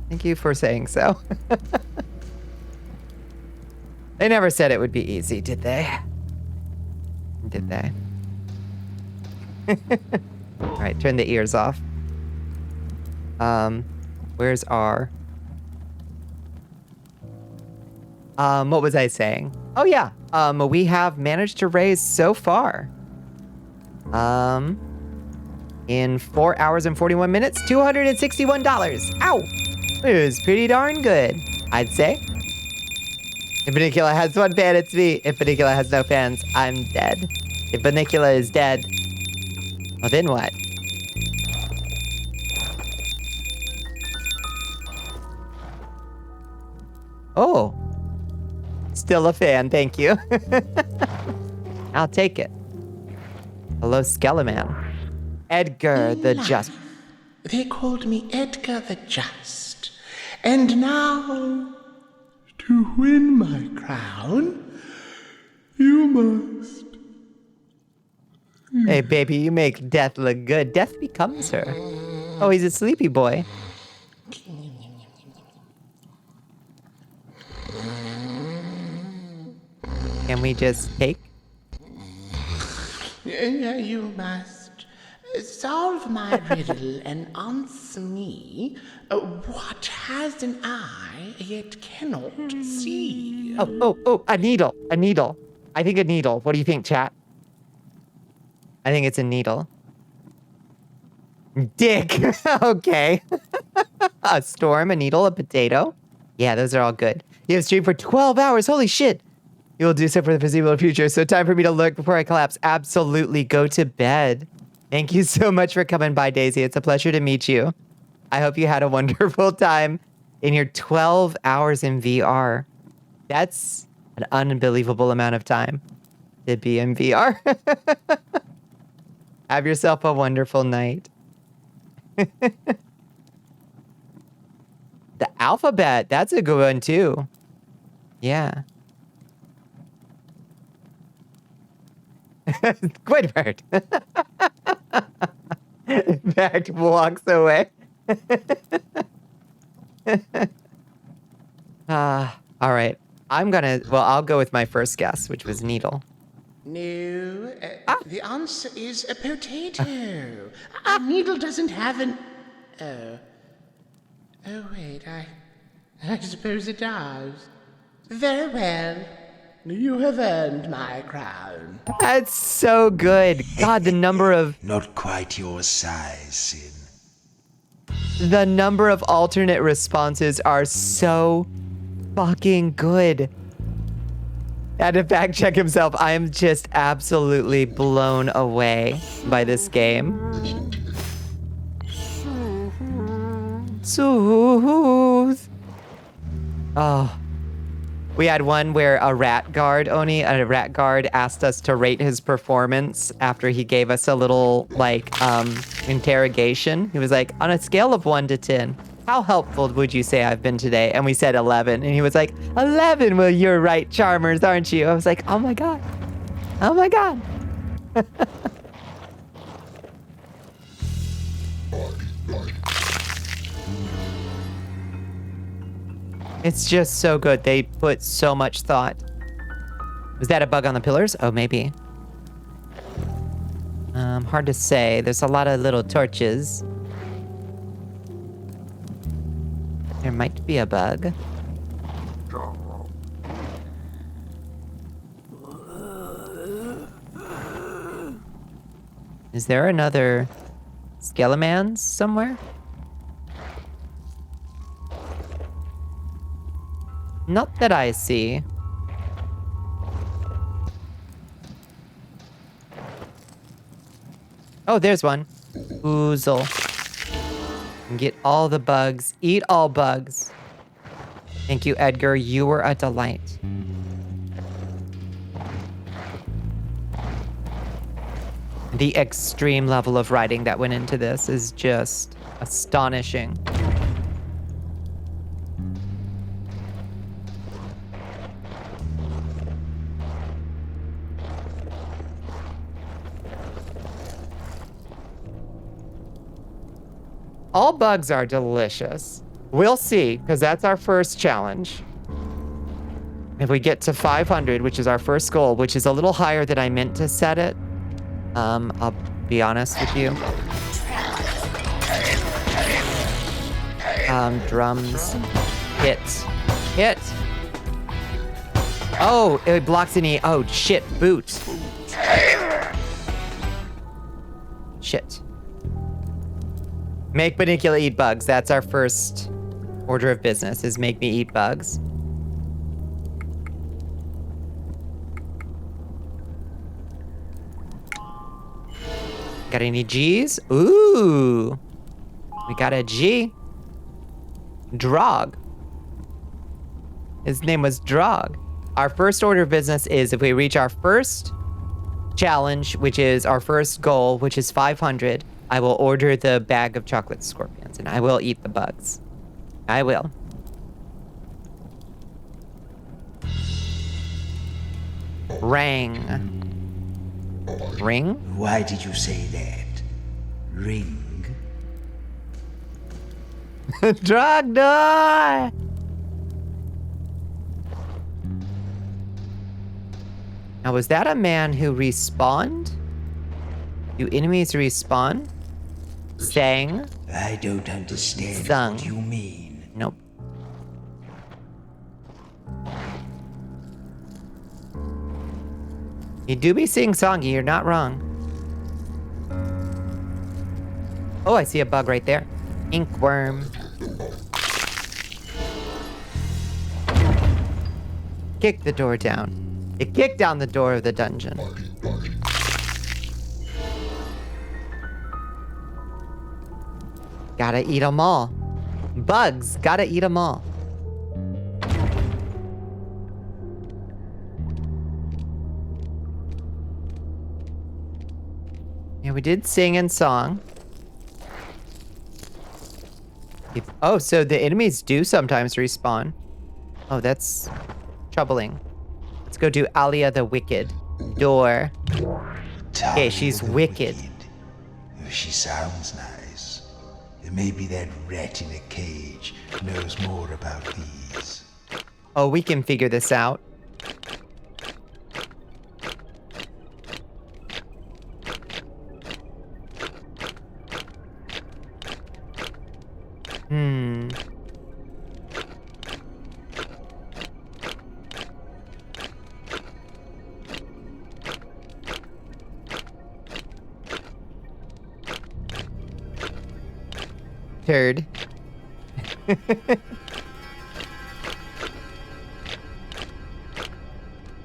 Thank you for saying so. They never said it would be easy, did they? Did they? All right, turn the ears off. Where's our... what was I saying? Oh yeah, we have managed to raise so far, in 4 hours and 41 minutes, $261. Ow! It was pretty darn good, I'd say. If Bonnicula has one fan, it's me. If Bonnicula has no fans, I'm dead. If Bonnicula is dead, well then what? Oh. Still a fan, thank you. I'll take it. Hello, Skeleman. Edgar the Just. They called me Edgar the Just. And now, to win my crown, you must... Hey, baby, you make Death look good. Death becomes her. Oh, he's a sleepy boy. Can we just take? You must solve my riddle and answer me. What has an eye yet cannot see? Oh, a needle. A needle. I think a needle. What do you think, chat? I think it's a needle. Dick. Okay. A storm, a needle, a potato. Yeah, those are all good. You have streamed for 12 hours. Holy shit. You will do so for the foreseeable future. So time for me to look before I collapse. Absolutely. Go to bed. Thank you so much for coming by, Daisy. It's a pleasure to meet you. I hope you had a wonderful time in your 12 hours in VR. That's an unbelievable amount of time to be in VR. Have yourself a wonderful night. The alphabet. That's a good one, too. Yeah. Squidward. Back walks away. All right. I'll go with my first guess, which was needle. No, the answer is a potato. A needle doesn't have an... Oh, wait, I suppose it does. Very well. You have earned my crown. That's so good. God, the number of... Not quite your size, Sin. The number of alternate responses are so fucking good. Had to fact check himself. I am just absolutely blown away by this game. Smooth. Oh. We had one where a rat guard asked us to rate his performance after he gave us a little, interrogation. He was like, on a scale of 1 to 10, how helpful would you say I've been today? And we said 11. And he was like, 11? Well, you're right, charmers, aren't you? I was like, oh my God. Oh my God. It's just so good. They put so much thought. Was that a bug on the pillars? Oh, maybe. Hard to say. There's a lot of little torches. There might be a bug. Is there another Skelemans somewhere? Not that I see. Oh, there's one. Oozle. Get all the bugs. Eat all bugs. Thank you, Edgar. You were a delight. The extreme level of writing that went into this is just astonishing. All bugs are delicious. We'll see, because that's our first challenge. If we get to 500, which is our first goal, which is a little higher than I meant to set it, I'll be honest with you. Drums. Hit. Hit. Oh, it blocks any. Oh, shit. Boot. Shit. Make Bonnicula eat bugs. That's our first order of business, is make me eat bugs. Got any G's? Ooh. We got a G. Drog. His name was Drog. Our first order of business is if we reach our first challenge, which is our first goal, which is 500, I will order the bag of chocolate scorpions and I will eat the bugs. I will. Rang. Ring? Why did you say that? Ring? Drug door! Now, was that a man who respawned? Do enemies respawn? Sang? I don't understand Sung. what you mean. Nope. You do be sing-songy, you're not wrong. Oh, I see a bug right there. Inkworm. Kick the door down. It kicked down the door of the dungeon. Gotta eat them all. Bugs, gotta eat them all. Yeah, we did sing and song. Oh, so the enemies do sometimes respawn. Oh, that's troubling. Let's go do Alia the Wicked. Door. Okay, she's wicked. She sounds nice. Maybe that rat in a cage knows more about these. Oh, we can figure this out. Turd.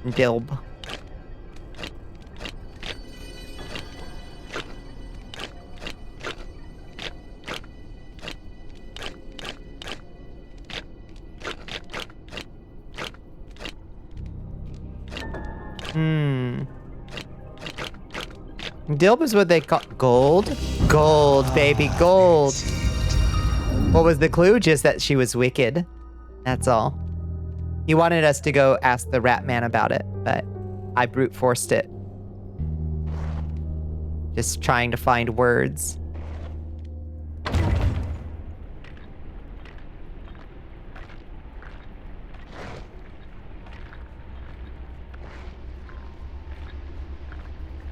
Dilb. Dilb is what they call gold? Gold, baby, gold. What was the clue? Just that she was wicked. That's all. He wanted us to go ask the rat man about it, but I brute forced it. Just trying to find words.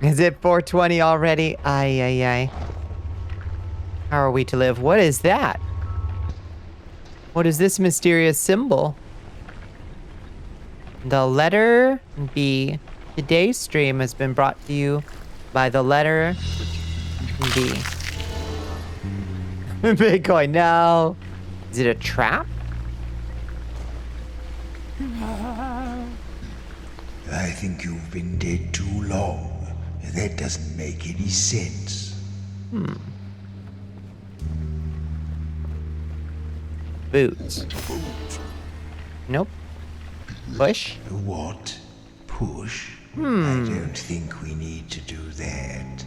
Is it 4:20 already? Ay. How are we to live? What is that? What is this mysterious symbol? The letter B. Today's stream has been brought to you by the letter B. Bitcoin, no. Is it a trap? I think you've been dead too long. That doesn't make any sense. Boots. Nope. Push? What? Push? I don't think we need to do that.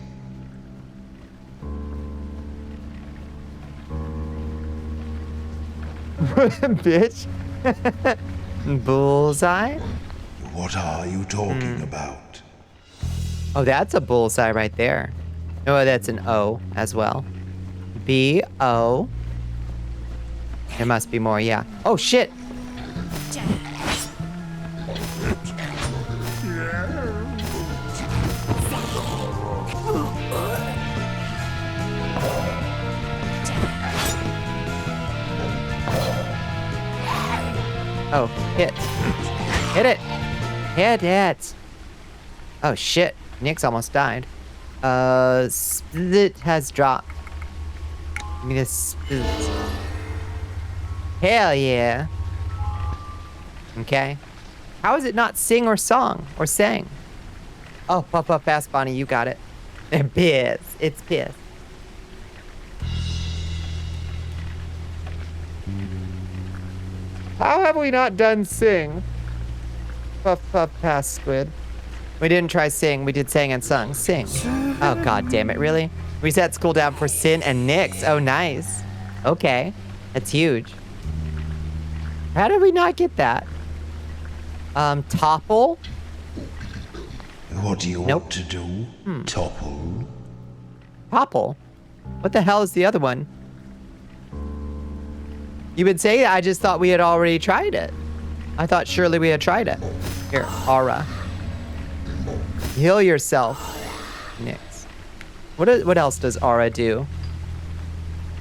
Bitch. Bullseye? What are you talking about? Oh, that's a bullseye right there. Oh, that's an O as well. B-O. There must be more, yeah. Oh, shit. Oh, hit. Hit it. Hit it. Oh, shit. Nick's almost died. Split has dropped. Give me this split. Hell yeah. Okay. How is it not sing or song or sang? Oh, puff up fast, Bonnie. You got it. Piss. It's piss. How have we not done sing? Puff puff pass squid. We didn't try sing. We did sang and sung. Sing. Oh, god damn it. Really? Reset school down for Sin and Nyx. Oh, nice. Okay. That's huge. How did we not get that? Topple? What do you want to do? Topple? Topple? What the hell is the other one? You've been saying that, I just thought we had already tried it. I thought surely we had tried it. Here, aura. Heal yourself. Nyx. What else does aura do?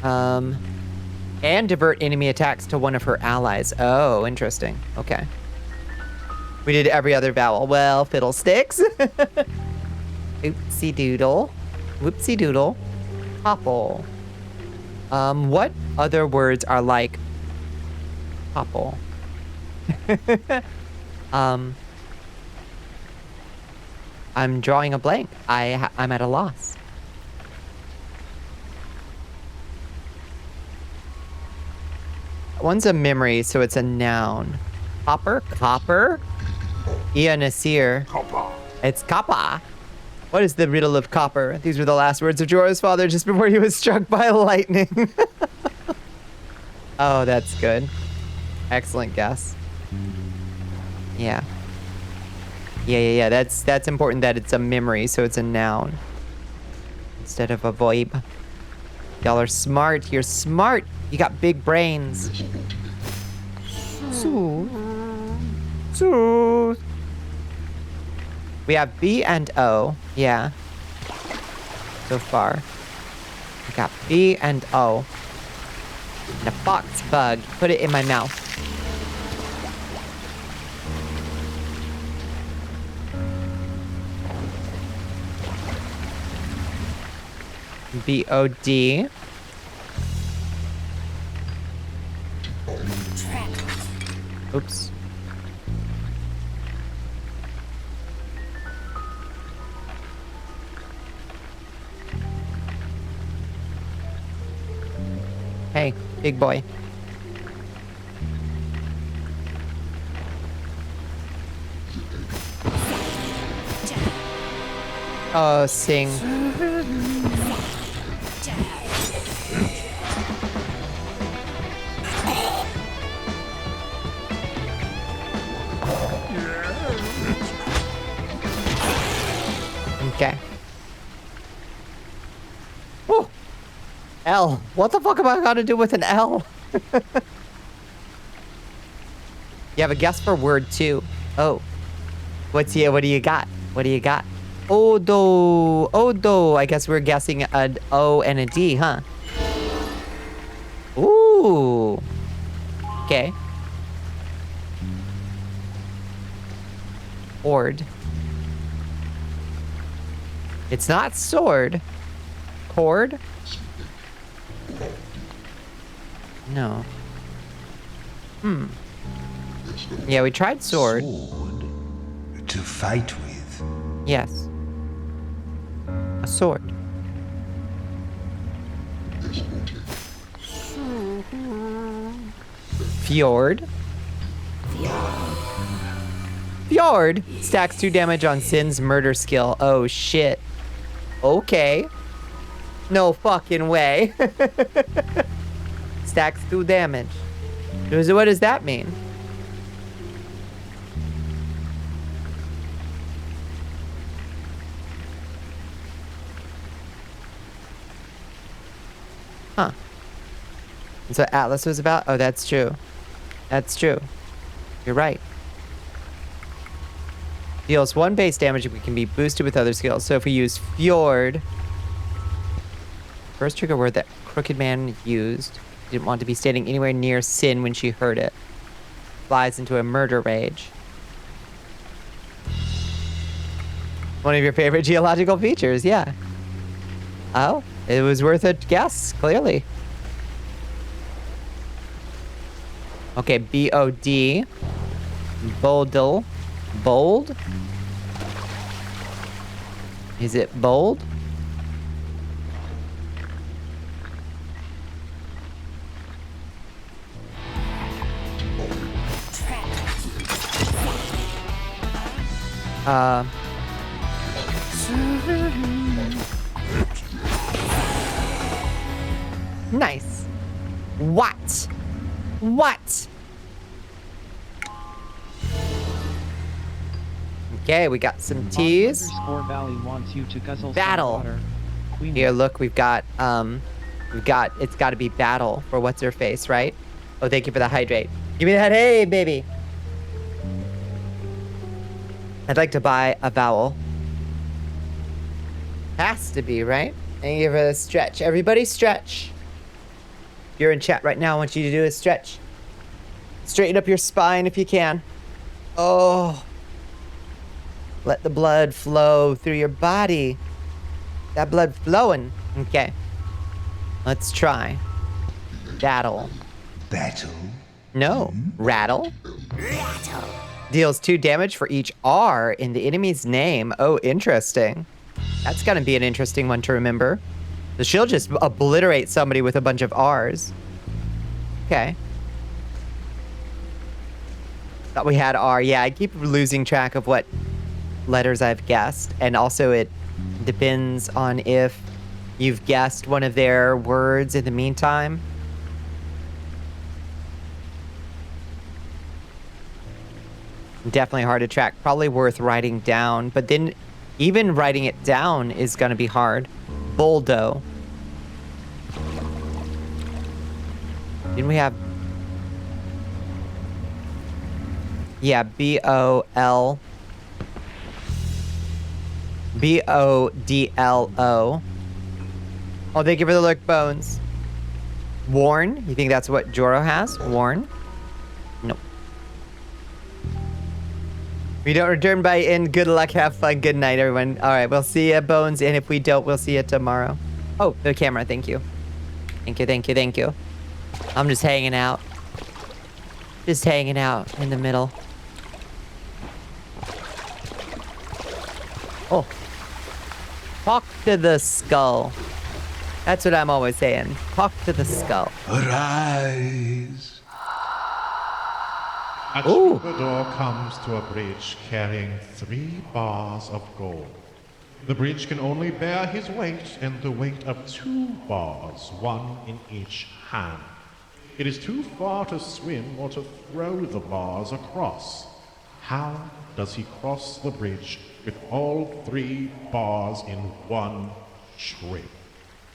And divert enemy attacks to one of her allies. Oh, interesting. Okay. We did every other vowel. Well, fiddlesticks. Oopsie doodle. Whoopsie doodle. Topple. What other words are like topple? I'm drawing a blank. I'm at a loss. One's a memory, so it's a noun. Copper? Copper? Ia Nasir. Copper. It's copper. What is the riddle of copper? These were the last words of Jorah's father just before he was struck by lightning. Oh, that's good. Excellent guess. Yeah. Yeah. That's important that it's a memory, so it's a noun instead of a verb. Y'all are smart. You're smart. You got big brains. So. We have B and O. Yeah. So far. We got B and O. And a fox bug. Put it in my mouth. B-O-D. Oops. Hey, big boy. Oh, sing. Okay. Woo! L. What the fuck am I gonna do with an L? You have a guess for word 2. Oh. What do you got? What do you got? Odo. Odo. I guess we're guessing an O and a D, huh? Ooh. Okay. Cord. It's not sword. Cord? No. Yeah, we tried sword. Sword to fight with. Yes. A sword. Fjord. Fjord stacks 2 damage on Sin's murder skill. Oh shit. Okay. No fucking way. Stacks 2 damage. What does that mean? Huh. That's what Atlas was about? Oh, that's true. That's true. You're right. Deals 1 base damage if we can be boosted with other skills. So if we use Fjord, first trigger word that Crooked Man used, didn't want to be standing anywhere near Sin when she heard it. Flies into a murder rage. One of your favorite geological features, yeah. Oh, it was worth a guess, clearly. Okay, B-O-D. Boldle. Bold? Is it bold? Nice. What? What? Okay, we got some teas. Valley wants you to guzzle Battle. some water. Here, look, we've got, it's gotta be battle for what's her face, right? Oh, thank you for the hydrate. Give me that, hey, baby. I'd like to buy a vowel. Has to be, right? And give it a stretch. Everybody stretch. If you're in chat right now, I want you to do a stretch. Straighten up your spine if you can. Oh. Let the blood flow through your body. That blood flowing. Okay. Let's try. Battle. Battle. No. Rattle. Rattle. Deals 2 damage for each R in the enemy's name. Oh, interesting. That's gonna be an interesting one to remember. So she'll just obliterate somebody with a bunch of R's. Okay. Thought we had R. Yeah, I keep losing track of what letters I've guessed. And also it depends on if you've guessed one of their words in the meantime. Definitely hard to track. Probably worth writing down. But then even writing it down is going to be hard. Boldo. Didn't we have... Yeah, B-O-L... B-O-D-L-O. Oh, thank you for the lurk, Bones. Warn? You think that's what Joro has? Warn? Nope. We don't return by in. Good luck, have fun, good night, everyone. Alright, we'll see you, Bones, and if we don't, we'll see you tomorrow. Oh, the camera, thank you. Thank you, thank you, thank you. I'm just hanging out. Just hanging out in the middle. Oh. Talk to the skull. That's what I'm always saying. Talk to the skull. Arise. A troubadour comes to a bridge carrying 3 bars of gold. The bridge can only bear his weight and the weight of 2 bars, 1 in each hand. It is too far to swim or to throw the bars across. How does he cross the bridge with all 3 bars in one trip?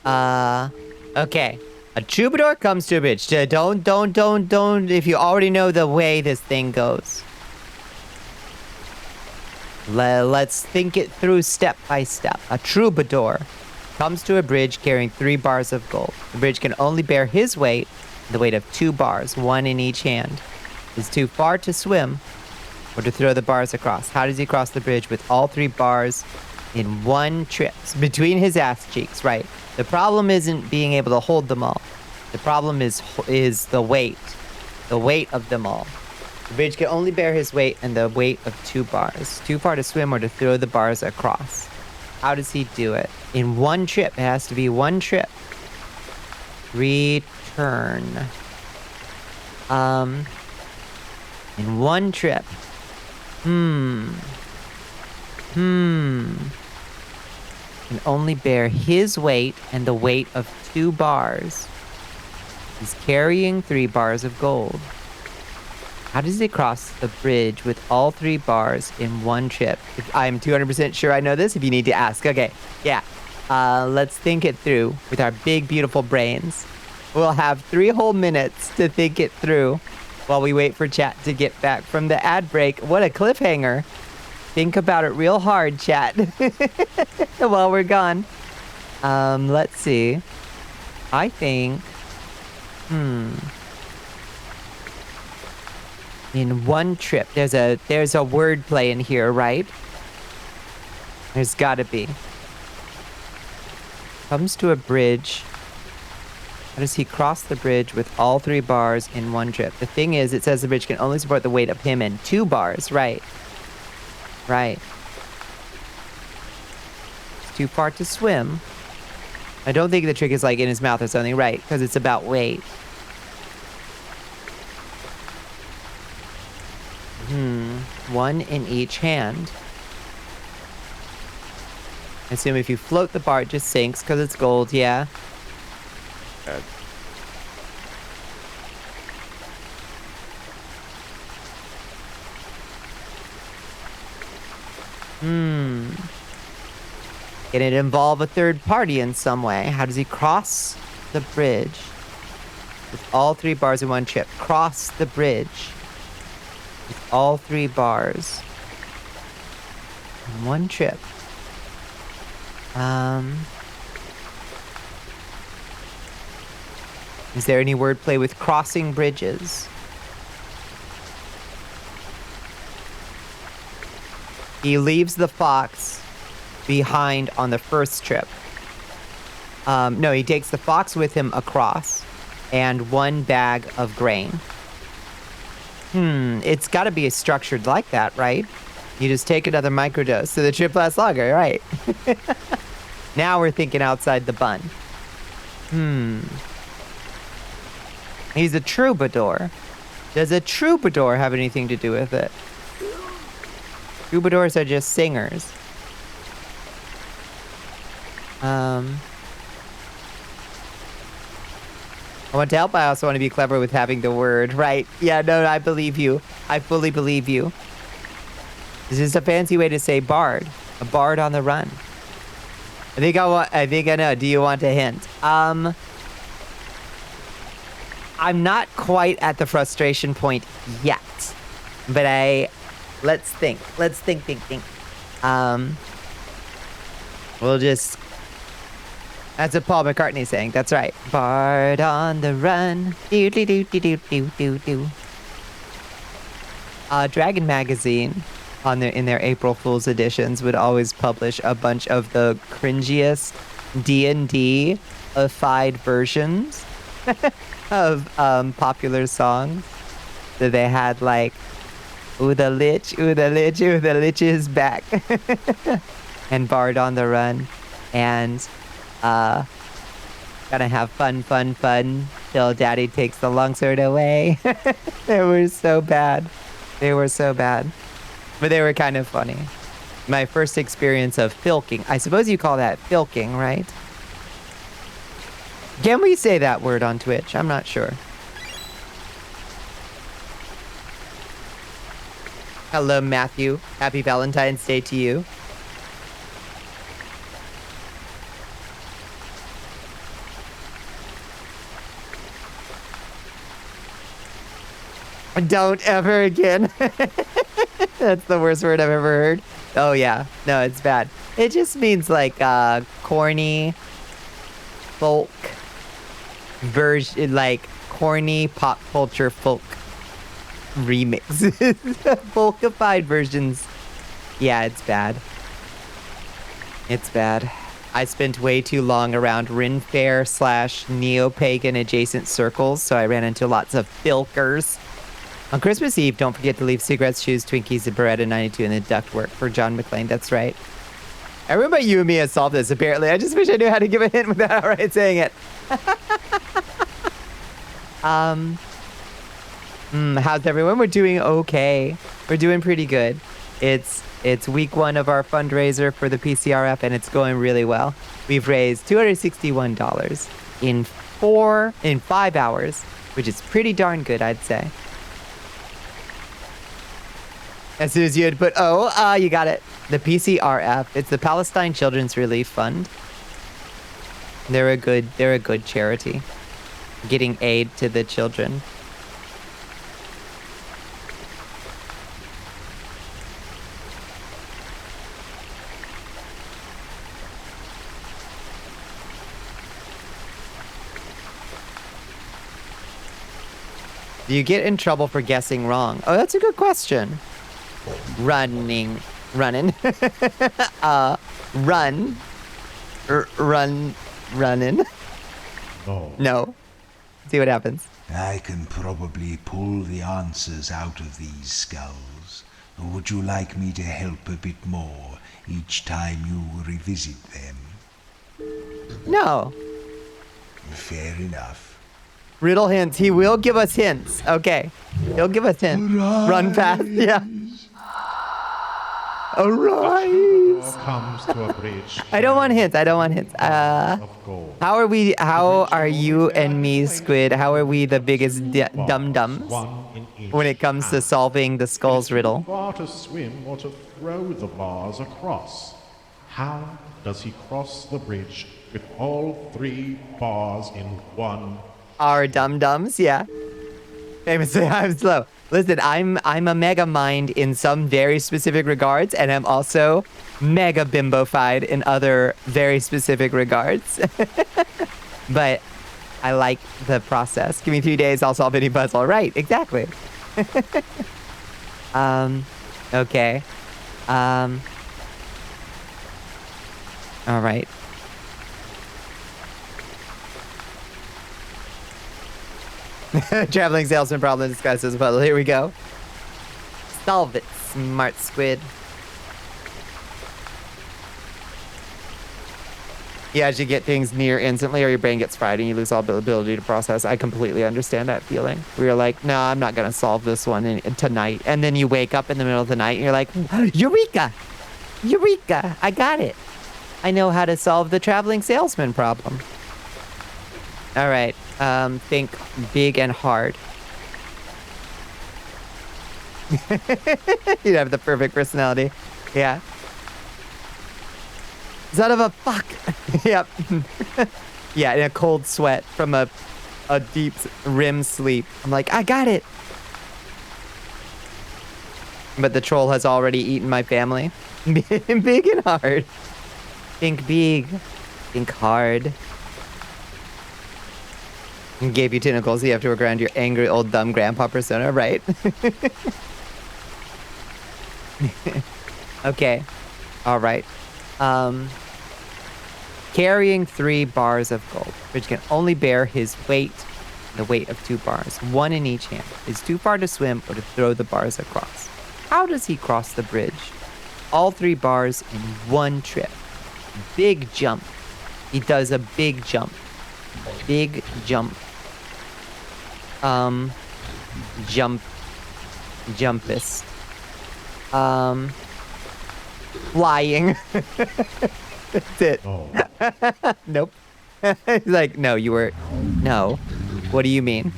Okay. A troubadour comes to a bridge. Don't, if you already know the way this thing goes. Let's think it through step by step. A troubadour comes to a bridge carrying 3 bars of gold. The bridge can only bear his weight, the weight of 2 bars, 1 in each hand. It's too far to swim or to throw the bars across. How does he cross the bridge with all 3 bars in 1 trip? Between his ass cheeks, right. The problem isn't being able to hold them all. The problem is the weight of them all. The bridge can only bear his weight and the weight of 2 bars. Too far to swim or to throw the bars across. How does he do it? In 1 trip. It has to be 1 trip. Return. In 1 trip. Can only bear his weight and the weight of 2 bars. He's carrying 3 bars of gold. How does he cross the bridge with all 3 bars in 1 trip? I'm 200% sure I know this. If you need to ask. Okay, yeah. Let's think it through with our big, beautiful brains. We'll have 3 whole minutes to think it through while we wait for chat to get back from the ad break. What a cliffhanger. Think about it real hard, chat, while we're gone. Let's see. I think, in 1 trip, there's a word play in here, right? There's gotta be. Comes to a bridge. How does he cross the bridge with all 3 bars in 1 trip? The thing is, it says the bridge can only support the weight of him and 2 bars, right? Right. It's too far to swim. I don't think the trick is like in his mouth or something, right? Because it's about weight. One in each hand. I assume if you float the bar, it just sinks because it's gold, yeah. Can it involve a third party in some way? How does he cross the bridge with all 3 bars in 1 trip? Cross the bridge with all 3 bars in 1 trip. Is there any wordplay with crossing bridges? He leaves the fox behind on the first trip. No, he takes the fox with him across and 1 bag of grain. It's got to be structured like that, right? You just take another microdose so the trip lasts longer, right? Now we're thinking outside the bun. He's a troubadour. Does a troubadour have anything to do with it? Troubadours are just singers. I want to help. I also want to be clever with having the word, right? Yeah, no, I believe you. I fully believe you. This is a fancy way to say bard. A bard on the run. I think I know. Do you want a hint? I'm not quite at the frustration point yet. But let's think. Think. We'll just... That's what Paul McCartney's saying. That's right. Bard on the run. Do. Dragon Magazine, in their April Fool's editions, would always publish a bunch of the cringiest D&D-ified versions of popular songs. So they had like, ooh the lich is back. And Bard on the run. And gonna have fun till daddy takes the longsword away. They were so bad. But they were kind of funny. My first experience of filking. I suppose you call that filking, right? Can we say that word on Twitch? I'm not sure. Hello, Matthew. Happy Valentine's Day to you. Don't ever again. That's the worst word I've ever heard. Oh yeah, no, it's bad. It just means like corny folk version, like corny pop culture folk remixes, folkified versions. Yeah, it's bad. It's bad. I spent way too long around Rin Fair / neo-pagan adjacent circles, so I ran into lots of filkers. On Christmas Eve, don't forget to leave cigarettes, shoes, Twinkies, and Beretta 92 in the ductwork for John McClane. That's right. Everyone but you and me has solved this, apparently. I just wish I knew how to give a hint without outright saying it. How's everyone? We're doing okay. We're doing pretty good. It's week 1 of our fundraiser for the Pcrf, and it's going really well. We've raised $261 in 5 hours, which is pretty darn good, I'd say. As soon as you had put you got it. The Pcrf. It's the Palestine Children's Relief Fund. They're a good charity, getting aid to the children. Do you get in trouble for guessing wrong? Oh, that's a good question. Running. Running. Running. No. No. See what happens. I can probably pull the answers out of these skulls. Or would you like me to help a bit more each time you revisit them? No. Fair enough. Riddle hints. He will give us hints. Okay. He'll give us hints. Run fast. Yeah. Arise. Comes to a bridge. I don't want hints. How are you and me, Squid? How are we the biggest dum-dums when it comes to solving the skulls riddle? Far to swim or to throw the bars across. How does he cross the bridge with all 3 bars in one? Our dum-dums, yeah. Famously, I'm slow. Listen, I'm a mega mind in some very specific regards, and I'm also mega bimbofied in other very specific regards. But I like the process. Give me 3 days, I'll solve any puzzle. Right, exactly. Okay. All right. Traveling salesman problem disguised as a puzzle. Here we go. Solve it, smart squid. You actually get things near instantly, or your brain gets fried and you lose all ability to process. I completely understand that feeling. Where you're like, no, I'm not gonna solve this one tonight. And then you wake up in the middle of the night and you're like, Eureka! Eureka! I got it. I know how to solve the traveling salesman problem. All right. Think big and hard. You'd have the perfect personality. Yeah. Son of a fuck. Yep. Yeah, in a cold sweat from a deep REM sleep. I'm like, I got it. But the troll has already eaten my family. Big and hard. Think big. Think hard. And gave you tentacles, so you have to work around your angry old dumb grandpa persona, right? Okay. All right. Carrying 3 bars of gold, which can only bear his weight, the weight of 2 bars, 1 in each hand. Is too far to swim or to throw the bars across. How does he cross the bridge? All 3 bars in 1 trip. Big jump. He does a big jump. Big jump. Jumpist. Flying. That's it. Oh. Nope. He's like, no, no. What do you mean?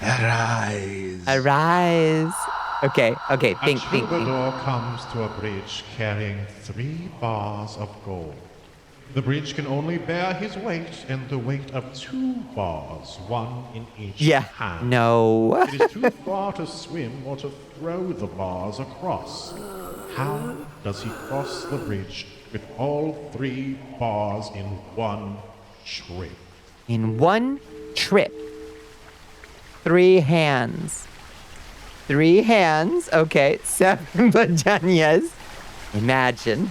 Arise. Arise. Okay, think. A troubadour comes to a bridge carrying 3 bars of gold. The bridge can only bear his weight and the weight of 2 bars, one in each hand. No. It is too far to swim or to throw the bars across. How does he cross the bridge with all 3 bars in one trip? In one trip. 3 hands. 3 hands. Okay, 7 vaginas. Imagine.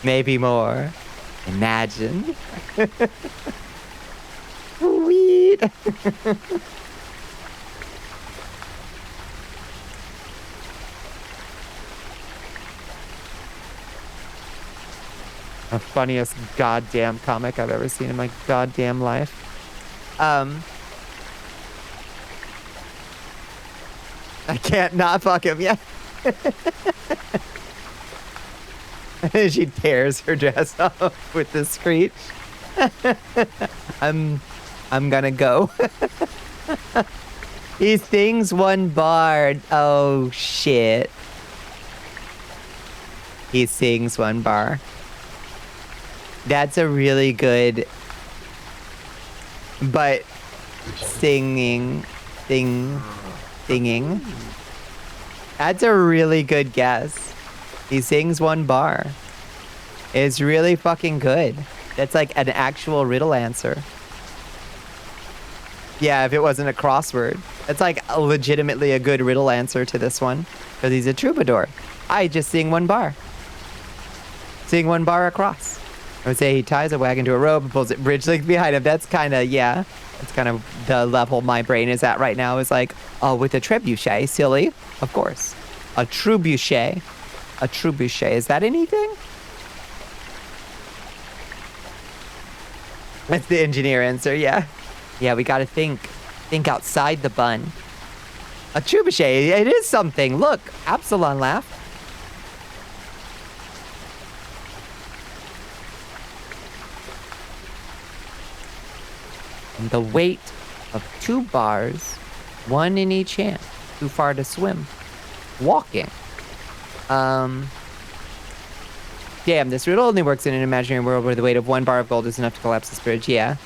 Maybe more. Imagine. Sweet. The funniest goddamn comic I've ever seen in my goddamn life. I can't not fuck him yet. She tears her dress off with the screech. I'm gonna go. He sings 1 bar. Oh shit. He sings 1 bar. That's a really good, but singing. That's a really good guess. He sings 1 bar. It's really fucking good. That's like an actual riddle answer. Yeah, if it wasn't a crossword. That's like legitimately a good riddle answer to this one. Because he's a troubadour. I just sing 1 bar. Sing 1 bar across. I would say he ties a wagon to a rope and pulls it bridge length behind him. That's kind of, yeah. That's kind of the level my brain is at right now. Is like, oh, with a trebuchet, silly. Of course. A trebuchet. A trebuchet. Is that anything? That's the engineer answer, yeah. Yeah, we gotta think. Think outside the bun. A trebuchet, it is something. Look, Absalon laughed. And the weight of 2 bars, 1 in each hand. Too far to swim. Walking. Damn, this riddle only works in an imaginary world where the weight of 1 bar of gold is enough to collapse this bridge. Yeah.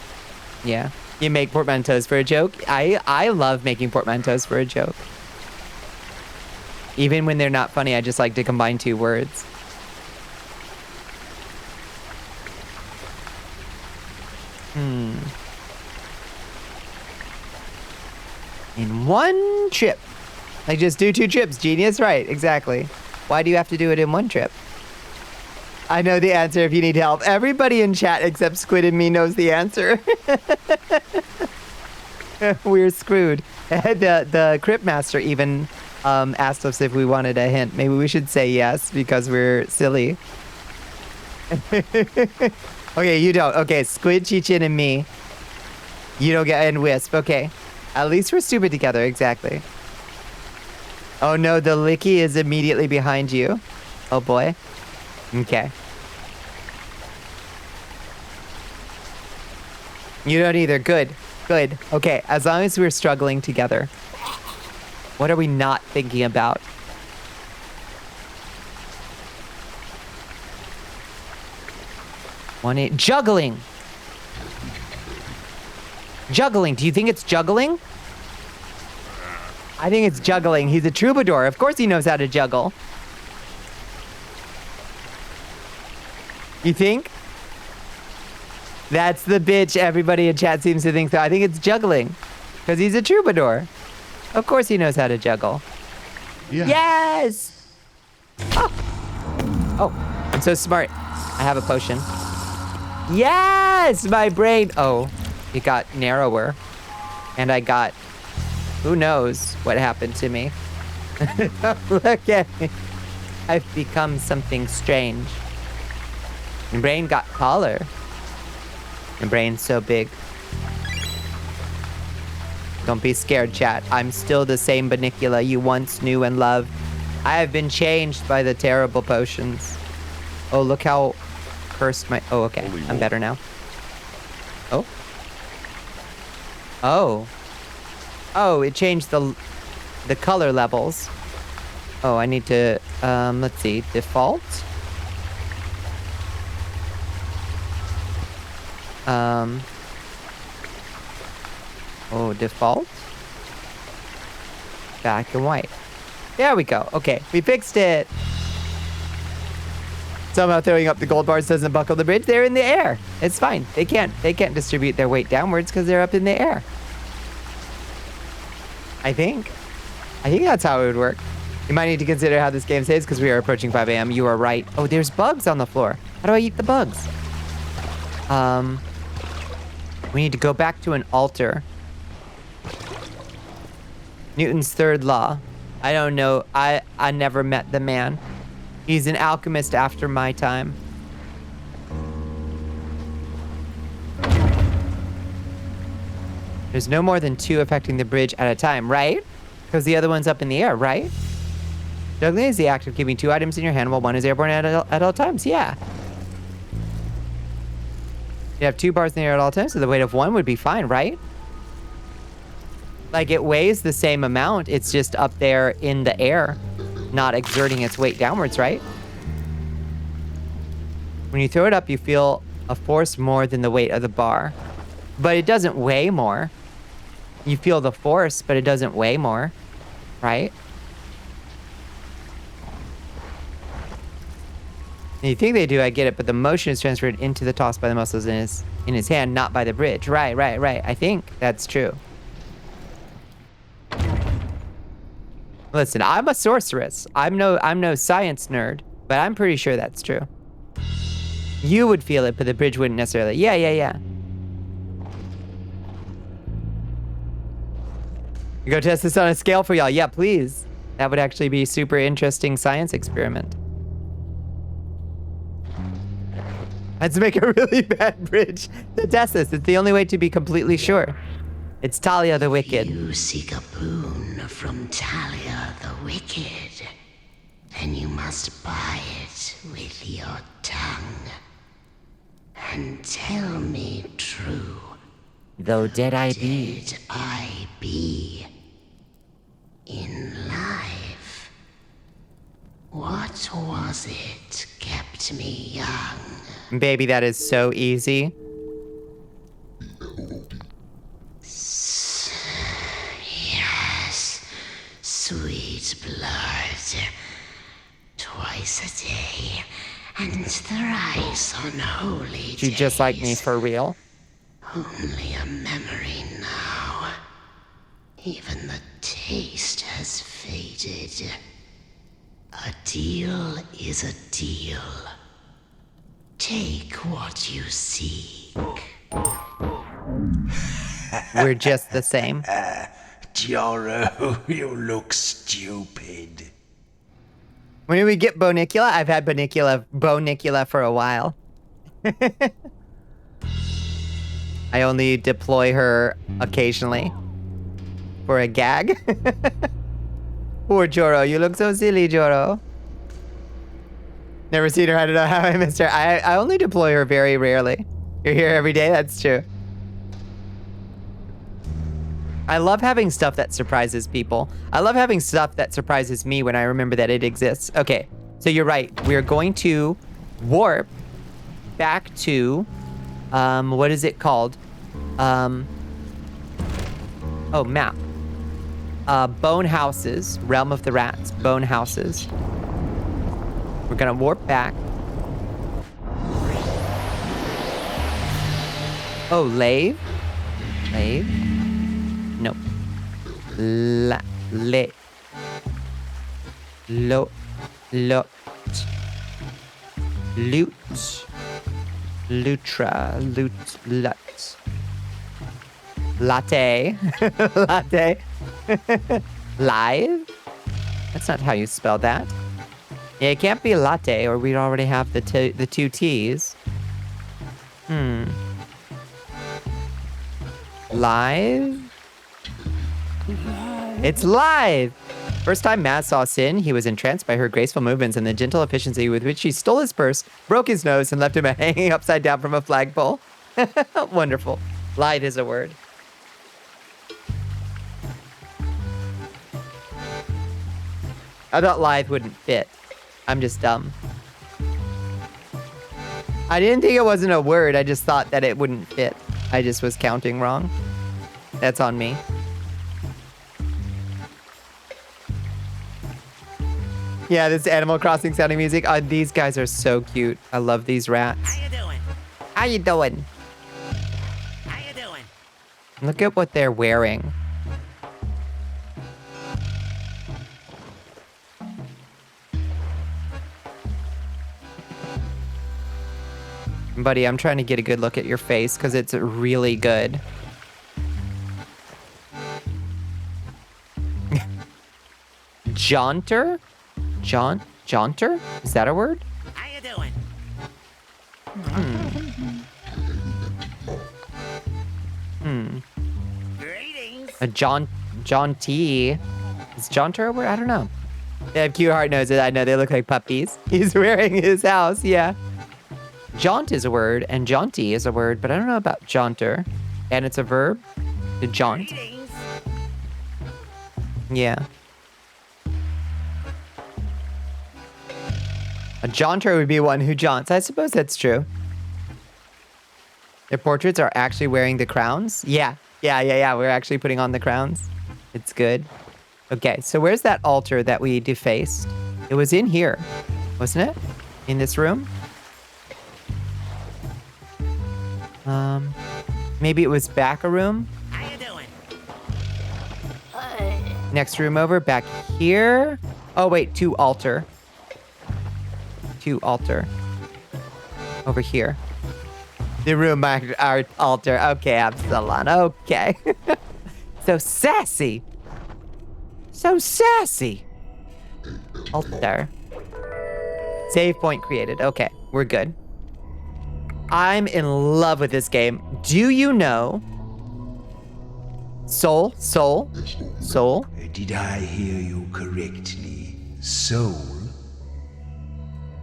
Yeah. You make portmanteaus for a joke? I love making portmanteaus for a joke. Even when they're not funny, I just like to combine 2 words. In 1 trip. Like, just do 2 trips. Genius, right? Exactly. Why do you have to do it in 1 trip? I know the answer if you need help. Everybody in chat except Squid and me knows the answer. We're screwed. The Crypt Master even asked us if we wanted a hint. Maybe we should say yes because we're silly. Okay, you don't. Okay, Squid, Chichin, and me. You don't get, and Wisp. Okay. At least we're stupid together. Exactly. Oh no, the Licky is immediately behind you. Oh boy. Okay. You don't either. Good. Good. Okay, as long as we're struggling together. What are we not thinking about? Juggling! Juggling. Do you think it's juggling? I think it's juggling. He's a troubadour. Of course he knows how to juggle. You think? That's the bitch everybody in chat seems to think so. I think it's juggling. Because he's a troubadour. Of course he knows how to juggle. Yeah. Yes! Oh! Oh, I'm so smart. I have a potion. Yes! My brain. Oh, it got narrower. And I got... Who knows what happened to me? Look at me. I've become something strange. My brain got taller. My brain's so big. Don't be scared, chat. I'm still the same Bonnicula you once knew and loved. I have been changed by the terrible potions. Oh, look how cursed my... Oh, okay. I'm better now. Oh. Oh. Oh, it changed the color levels. Oh, I need to, let's see, default. Oh, default. Black and white. There we go. Okay, we fixed it. Somehow throwing up the gold bars doesn't buckle the bridge. They're in the air. It's fine. They can't distribute their weight downwards because they're up in the air. I think that's how it would work. You might need to consider how this game saves because we are approaching 5 a.m. You are right. Oh, there's bugs on the floor. How do I eat the bugs? We need to go back to an altar. Newton's third law. I don't know. I never met the man. He's an alchemist after my time. There's no more than 2 affecting the bridge at a time, right? Because the other one's up in the air, right? Juggling is the act of keeping 2 items in your hand while one is airborne at all times. Yeah. You have 2 bars in the air at all times, so the weight of 1 would be fine, right? Like, it weighs the same amount. It's just up there in the air, not exerting its weight downwards, right? When you throw it up, you feel a force more than the weight of the bar. But it doesn't weigh more. You feel the force, but it doesn't weigh more, right? And you think they do, I get it, but the motion is transferred into the toss by the muscles in his hand, not by the bridge. Right. I think that's true. Listen, I'm a sorceress. I'm no science nerd, but I'm pretty sure that's true. You would feel it, but the bridge wouldn't necessarily. Yeah. You go test this on a scale for y'all. Yeah, please. That would actually be a super interesting science experiment. Let's make a really bad bridge to test this. It's the only way to be completely sure. It's Talia the Wicked. You seek a boon from Talia the Wicked, then you must buy it with your tongue. And tell me true. Though dead I be. Dead I be. In life, what was it kept me young? Baby, that is so easy. Yes, sweet blood. Twice a day, and thrice on holy days. She just like me for real. Only a memory now. Even the taste has faded. A deal is a deal. Take what you seek. We're just the same. Joro, you look stupid. When did we get Bonnicula? I've had Bonnicula for a while. I only deploy her occasionally for a gag. Poor Joro, you look so silly, Joro. Never seen her, I don't know how I missed her. I only deploy her very rarely. You're here every day, that's true. I love having stuff that surprises people. I love having stuff that surprises me when I remember that it exists. Okay, so you're right. We're going to warp back to, what is it called? Oh, map. Bone Houses, Realm of the Rats, Bone Houses. We're gonna warp back. Oh, Lave? Lave? Nope. Loot. Lutra. Lut. Latte. Latte. Live? That's not how you spell that. Yeah, it can't be latte, or we'd already have the 2 T's. Live? It's live! First time Maz saw Sin, he was entranced by her graceful movements and the gentle efficiency with which she stole his purse, broke his nose, and left him hanging upside down from a flagpole. Wonderful. Lied is a word. I thought lithe wouldn't fit. I'm just dumb. I didn't think it wasn't a word. I just thought that it wouldn't fit. I just was counting wrong. That's on me. Yeah, this Animal Crossing sounding music. These guys are so cute. I love these rats. How you doing? How you doing? How you doing? Look at what they're wearing. Buddy, I'm trying to get a good look at your face because it's really good. Jaunter? Jaunter? Is that a word? How you doing? Greetings. A jaunty. Is jaunter a word? I don't know. They have cute hard noses. I know they look like puppies. He's wearing his house, yeah. Jaunt is a word, and jaunty is a word, but I don't know about jaunter. And it's a verb? To jaunt. Greetings. Yeah. A jaunter would be one who jaunts. I suppose that's true. Their portraits are actually wearing the crowns? Yeah. We're actually putting on the crowns. It's good. Okay, so where's that altar that we defaced? It was in here, wasn't it? In this room? Maybe it was back a room? How you doing? Next room over, back here. Oh, wait, to altar. To altar. Over here. The room marked our altar. Okay, Absalon. Okay. So sassy. So sassy. Altar. Save point created. Okay, we're good. I'm in love with this game. Do you know? Soul? Did I hear you correctly? Soul?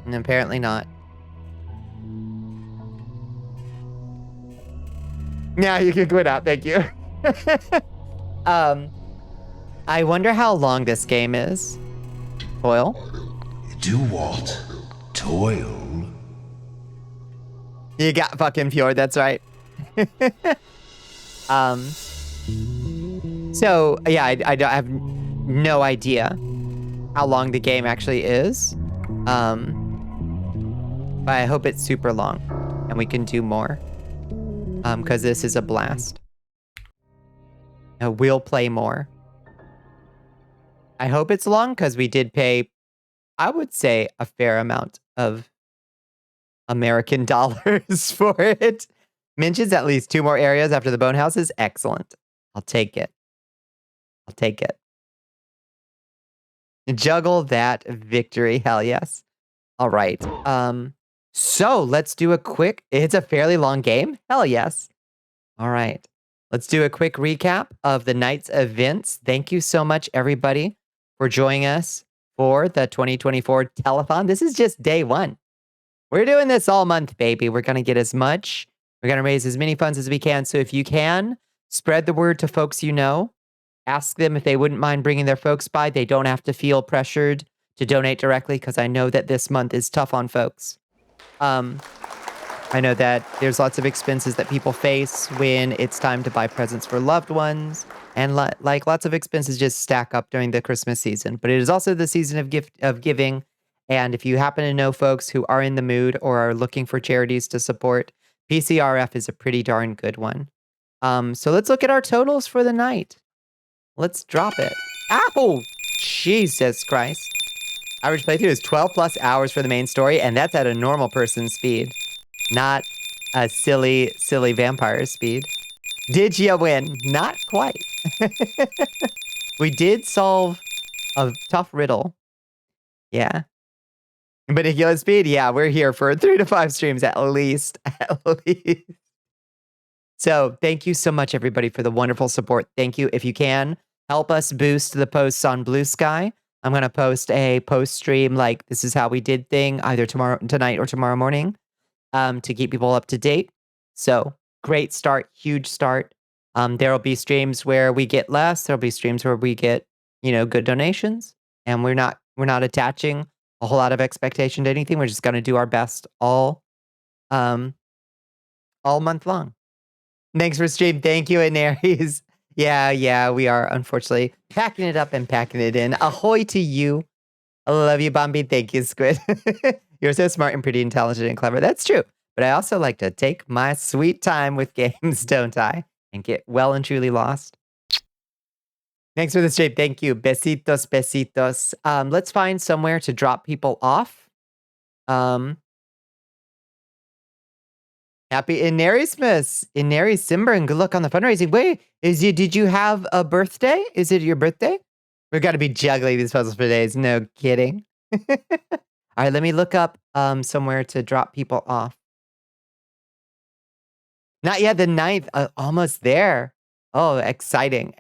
And apparently not. Yeah, you can quit out. Thank you. I wonder how long this game is. Toil? Do what? Toil? You got fucking Fjord, that's right. So, yeah, I have no idea how long the game actually is. But I hope it's super long and we can do more. Because this is a blast. We'll play more. I hope it's long because we did pay, I would say, a fair amount of American dollars for it. Mentions at least 2 more areas after the bone houses. Excellent. I'll take it. I'll take it. Juggle that victory. Hell yes. All right. So let's do a quick, it's a fairly long game. Hell yes. All right. Let's do a quick recap of the night's events. Thank you so much, everybody, for joining us for the 2024 Telethon. This is just day 1. We're doing this all month, baby. We're going to get as much. We're going to raise as many funds as we can. So if you can, spread the word to folks you know. Ask them if they wouldn't mind bringing their folks by. They don't have to feel pressured to donate directly because I know that this month is tough on folks. I know that there's lots of expenses that people face when it's time to buy presents for loved ones. And like lots of expenses just stack up during the Christmas season. But it is also the season of giving. And if you happen to know folks who are in the mood or are looking for charities to support, Pcrf is a pretty darn good one. So let's look at our totals for the night. Let's drop it. Ow! Jesus Christ. Average playthrough is 12 plus hours for the main story, and that's at a normal person's speed. Not a silly vampire speed. Did you win? Not quite. We did solve a tough riddle. Yeah. Bonnicula speed? Yeah, we're here for 3 to 5 streams at least. At least. So thank you so much, everybody, for the wonderful support. Thank you. If you can, help us boost the posts on Blue Sky. I'm going to post a post stream like this is how we did thing either tonight or tomorrow morning to keep people up to date. So great start, huge start. There'll be streams where we get less. There'll be streams where we get, good donations. And we're not We're not attaching a whole lot of expectation to anything. We're just going to do our best all month long. Thanks for stream. Thank you, Inaries. Yeah, we are unfortunately packing it up and packing it in. Ahoy to you. I love you, Bombi. Thank you, Squid. You're so smart and pretty intelligent and clever. That's true. But I also like to take my sweet time with games, don't I? And get well and truly lost. Thanks for the stream. Thank you. Besitos, besitos. Let's find somewhere to drop people off. Happy Inarismas. Inaris Simber, and good luck on the fundraising. Wait, did you have a birthday? Is it your birthday? We've got to be juggling these puzzles for days. No kidding. All right, let me look up somewhere to drop people off. Not yet, the 9th. Almost there. Oh, exciting.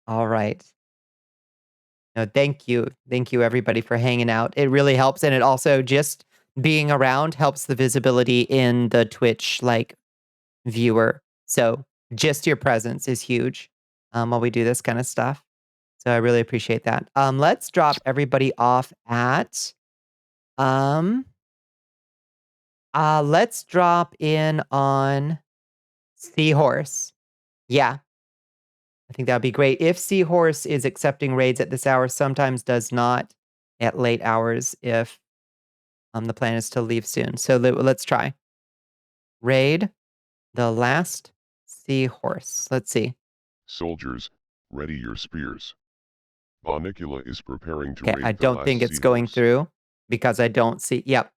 All right. No, thank you. Thank you, everybody, for hanging out. It really helps. And it also just being around helps the visibility in the Twitch, viewer. So just your presence is huge while we do this kind of stuff. So I really appreciate that. Let's drop everybody off at... let's drop in on Seahorse. Yeah. I think that would be great. If Seahorse is accepting raids at this hour, sometimes does not at late hours if the plan is to leave soon. So let's try. Raid the last Seahorse. Let's see. Soldiers, ready your spears. Bonnicula is preparing to Okay, raid I the don't last think it's going seahorse. through because I don't see. Yep.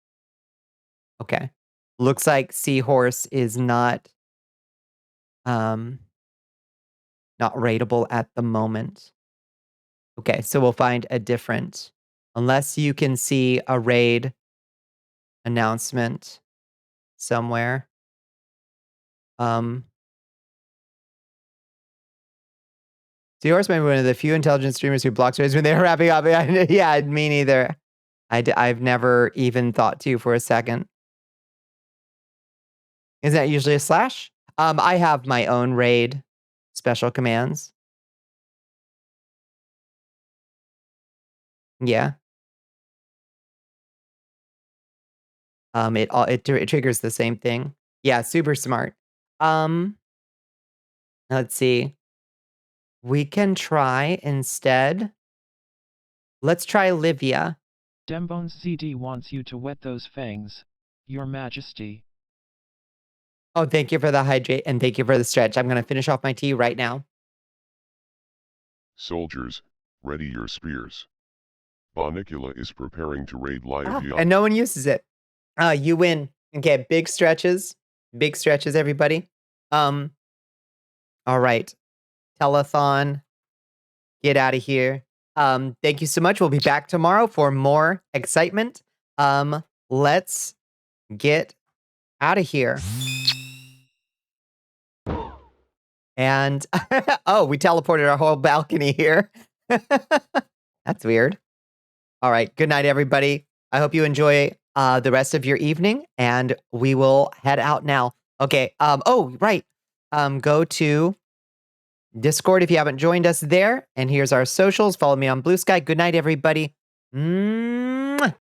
Okay. Looks like Seahorse is not raidable at the moment. Okay, so we'll find a different, unless you can see a raid announcement somewhere. Seahorse may be one of the few intelligent streamers who blocks raids when they're wrapping up. Yeah, me neither. I've never even thought to for a second. Is that usually a slash? I have my own raid special commands. Yeah. It triggers the same thing. Yeah, super smart. Let's see. We can try instead. Let's try Livia. Dembones CD wants you to wet those fangs, Your Majesty. Oh, thank you for the hydrate and thank you for the stretch. I'm going to finish off my tea right now. Soldiers, ready your spears. Bonnicula is preparing to raid Livia. And no one uses it. You win. Okay, big stretches. Big stretches, everybody. All right. Telethon. Get out of here. Thank you so much. We'll be back tomorrow for more excitement. Let's get out of here. And oh, we teleported our whole balcony here. That's weird. All right. Good night, everybody. I hope you enjoy the rest of your evening, and we will head out now. Okay. Oh, right. Go to Discord if you haven't joined us there. And here's our socials. Follow me on Blue Sky. Good night, everybody. Mwah.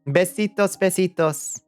Besitos, besitos.